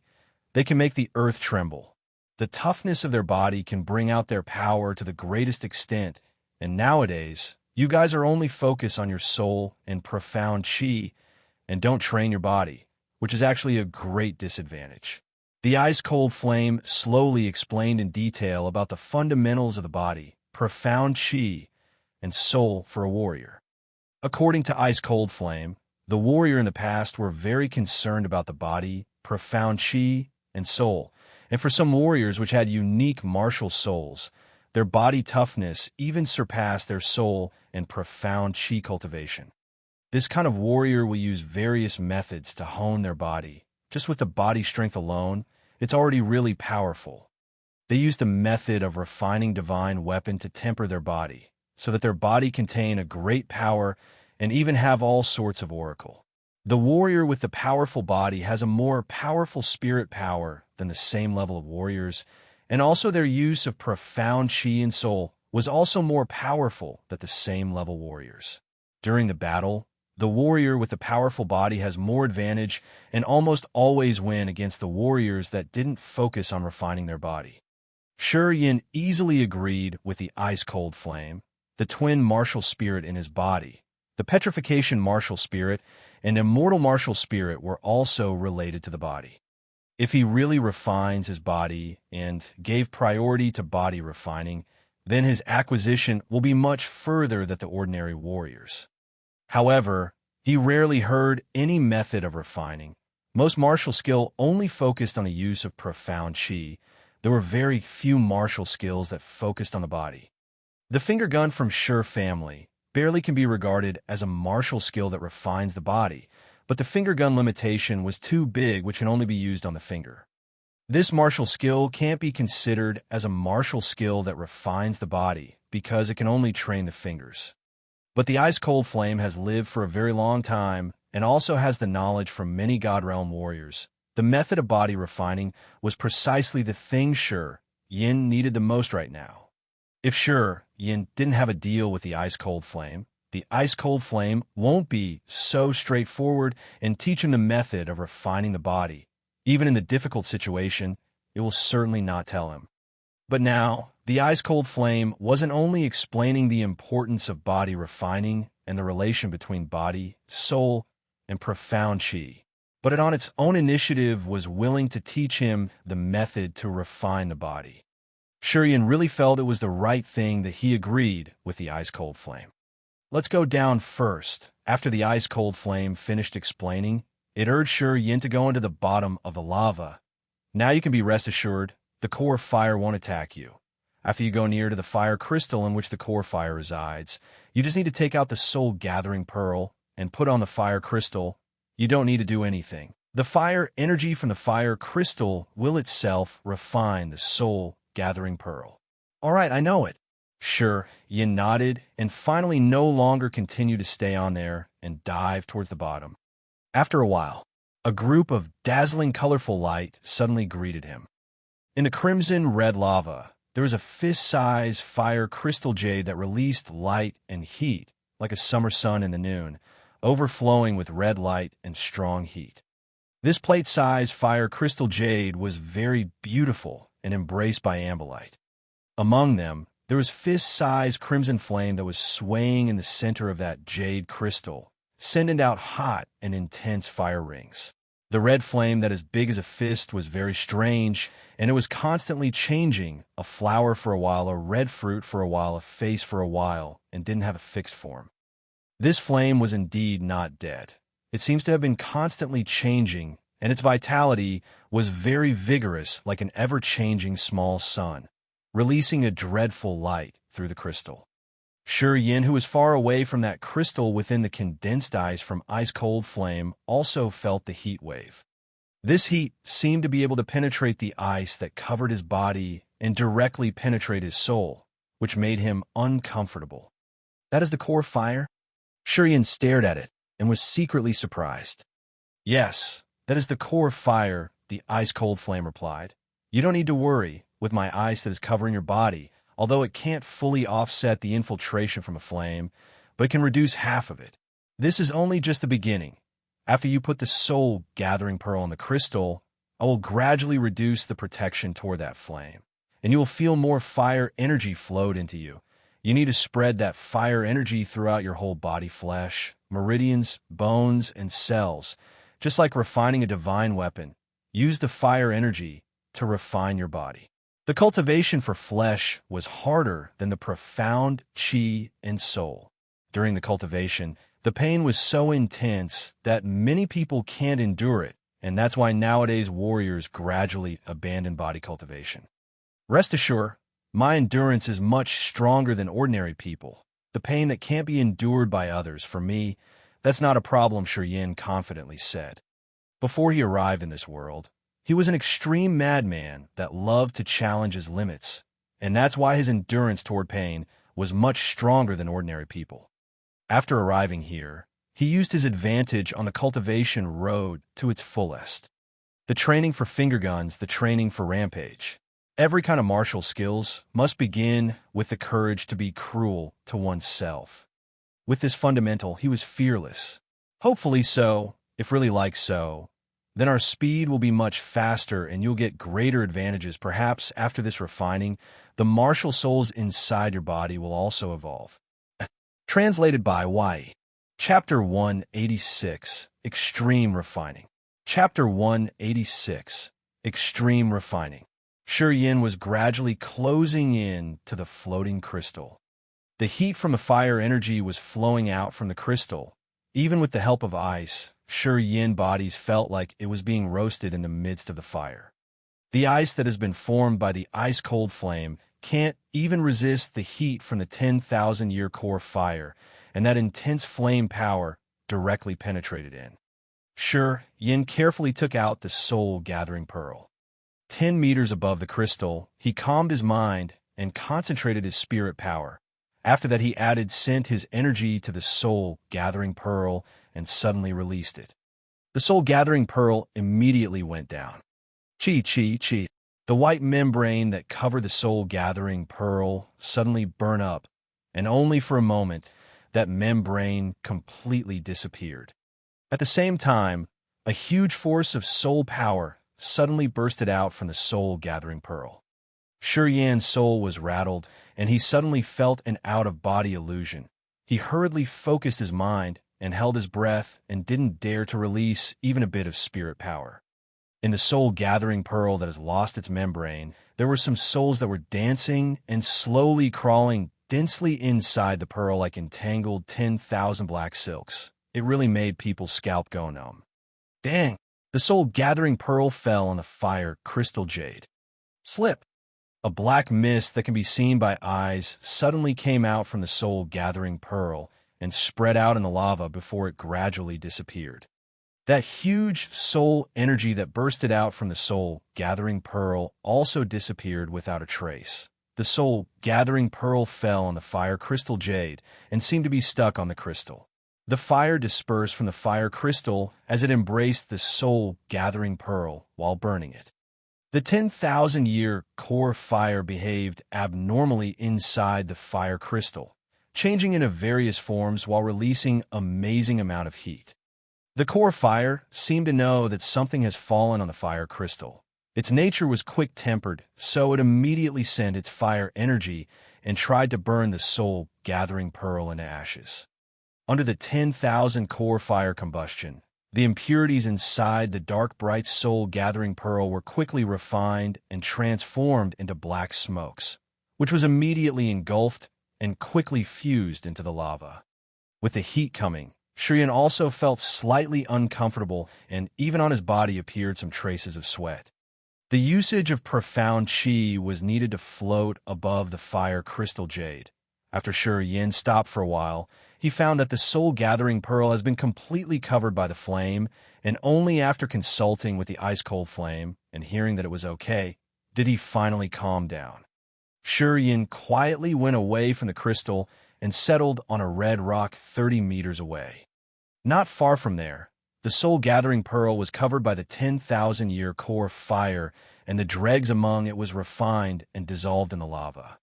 they can make the earth tremble. The toughness of their body can bring out their power to the greatest extent, and nowadays, you guys are only focused on your soul and profound chi, and don't train your body, which is actually a great disadvantage. The Ice Cold Flame slowly explained in detail about the fundamentals of the body, profound chi, and soul for a warrior. According to Ice Cold Flame, the warrior in the past were very concerned about the body, profound chi, and soul, and for some warriors which had unique martial souls, their body toughness even surpassed their soul and profound chi cultivation. This kind of warrior will use various methods to hone their body. Just with the body strength alone, it's already really powerful. They use the method of refining divine weapon to temper their body, so that their body contain a great power and even have all sorts of oracle. The warrior with the powerful body has a more powerful spirit power than the same level of warriors, and also their use of profound chi and soul was also more powerful than the same level warriors. During the battle, the warrior with the powerful body has more advantage and almost always win against the warriors that didn't focus on refining their body. Shi Yin easily agreed with the ice-cold flame, the twin martial spirit in his body. The petrification martial spirit and immortal martial spirit were also related to the body. If he really refines his body and gave priority to body refining, then his acquisition will be much further than the ordinary warriors. However, he rarely heard any method of refining. Most martial skill only focused on the use of profound chi. There were very few martial skills that focused on the body. The finger gun from Shi family barely can be regarded as a martial skill that refines the body, but the finger gun limitation was too big, which can only be used on the finger. This martial skill can't be considered as a martial skill that refines the body because it can only train the fingers. But the ice-cold flame has lived for a very long time and also has the knowledge from many God Realm warriors. The method of body refining was precisely the thing Shi Yin needed the most right now. If Shi Yin didn't have a deal with the ice-cold flame, the ice-cold flame won't be so straightforward and teach him the method of refining the body. Even in the difficult situation, it will certainly not tell him. But now, the ice-cold flame wasn't only explaining the importance of body refining and the relation between body, soul, and profound chi, but it on its own initiative was willing to teach him the method to refine the body. Shi Yin really felt it was the right thing that he agreed with the ice-cold flame. Let's go down first. After the ice-cold flame finished explaining, it urged Shi Yin to go into the bottom of the lava. Now you can be rest assured, the core fire won't attack you. After you go near to the fire crystal in which the core fire resides, you just need to take out the soul gathering pearl and put on the fire crystal. You don't need to do anything. The fire energy from the fire crystal will itself refine the soul gathering pearl. All right, I know it. Shi Yin nodded and finally no longer continued to stay on there and dive towards the bottom. After a while, a group of dazzling colorful light suddenly greeted him. In the crimson red lava, there was a fist-sized fire crystal jade that released light and heat like a summer sun in the noon, overflowing with red light and strong heat. This plate-sized fire crystal jade was very beautiful and embraced by Amberlight. Among them, there was fist-sized crimson flame that was swaying in the center of that jade crystal, sending out hot and intense fire rings. The red flame that is big as a fist was very strange, and it was constantly changing, a flower for a while, a red fruit for a while, a face for a while, and didn't have a fixed form. This flame was indeed not dead. It seems to have been constantly changing, and its vitality was very vigorous like an ever-changing small sun, releasing a dreadful light through the crystal. Shi Yin, who was far away from that crystal within the condensed ice from ice-cold flame, also felt the heat wave. This heat seemed to be able to penetrate the ice that covered his body and directly penetrate his soul, which made him uncomfortable. That is the core fire? Shi Yin stared at it and was secretly surprised. Yes, that is the core fire, the ice-cold flame replied. You don't need to worry with my ice that is covering your body, although it can't fully offset the infiltration from a flame, but it can reduce half of it. This is only just the beginning. After you put the soul gathering pearl in the crystal, I will gradually reduce the protection toward that flame, and you will feel more fire energy flowed into you. You need to spread that fire energy throughout your whole body, flesh, meridians, bones, and cells. Just like refining a divine weapon, use the fire energy to refine your body. The cultivation for flesh was harder than the profound chi and soul. During the cultivation, the pain was so intense that many people can't endure it, and that's why nowadays warriors gradually abandon body cultivation. Rest assured, my endurance is much stronger than ordinary people. The pain that can't be endured by others, for me, that's not a problem, Yin confidently said. Before he arrived in this world, he was an extreme madman that loved to challenge his limits, and that's why his endurance toward pain was much stronger than ordinary people. After arriving here, he used his advantage on the cultivation road to its fullest. The training for finger guns, the training for rampage. Every kind of martial skills must begin with the courage to be cruel to oneself. With this fundamental, he was fearless. Hopefully so, if really like so, then our speed will be much faster and you'll get greater advantages. Perhaps after this refining, the martial souls inside your body will also evolve. Translated by Y. Chapter 186, Extreme Refining. Chapter 186, Extreme Refining. Yin was gradually closing in to the floating crystal. The heat from the fire energy was flowing out from the crystal. Even with the help of ice, Yin bodies felt like it was being roasted in the midst of the fire. The ice that has been formed by the ice-cold flame can't even resist the heat from the 10,000-year core fire, and that intense flame power directly penetrated in. Yin carefully took out the soul-gathering pearl. 10 meters above the crystal, he calmed his mind and concentrated his spirit power. After that, he sent his energy to the soul-gathering pearl and suddenly released it. The soul-gathering pearl immediately went down. Chi. The white membrane that covered the soul-gathering pearl suddenly burned up, and only for a moment, that membrane completely disappeared. At the same time, a huge force of soul power suddenly bursted out from the soul-gathering pearl. Yin's soul was rattled, and he suddenly felt an out-of-body illusion. He hurriedly focused his mind and held his breath and didn't dare to release even a bit of spirit power. In the soul-gathering pearl that has lost its membrane, there were some souls that were dancing and slowly crawling densely inside the pearl like entangled 10,000 black silks. It really made people's scalp go numb. Dang! The soul-gathering pearl fell on the fire crystal jade. Slip! A black mist that can be seen by eyes suddenly came out from the soul-gathering pearl and spread out in the lava before it gradually disappeared. That huge soul energy that bursted out from the soul-gathering pearl also disappeared without a trace. The soul-gathering pearl fell on the fire crystal jade and seemed to be stuck on the crystal. The fire dispersed from the fire crystal as it embraced the soul-gathering pearl while burning it. The 10,000-year core fire behaved abnormally inside the fire crystal, changing into various forms while releasing amazing amount of heat. The core fire seemed to know that something has fallen on the fire crystal. Its nature was quick-tempered, so it immediately sent its fire energy and tried to burn the soul-gathering pearl into ashes. Under the 10,000 core fire combustion, the impurities inside the dark bright soul-gathering pearl were quickly refined and transformed into black smokes, which was immediately engulfed and quickly fused into the lava. With the heat coming, Yin also felt slightly uncomfortable, and even on his body appeared some traces of sweat. The usage of profound chi was needed to float above the fire crystal jade. After Yin stopped for a while, he found that the soul-gathering pearl has been completely covered by the flame, and only after consulting with the ice-cold flame and hearing that it was okay, did he finally calm down. Yin quietly went away from the crystal and settled on a red rock 30 meters away. Not far from there, the soul-gathering pearl was covered by the 10,000-year core fire, and the dregs among it was refined and dissolved in the lava.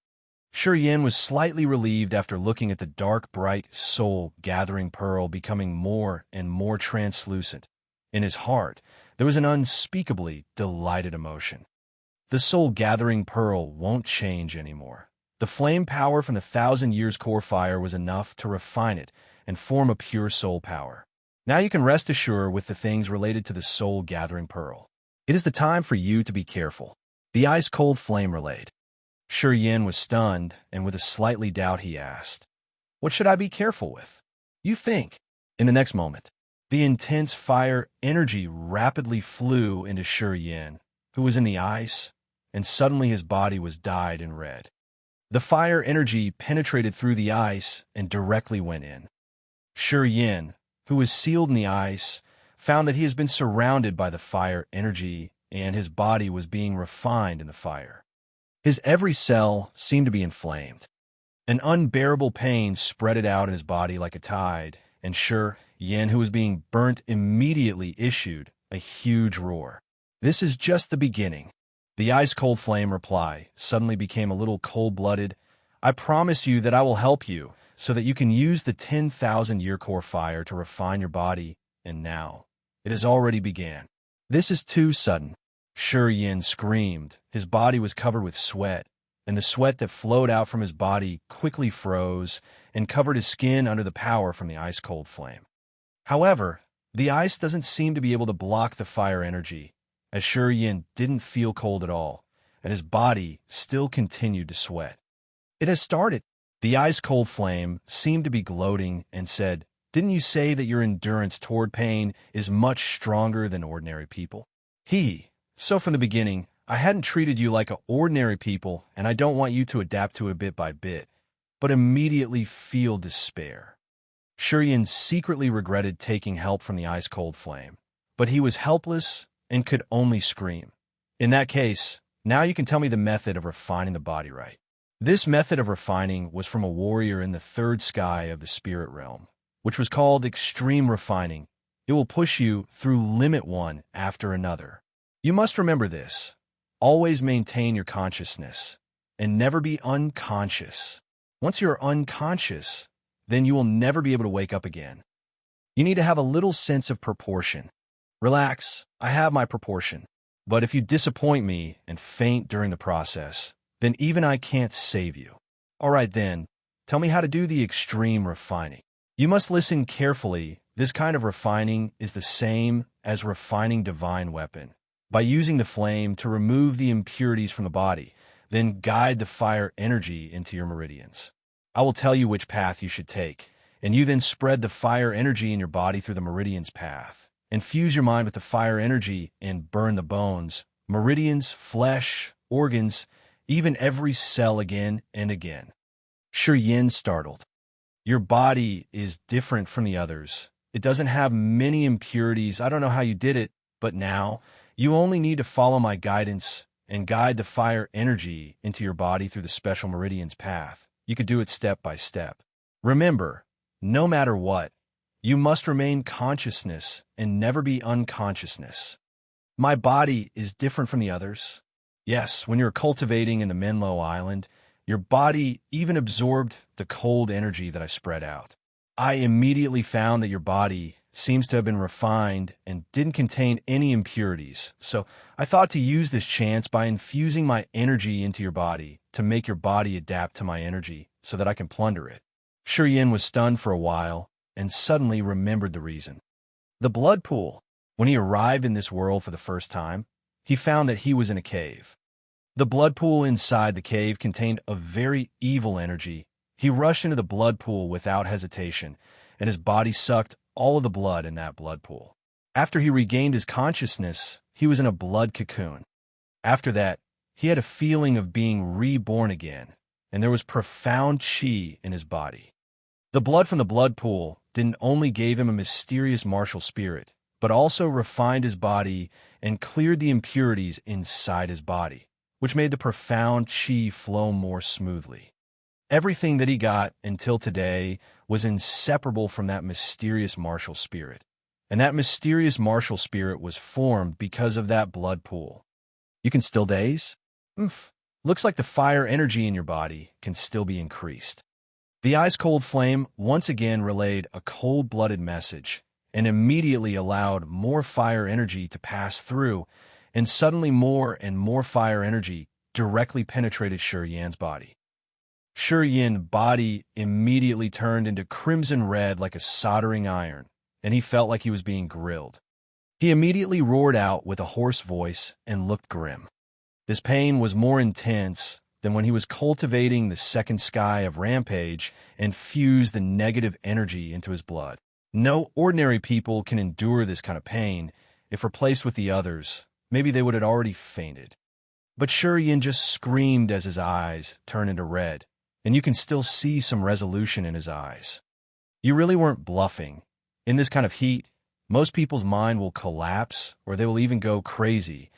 Yin was slightly relieved after looking at the dark, bright soul-gathering pearl becoming more and more translucent. In his heart, there was an unspeakably delighted emotion. The soul-gathering pearl won't change anymore. The flame power from the 1,000 years core fire was enough to refine it and form a pure soul power. Now you can rest assured with the things related to the soul-gathering pearl. It is the time for you to be careful. The ice-cold flame relayed. Shi Yin was stunned, and with a slightly doubt he asked, "What should I be careful with? You think?" In the next moment, the intense fire energy rapidly flew into Shi Yin, who was in the ice, and suddenly his body was dyed in red. The fire energy penetrated through the ice and directly went in. Shi Yin, who was sealed in the ice, found that he has been surrounded by the fire energy and his body was being refined in the fire. His every cell seemed to be inflamed. An unbearable pain spread it out in his body like a tide, and Shi Yin, who was being burnt, immediately issued a huge roar. "This is just the beginning." The ice-cold flame reply suddenly became a little cold-blooded. "I promise you that I will help you so that you can use the 10,000-year core fire to refine your body, and now it has already began." "This is too sudden." Shi Yin screamed. His body was covered with sweat, and the sweat that flowed out from his body quickly froze and covered his skin under the power from the ice-cold flame. However, the ice doesn't seem to be able to block the fire energy, as Shi Yin didn't feel cold at all, and his body still continued to sweat. "It has started." The ice-cold flame seemed to be gloating and said, "Didn't you say that your endurance toward pain is much stronger than ordinary people?" So from the beginning, I hadn't treated you like ordinary people, and I don't want you to adapt to it bit by bit, but immediately feel despair. Shi Yin secretly regretted taking help from the ice-cold flame, but he was helpless and could only scream. "In that case, now you can tell me the method of refining the body right." This method of refining was from a warrior in the third sky of the spirit realm, which was called extreme refining. It will push you through limit one after another. You must remember this. Always maintain your consciousness, and never be unconscious. Once you're unconscious, then you will never be able to wake up again. You need to have a little sense of proportion. Relax, I have my proportion. But if you disappoint me and faint during the process, then even I can't save you. All right then, tell me how to do the extreme refining. You must listen carefully. This kind of refining is the same as refining divine weapon. By using the flame to remove the impurities from the body, then guide the fire energy into your meridians. I will tell you which path you should take, and you then spread the fire energy in your body through the meridians path. Infuse your mind with the fire energy and burn the bones, meridians, flesh, organs, even every cell again and again. Shi Yin startled. "Your body is different from the others. It doesn't have many impurities. I don't know how you did it, but now you only need to follow my guidance and guide the fire energy into your body through the special meridians path. You could do it step by step. Remember, no matter what, you must remain consciousness and never be unconsciousness. My body is different from the others." Yes, when you're cultivating in the Menlo Island, your body even absorbed the cold energy that I spread out. I immediately found that your body seems to have been refined and didn't contain any impurities, so I thought to use this chance by infusing my energy into your body to make your body adapt to my energy so that I can plunder it. Shi Yin was stunned for a while and suddenly remembered the reason. The blood pool. When he arrived in this world for the first time, he found that he was in a cave. The blood pool inside the cave contained a very evil energy. He rushed into the blood pool without hesitation, and his body sucked all of the blood in that blood pool. After he regained his consciousness, he was in a blood cocoon. After that, he had a feeling of being reborn again, and there was profound chi in his body. The blood from the blood pool didn't only give him a mysterious martial spirit, but also refined his body and cleared the impurities inside his body, which made the profound chi flow more smoothly. Everything that he got until today was inseparable from that mysterious martial spirit, and that mysterious martial spirit was formed because of that blood pool. You can still daze? Looks like the fire energy in your body can still be increased. The ice-cold flame once again relayed a cold-blooded message and immediately allowed more fire energy to pass through, and suddenly more and more fire energy directly penetrated Shi Yin's body. Shi Yin's body immediately turned into crimson red like a soldering iron, and he felt like he was being grilled. He immediately roared out with a hoarse voice and looked grim. This pain was more intense than when he was cultivating the second sky of rampage and fused the negative energy into his blood. No ordinary people can endure this kind of pain. If replaced with the others, maybe they would have already fainted. But Shurian just screamed as his eyes turned into red, and you can still see some resolution in his eyes. You really weren't bluffing. In this kind of heat, most people's mind will collapse, or they will even go crazy,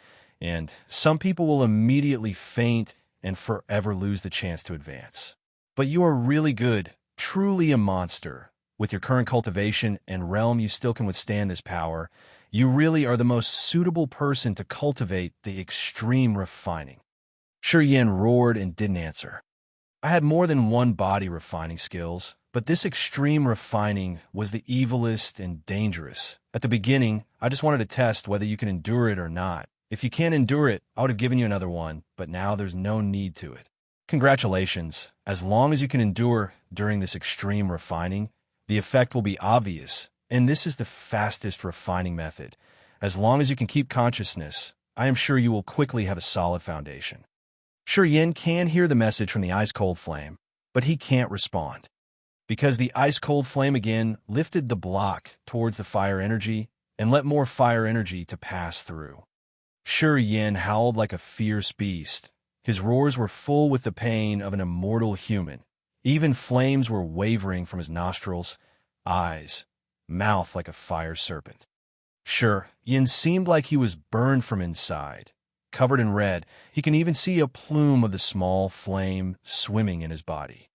and some people will immediately faint and forever lose the chance to advance. But you are really good, truly a monster. With your current cultivation and realm, you still can withstand this power. You really are the most suitable person to cultivate the extreme refining. Shurian roared and didn't answer. I had more than one body refining skills, but this extreme refining was the evilest and dangerous. At the beginning, I just wanted to test whether you can endure it or not. If you can't endure it, I would have given you another one, but now there's no need to it. Congratulations. As long as you can endure during this extreme refining, the effect will be obvious, and this is the fastest refining method. As long as you can keep consciousness, I am sure you will quickly have a solid foundation. Shurian can hear the message from the ice-cold flame, but he can't respond. Because the ice-cold flame again lifted the block towards the fire energy and let more fire energy to pass through. Shurian howled like a fierce beast. His roars were full with the pain of an immortal human. Even flames were wavering from his nostrils, eyes, mouth like a fire serpent. Shurian seemed like he was burned from inside. Covered in red, he can even see a plume of the small flame swimming in his body.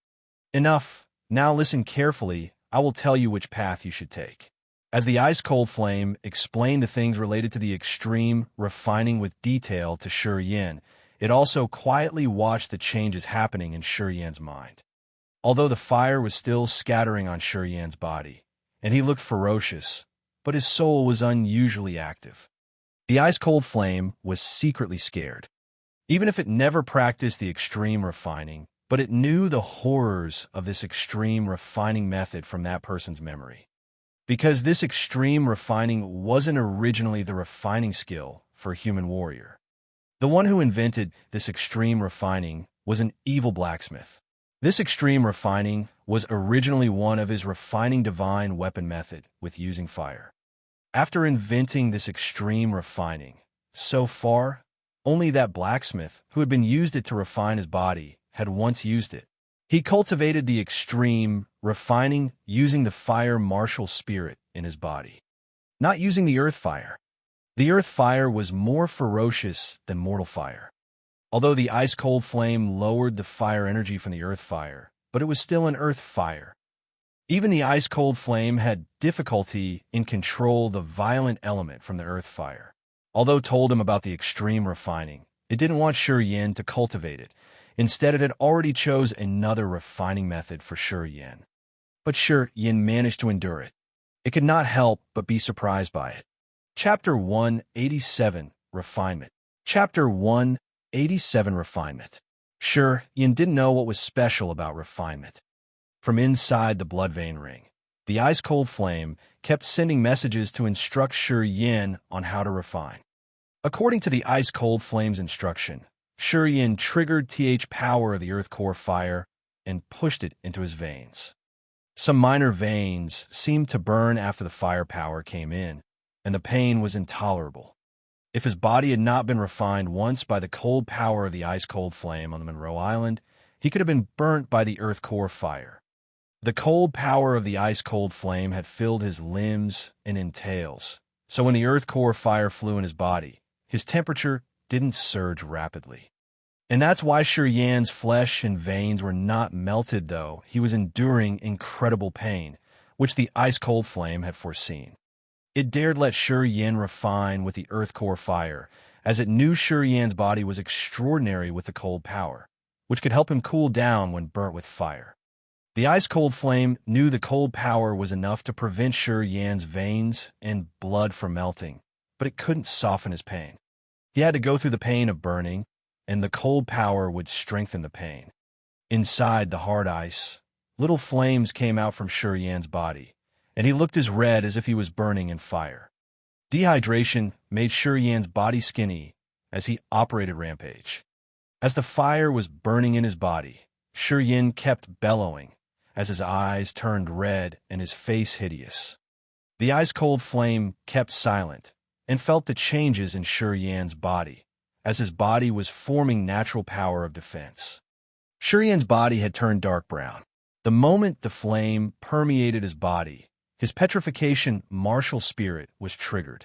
Enough. Now listen carefully. I will tell you which path you should take. As the ice-cold flame explained the things related to the extreme refining with detail to Shurian, it also quietly watched the changes happening in Shurian's mind. Although the fire was still scattering on Shurian's body, and he looked ferocious, but his soul was unusually active. The ice-cold flame was secretly scared. Even if it never practiced the extreme refining, but it knew the horrors of this extreme refining method from that person's memory. Because this extreme refining wasn't originally the refining skill for a human warrior. The one who invented this extreme refining was an evil blacksmith. This extreme refining was originally one of his refining divine weapon method with using fire. After inventing this extreme refining, so far, only that blacksmith who had been used it to refine his body had once used it. He cultivated the extreme refining using the fire martial spirit in his body, not using the earth fire. The earth fire was more ferocious than mortal fire. Although the ice-cold flame lowered the fire energy from the earth fire, but it was still an earth fire. Even the ice-cold flame had difficulty in control the violent element from the earth fire. Although told him about the extreme refining, it didn't want Shurian to cultivate it. Instead, it had already chose another refining method for Shurian. But Shurian managed to endure it. It could not help but be surprised by it. Chapter 187, Refinement. Chapter 187, Refinement. Shurian didn't know what was special about refinement. From inside the blood vein ring, the ice-cold flame kept sending messages to instruct Shurian on how to refine. According to the ice-cold flame's instruction, Shurian triggered the power of the earth core fire and pushed it into his veins. Some minor veins seemed to burn after the fire power came in, and the pain was intolerable. If his body had not been refined once by the cold power of the ice-cold flame on the Monroe Island, he could have been burnt by the earth core fire. The cold power of the ice-cold flame had filled his limbs and entails, so when the earth core fire flew in his body, his temperature didn't surge rapidly. And that's why Shurian's flesh and veins were not melted, though he was enduring incredible pain, which the ice-cold flame had foreseen. It dared let Shurian refine with the earth core fire, as it knew Shurian's body was extraordinary with the cold power, which could help him cool down when burnt with fire. The ice-cold flame knew the cold power was enough to prevent Shurian's veins and blood from melting, but it couldn't soften his pain. He had to go through the pain of burning, and the cold power would strengthen the pain. Inside the hard ice, little flames came out from Shurian's body, and he looked as red as if he was burning in fire. Dehydration made Shurian's body skinny, as he operated rampage. As the fire was burning in his body, Yin kept bellowing, as his eyes turned red and his face hideous. The ice-cold flame kept silent and felt the changes in Yan's body, as his body was forming natural power of defense. Yan's body had turned dark brown. The moment the flame permeated his body, his petrification martial spirit was triggered.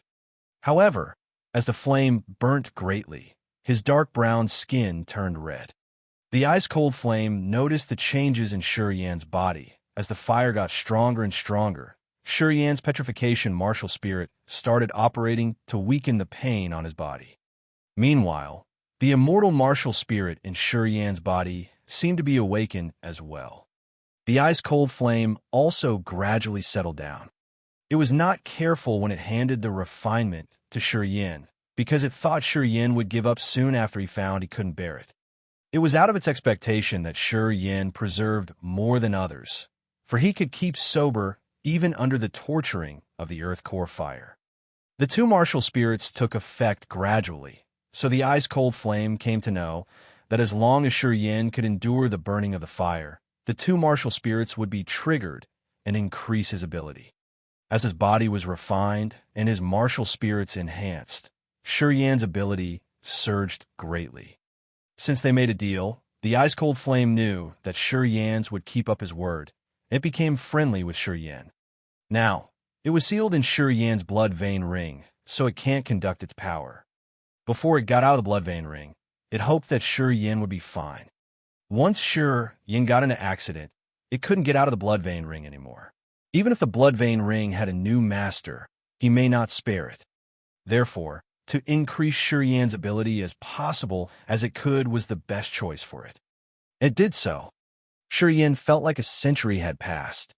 However, as the flame burnt greatly, his dark brown skin turned red. The ice-cold flame noticed the changes in Yan's body. As the fire got stronger and stronger, Yan's petrification martial spirit started operating to weaken the pain on his body. Meanwhile, the immortal martial spirit in Yan's body seemed to be awakened as well. The ice-cold flame also gradually settled down. It was not careful when it handed the refinement to Yin, because it thought Yin would give up soon after he found he couldn't bear it. It was out of its expectation that Yin preserved more than others, for he could keep sober even under the torturing of the earth core fire. The two martial spirits took effect gradually, so the ice-cold flame came to know that as long as Yin could endure the burning of the fire, the two martial spirits would be triggered and increase his ability. As his body was refined and his martial spirits enhanced, Yan's ability surged greatly. Since they made a deal, the ice-cold flame knew that Yan's would keep up his word. It became friendly with Yin. Now, it was sealed in Yan's blood vein ring, so it can't conduct its power. Before it got out of the blood vein ring, it hoped that Yin would be fine. Once Yin got in an accident, it couldn't get out of the blood vein ring anymore. Even if the blood vein ring had a new master, he may not spare it. Therefore, to increase Yan's ability as possible as it could was the best choice for it. It did so. Yin felt like a century had passed.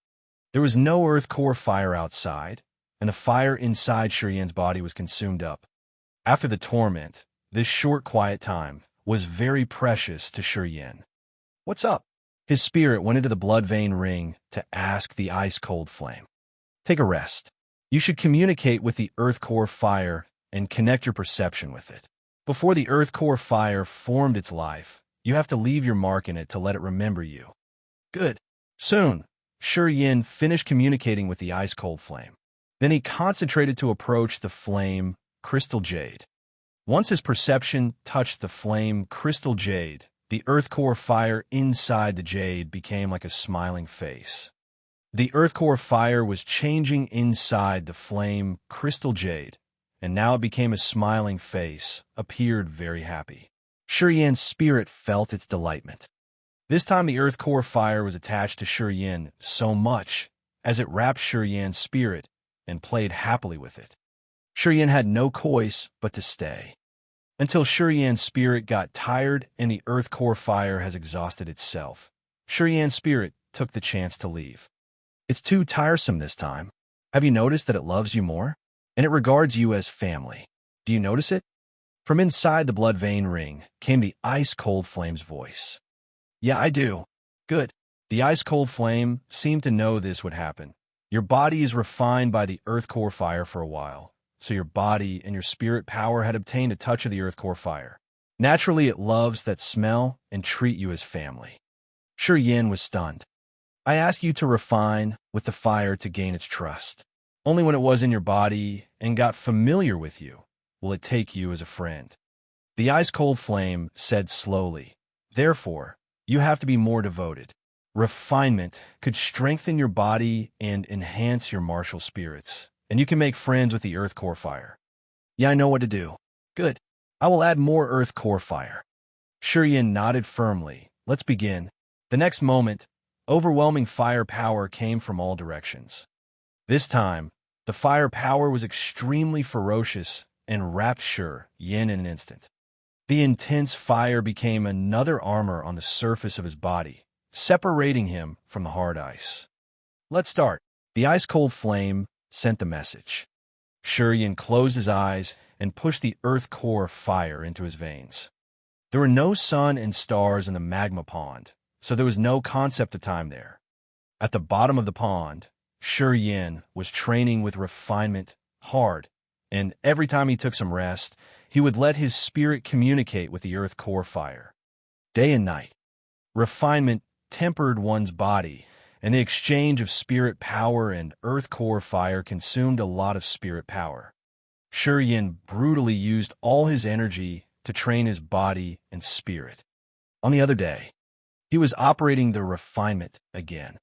There was no earth core fire outside, and the fire inside Yin's body was consumed up. After the torment, this short quiet time was very precious to Yin. "What's up?" His spirit went into the blood vein ring to ask the ice-cold flame. "Take a rest. You should communicate with the earth core fire and connect your perception with it. Before the earth core fire formed its life, you have to leave your mark in it to let it remember you." "Good." Soon, Yin finished communicating with the ice-cold flame. Then he concentrated to approach the flame, crystal jade. Once his perception touched the flame, crystal jade, the earth core fire inside the jade became like a smiling face. The earth core fire was changing inside the flame, crystal jade, and now it became a smiling face, appeared very happy. Yin's spirit felt its delightment. This time the earth core fire was attached to Yin so much as it wrapped Yin's spirit and played happily with it. Yin had no choice but to stay, until Yin's spirit got tired and the earth core fire has exhausted itself. Yin's spirit took the chance to leave. "It's too tiresome this time. Have you noticed that it loves you more? And it regards you as family. Do you notice it?" From inside the blood vein ring came the ice-cold flame's voice. "Yeah, I do." "Good." The ice-cold flame seemed to know this would happen. Your body is refined by the earth core fire for a while, so your body and your spirit power had obtained a touch of the earth core fire. Naturally, it loves that smell and treat you as family. Yin was stunned. "I asked you to refine with the fire to gain its trust. Only when it was in your body and got familiar with you will it take you as a friend." The ice-cold flame said slowly, "Therefore, you have to be more devoted. Refinement could strengthen your body and enhance your martial spirits, and you can make friends with the earth core fire." "Yeah, I know what to do." "Good. I will add more earth core fire." Yin nodded firmly. "Let's begin." The next moment, overwhelming fire power came from all directions. This time, the fire power was extremely ferocious and wrapped Yin in an instant. The intense fire became another armor on the surface of his body, separating him from the hard ice. "Let's start." The ice-cold flame sent the message. Yin closed his eyes and pushed the earth core fire into his veins. There were no sun and stars in the magma pond, so there was no concept of time there. At the bottom of the pond, Yin was training with refinement hard, and every time he took some rest, he would let his spirit communicate with the earth core fire. Day and night. Refinement tempered one's body, and the exchange of spirit power and earth core fire consumed a lot of spirit power. Yin brutally used all his energy to train his body and spirit. On the other day, he was operating the refinement again.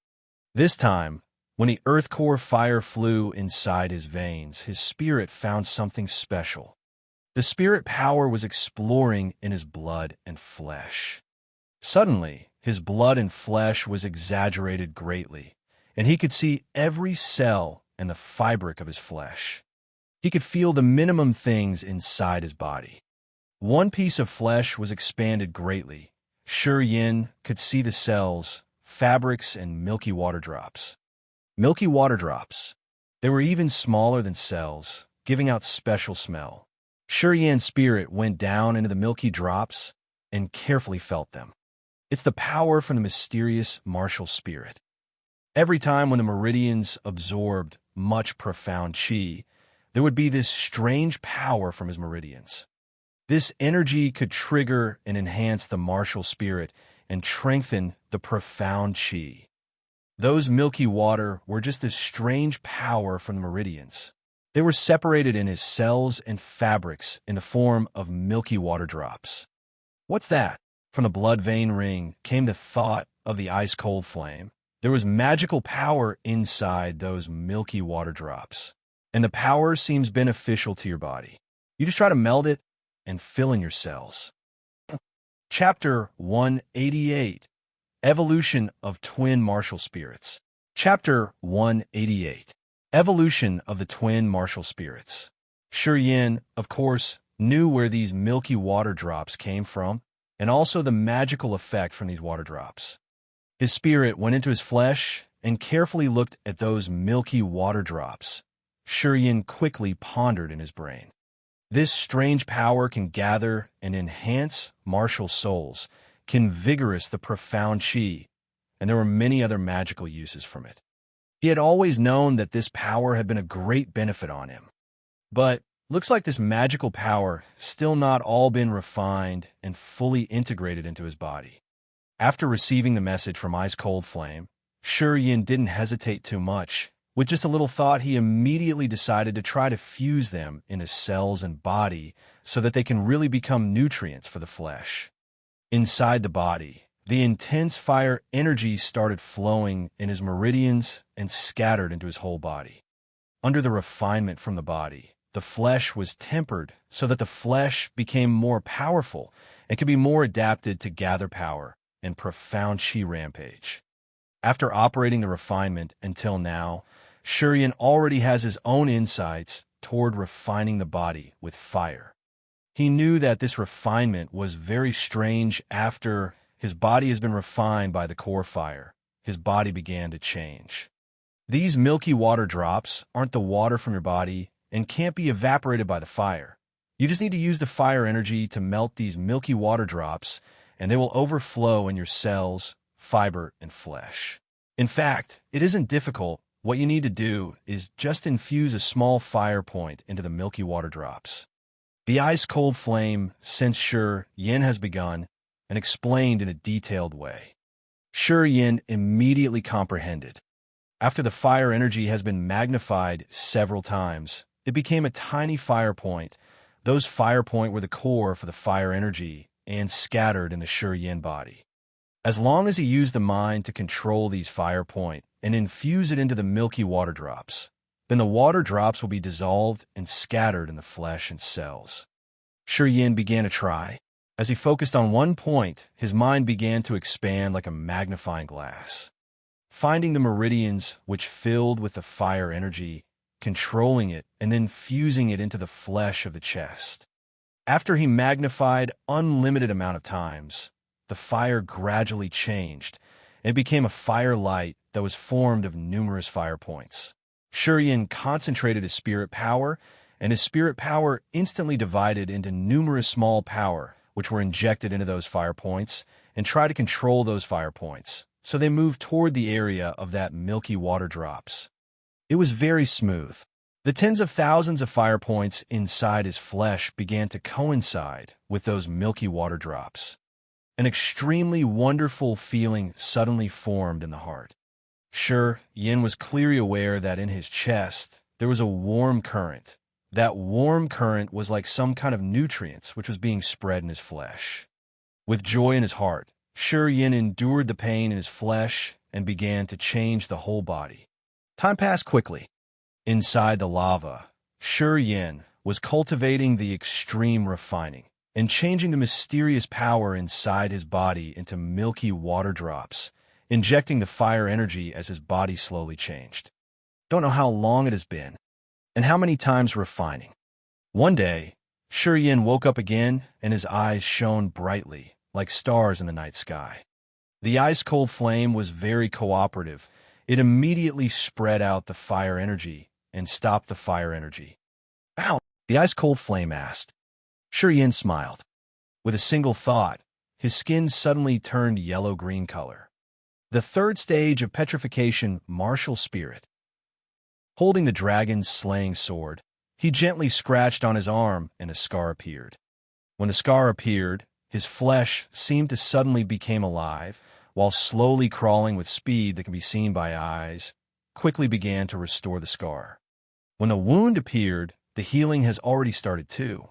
This time, when the earth core fire flew inside his veins, his spirit found something special. The spirit power was exploring in his blood and flesh. Suddenly, his blood and flesh was exaggerated greatly, and he could see every cell and the fabric of his flesh. He could feel the minimum things inside his body. One piece of flesh was expanded greatly. Yin could see the cells, fabrics, and milky water drops. Milky water drops. They were even smaller than cells, giving out special smell. Yin's spirit went down into the milky drops and carefully felt them. It's the power from the mysterious martial spirit. Every time when the meridians absorbed much profound qi, there would be this strange power from his meridians. This energy could trigger and enhance the martial spirit and strengthen the profound qi. Those milky water were just this strange power from the meridians. They were separated in his cells and fabrics in the form of milky water drops. What's that? From the blood vein ring came the thought of the ice-cold flame. There was magical power inside those milky water drops, and the power seems beneficial to your body. You just try to meld it and fill in your cells. Chapter 188, Evolution of Twin Martial Spirits. Chapter 188, Evolution of the Twin Martial Spirits. Yin, of course, knew where these milky water drops came from, and also the magical effect from these water drops. His spirit went into his flesh and carefully looked at those milky water drops. Yin quickly pondered in his brain. This strange power can gather and enhance martial souls, can vigorous the profound qi, and there were many other magical uses from it. He had always known that this power had been a great benefit on him. But looks like this magical power still not all been refined and fully integrated into his body. After receiving the message from Ice Cold Flame, Yin didn't hesitate too much. With just a little thought, he immediately decided to try to fuse them in his cells and body so that they can really become nutrients for the flesh. Inside the body, the intense fire energy started flowing in his meridians and scattered into his whole body. Under the refinement from the body, the flesh was tempered so that the flesh became more powerful and could be more adapted to gather power and profound qi rampage. After operating the refinement until now, Yin already has his own insights toward refining the body with fire. He knew that this refinement was very strange. After his body has been refined by the core fire, his body began to change. These milky water drops aren't the water from your body and can't be evaporated by the fire. You just need to use the fire energy to melt these milky water drops, and they will overflow in your cells, fiber, and flesh. In fact, it isn't difficult. What you need to do is just infuse a small fire point into the milky water drops. The ice-cold flame sensed Yin has begun and explained in a detailed way. Yin immediately comprehended. After the fire energy has been magnified several times, it became a tiny fire point. Those fire point were the core for the fire energy and scattered in the Yin body. As long as he used the mind to control these fire point and infuse it into the milky water drops, then the water drops will be dissolved and scattered in the flesh and cells. Yin began to try. As he focused on one point, his mind began to expand like a magnifying glass. Finding the meridians which filled with the fire energy, controlling it, and then fusing it into the flesh of the chest. After he magnified unlimited amount of times, the fire gradually changed, and it became a fire light that was formed of numerous fire points. Yin concentrated his spirit power, and his spirit power instantly divided into numerous small power, which were injected into those fire points, and tried to control those fire points, so they moved toward the area of that milky water drops. It was very smooth. The The tens of thousands of fire points inside his flesh began to coincide with those milky water drops. An extremely wonderful feeling suddenly formed in the heart. Sure, Yin was clearly aware that in his chest there was a warm current. That warm current was like some kind of nutrients which was being spread in his flesh. With joy in his heart, Sure Yin endured the pain in his flesh and began to change the whole body. Time passed quickly. Inside the lava, Sure Yin was cultivating the extreme refining and changing the mysterious power inside his body into milky water drops, injecting the fire energy as his body slowly changed. Don't know how long it has been, and how many times refining. One day, Sure Yin woke up again, and his eyes shone brightly, like stars in the night sky. The ice-cold flame was very cooperative. It immediately spread out the fire energy and stopped the fire energy. "Ow!" the ice-cold flame asked. Sure Yin smiled. With a single thought, his skin suddenly turned yellow-green color. The third stage of petrification, martial spirit. Holding the dragon's slaying sword, he gently scratched on his arm and a scar appeared. When the scar appeared, his flesh seemed to suddenly become alive, while slowly crawling with speed that can be seen by eyes, quickly began to restore the scar. When the wound appeared, the healing has already started too.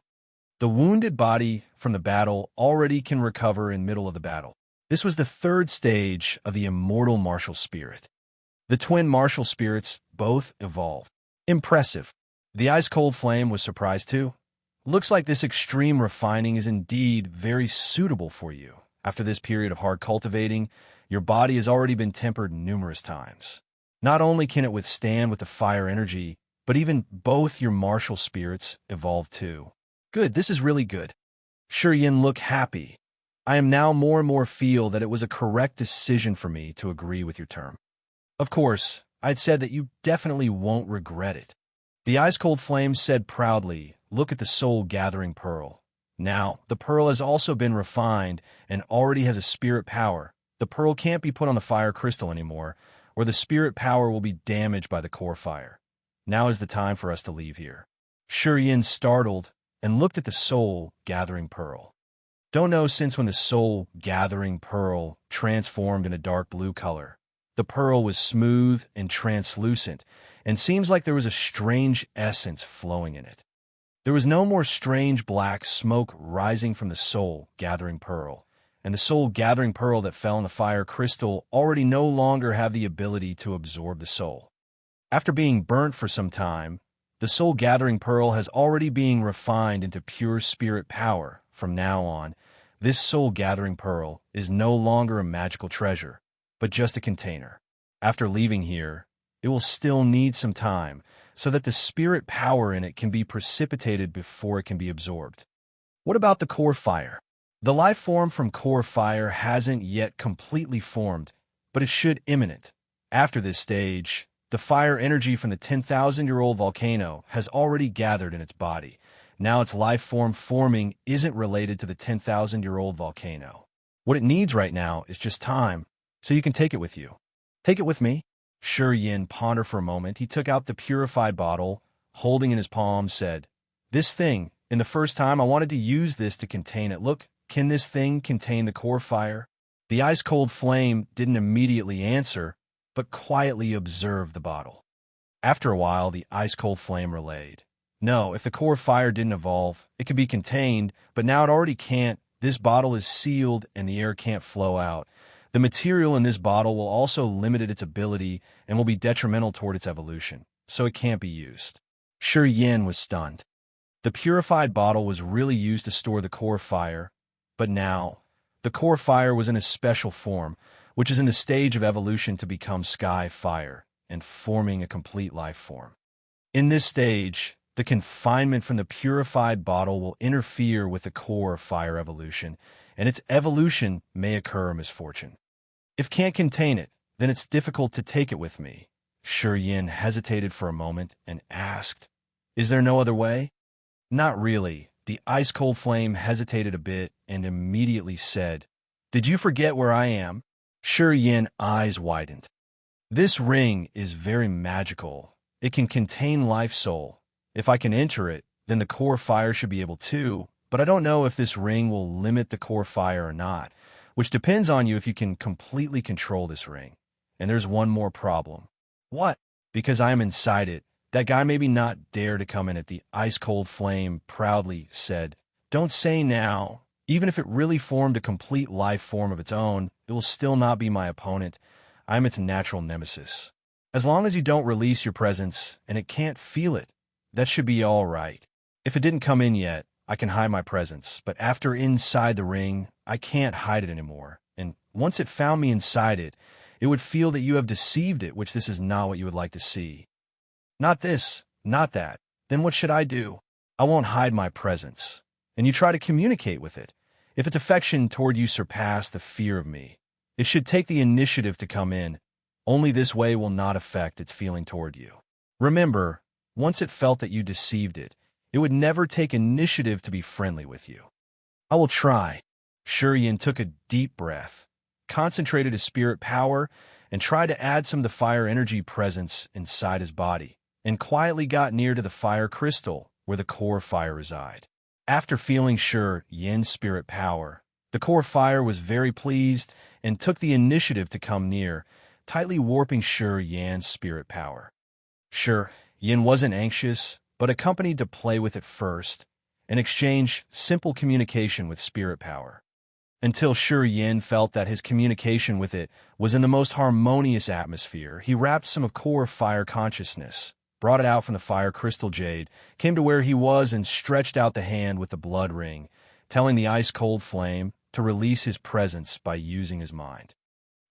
The wounded body from the battle already can recover in middle of the battle. This was the third stage of the immortal martial spirit. The twin martial spirits both evolved. Impressive. The ice-cold flame was surprised too. Looks like this extreme refining is indeed very suitable for you. After this period of hard cultivating, your body has already been tempered numerous times. Not only can it withstand with the fire energy, but even both your martial spirits evolved too. Good, this is really good. Sure Yin looked happy. I am now more and more feel that it was a correct decision for me to agree with your term. Of course, I'd said that you definitely won't regret it. The ice-cold flame said proudly, "Look at the soul-gathering pearl. Now, the pearl has also been refined and already has a spirit power. The pearl can't be put on the fire crystal anymore, or the spirit power will be damaged by the core fire. Now is the time for us to leave here." Sure Yin startled and looked at the soul-gathering pearl. Don't know since when the soul-gathering pearl transformed in a dark blue color. The pearl was smooth and translucent, and seems like there was a strange essence flowing in it. There was no more strange black smoke rising from the soul-gathering pearl, and the soul-gathering pearl that fell in the fire crystal already no longer have the ability to absorb the soul. After being burnt for some time, the soul-gathering pearl has already been refined into pure spirit power. From now on, this soul-gathering pearl is no longer a magical treasure, but just a container. After leaving here, it will still need some time, so that the spirit power in it can be precipitated before it can be absorbed. What about the core fire? The life form from core fire hasn't yet completely formed, but it should imminent. After this stage, the fire energy from the 10,000-year-old volcano has already gathered in its body. Now its life form forming isn't related to the 10,000-year-old volcano. What it needs right now is just time, so you can take it with you. Take it with me? Sure Yin pondered for a moment. He took out the purified bottle, holding in his palm, said, "This thing, in the first time I wanted to use this to contain it. Look, can this thing contain the core fire?" The ice-cold flame didn't immediately answer, but quietly observed the bottle. After a while, the ice-cold flame relayed, "No, if the core fire didn't evolve, it could be contained, but now it already can't. This bottle is sealed and the air can't flow out. The material in this bottle will also limit its ability and will be detrimental toward its evolution, so it can't be used." Sure Yin was stunned. The purified bottle was really used to store the core fire, but now, the core fire was in a special form, which is in the stage of evolution to become sky fire and forming a complete life form. In this stage, the confinement from the purified bottle will interfere with the core fire evolution, and its evolution may occur a misfortune. If can't contain it, then it's difficult to take it with me. Sure Yin hesitated for a moment and asked, "Is there no other way?" "Not really." The ice-cold flame hesitated a bit and immediately said, "Did you forget where I am?" Sure Yin eyes widened. "This ring is very magical. It can contain life soul. If I can enter it, then the core fire should be able to, but I don't know if this ring will limit the core fire or not, which depends on you if you can completely control this ring. And there's one more problem. What? Because I am inside it, that guy maybe not dare to come in at the ice-cold flame proudly said, "Don't say now. Even if it really formed a complete life form of its own, it will still not be my opponent. I am its natural nemesis. As long as you don't release your presence and it can't feel it, that should be all right. If it didn't come in yet, I can hide my presence, but after inside the ring, I can't hide it anymore. And once it found me inside it, it would feel that you have deceived it, which this is not what you would like to see. Not this, not that. Then what should I do? I won't hide my presence. And you try to communicate with it. If its affection toward you surpass the fear of me, it should take the initiative to come in. Only this way will not affect its feeling toward you. Remember, once it felt that you deceived it, it would never take initiative to be friendly with you. I will try. Shurian took a deep breath, concentrated his spirit power, and tried to add some of the fire energy presence inside his body, and quietly got near to the fire crystal where the core fire reside. After feeling sure Yin's spirit power, the core fire was very pleased and took the initiative to come near, tightly warping Sure Yan's spirit power. Sure, Yin wasn't anxious, but accompanied to play with it first and exchange simple communication with spirit power. Until Sure Yin felt that his communication with it was in the most harmonious atmosphere, he wrapped some of core fire consciousness, brought it out from the fire crystal jade, came to where he was and stretched out the hand with the blood ring, telling the ice-cold flame to release his presence by using his mind.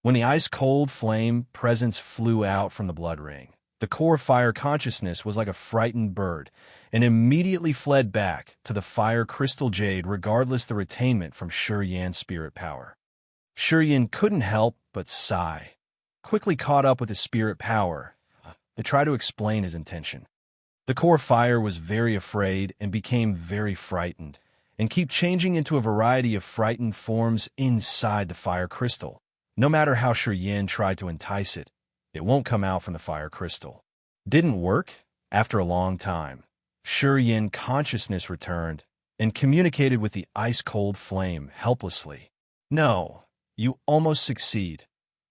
When the ice-cold flame presence flew out from the blood ring, the core fire consciousness was like a frightened bird and immediately fled back to the fire crystal jade regardless the retainment from Sure Yan's spirit power. Sure Yan couldn't help but sigh, quickly caught up with his spirit power to try to explain his intention. The core fire was very afraid and became very frightened, and keep changing into a variety of frightened forms inside the fire crystal. No matter how Sure Yan tried to entice it, it won't come out from the fire crystal. Didn't work? After a long time, Sure Yan consciousness returned and communicated with the ice-cold flame helplessly. "No, you almost succeed."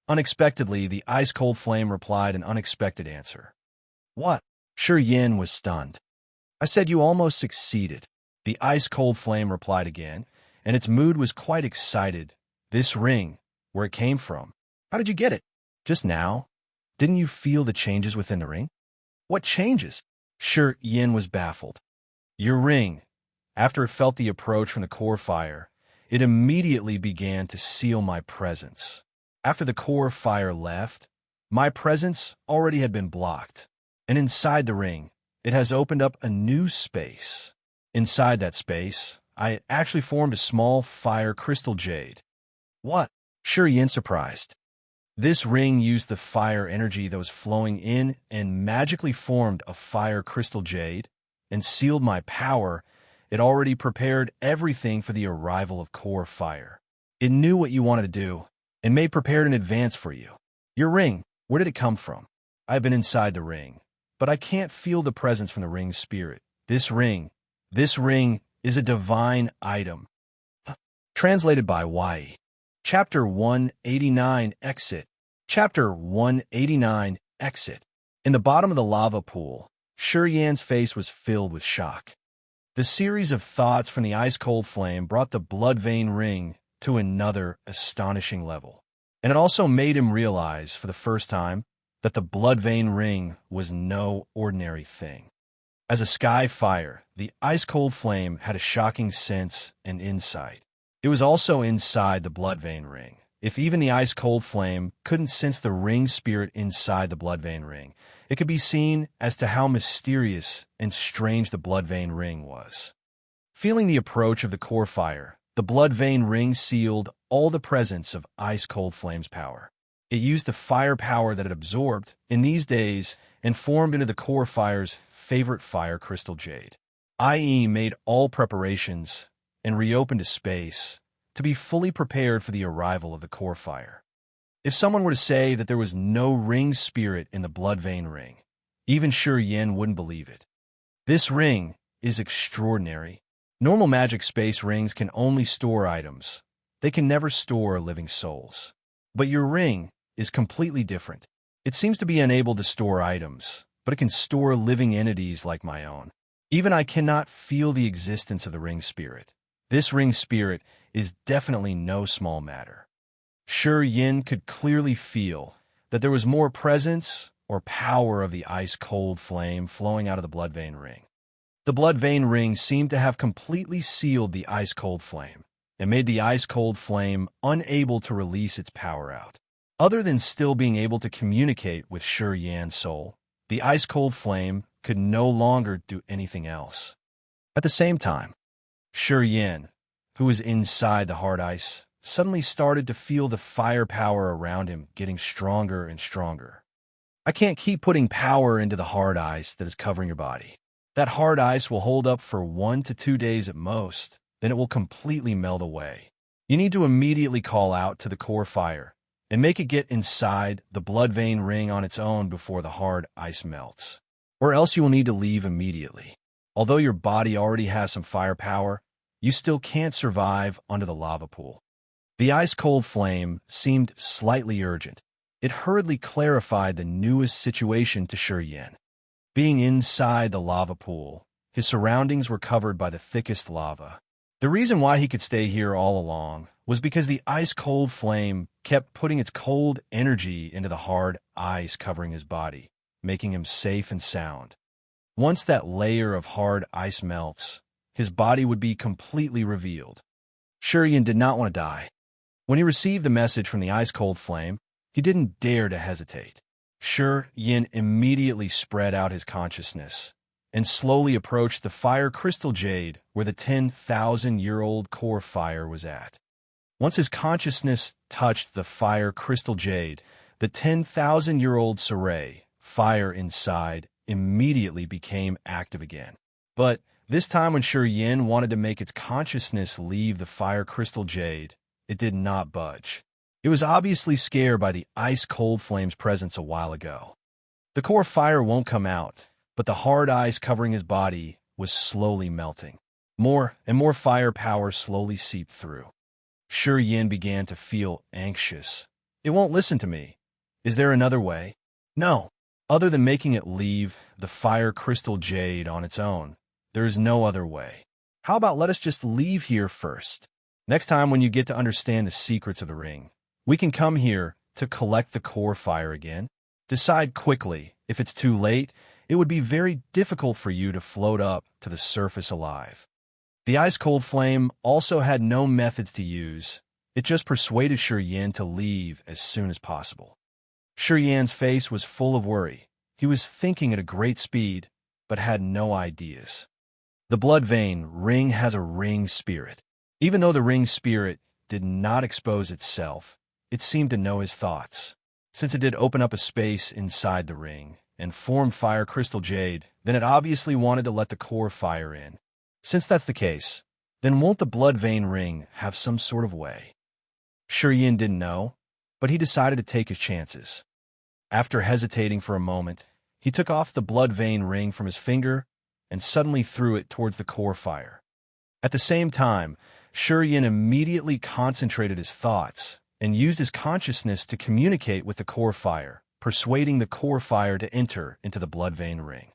Unexpectedly, the ice-cold flame replied an unexpected answer. "What?" Sure Yan was stunned. "I said you almost succeeded." The ice-cold flame replied again, and its mood was quite excited. "This ring, where it came from. How did you get it?" "Just now. Didn't you feel the changes within the ring?" "What changes?" Sure Yan was baffled. "Your ring. After it felt the approach from the core fire, it immediately began to seal my presence. After the core fire left, my presence already had been blocked, and inside the ring, it has opened up a new space. Inside that space, I actually formed a small fire crystal jade." "What?" Sure Yan surprised. "This ring used the fire energy that was flowing in and magically formed a fire crystal jade and sealed my power. It already prepared everything for the arrival of core fire. It knew what you wanted to do and made prepared in advance for you. Your ring, where did it come from?" "I've been inside the ring, but I can't feel the presence from the ring's spirit. This ring is a divine item." Translated by Y. Chapter 189 Exit. Chapter 189 Exit. In the bottom of the lava pool, Sure Yan's face was filled with shock. The series of thoughts from the ice-cold flame brought the blood vein ring to another astonishing level. And it also made him realize, for the first time, that the blood vein ring was no ordinary thing. As a sky fire, the ice-cold flame had a shocking sense and insight. It was also inside the blood vein ring. If even the ice-cold flame couldn't sense the ring spirit inside the blood vein ring, it could be seen as to how mysterious and strange the blood vein ring was. Feeling the approach of the core fire, the blood vein ring sealed all the presence of ice-cold flame's power. It used the fire power that it absorbed in these days and formed into the core fire's favorite fire crystal jade, i.e. made all preparations and reopened a space to be fully prepared for the arrival of the core fire. If someone were to say that there was no ring spirit in the blood vein ring, Even Shi Yin wouldn't believe it. This ring is extraordinary. Normal magic space rings can only store items. They can never store living souls. But your ring is completely different. It seems to be unable to store items, but it can store living entities like my own. Even I cannot feel the existence of the ring spirit. This ring spirit is definitely no small matter. Shi Yin could clearly feel that there was more presence or power of the ice-cold flame flowing out of the blood vein ring. The blood vein ring seemed to have completely sealed the ice-cold flame and made the ice-cold flame unable to release its power out. Other than still being able to communicate with Shi Yan's soul, the ice-cold flame could no longer do anything else. At the same time, Shi Yan, who was inside the hard ice, suddenly started to feel the firepower around him getting stronger and stronger. I can't keep putting power into the hard ice that is covering your body. That hard ice will hold up for 1 to 2 days at most, then it will completely melt away. You need to immediately call out to the core fire and make it get inside the blood vein ring on its own before the hard ice melts. Or else you will need to leave immediately. Although your body already has some firepower, you still can't survive under the lava pool. The ice-cold flame seemed slightly urgent. It hurriedly clarified the newest situation to Shi Yan. Being inside the lava pool, his surroundings were covered by the thickest lava. The reason why he could stay here all along was because the ice-cold flame kept putting its cold energy into the hard ice covering his body, making him safe and sound. Once that layer of hard ice melts, his body would be completely revealed. Shi Yan did not want to die. When he received the message from the ice-cold flame, he didn't dare to hesitate. Shi Yan immediately spread out his consciousness and slowly approached the fire crystal jade where the 10,000-year-old core fire was at. Once his consciousness touched the fire crystal jade, the 10,000-year-old serene fire inside immediately became active again. But this time when Shi Yan wanted to make its consciousness leave the fire crystal jade, it did not budge. It was obviously scared by the ice-cold flame's presence a while ago. The core fire won't come out, but the hard ice covering his body was slowly melting. More and more firepower slowly seeped through. Shi Yan began to feel anxious. It won't listen to me. Is there another way? No. Other than making it leave the fire crystal jade on its own, there is no other way. How about let us just leave here first? Next time when you get to understand the secrets of the ring, we can come here to collect the core fire again. Decide quickly. If it's too late, it would be very difficult for you to float up to the surface alive. The ice-cold flame also had no methods to use. It just persuaded Shi Yan to leave as soon as possible. Shi Yan's face was full of worry. He was thinking at a great speed, but had no ideas. The blood vein ring has a ring spirit. Even though the ring spirit did not expose itself, it seemed to know his thoughts. Since it did open up a space inside the ring and form fire crystal jade, then it obviously wanted to let the core fire in. Since that's the case, then won't the blood vein ring have some sort of way? Shi Yan didn't know, but he decided to take his chances. After hesitating for a moment, he took off the blood vein ring from his finger and suddenly threw it towards the core fire. At the same time, Shi Yan immediately concentrated his thoughts and used his consciousness to communicate with the core fire, persuading the core fire to enter into the blood vein ring.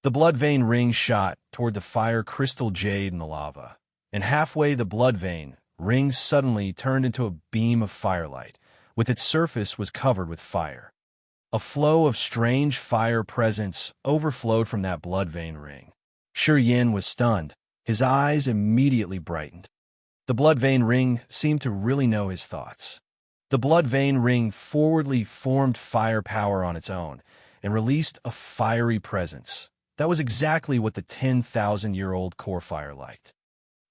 The blood vein ring shot toward the fire crystal jade in the lava, and halfway the blood vein ring suddenly turned into a beam of firelight, with its surface was covered with fire. A flow of strange fire presence overflowed from that blood vein ring. Shi Yan was stunned. His eyes immediately brightened. The blood vein ring seemed to really know his thoughts. The blood vein ring forwardly formed firepower on its own and released a fiery presence. That was exactly what the 10,000-year-old core fire liked.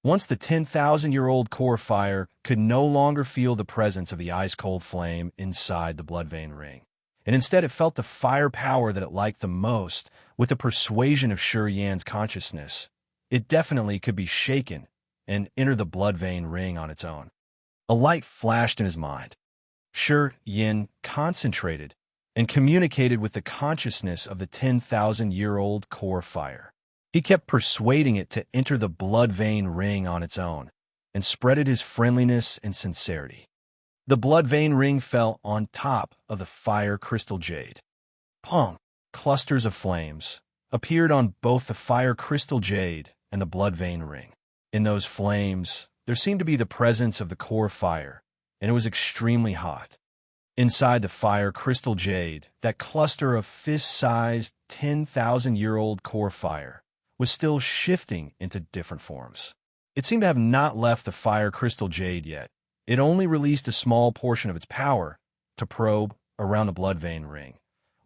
Once the 10,000-year-old core fire could no longer feel the presence of the ice-cold flame inside the blood vein ring, and instead it felt the firepower that it liked the most with the persuasion of Shi Yan's consciousness, it definitely could be shaken and enter the blood vein ring on its own. A light flashed in his mind. Shi Yan concentrated and communicated with the consciousness of the 10,000-year-old core fire. He kept persuading it to enter the blood vein ring on its own, and spreaded his friendliness and sincerity. The blood vein ring fell on top of the fire crystal jade. Pong! Clusters of flames appeared on both the fire crystal jade and the blood vein ring. In those flames, there seemed to be the presence of the core fire, and it was extremely hot. Inside the fire crystal jade, that cluster of fist-sized 10,000-year-old core fire was still shifting into different forms. It seemed to have not left the fire crystal jade yet. It only released a small portion of its power to probe around the blood vein ring,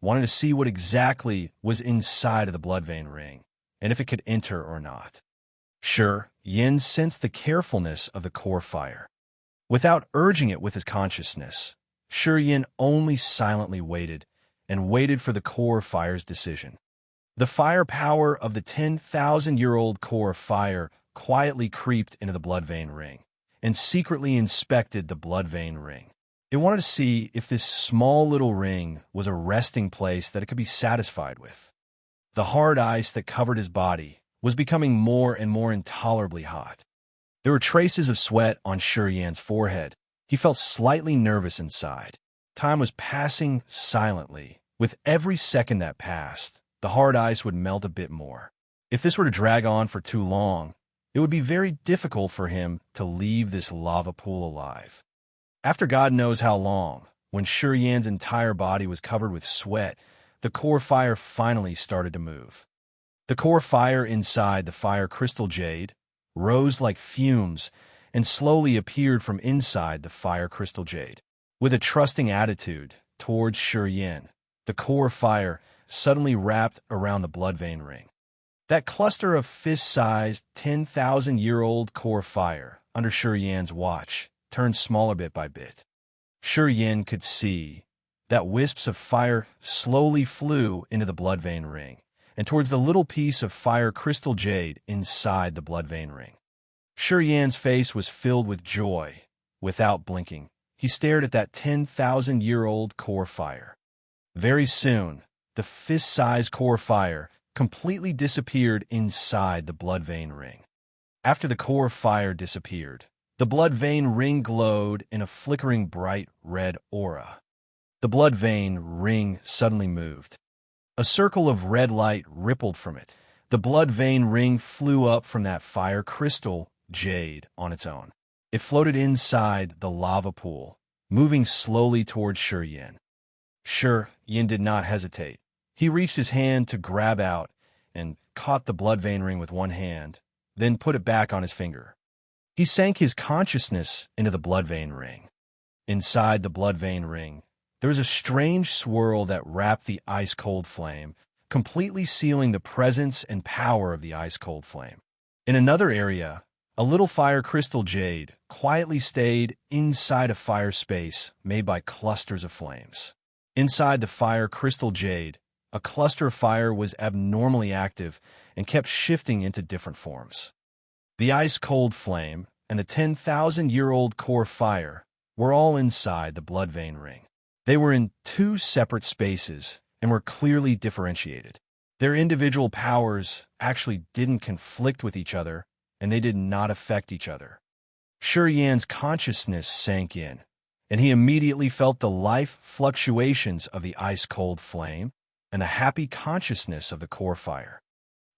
wanting to see what exactly was inside of the blood vein ring, and if it could enter or not. Sure, Yin sensed the carefulness of the core fire. Without urging it with his consciousness, Sure Yin only silently waited and waited for the core fire's decision. The fire power of the 10,000-year-old core fire quietly creeped into the blood vein ring and secretly inspected the blood vein ring. It wanted to see if this small little ring was a resting place that it could be satisfied with. The hard ice that covered his body was becoming more and more intolerably hot. There were traces of sweat on Sure Yan's forehead. He felt slightly nervous inside. Time was passing silently. With every second that passed, the hard ice would melt a bit more. If this were to drag on for too long, it would be very difficult for him to leave this lava pool alive. After God knows how long, when Sure Yan's entire body was covered with sweat, the core fire finally started to move. The core fire inside the fire crystal jade rose like fumes and slowly appeared from inside the fire crystal jade. With a trusting attitude towards Sure Yan, the core fire suddenly wrapped around the blood vein ring. That cluster of fist-sized 10,000-year-old core fire under Sure Yan's watch turned smaller bit by bit. Sure Yan could see that wisps of fire slowly flew into the blood vein ring and towards the little piece of fire crystal jade inside the blood vein ring. Sure Yan's face was filled with joy. Without blinking, he stared at that 10,000-year-old core fire. Very soon, the fist-sized core fire completely disappeared inside the blood vein ring. After the core fire disappeared, the blood vein ring glowed in a flickering bright red aura. The blood vein ring suddenly moved. A circle of red light rippled from it. The blood vein ring flew up from that fire crystal jade on its own. It floated inside the lava pool, moving slowly towards Sure Yan. Sure Yan did not hesitate. He reached his hand to grab out and caught the blood vein ring with one hand, then put it back on his finger. He sank his consciousness into the blood vein ring. Inside the blood vein ring, there was a strange swirl that wrapped the ice-cold flame, completely sealing the presence and power of the ice-cold flame. In another area, a little fire crystal jade quietly stayed inside a fire space made by clusters of flames. Inside the fire crystal jade, a cluster of fire was abnormally active and kept shifting into different forms. The ice-cold flame and the 10,000-year-old core fire were all inside the blood vein ring. They were in two separate spaces and were clearly differentiated. Their individual powers actually didn't conflict with each other, and they did not affect each other. Sure Yan's consciousness sank in, and he immediately felt the life fluctuations of the ice-cold flame and the happy consciousness of the core fire.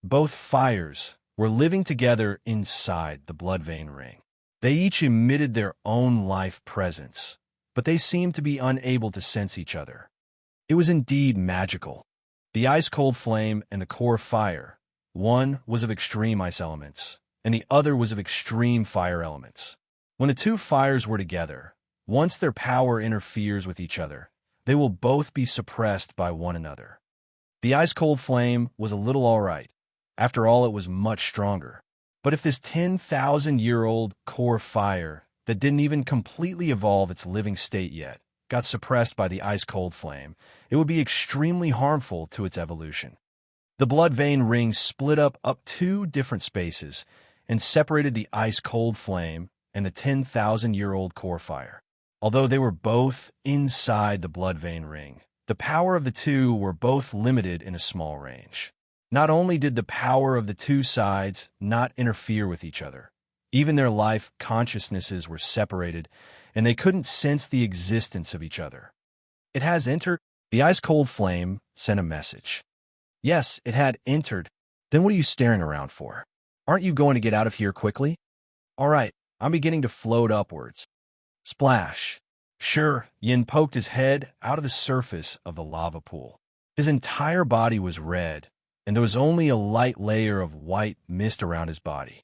Both fires were living together inside the blood vein ring. They each emitted their own life presence, but they seemed to be unable to sense each other. It was indeed magical. The ice-cold flame and the core fire, one was of extreme ice elements, and the other was of extreme fire elements. When the two fires were together, once their power interferes with each other, they will both be suppressed by one another. The ice-cold flame was a little all right. After all, it was much stronger. But if this 10,000-year-old core fire that didn't even completely evolve its living state yet got suppressed by the ice-cold flame, it would be extremely harmful to its evolution. The blood vein ring split up two different spaces and separated the ice-cold flame and the 10,000-year-old core fire. Although they were both inside the blood vein ring, The power of the two were both limited in a small range. Not only did the power of the two sides not interfere with each other, even their life consciousnesses were separated, and they couldn't sense the existence of each other. It has entered. The ice-cold flame sent a message. Yes, it had entered. Then what are you staring around for? Aren't you going to get out of here quickly? All right, I'm beginning to float upwards. Splash. Sure, Yin poked his head out of the surface of the lava pool. His entire body was red, and there was only a light layer of white mist around his body.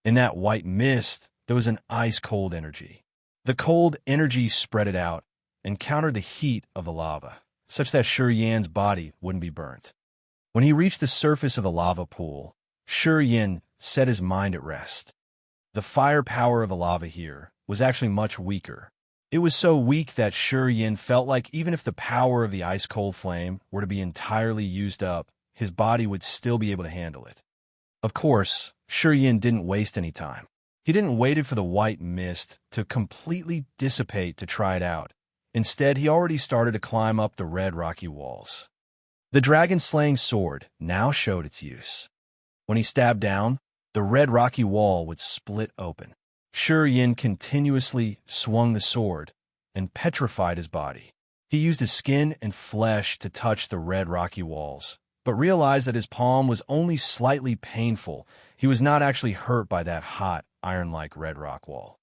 In that white mist, there was an ice-cold energy. The cold energy spread it out and countered the heat of the lava, such that Shi Yan's body wouldn't be burnt. When he reached the surface of the lava pool, Shi Yan set his mind at rest. The fire power of the lava here was actually much weaker. It was so weak that Shi Yan felt like even if the power of the ice-cold flame were to be entirely used up, his body would still be able to handle it. Of course, Shi Yan didn't waste any time. He didn't wait for the white mist to completely dissipate to try it out. Instead, he already started to climb up the red rocky walls. The dragon-slaying sword now showed its use. When he stabbed down, the red rocky wall would split open. Shi Yan continuously swung the sword and petrified his body. He used his skin and flesh to touch the red rocky walls, but realized that his palm was only slightly painful. He was not actually hurt by that hot, iron-like red rock wall.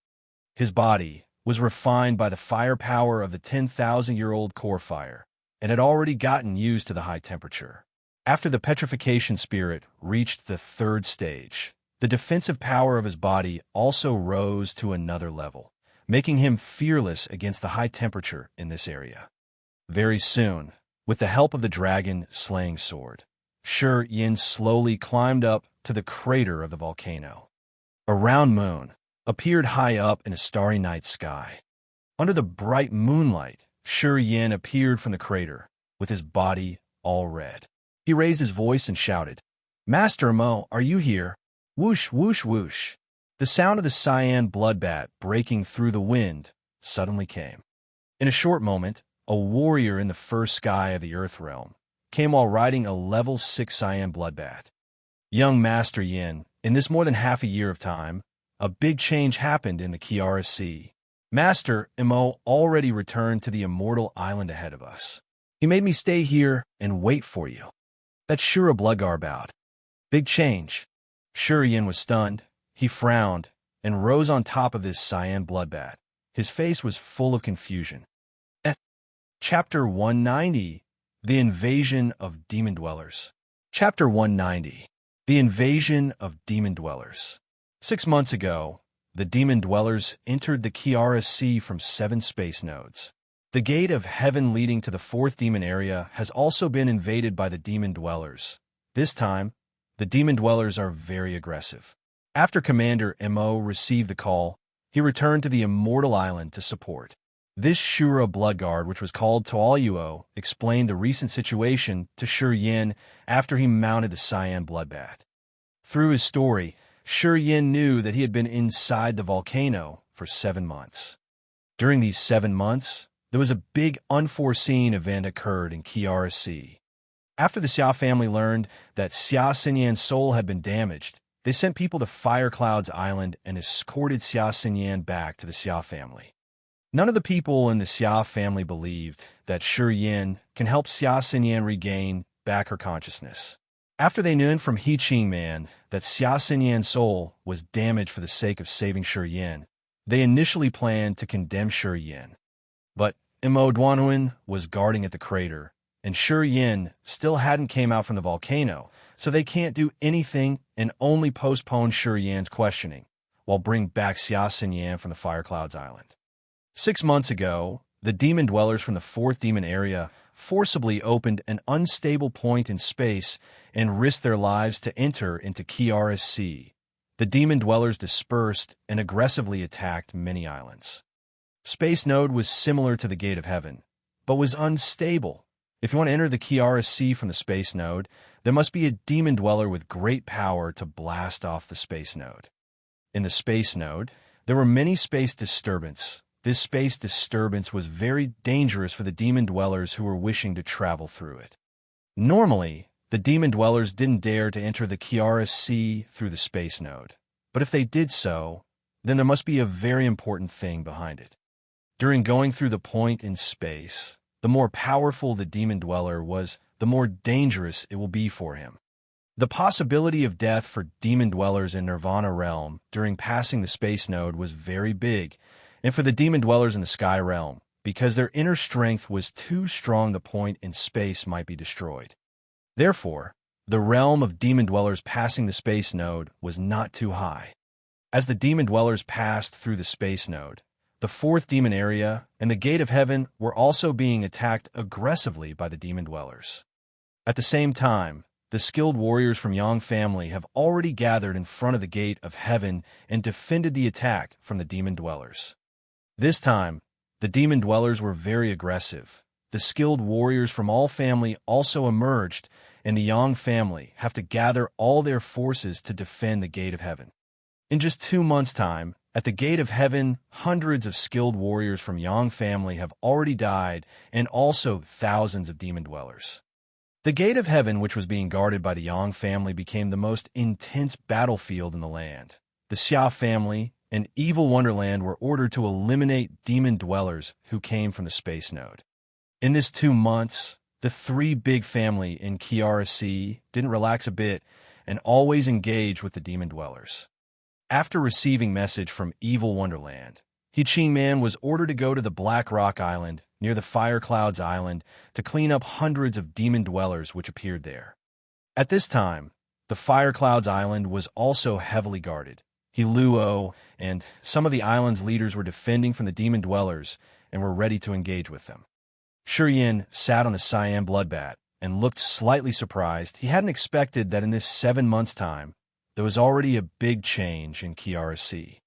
His body was refined by the firepower of the 10,000-year-old core fire, and had already gotten used to the high temperature. After the petrification spirit reached the third stage, the defensive power of his body also rose to another level, making him fearless against the high temperature in this area. Very soon, with the help of the dragon-slaying sword, Shi Yan slowly climbed up to the crater of the volcano. A round moon appeared high up in a starry night sky. Under the bright moonlight, Shi Yan appeared from the crater, with his body all red. He raised his voice and shouted, "Master Mo, are you here?" Whoosh, whoosh, whoosh. The sound of the cyan bloodbat breaking through the wind suddenly came. In a short moment, a warrior in the first sky of the Earth realm came while riding a level 6 cyan bloodbat. Young Master Yin, in this more than half a year of time, a big change happened in the Kiara Sea. Master Mo already returned to the immortal island ahead of us. He made me stay here and wait for you. That Shura Bloodgar bowed. Big change. Shi Yan was stunned. He frowned and rose on top of this cyan bloodbat. His face was full of confusion. Chapter 190, The Invasion of Demon Dwellers. Chapter 190, The Invasion of Demon Dwellers. 6 months ago, the Demon Dwellers entered the Kiara Sea from 7 space nodes. The gate of heaven leading to the 4th demon area has also been invaded by the Demon Dwellers. This time, the Demon Dwellers are very aggressive. After Commander Mo received the call, he returned to the Immortal Island to support. This Shura Bloodguard, which was called Toaluo, explained the recent situation to Shi Yan after he mounted the cyan bloodbat. Through his story, Shi Yan knew that he had been inside the volcano for 7 months. During these 7 months, there was a big unforeseen event occurred in Kiara Sea. After the Xia family learned that Xia Xinyan's soul had been damaged, they sent people to Fire Cloud's island and escorted Xia Xinyan back to the Xia family. None of the people in the Xia family believed that Shi Yan can help Xia Xinyan regain back her consciousness. After they knew from He Qing Man that Xia Xinyan's soul was damaged for the sake of saving Shi Yan, they initially planned to condemn Shi Yan. But Mo Duanhuan was guarding at the crater, and Shi Yan still hadn't came out from the volcano, so they can't do anything and only postpone Shi Yan's questioning, while bring back Xia Xinyan from the Fire Clouds Island. 6 months ago, the Demon Dwellers from the 4th demon area forcibly opened an unstable point in space and risked their lives to enter into Kiara Sea. The Demon Dwellers dispersed and aggressively attacked many islands. Space Node was similar to the Gate of Heaven, but was unstable. If you want to enter the Kiara Sea from the Space Node, there must be a Demon Dweller with great power to blast off the Space Node. In the Space Node, there were many space disturbances, This space disturbance was very dangerous for the demon dwellers who were wishing to travel through it. Normally, the demon dwellers didn't dare to enter the Kiara Sea through the space node, but if they did so, then there must be a very important thing behind it. During going through the point in space, the more powerful the demon dweller was, the more dangerous it will be for him. The possibility of death for demon dwellers in Nirvana realm during passing the space node was very big, and for the demon dwellers in the sky realm, because their inner strength was too strong, the point in space might be destroyed. Therefore, the realm of demon dwellers passing the space node was not too high. As the demon dwellers passed through the space node, the fourth demon area and the gate of heaven were also being attacked aggressively by the demon dwellers. At the same time, the skilled warriors from Yang family have already gathered in front of the gate of heaven and defended the attack from the demon dwellers. This time, the demon dwellers were very aggressive. The skilled warriors from all family also emerged, and the Yang family have to gather all their forces to defend the gate of heaven. In just 2 months' time, at the gate of heaven, hundreds of skilled warriors from Yang family have already died, and also thousands of demon dwellers. The gate of heaven, which was being guarded by the Yang family, became the most intense battlefield in the land. The Xia family and Evil Wonderland were ordered to eliminate demon dwellers who came from the space node. In this 2 months, the 3 big family in Kiara Sea didn't relax a bit and always engaged with the demon dwellers. After receiving message from Evil Wonderland, He Man was ordered to go to the Black Rock Island near the Fire Clouds Island to clean up hundreds of demon dwellers which appeared there. At this time, the Fire Clouds Island was also heavily guarded. Luo and some of the island's leaders were defending from the demon dwellers and were ready to engage with them. Yin sat on the cyan bloodbat and looked slightly surprised. He hadn't expected that in this 7 months' time, there was already a big change in Kiara Sea.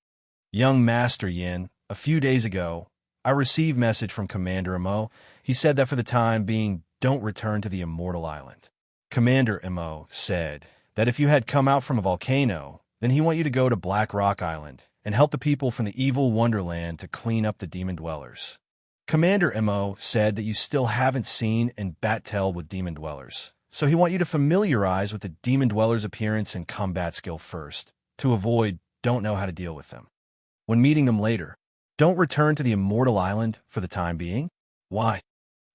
Young Master Yin, a few days ago, I received message from Commander Mo. He said that for the time being, don't return to the Immortal Island. Commander Mo said that if you had come out from a volcano, then he want you to go to Black Rock Island and help the people from the Evil Wonderland to clean up the demon dwellers. Commander Mo said that you still haven't seen and bat-tailed with demon dwellers, so he want you to familiarize with the demon dwellers' appearance and combat skill first, to avoid don't know how to deal with them. When meeting them later, don't return to the Immortal Island for the time being. Why?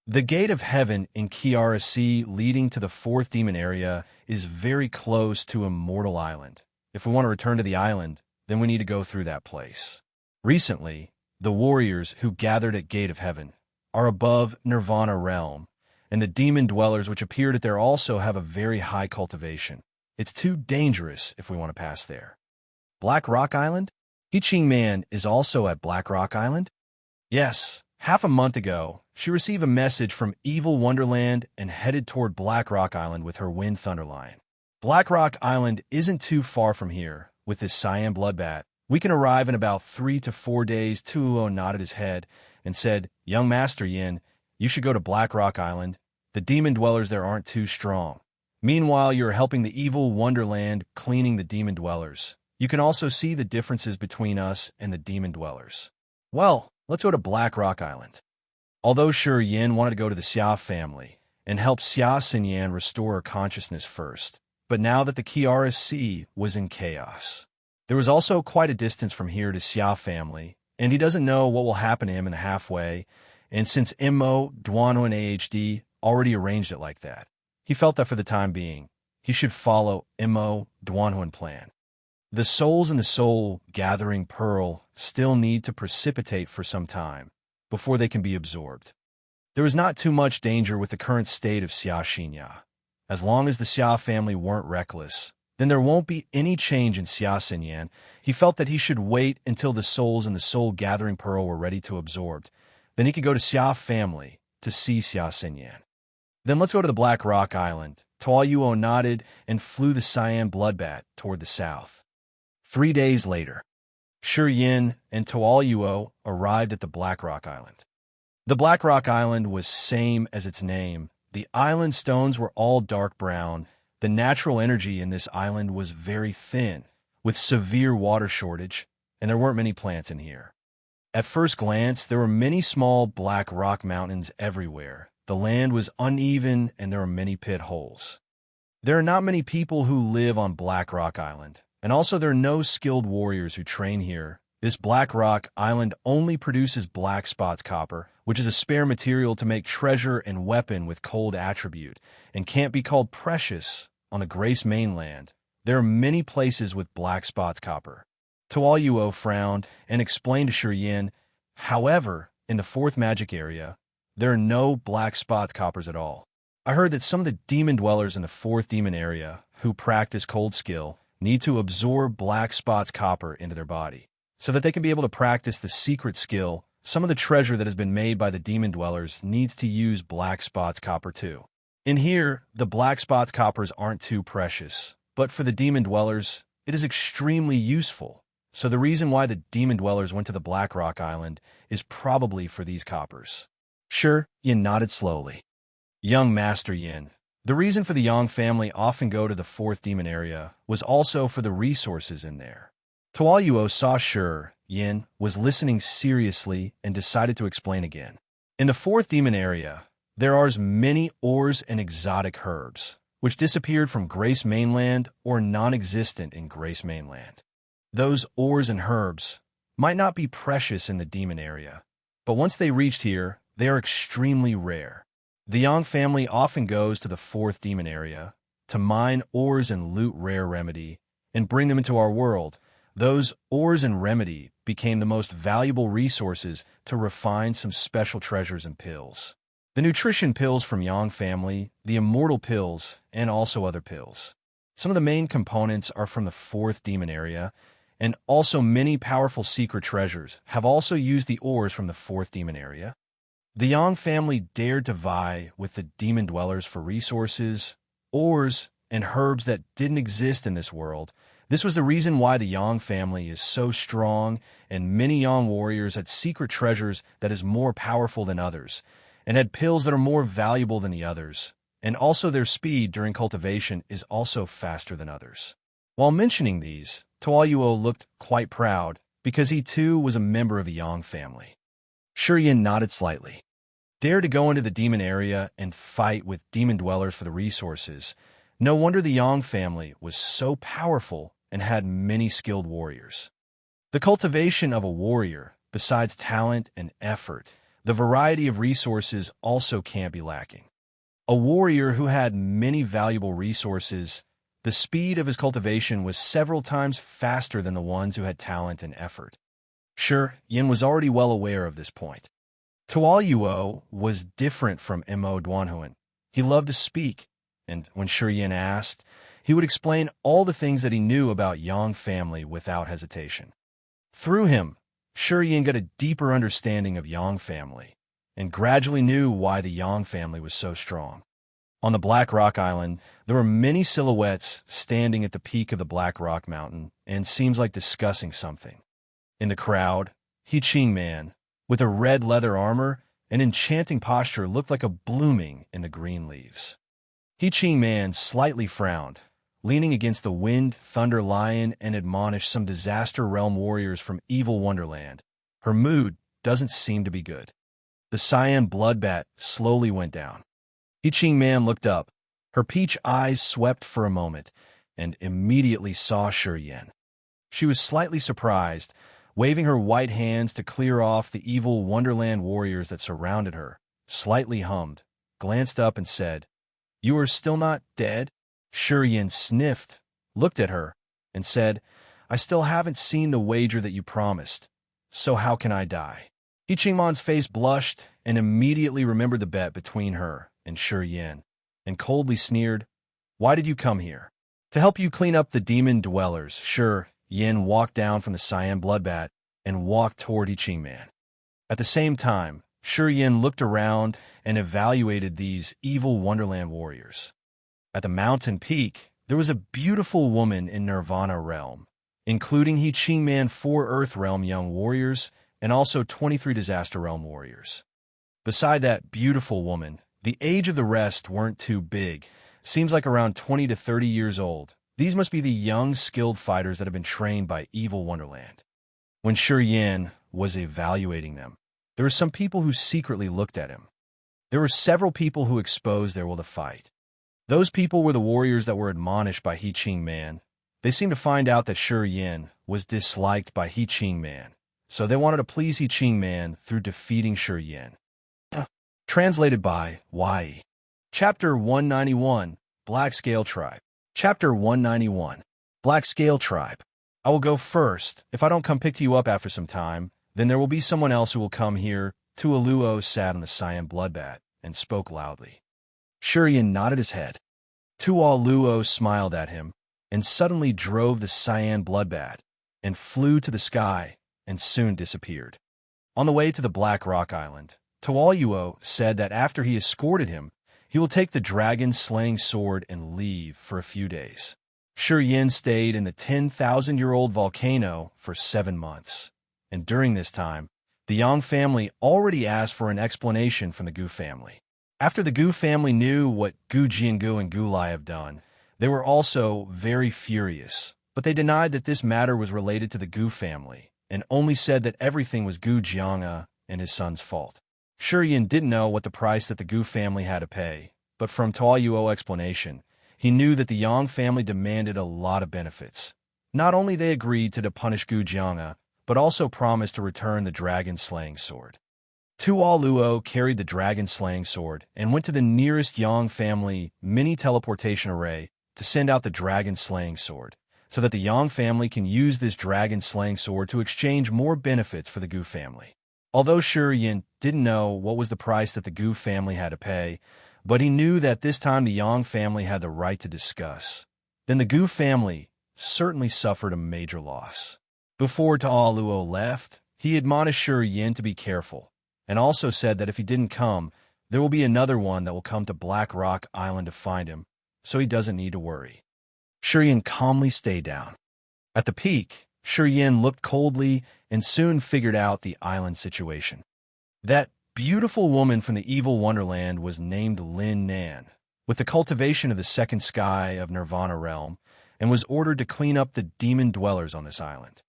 The gate of heaven in Kiara Sea leading to the 4th demon area is very close to Immortal Island. If we want to return to the island, then we need to go through that place. Recently, the warriors who gathered at Gate of Heaven are above Nirvana realm, and the demon dwellers which appeared at there also have a very high cultivation. It's too dangerous if we want to pass there. Black Rock Island? Man is also at Black Rock Island? Yes, half a month ago, she received a message from Evil Wonderland and headed toward Black Rock Island with her Wind Thunderlion. Black Rock Island isn't too far from here. With this cyan bloodbat, we can arrive in about 3 to 4 days. Tuo nodded his head and said, Young Master Yin, you should go to Black Rock Island. The demon dwellers there aren't too strong. Meanwhile, you're helping the Evil Wonderland cleaning the demon dwellers. You can also see the differences between us and the demon dwellers. Well, let's go to Black Rock Island. Although Yin wanted to go to the Xia family and help Xia Xinyan restore her consciousness first, but now that the Kiara Sea was in chaos, there was also quite a distance from here to Xia family, and he doesn't know what will happen to him in the halfway, and since Mo, Duano, and AHD already arranged it like that, he felt that for the time being, he should follow Mo, Duano, and plan. The souls in the soul gathering pearl still need to precipitate for some time before they can be absorbed. There was not too much danger with the current state of Xia Xinya. As long as the Xia family weren't reckless, then there won't be any change in Xia Xinyan. He felt that he should wait until the souls in the soul gathering pearl were ready to absorb. Then he could go to Xia family to see Xia Xinyan. Then let's go to the Black Rock Island. Tuo nodded and flew the cyan bloodbat toward the south. 3 days later, Yin and Tuo arrived at the Black Rock Island. The Black Rock Island was same as its name. The island stones were all dark brown. The natural energy in this island was very thin, with severe water shortage, and there weren't many plants in here. At first glance, there were many small black rock mountains everywhere. The land was uneven and there were many pit holes. There are not many people who live on Black Rock Island, and also there are no skilled warriors who train here. This Black Rock Island only produces black spots copper, which is a spare material to make treasure and weapon with cold attribute, and can't be called precious on the Grace mainland. There are many places with black spots copper. Tualuo frowned and explained to Shi Yin, however, in the fourth magic area, there are no black spots coppers at all. I heard that some of the demon dwellers in the fourth demon area who practice cold skill need to absorb black spots copper into their body so that they can be able to practice the secret skill. Some of the treasure that has been made by the demon dwellers needs to use black spots copper too. In here, the black spots coppers aren't too precious, but for the demon dwellers, it is extremely useful. So the reason why the demon dwellers went to the Black Rock Island is probably for these coppers. Sure, Yin nodded slowly. Young Master Yin, the reason for the Yang family often go to the fourth demon area was also for the resources in there. Tualuo saw Shi Yin was listening seriously and decided to explain again. In the fourth demon area, there are many ores and exotic herbs, which disappeared from Grace mainland or non-existent in Grace mainland. Those ores and herbs might not be precious in the demon area, but once they reached here, they are extremely rare. The Yang family often goes to the fourth demon area to mine ores and loot rare remedy and bring them into our world. Those ores and remedy became the most valuable resources to refine some special treasures and pills. The nutrition pills from Yang family, the immortal pills, and also other pills. Some of the main components are from the fourth demon area, and also many powerful secret treasures have also used the ores from the fourth demon area. The Yang family dared to vie with the demon dwellers for resources, ores, and herbs that didn't exist in this world. This was the reason why the Yang family is so strong, and many Yang warriors had secret treasures that is more powerful than others, and had pills that are more valuable than the others, and also their speed during cultivation is also faster than others. While mentioning these, Tualuo looked quite proud, because he too was a member of the Yang family. Shi Yin nodded slightly. Dare to go into the demon area and fight with demon dwellers for the resources. No wonder the Yang family was so powerful and had many skilled warriors. The cultivation of a warrior, besides talent and effort, the variety of resources also can't be lacking. A warrior who had many valuable resources, the speed of his cultivation was several times faster than the ones who had talent and effort. Sure, Yin was already well aware of this point. Tualuo was different from Mo Duanhuan. He loved to speak, and when Shi Yin asked, he would explain all the things that he knew about Yang family without hesitation. Through him, Shi Yin got a deeper understanding of Yang family, and gradually knew why the Yang family was so strong. On the Black Rock Island, there were many silhouettes standing at the peak of the Black Rock Mountain and seems like discussing something. In the crowd, He Ching Man, with a red leather armor and enchanting posture, looked like a blooming in the green leaves. He Ching Man slightly frowned, leaning against the Wind Thunder Lion, and admonished some disaster realm warriors from evil Wonderland. Her mood doesn't seem to be good. The cyan bloodbat slowly went down. He Ching Man looked up. Her peach eyes swept for a moment and immediately saw Shi Yin. She was slightly surprised, waving her white hands to clear off the evil Wonderland warriors that surrounded her, slightly hummed, glanced up and said, "You are still not dead?" Shi Yin sniffed, looked at her, and said, "I still haven't seen the wager that you promised, so how can I die?" He Ching Man's face blushed and immediately remembered the bet between her and Shi Yin, and coldly sneered, "Why did you come here?" "To help you clean up the demon dwellers." Shi Yin walked down from the cyan bloodbat and walked toward He Ching Man. At the same time, Shi Yin looked around and evaluated these evil Wonderland warriors. At the mountain peak, there was a beautiful woman in Nirvana realm, including He Ching Man 4 Earth realm young warriors and also 23 disaster realm warriors. Beside that beautiful woman, the age of the rest weren't too big, seems like around 20 to 30 years old. These must be the young, skilled fighters that have been trained by evil Wonderland. When Shi Yin was evaluating them. There were some people who secretly looked at him. There were several people who exposed their will to fight. Those people were the warriors that were admonished by He Ching Man. They seemed to find out that Shi Yin was disliked by He Ching Man, so they wanted to please He Ching Man through defeating Shi Yin. Translated by Y. Chapter 191, Black Scale Tribe. Chapter 191, Black Scale Tribe. I will go first. If I don't come pick you up after some time, then there will be someone else who will come here. Tualuo sat on the cyan bloodbath and spoke loudly. Shi Yin nodded his head. Tualuo smiled at him and suddenly drove the cyan bloodbath and flew to the sky and soon disappeared. On the way to the Black Rock Island, Tualuo said that after he escorted him, he will take the dragon-slaying sword and leave for a few days. Shi Yin stayed in the 10,000-year-old volcano for 7 months, and during this time, the Yang family already asked for an explanation from the Gu family. After the Gu family knew what Gu Jiangu and Gu Lai have done, they were also very furious, but they denied that this matter was related to the Gu family, and only said that everything was Gu Jianga and his son's fault. Shi Yin didn't know what the price that the Gu family had to pay, but from Tualuo's explanation, he knew that the Yang family demanded a lot of benefits. Not only they agreed to punish Gu Jianga, but also promised to return the dragon-slaying sword. Tualuo carried the dragon-slaying sword and went to the nearest Yang family mini-teleportation array to send out the dragon-slaying sword, so that the Yang family can use this dragon-slaying sword to exchange more benefits for the Gu family. Although Shi Yin didn't know what was the price that the Gu family had to pay, but he knew that this time the Yang family had the right to discuss. Then the Gu family certainly suffered a major loss. Before Tualuo left, he admonished Shi Yin to be careful, and also said that if he didn't come, there will be another one that will come to Black Rock Island to find him, so he doesn't need to worry. Shi Yin calmly stayed down. At the peak, Shi Yin looked coldly and soon figured out the island situation. That beautiful woman from the evil wonderland was named Lin Nan, with the cultivation of the second sky of Nirvana realm, and was ordered to clean up the demon dwellers on this island.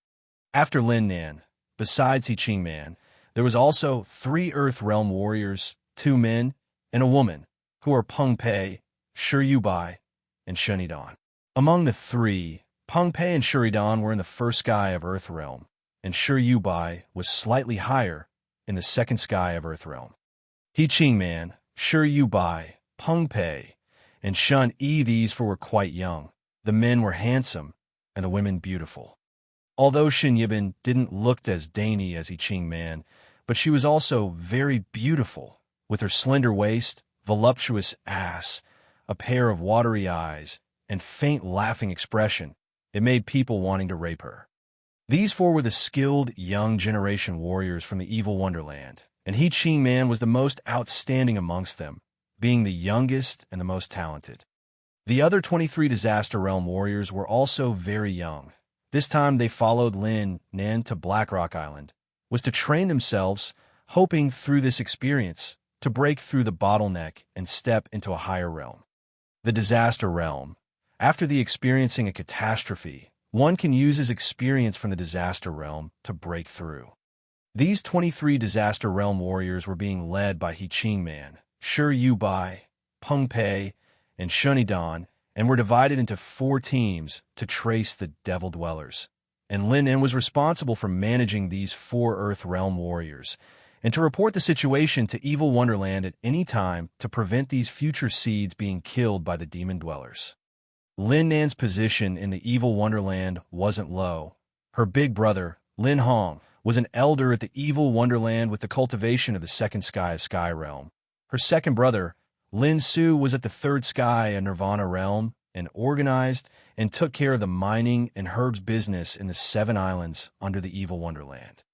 After Lin Nan, besides He Ching Man, there was also 3 Earth Realm warriors, 2 men, and a woman, who are Peng Pei, Shuriubai, and Shunidan. Among the 3, Peng Pei and Shuridan were in the first sky of Earth Realm, and Shuriubai was slightly higher in the second sky of Earth Realm. He Ching Man, Shuriubai, Peng Pei, and Shun Yi, these 4 were quite young. The men were handsome, and the women beautiful. Although Shin Yibin didn't look as dainty as He Ching Man, but she was also very beautiful, with her slender waist, voluptuous ass, a pair of watery eyes, and faint laughing expression. It made people wanting to rape her. These 4 were the skilled young generation warriors from the evil wonderland, and He Ching Man was the most outstanding amongst them, being the youngest and the most talented. The other 23 Disaster Realm warriors were also very young. This time they followed Lin Nan to Black Rock Island, was to train themselves, hoping through this experience to break through the bottleneck and step into a higher realm. The Disaster Realm. After experiencing a catastrophe, one can use his experience from the Disaster Realm to break through. These 23 Disaster Realm warriors were being led by He Ching Man, Shuriubai, Peng Pei, and Shunidan, and were divided into 4 teams to trace the Devil Dwellers. And Lin Nan was responsible for managing these 4 Earth Realm warriors, and to report the situation to Evil Wonderland at any time to prevent these future seeds being killed by the Demon Dwellers. Lin Nan's position in the Evil Wonderland wasn't low. Her big brother, Lin Hong, was an elder at the Evil Wonderland with the cultivation of the second sky of Sky Realm. Her second brother, Lin Su, was at the third sky of Nirvana Realm and organized and took care of the mining and herbs business in the 7 islands under the Evil Wonderland.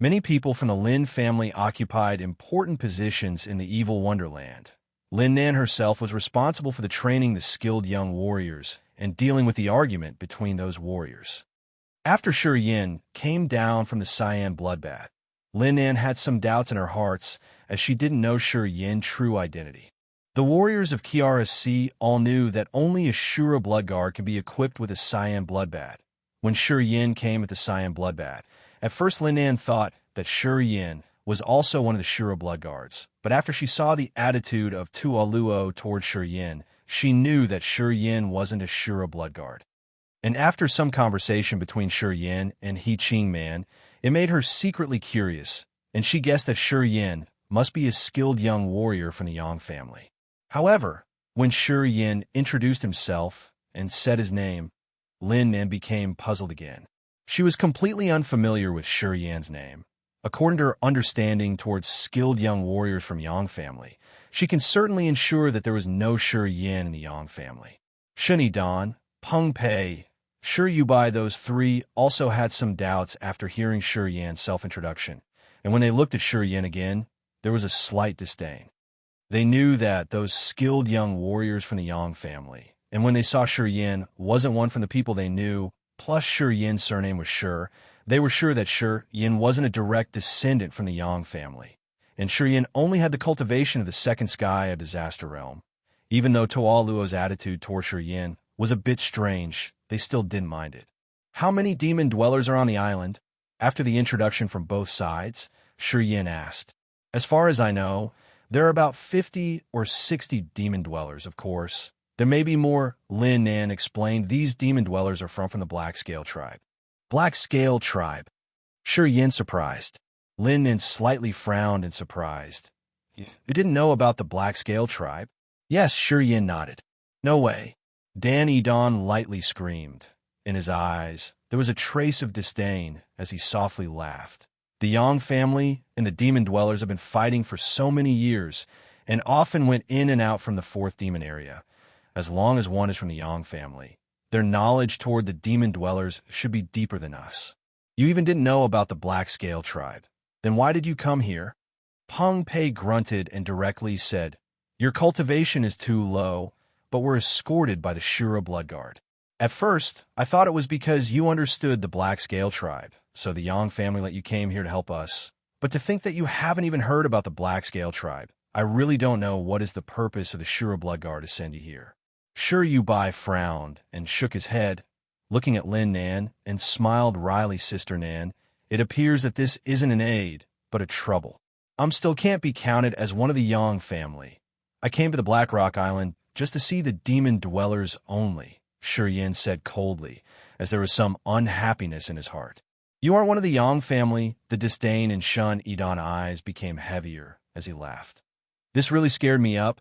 Many people from the Lin family occupied important positions in the Evil Wonderland. Lin Nan herself was responsible for the training the skilled young warriors and dealing with the argument between those warriors. After Shi Yin came down from the cyan bloodbath, Lin Nan had some doubts in her hearts as she didn't know Shi Yin's true identity. The warriors of Kiara Sea all knew that only a Shura blood guard can be equipped with a cyan bloodbath. When Shi Yin came at the cyan bloodbath, at first Lin Nan thought that Yin was also one of the Shura blood guards, but after she saw the attitude of Tuoluo toward Yin, she knew that Yin wasn't a Shura blood guard. And after some conversation between Yin and Man, it made her secretly curious, and she guessed that Yin must be a skilled young warrior from the Yang family. However, when Yin introduced himself and said his name, Lin Nan became puzzled again. She was completely unfamiliar with Yan's name. According to her understanding towards skilled young warriors from Yang family, she can certainly ensure that there was no Yin in the Yang family. Shen Yidan, Peng Pei, Yubai, those three also had some doubts after hearing Yan's self-introduction, and when they looked at Yin again, there was a slight disdain. They knew that those skilled young warriors from the Yang family, and when they saw Yin wasn't one from the people they knew, plus Yin's surname was Shur, they were sure that Yin wasn't a direct descendant from the Yang family, and Yin only had the cultivation of the second sky of Disaster Realm. Even though Tuoluo's attitude toward Yin was a bit strange, they still didn't mind it. How many demon dwellers are on the island? After the introduction from both sides, Yin asked. As far as I know, there are about 50 or 60 demon dwellers, of course. There may be more, Lin Nan explained. These demon dwellers are from the Black Scale tribe. Black Scale tribe? Yin surprised. Lin Nan slightly frowned in surprised. You didn't know about the Black Scale tribe? Yes, Yin nodded. No way. Dan Yidan lightly screamed. In his eyes, there was a trace of disdain as he softly laughed. The Yang family and the demon dwellers have been fighting for so many years and often went in and out from the fourth demon area, as long as one is from the Yang family. Their knowledge toward the demon dwellers should be deeper than us. You even didn't know about the Black Scale tribe. Then why did you come here? Peng Pei grunted and directly said, Your cultivation is too low, but we're escorted by the Shura blood guard. At first, I thought it was because you understood the Black Scale tribe, so the Yang family let you came here to help us. But to think that you haven't even heard about the Black Scale tribe, I really don't know what is the purpose of the Shura blood guard to send you here. Yubai frowned and shook his head, looking at Lin Nan, and smiled wryly. Sister Nan, it appears that this isn't an aid, but a trouble. Still can't be counted as one of the Yang family. I came to the Black Rock Island just to see the demon dwellers only, Yin said coldly, as there was some unhappiness in his heart. You aren't one of the Yang family. The disdain in Shen Yidan's eyes became heavier as he laughed. This really scared me up.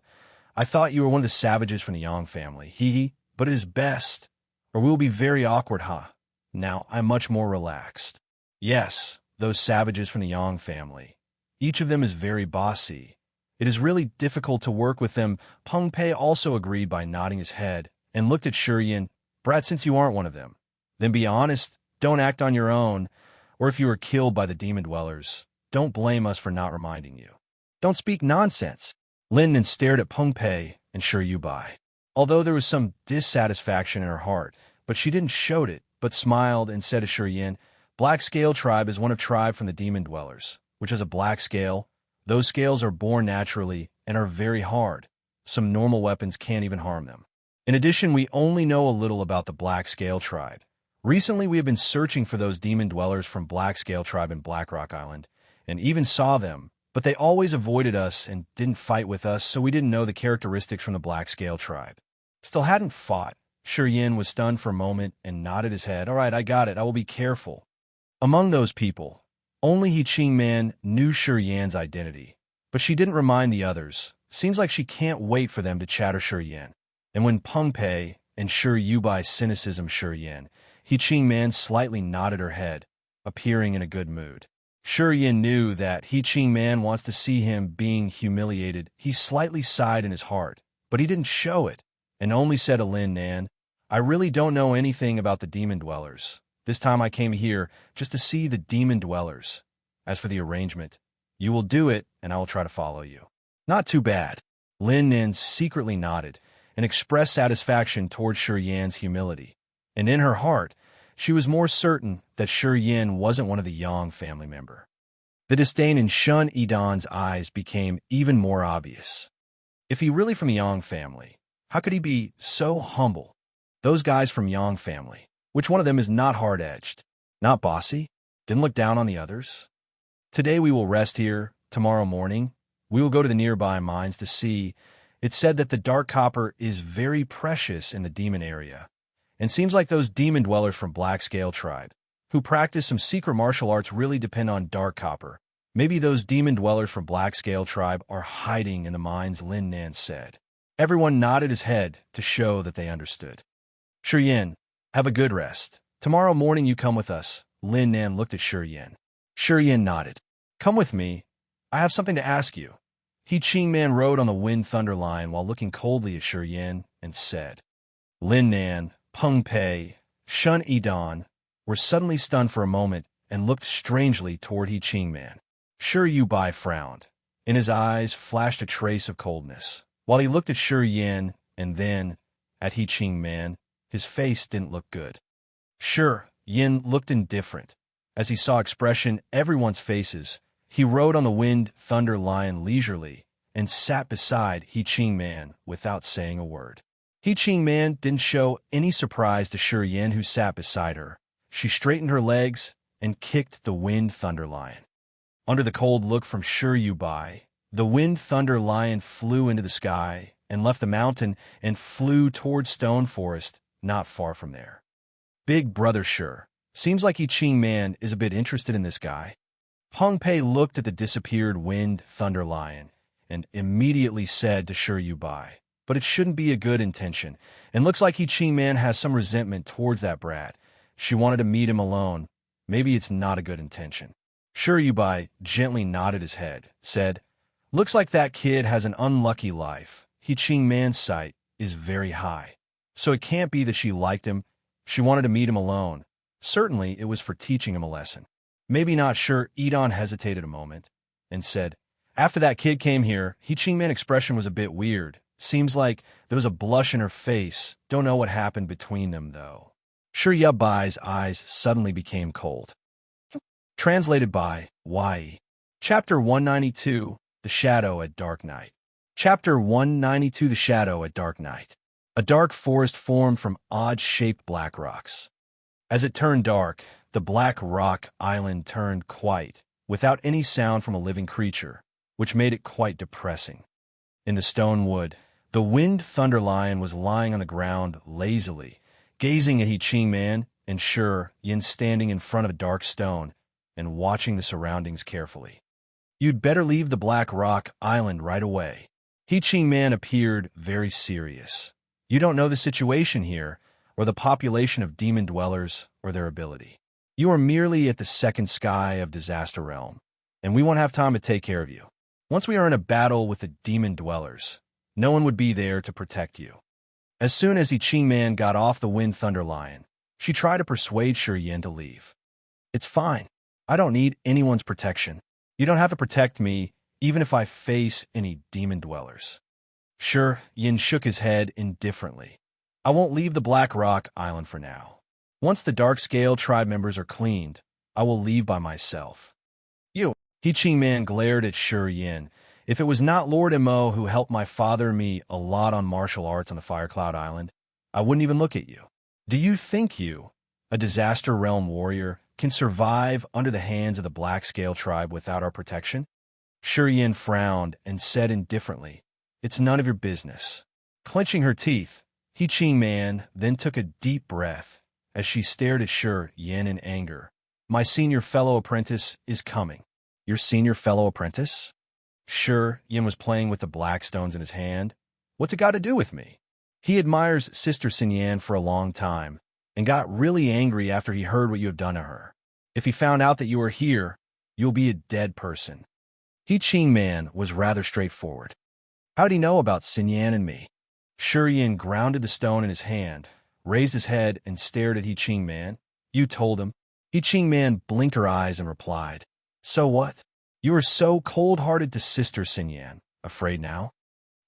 I thought you were one of the savages from the Yang family. But it is best, or we will be very awkward, huh? Now I'm much more relaxed. Yes, those savages from the Yang family. Each of them is very bossy. It is really difficult to work with them. Peng Pei also agreed by nodding his head and looked at Yin. Brat, since you aren't one of them, then be honest, don't act on your own, or if you were killed by the demon dwellers, don't blame us for not reminding you. Don't speak nonsense. Lin Nan stared at Peng Pei and Yubai. Although there was some dissatisfaction in her heart, but she didn't show it, but smiled and said to Yin, Black Scale tribe is one of tribe from the demon dwellers, which is a black scale. Those scales are born naturally and are very hard. Some normal weapons can't even harm them. In addition, we only know a little about the Black Scale tribe. Recently, we have been searching for those demon dwellers from Black Scale tribe in Black Rock Island, and even saw them, but they always avoided us and didn't fight with us, so we didn't know the characteristics from the Black Scale tribe. Still hadn't fought. Yin was stunned for a moment and nodded his head. All right, I got it. I will be careful. Among those people, only Man knew Yin's identity, but she didn't remind the others. Seems like she can't wait for them to chatter Yin. And when Peng Pei and Yubai cynicism Yin, Man slightly nodded her head, appearing in a good mood. Yin knew that Man wants to see him being humiliated. He slightly sighed in his heart, but he didn't show it, and only said to Lin Nan, I really don't know anything about the demon dwellers. This time I came here just to see the demon dwellers. As for the arrangement, you will do it, and I will try to follow you. Not too bad. Lin Nan secretly nodded and expressed satisfaction toward Yin's humility, and in her heart, she was more certain that Yin wasn't one of the Yang family member. The disdain in Shen Yidan's eyes became even more obvious. If he really from the Yang family, how could he be so humble? Those guys from Yang family, which one of them is not hard-edged, not bossy, didn't look down on the others? Today we will rest here. Tomorrow morning, we will go to the nearby mines to see. It's said that the dark copper is very precious in the demon area, and seems like those demon dwellers from Black Scale Tribe, who practice some secret martial arts, really depend on dark copper. Maybe those demon dwellers from Black Scale Tribe are hiding in the mines, Lin Nan said. Everyone nodded his head to show that they understood. Shi Yin, have a good rest. Tomorrow morning you come with us. Lin Nan looked at Shi Yin. Shi Yin nodded. Come with me. I have something to ask you. He Ching Man rode on the Wind Thunder Lion while looking coldly at Shi Yin and said. Lin Nan, Peng Pei, Shun Yidan were suddenly stunned for a moment and looked strangely toward He Ching Man. Shi Yu Bai frowned. In his eyes flashed a trace of coldness. While he looked at Shi Yin and then at He Ching Man, his face didn't look good. Shi Yin looked indifferent. As he saw expression everyone's faces, he rode on the Wind Thunder Lion leisurely and sat beside He Ching Man without saying a word. He Ching Man didn't show any surprise to Shi Yin, who sat beside her. She straightened her legs and kicked the Wind Thunder Lion. Under the cold look from Shi Yu Bai, the Wind Thunder Lion flew into the sky and left the mountain and flew toward Stone Forest, not far from there. Big Brother Shi, seems like He Ching Man is a bit interested in this guy. Peng Pei looked at the disappeared Wind Thunder Lion and immediately said to Shi Yu Bai, but it shouldn't be a good intention, and looks like He Ching Man has some resentment towards that brat. She wanted to meet him alone. Maybe it's not a good intention. Shi Yu Bai gently nodded his head, said, looks like that kid has an unlucky life. He Ching Man's sight is very high, so it can't be that she liked him. She wanted to meet him alone. Certainly it was for teaching him a lesson. Maybe not sure. Yidan hesitated a moment and said, after that kid came here, He Ching Man's expression was a bit weird. Seems like there was a blush in her face. Don't know what happened between them, though. Shi Yu Bai's eyes suddenly became cold. Translated by Y. Chapter 192, The Shadow at Dark Night. Chapter 192, The Shadow at Dark Night. A dark forest formed from odd-shaped black rocks. As it turned dark, the black rock island turned quiet, without any sound from a living creature, which made it quite depressing. In the stone wood, the Wind Thunder Lion was lying on the ground lazily, gazing at He Ching Man and Shi Yin standing in front of a dark stone and watching the surroundings carefully. You'd better leave the Black Rock Island right away. He Ching Man appeared very serious. You don't know the situation here, or the population of demon dwellers, or their ability. You are merely at the second sky of Disaster Realm, and we won't have time to take care of you. Once we are in a battle with the demon dwellers, no one would be there to protect you. As soon as He Ching Man got off the Wind Thunder Lion, she tried to persuade Shi Yin to leave. It's fine. I don't need anyone's protection. You don't have to protect me, even if I face any demon dwellers. Shi Yin shook his head indifferently. I won't leave the Black Rock Island for now. Once the Dark Scale Tribe members are cleaned, I will leave by myself. You. He Ching Man glared at Shi Yin. If it was not Lord Mo who helped my father and me a lot on martial arts on the Fire Cloud Island, I wouldn't even look at you. Do you think you, a Disaster Realm warrior, can survive under the hands of the Black Scale Tribe without our protection? Shi Yin frowned and said indifferently, it's none of your business. Clenching her teeth, He Ching Man then took a deep breath as she stared at Shi Yin in anger. My senior fellow apprentice is coming. Your senior fellow apprentice? Shi Yin was playing with the black stones in his hand. What's it got to do with me? He admires Sister Xinyan for a long time, and got really angry after he heard what you have done to her. If he found out that you are here, you'll be a dead person. He Ching Man was rather straightforward. How'd he know about Xinyan and me? Shi Yin grounded the stone in his hand, raised his head, and stared at He Ching Man. You told him. He Ching Man blinked her eyes and replied, so what? You are so cold-hearted to Sister Xinyan. Afraid now?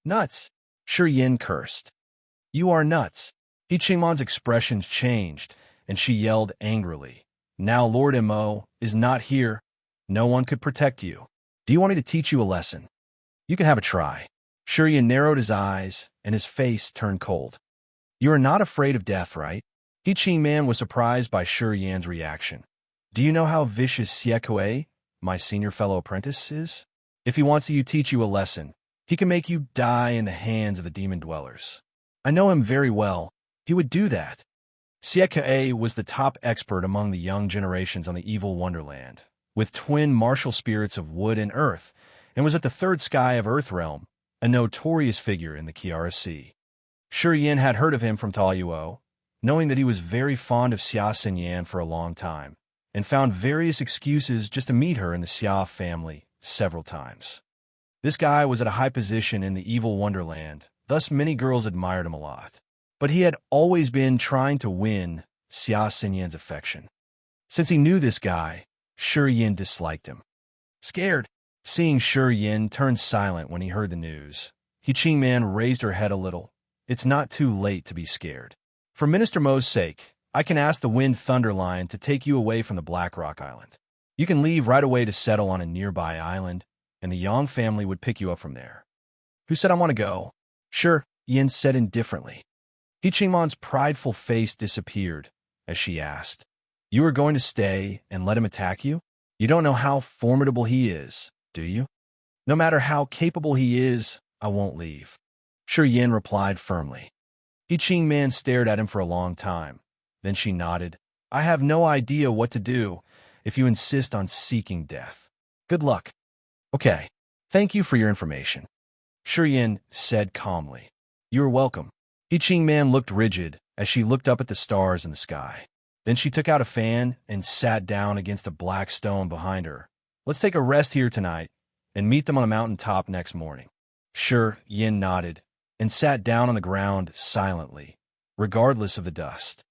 Nuts! Shi Yin cursed. You are nuts. He Ching Man's expressions changed, and she yelled angrily. Now Lord Mo is not here. No one could protect you. Do you want me to teach you a lesson? You can have a try. Shi Yin narrowed his eyes, and his face turned cold. You are not afraid of death, right? He Ching Man was surprised by Shi Yan's reaction. Do you know how vicious Xie Kuei, my senior fellow apprentice, is? If he wants to teach you a lesson, he can make you die in the hands of the demon dwellers. I know him very well. He would do that. Siekae was the top expert among the young generations on the evil wonderland, with twin martial spirits of wood and earth, and was at the third sky of Earthrealm, a notorious figure in the Kiara Sea. Shi Yin had heard of him from Taoyuo, knowing that he was very fond of Xia Xinyan for a long time, and found various excuses just to meet her in the Xia family several times. This guy was at a high position in the evil wonderland, thus many girls admired him a lot. But he had always been trying to win Xia Xinyan's affection. Since he knew this guy, Shi Yin disliked him. Scared, seeing Shi Yin turn silent when he heard the news, He Qingman raised her head a little. It's not too late to be scared. For Minister Mo's sake, I can ask the Wind Thunder Lion to take you away from the Black Rock Island. You can leave right away to settle on a nearby island, and the Yang family would pick you up from there. Who said I want to go? Sure, Yin said indifferently. He Qingman's prideful face disappeared as she asked, You are going to stay and let him attack you? You don't know how formidable he is, do you? No matter how capable he is, I won't leave. Shi Yin replied firmly. He Qingman stared at him for a long time. Then she nodded. I have no idea what to do if you insist on seeking death. Good luck. Okay. Thank you for your information. Shi Yin said calmly. You are welcome. He Qingman looked rigid as she looked up at the stars in the sky. Then she took out a fan and sat down against a black stone behind her. Let's take a rest here tonight and meet them on a mountain top next morning. Shi Yin nodded and sat down on the ground silently, regardless of the dust.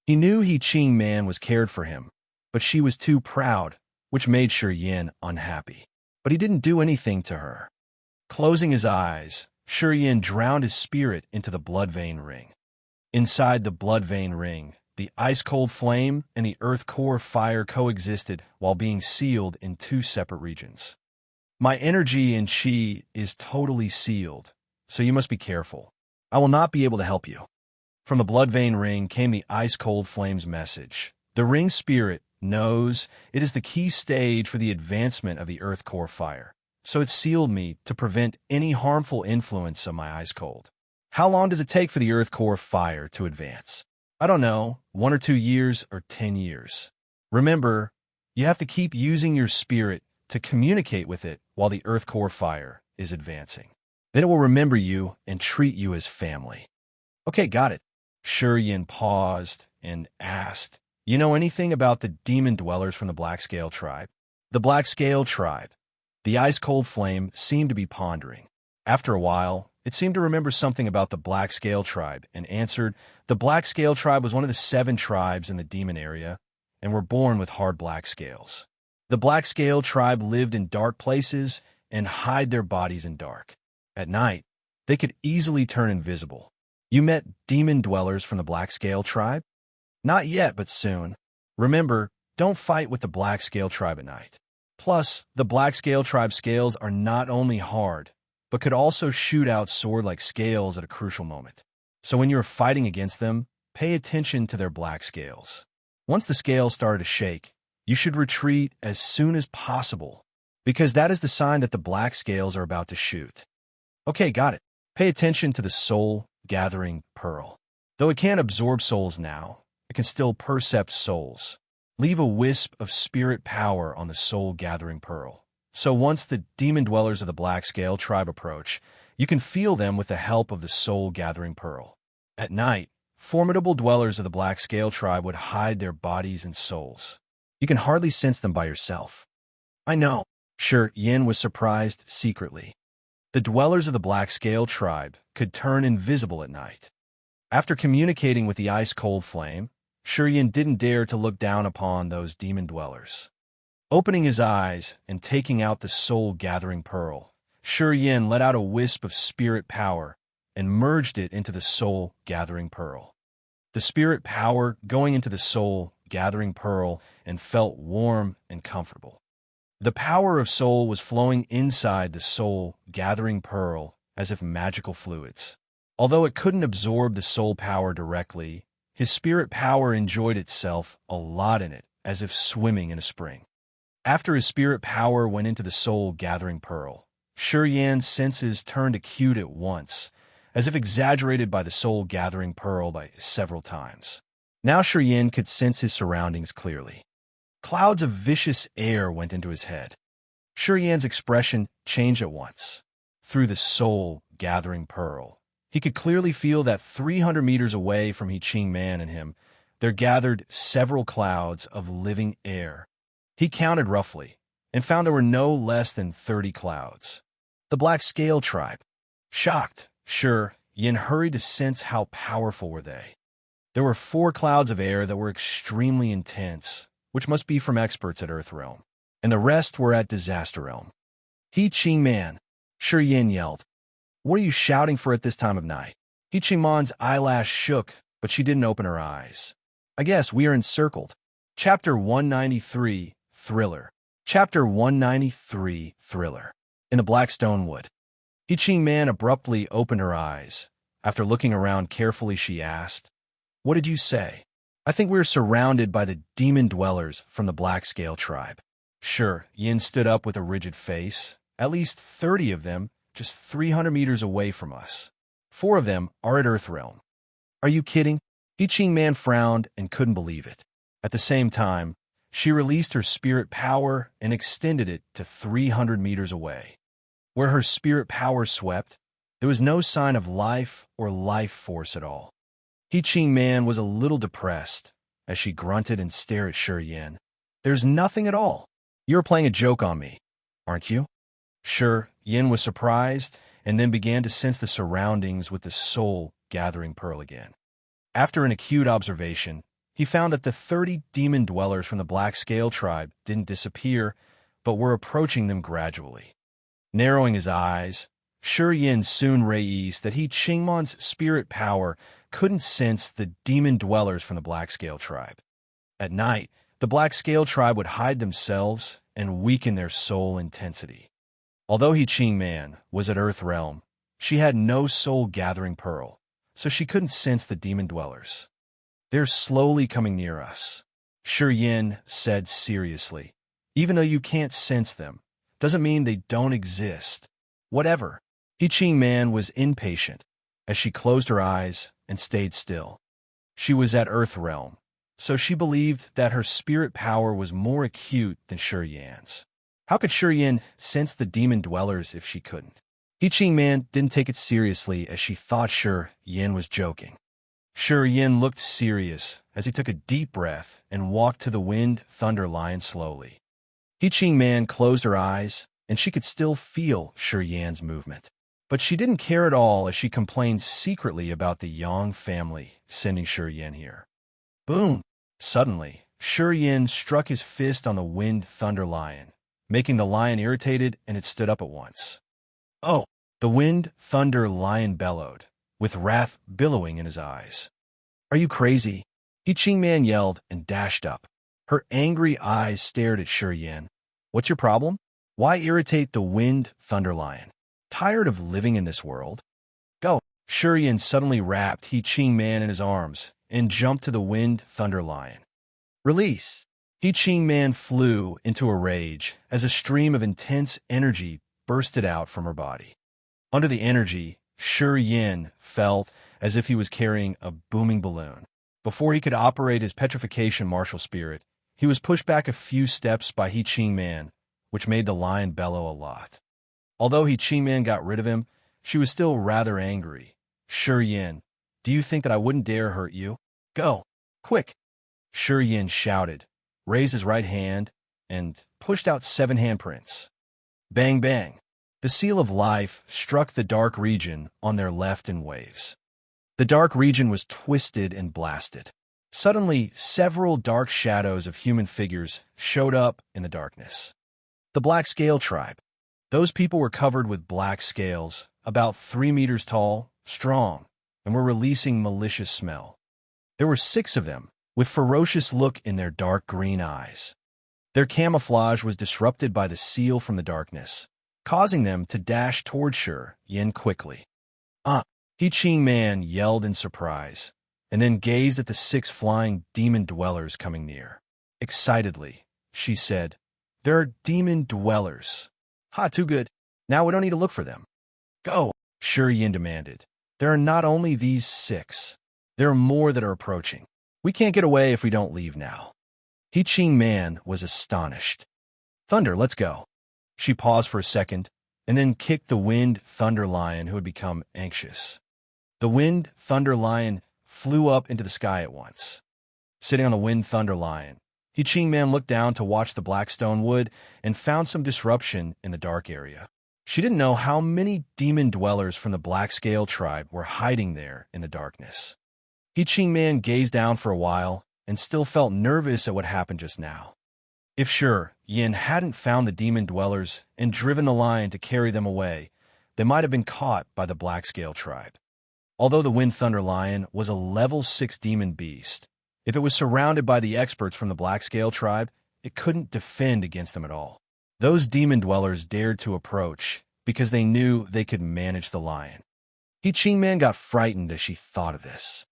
He knew He Qingman was cared for him, but she was too proud, which made Shi Yin unhappy. But he didn't do anything to her. Closing his eyes, Shi Yin drowned his spirit into the blood vein ring. Inside the blood vein ring, the ice-cold flame and the earth core fire coexisted while being sealed in two separate regions. My energy and chi is totally sealed, so you must be careful. I will not be able to help you. From the blood vein ring came the ice-cold flame's message. The ring spirit knows it is the key stage for the advancement of the earth core fire, so it sealed me to prevent any harmful influence of my ice cold. How long does it take for the earth core fire to advance? I don't know, 1 or 2 years or 10 years. Remember, you have to keep using your spirit to communicate with it while the earth core fire is advancing. Then it will remember you and treat you as family. Okay, got it. Shi Yin paused and asked, You know anything about the demon dwellers from the Black Scale tribe? The Black Scale tribe. The ice-cold flame seemed to be pondering. After a while, it seemed to remember something about the Black Scale tribe and answered, The Black Scale tribe was one of the 7 tribes in the demon area and were born with hard black scales. The Black Scale tribe lived in dark places and hide their bodies in dark. At night, they could easily turn invisible. You met demon dwellers from the Black Scale tribe? Not yet, but soon. Remember, don't fight with the Black Scale tribe at night. Plus, the Black Scale tribe scales are not only hard, but could also shoot out sword-like scales at a crucial moment. So when you're fighting against them, pay attention to their black scales. Once the scales started to shake, you should retreat as soon as possible, because that is the sign that the black scales are about to shoot. Okay, got it. Pay attention to the soul-gathering pearl. Though it can't absorb souls now, it can still percept souls. Leave a wisp of spirit power on the soul-gathering pearl. So once the demon dwellers of the Black Scale tribe approach, you can feel them with the help of the soul-gathering pearl. At night, formidable dwellers of the Black Scale tribe would hide their bodies and souls. You can hardly sense them by yourself. I know. Shi Yin was surprised secretly. The dwellers of the Black Scale tribe could turn invisible at night. After communicating with the ice-cold flame, Shi Yin didn't dare to look down upon those demon dwellers. Opening his eyes and taking out the soul-gathering pearl, Shi Yin let out a wisp of spirit power and merged it into the soul-gathering pearl. The spirit power going into the soul-gathering pearl and felt warm and comfortable. The power of soul was flowing inside the soul-gathering pearl as if magical fluids. Although it couldn't absorb the soul power directly, his spirit power enjoyed itself a lot in it, as if swimming in a spring. After his spirit power went into the soul-gathering pearl, Shi Yan's senses turned acute at once, as if exaggerated by the soul-gathering pearl by several times. Now Shi Yan could sense his surroundings clearly. Clouds of vicious air went into his head. Shi Yan's expression changed at once. Through the soul-gathering pearl, he could clearly feel that 300 meters away from He Ching Man and him, there gathered several clouds of living air. He counted roughly, and found there were no less than 30 clouds. The Black Scale Tribe. Shocked, Shi Yan hurried to sense how powerful were they. There were 4 clouds of air that were extremely intense, which must be from experts at Earth Realm, and the rest were at Disaster Realm. He Ching Man, Shi Yan yelled. What are you shouting for at this time of night? He Ching Man's eyelash shook, but she didn't open her eyes. I guess we are encircled. Chapter 193, Thriller. Chapter 193, Thriller. In the Black Stone Wood. He Ching Man abruptly opened her eyes. After looking around carefully, she asked, What did you say? I think we are surrounded by the demon dwellers from the Black Scale Tribe. Sure, Yin stood up with a rigid face. At least 30 of them, just 300 meters away from us. 4 of them are at Earth Realm. Are you kidding? He Ching Man frowned and couldn't believe it. At the same time, she released her spirit power and extended it to 300 meters away. Where her spirit power swept, there was no sign of life or life force at all. He Ching Man was a little depressed as she grunted and stared at Shi Yan. There's nothing at all. You're playing a joke on me, aren't you? Shi Yan was surprised and then began to sense the surroundings with the soul-gathering pearl again. After an acute observation, he found that the 30 demon dwellers from the Black Scale Tribe didn't disappear, but were approaching them gradually. Narrowing his eyes, Shi Yan soon realized that He Ching Man's spirit power couldn't sense the demon dwellers from the Black Scale Tribe. At night, the Black Scale Tribe would hide themselves and weaken their soul intensity. Although He Ching Man was at Earth Realm, she had no soul-gathering pearl, so she couldn't sense the demon dwellers. They're slowly coming near us, Shi Yan said seriously. Even though you can't sense them, doesn't mean they don't exist. Whatever. He Ching Man was impatient as she closed her eyes and stayed still. She was at Earth Realm, so she believed that her spirit power was more acute than Shi Yan's. How could Shi Yan sense the demon dwellers if she couldn't? He Ching Man didn't take it seriously as she thought Shi Yan was joking. Shi Yan looked serious as he took a deep breath and walked to the Wind Thunder Lion slowly. He Ching Man closed her eyes, and she could still feel Shi Yan's movement. But she didn't care at all as she complained secretly about the Yang family sending Shi Yan here. Boom! Suddenly, Shi Yan struck his fist on the Wind Thunder Lion, making the lion irritated, and it stood up at once. Oh! The Wind Thunder Lion bellowed, with wrath billowing in his eyes. Are you crazy? He Ching Man yelled and dashed up. Her angry eyes stared at Shi Yan. What's your problem? Why irritate the Wind Thunder Lion? Tired of living in this world? Go! Shi Yan suddenly wrapped He Ching Man in his arms and jumped to the Wind Thunder Lion. Release! He Ching Man flew into a rage as a stream of intense energy bursted out from her body. Under the energy, Shi Yan felt as if he was carrying a booming balloon. Before he could operate his petrification martial spirit, he was pushed back a few steps by He Ching Man, which made the lion bellow a lot. Although He Ching Man got rid of him, she was still rather angry. Shi Yan, do you think that I wouldn't dare hurt you? Go! Quick! Shi Yan shouted, raised his right hand, and pushed out 7 handprints. Bang bang! The seal of life struck the dark region on their left in waves. The dark region was twisted and blasted. Suddenly, several dark shadows of human figures showed up in the darkness. The Black Scale Tribe. Those people were covered with black scales, about 3 meters tall, strong, and were releasing malicious smell. There were 6 of them, with ferocious look in their dark green eyes. Their camouflage was disrupted by the seal from the darkness, causing them to dash toward Shi Yan quickly. He Ching Man yelled in surprise, and then gazed at the 6 flying demon dwellers coming near. Excitedly, she said, There are demon dwellers. Ha, too good. Now we don't need to look for them. Go, Shi Yin demanded. There are not only these 6. There are more that are approaching. We can't get away if we don't leave now. He Ching Man was astonished. Thunder, let's go. She paused for a second, and then kicked the Wind Thunder Lion, who had become anxious. The Wind Thunder Lion flew up into the sky at once. Sitting on the Wind Thunder Lion, He Ching Man looked down to watch the Blackstone Wood and found some disruption in the dark area. She didn't know how many demon dwellers from the Black Scale tribe were hiding there in the darkness. He Ching Man gazed down for a while and still felt nervous at what happened just now. If Shi Yin hadn't found the demon dwellers and driven the lion to carry them away, they might have been caught by the Black Scale tribe. Although the Wind Thunder Lion was a level 6 demon beast, if it was surrounded by the experts from the Black Scale tribe, it couldn't defend against them at all. Those demon dwellers dared to approach because they knew they could manage the lion. He Ching Man got frightened as she thought of this.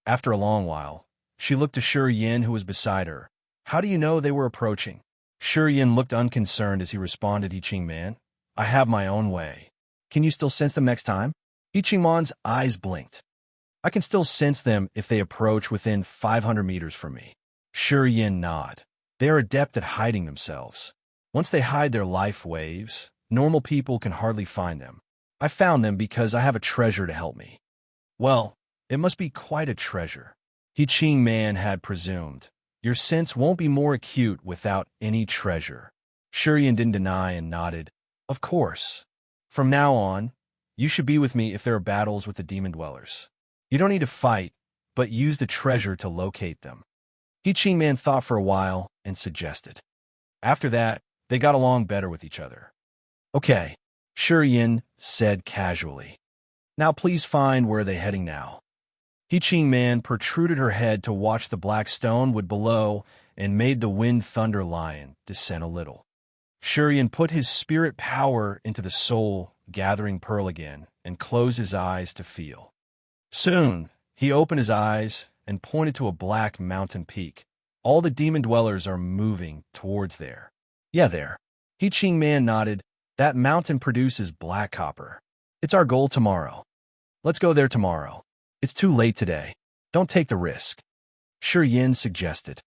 After a long while, she looked to Shi Yin, who was beside her. How do you know they were approaching? Shi Yin looked unconcerned as he responded, He Ching Man, I have my own way. Can you still sense them next time? He Ching Man's eyes blinked. I can still sense them if they approach within 500 meters from me. Shi Yin nodded. They are adept at hiding themselves. Once they hide their life waves, normal people can hardly find them. I found them because I have a treasure to help me. Well, it must be quite a treasure. He Ching Man had presumed. Your sense won't be more acute without any treasure. Shi Yin didn't deny and nodded. Of course. From now on, you should be with me if there are battles with the demon dwellers. You don't need to fight, but use the treasure to locate them. He Ching Man thought for a while and suggested. After that, they got along better with each other. Okay, Shi Yin said casually. Now please find where they're heading now. He Ching Man protruded her head to watch the black stone wood below and made the Wind Thunder Lion descend a little. Shi Yin put his spirit power into the soul-gathering pearl again and closed his eyes to feel. Soon, he opened his eyes and pointed to a black mountain peak. All the demon dwellers are moving towards there. Yeah, there. He Ching Man nodded. That mountain produces black copper. It's our goal tomorrow. Let's go there tomorrow. It's too late today. Don't take the risk. Shi Yin suggested.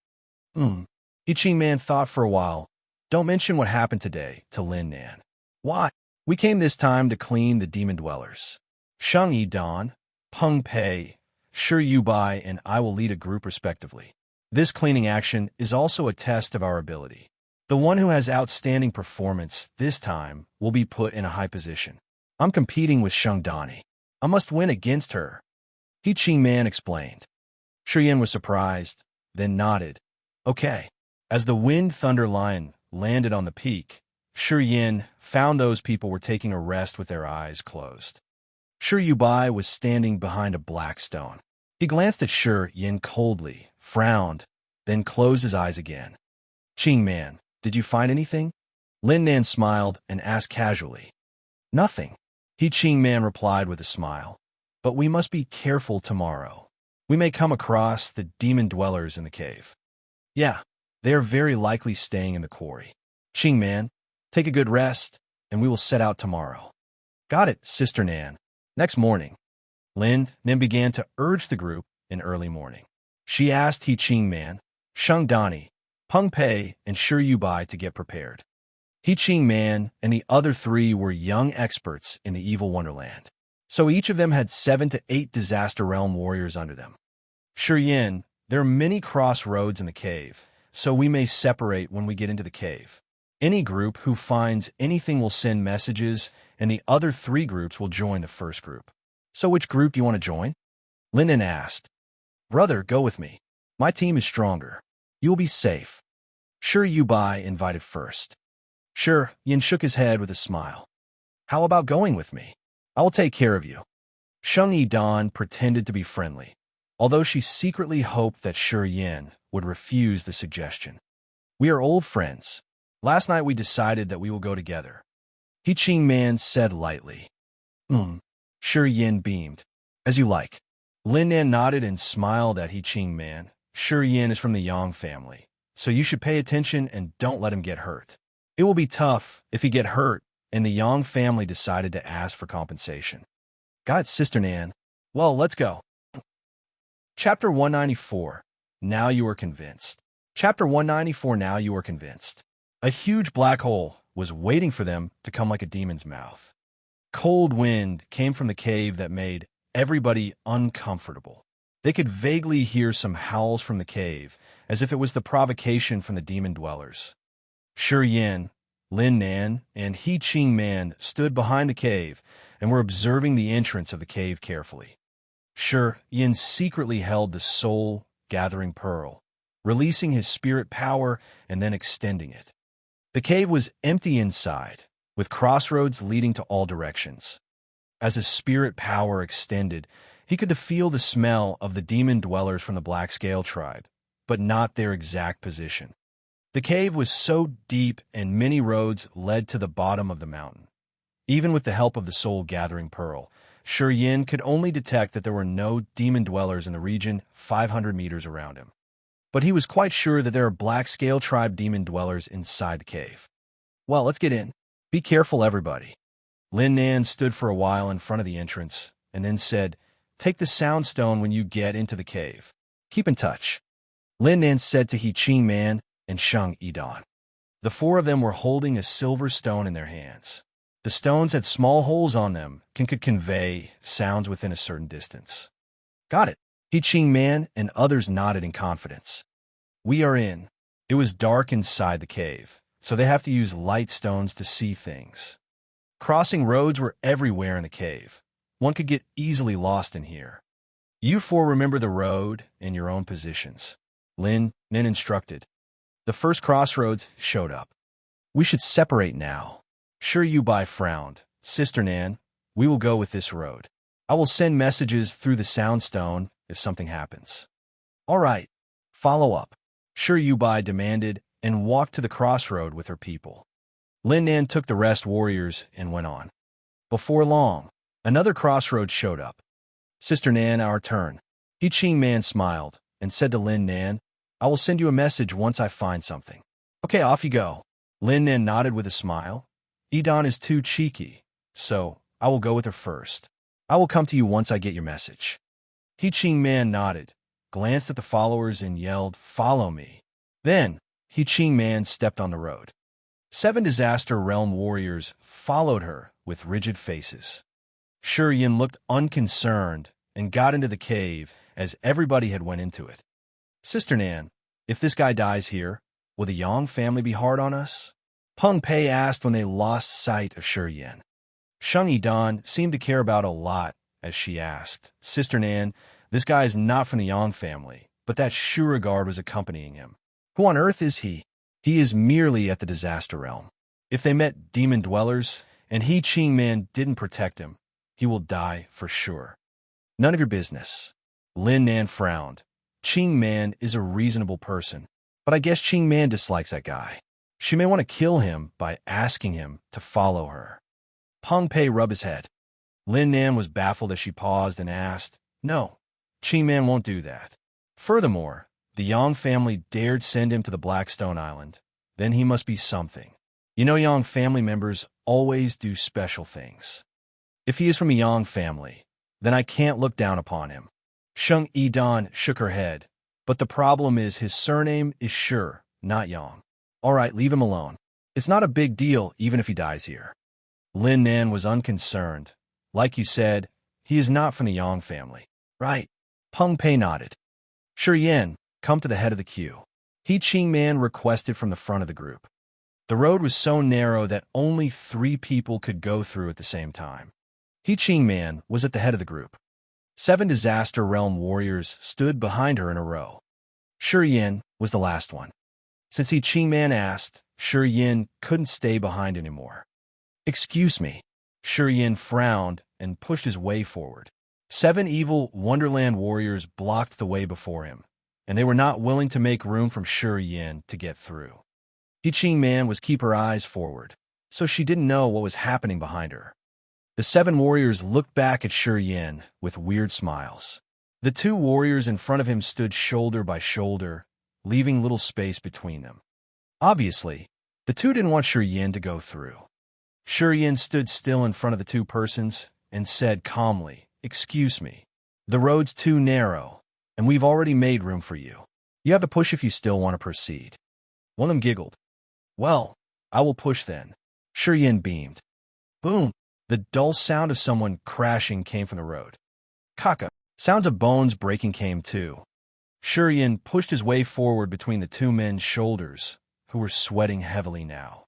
He Ching Man thought for a while. Don't mention what happened today to Lin Nan. Why? We came this time to clean the demon dwellers. Sheng Yi Dan, Peng Pei, Shi Yu Bai, and I will lead a group respectively. This cleaning action is also a test of our ability. The one who has outstanding performance this time will be put in a high position. I'm competing with Sheng Dani. I must win against her. He Ching Man explained. Shi Yin was surprised, then nodded. Okay. As the Wind Thunder Lion landed on the peak, Shi Yin found those people were taking a rest with their eyes closed. Shi Yu Bai was standing behind a black stone. He glanced at Shi Yin coldly, frowned, then closed his eyes again. Ching Man, did you find anything? Lin Nan smiled and asked casually. Nothing. He Ching Man replied with a smile. But we must be careful tomorrow. We may come across the demon dwellers in the cave. Yeah, they are very likely staying in the quarry. Ching Man, take a good rest, and we will set out tomorrow. Got it, Sister Nan. Next morning, Lin Nan began to urge the group in early morning. She asked He Ching Man, Sheng Dani, Peng Pei, and Shi Yu Bai to get prepared. He Ching Man and the other 3 were young experts in the evil wonderland, so each of them had 7 to 8 Disaster Realm warriors under them. Shi Yin, there are many crossroads in the cave, so we may separate when we get into the cave. Any group who finds anything will send messages, and the other 3 groups will join the first group. So which group do you want to join? Lin Nan asked. Brother, go with me. My team is stronger. You will be safe. Shi Yu Bai invited first. Shi Yin shook his head with a smile. How about going with me? I will take care of you. Sheng Yi Dan pretended to be friendly, although she secretly hoped that Shi Yin would refuse the suggestion. We are old friends. Last night we decided that we will go together. He Ching Man said lightly. Shi Yin beamed. As you like. Lin Nan nodded and smiled at He Ching Man. Shi Yin is from the Yang family, so you should pay attention and don't let him get hurt. It will be tough if he get hurt, and the Yang family decided to ask for compensation. Got it, Sister Nan. Well, let's go. Chapter 194. Now you are convinced. Chapter 194. Now you are convinced. A huge black hole was waiting for them to come like a demon's mouth. Cold wind came from the cave that made everybody uncomfortable. They could vaguely hear some howls from the cave, as if it was the provocation from the demon dwellers. Shi Yin, Lin Nan, and He Ching Man stood behind the cave and were observing the entrance of the cave carefully. Shi Yin secretly held the soul-gathering pearl, releasing his spirit power and then extending it. The cave was empty inside, with crossroads leading to all directions. As his spirit power extended, he could feel the smell of the demon dwellers from the Black Scale tribe, but not their exact position. The cave was so deep and many roads led to the bottom of the mountain. Even with the help of the soul-gathering pearl, Shi Yin could only detect that there were no demon dwellers in the region 500 meters around him. But he was quite sure that there are Black Scale tribe demon dwellers inside the cave. Well, let's get in. Be careful, everybody. Lin Nan stood for a while in front of the entrance and then said, "Take the sound stone when you get into the cave. Keep in touch." Lin Nan said to He Ching Man and Sheng Yidan. The four of them were holding a silver stone in their hands. The stones had small holes on them and could convey sounds within a certain distance. Got it. He Ching Man and others nodded in confidence. We are in. It was dark inside the cave, so they have to use light stones to see things. Crossing roads were everywhere in the cave. One could get easily lost in here. You four remember the road and your own positions. Lin Nan instructed. The first crossroads showed up. We should separate now. Shi Yubai frowned. Sister Nan, we will go with this road. I will send messages through the soundstone if something happens. All right, follow up. Shi Yubai demanded and walked to the crossroad with her people. Lin Nan took the rest warriors and went on. Before long, another crossroad showed up. Sister Nan, our turn. He Ching Man smiled and said to Lin Nan, I will send you a message once I find something. Okay, off you go. Lin Nan nodded with a smile. Yidan is too cheeky, so I will go with her first. I will come to you once I get your message. He Ching Man nodded, glanced at the followers and yelled, Follow me. Then, He Ching Man stepped on the road. 7 Disaster Realm warriors followed her with rigid faces. Shi Yin looked unconcerned and got into the cave as everybody had went into it. Sister Nan, if this guy dies here, will the Yang family be hard on us? Peng Pei asked when they lost sight of Shi Yin. Sheng Yidan seemed to care about a lot as she asked, Sister Nan, this guy is not from the Yang family, but that Shura guard was accompanying him. Who on earth is he? He is merely at the Disaster Realm. If they met demon dwellers and He Ching Man didn't protect him, he will die for sure. None of your business. Lin Nan frowned. Ching Man is a reasonable person, but I guess Ching Man dislikes that guy. She may want to kill him by asking him to follow her. Peng Pei rubbed his head. Lin Nan was baffled as she paused and asked, No, Ching Man won't do that. Furthermore, the Yang family dared send him to the Blackstone Island. Then he must be something. You know, Yang family members always do special things. If he is from a Yang family, then I can't look down upon him. Sheng Yidan shook her head, but the problem is his surname is Shi, not Yang. All right, leave him alone. It's not a big deal even if he dies here. Lin Nan was unconcerned. Like you said, he is not from the Yang family. Right. Peng Pei nodded. Shi Yin, come to the head of the queue. He Ching Man requested from the front of the group. The road was so narrow that only 3 people could go through at the same time. He Ching Man was at the head of the group. 7 Disaster Realm warriors stood behind her in a row. Shi Yin was the last one. Since He Ching Man asked, Shi Yin couldn't stay behind anymore. Excuse me. Shi Yin frowned and pushed his way forward. 7 evil Wonderland warriors blocked the way before him, and they were not willing to make room for Shi Yin to get through. He Ching Man was keep her eyes forward, so she didn't know what was happening behind her. The 7 warriors looked back at Shi Yin with weird smiles. The 2 warriors in front of him stood shoulder by shoulder, leaving little space between them. Obviously, The two didn't want Shi Yin to go through. Shi Yin stood still in front of the two persons and said calmly, "Excuse me. The road's too narrow, and we've already made room for you. You have to push if you still want to proceed." One of them giggled. "Well, I will push then." Shi Yin beamed. Boom! The dull sound of someone crashing came from the road. Kaka! Sounds of bones breaking came too. Shi Yin pushed his way forward between the two men's shoulders, who were sweating heavily now.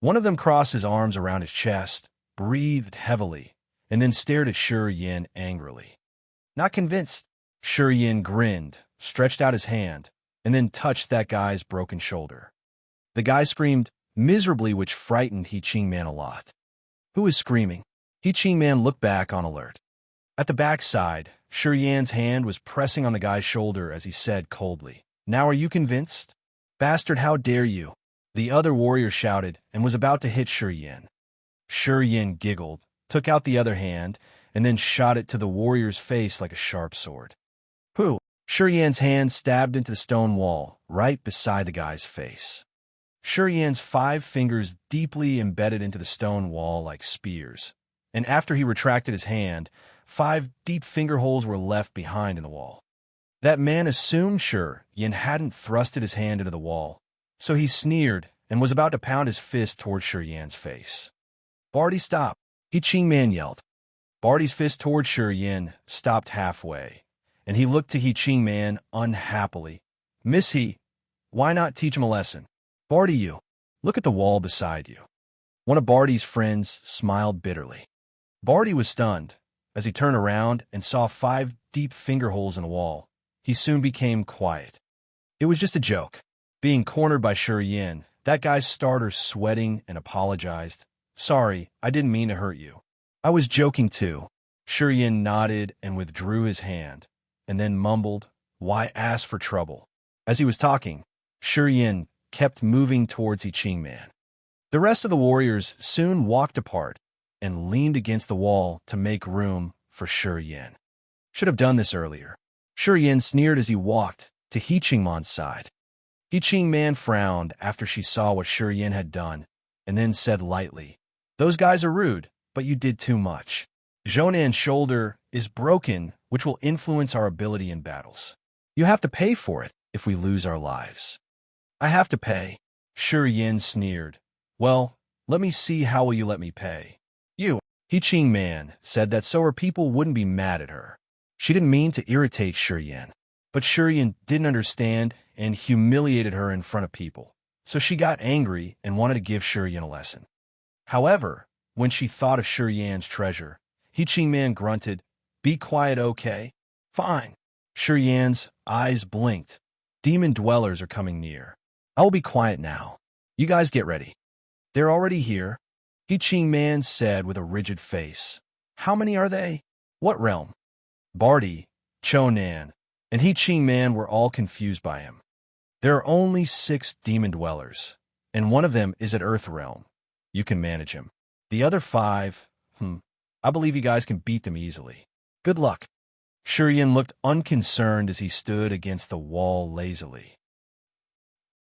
One of them crossed his arms around his chest, breathed heavily, and then stared at Shi Yin angrily. Not convinced, Shi Yin grinned, stretched out his hand, and then touched that guy's broken shoulder. The guy screamed miserably, which frightened He Ching Man a lot. Who is screaming? He Ching Man looked back on alert. At the backside, Shi Yan's hand was pressing on the guy's shoulder as he said coldly, "Now are you convinced? Bastard, how dare you?" The other warrior shouted and was about to hit Shi Yin. Shi Yin giggled, took out the other hand, and then shot it to the warrior's face like a sharp sword. Who? Shi Yan's hand stabbed into the stone wall, right beside the guy's face. Shi Yan's 5 fingers deeply embedded into the stone wall like spears, and after he retracted his hand, 5 deep finger holes were left behind in the wall. That man assumed Shi Yin hadn't thrusted his hand into the wall, so he sneered and was about to pound his fist towards Shi Yan's face. "Barty, stop!" He Ching Man yelled. Barty's fist towards Shi Yin stopped halfway, and he looked to He Ching Man unhappily. "Miss He, why not teach him a lesson? Barty, you, look at the wall beside you." One of Barty's friends smiled bitterly. Barty was stunned. As he turned around and saw 5 deep finger holes in the wall, he soon became quiet. It was just a joke. Being cornered by Shi Yin, that guy started sweating and apologized. "Sorry, I didn't mean to hurt you. I was joking too." Shi Yin nodded and withdrew his hand, and then mumbled, "Why ask for trouble?" As he was talking, Shi Yin kept moving towards He Ching Man. The rest of the warriors soon walked apart and leaned against the wall to make room for Shi Yin. Should have done this earlier. Shi Yin sneered as he walked to He Ching Man's side. He Ching Man frowned after she saw what Shi Yin had done, and then said lightly, "Those guys are rude, but you did too much. Zhonan's shoulder is broken, which will influence our ability in battles. You have to pay for it if we lose our lives." "I have to pay," Shi Yin sneered. "Well, let me see, how will you let me pay?" "You." He Ching Man said that so her people wouldn't be mad at her. She didn't mean to irritate Shi Yin, but Shi Yin didn't understand and humiliated her in front of people, so she got angry and wanted to give Shi Yin a lesson. However, when she thought of Shi Yan's treasure, He Ching Man grunted, "Be quiet, okay?" "Fine." Shi Yan's eyes blinked. "Demon dwellers are coming near. I will be quiet now. You guys get ready." "They're already here," He Ching Man said with a rigid face. "How many are they? What realm?" Barty, Chonan, and He Ching Man were all confused by him. "There are only 6 demon dwellers, and one of them is at Earth Realm. You can manage him. The other 5, I believe you guys can beat them easily. Good luck." Shi Yin looked unconcerned as he stood against the wall lazily.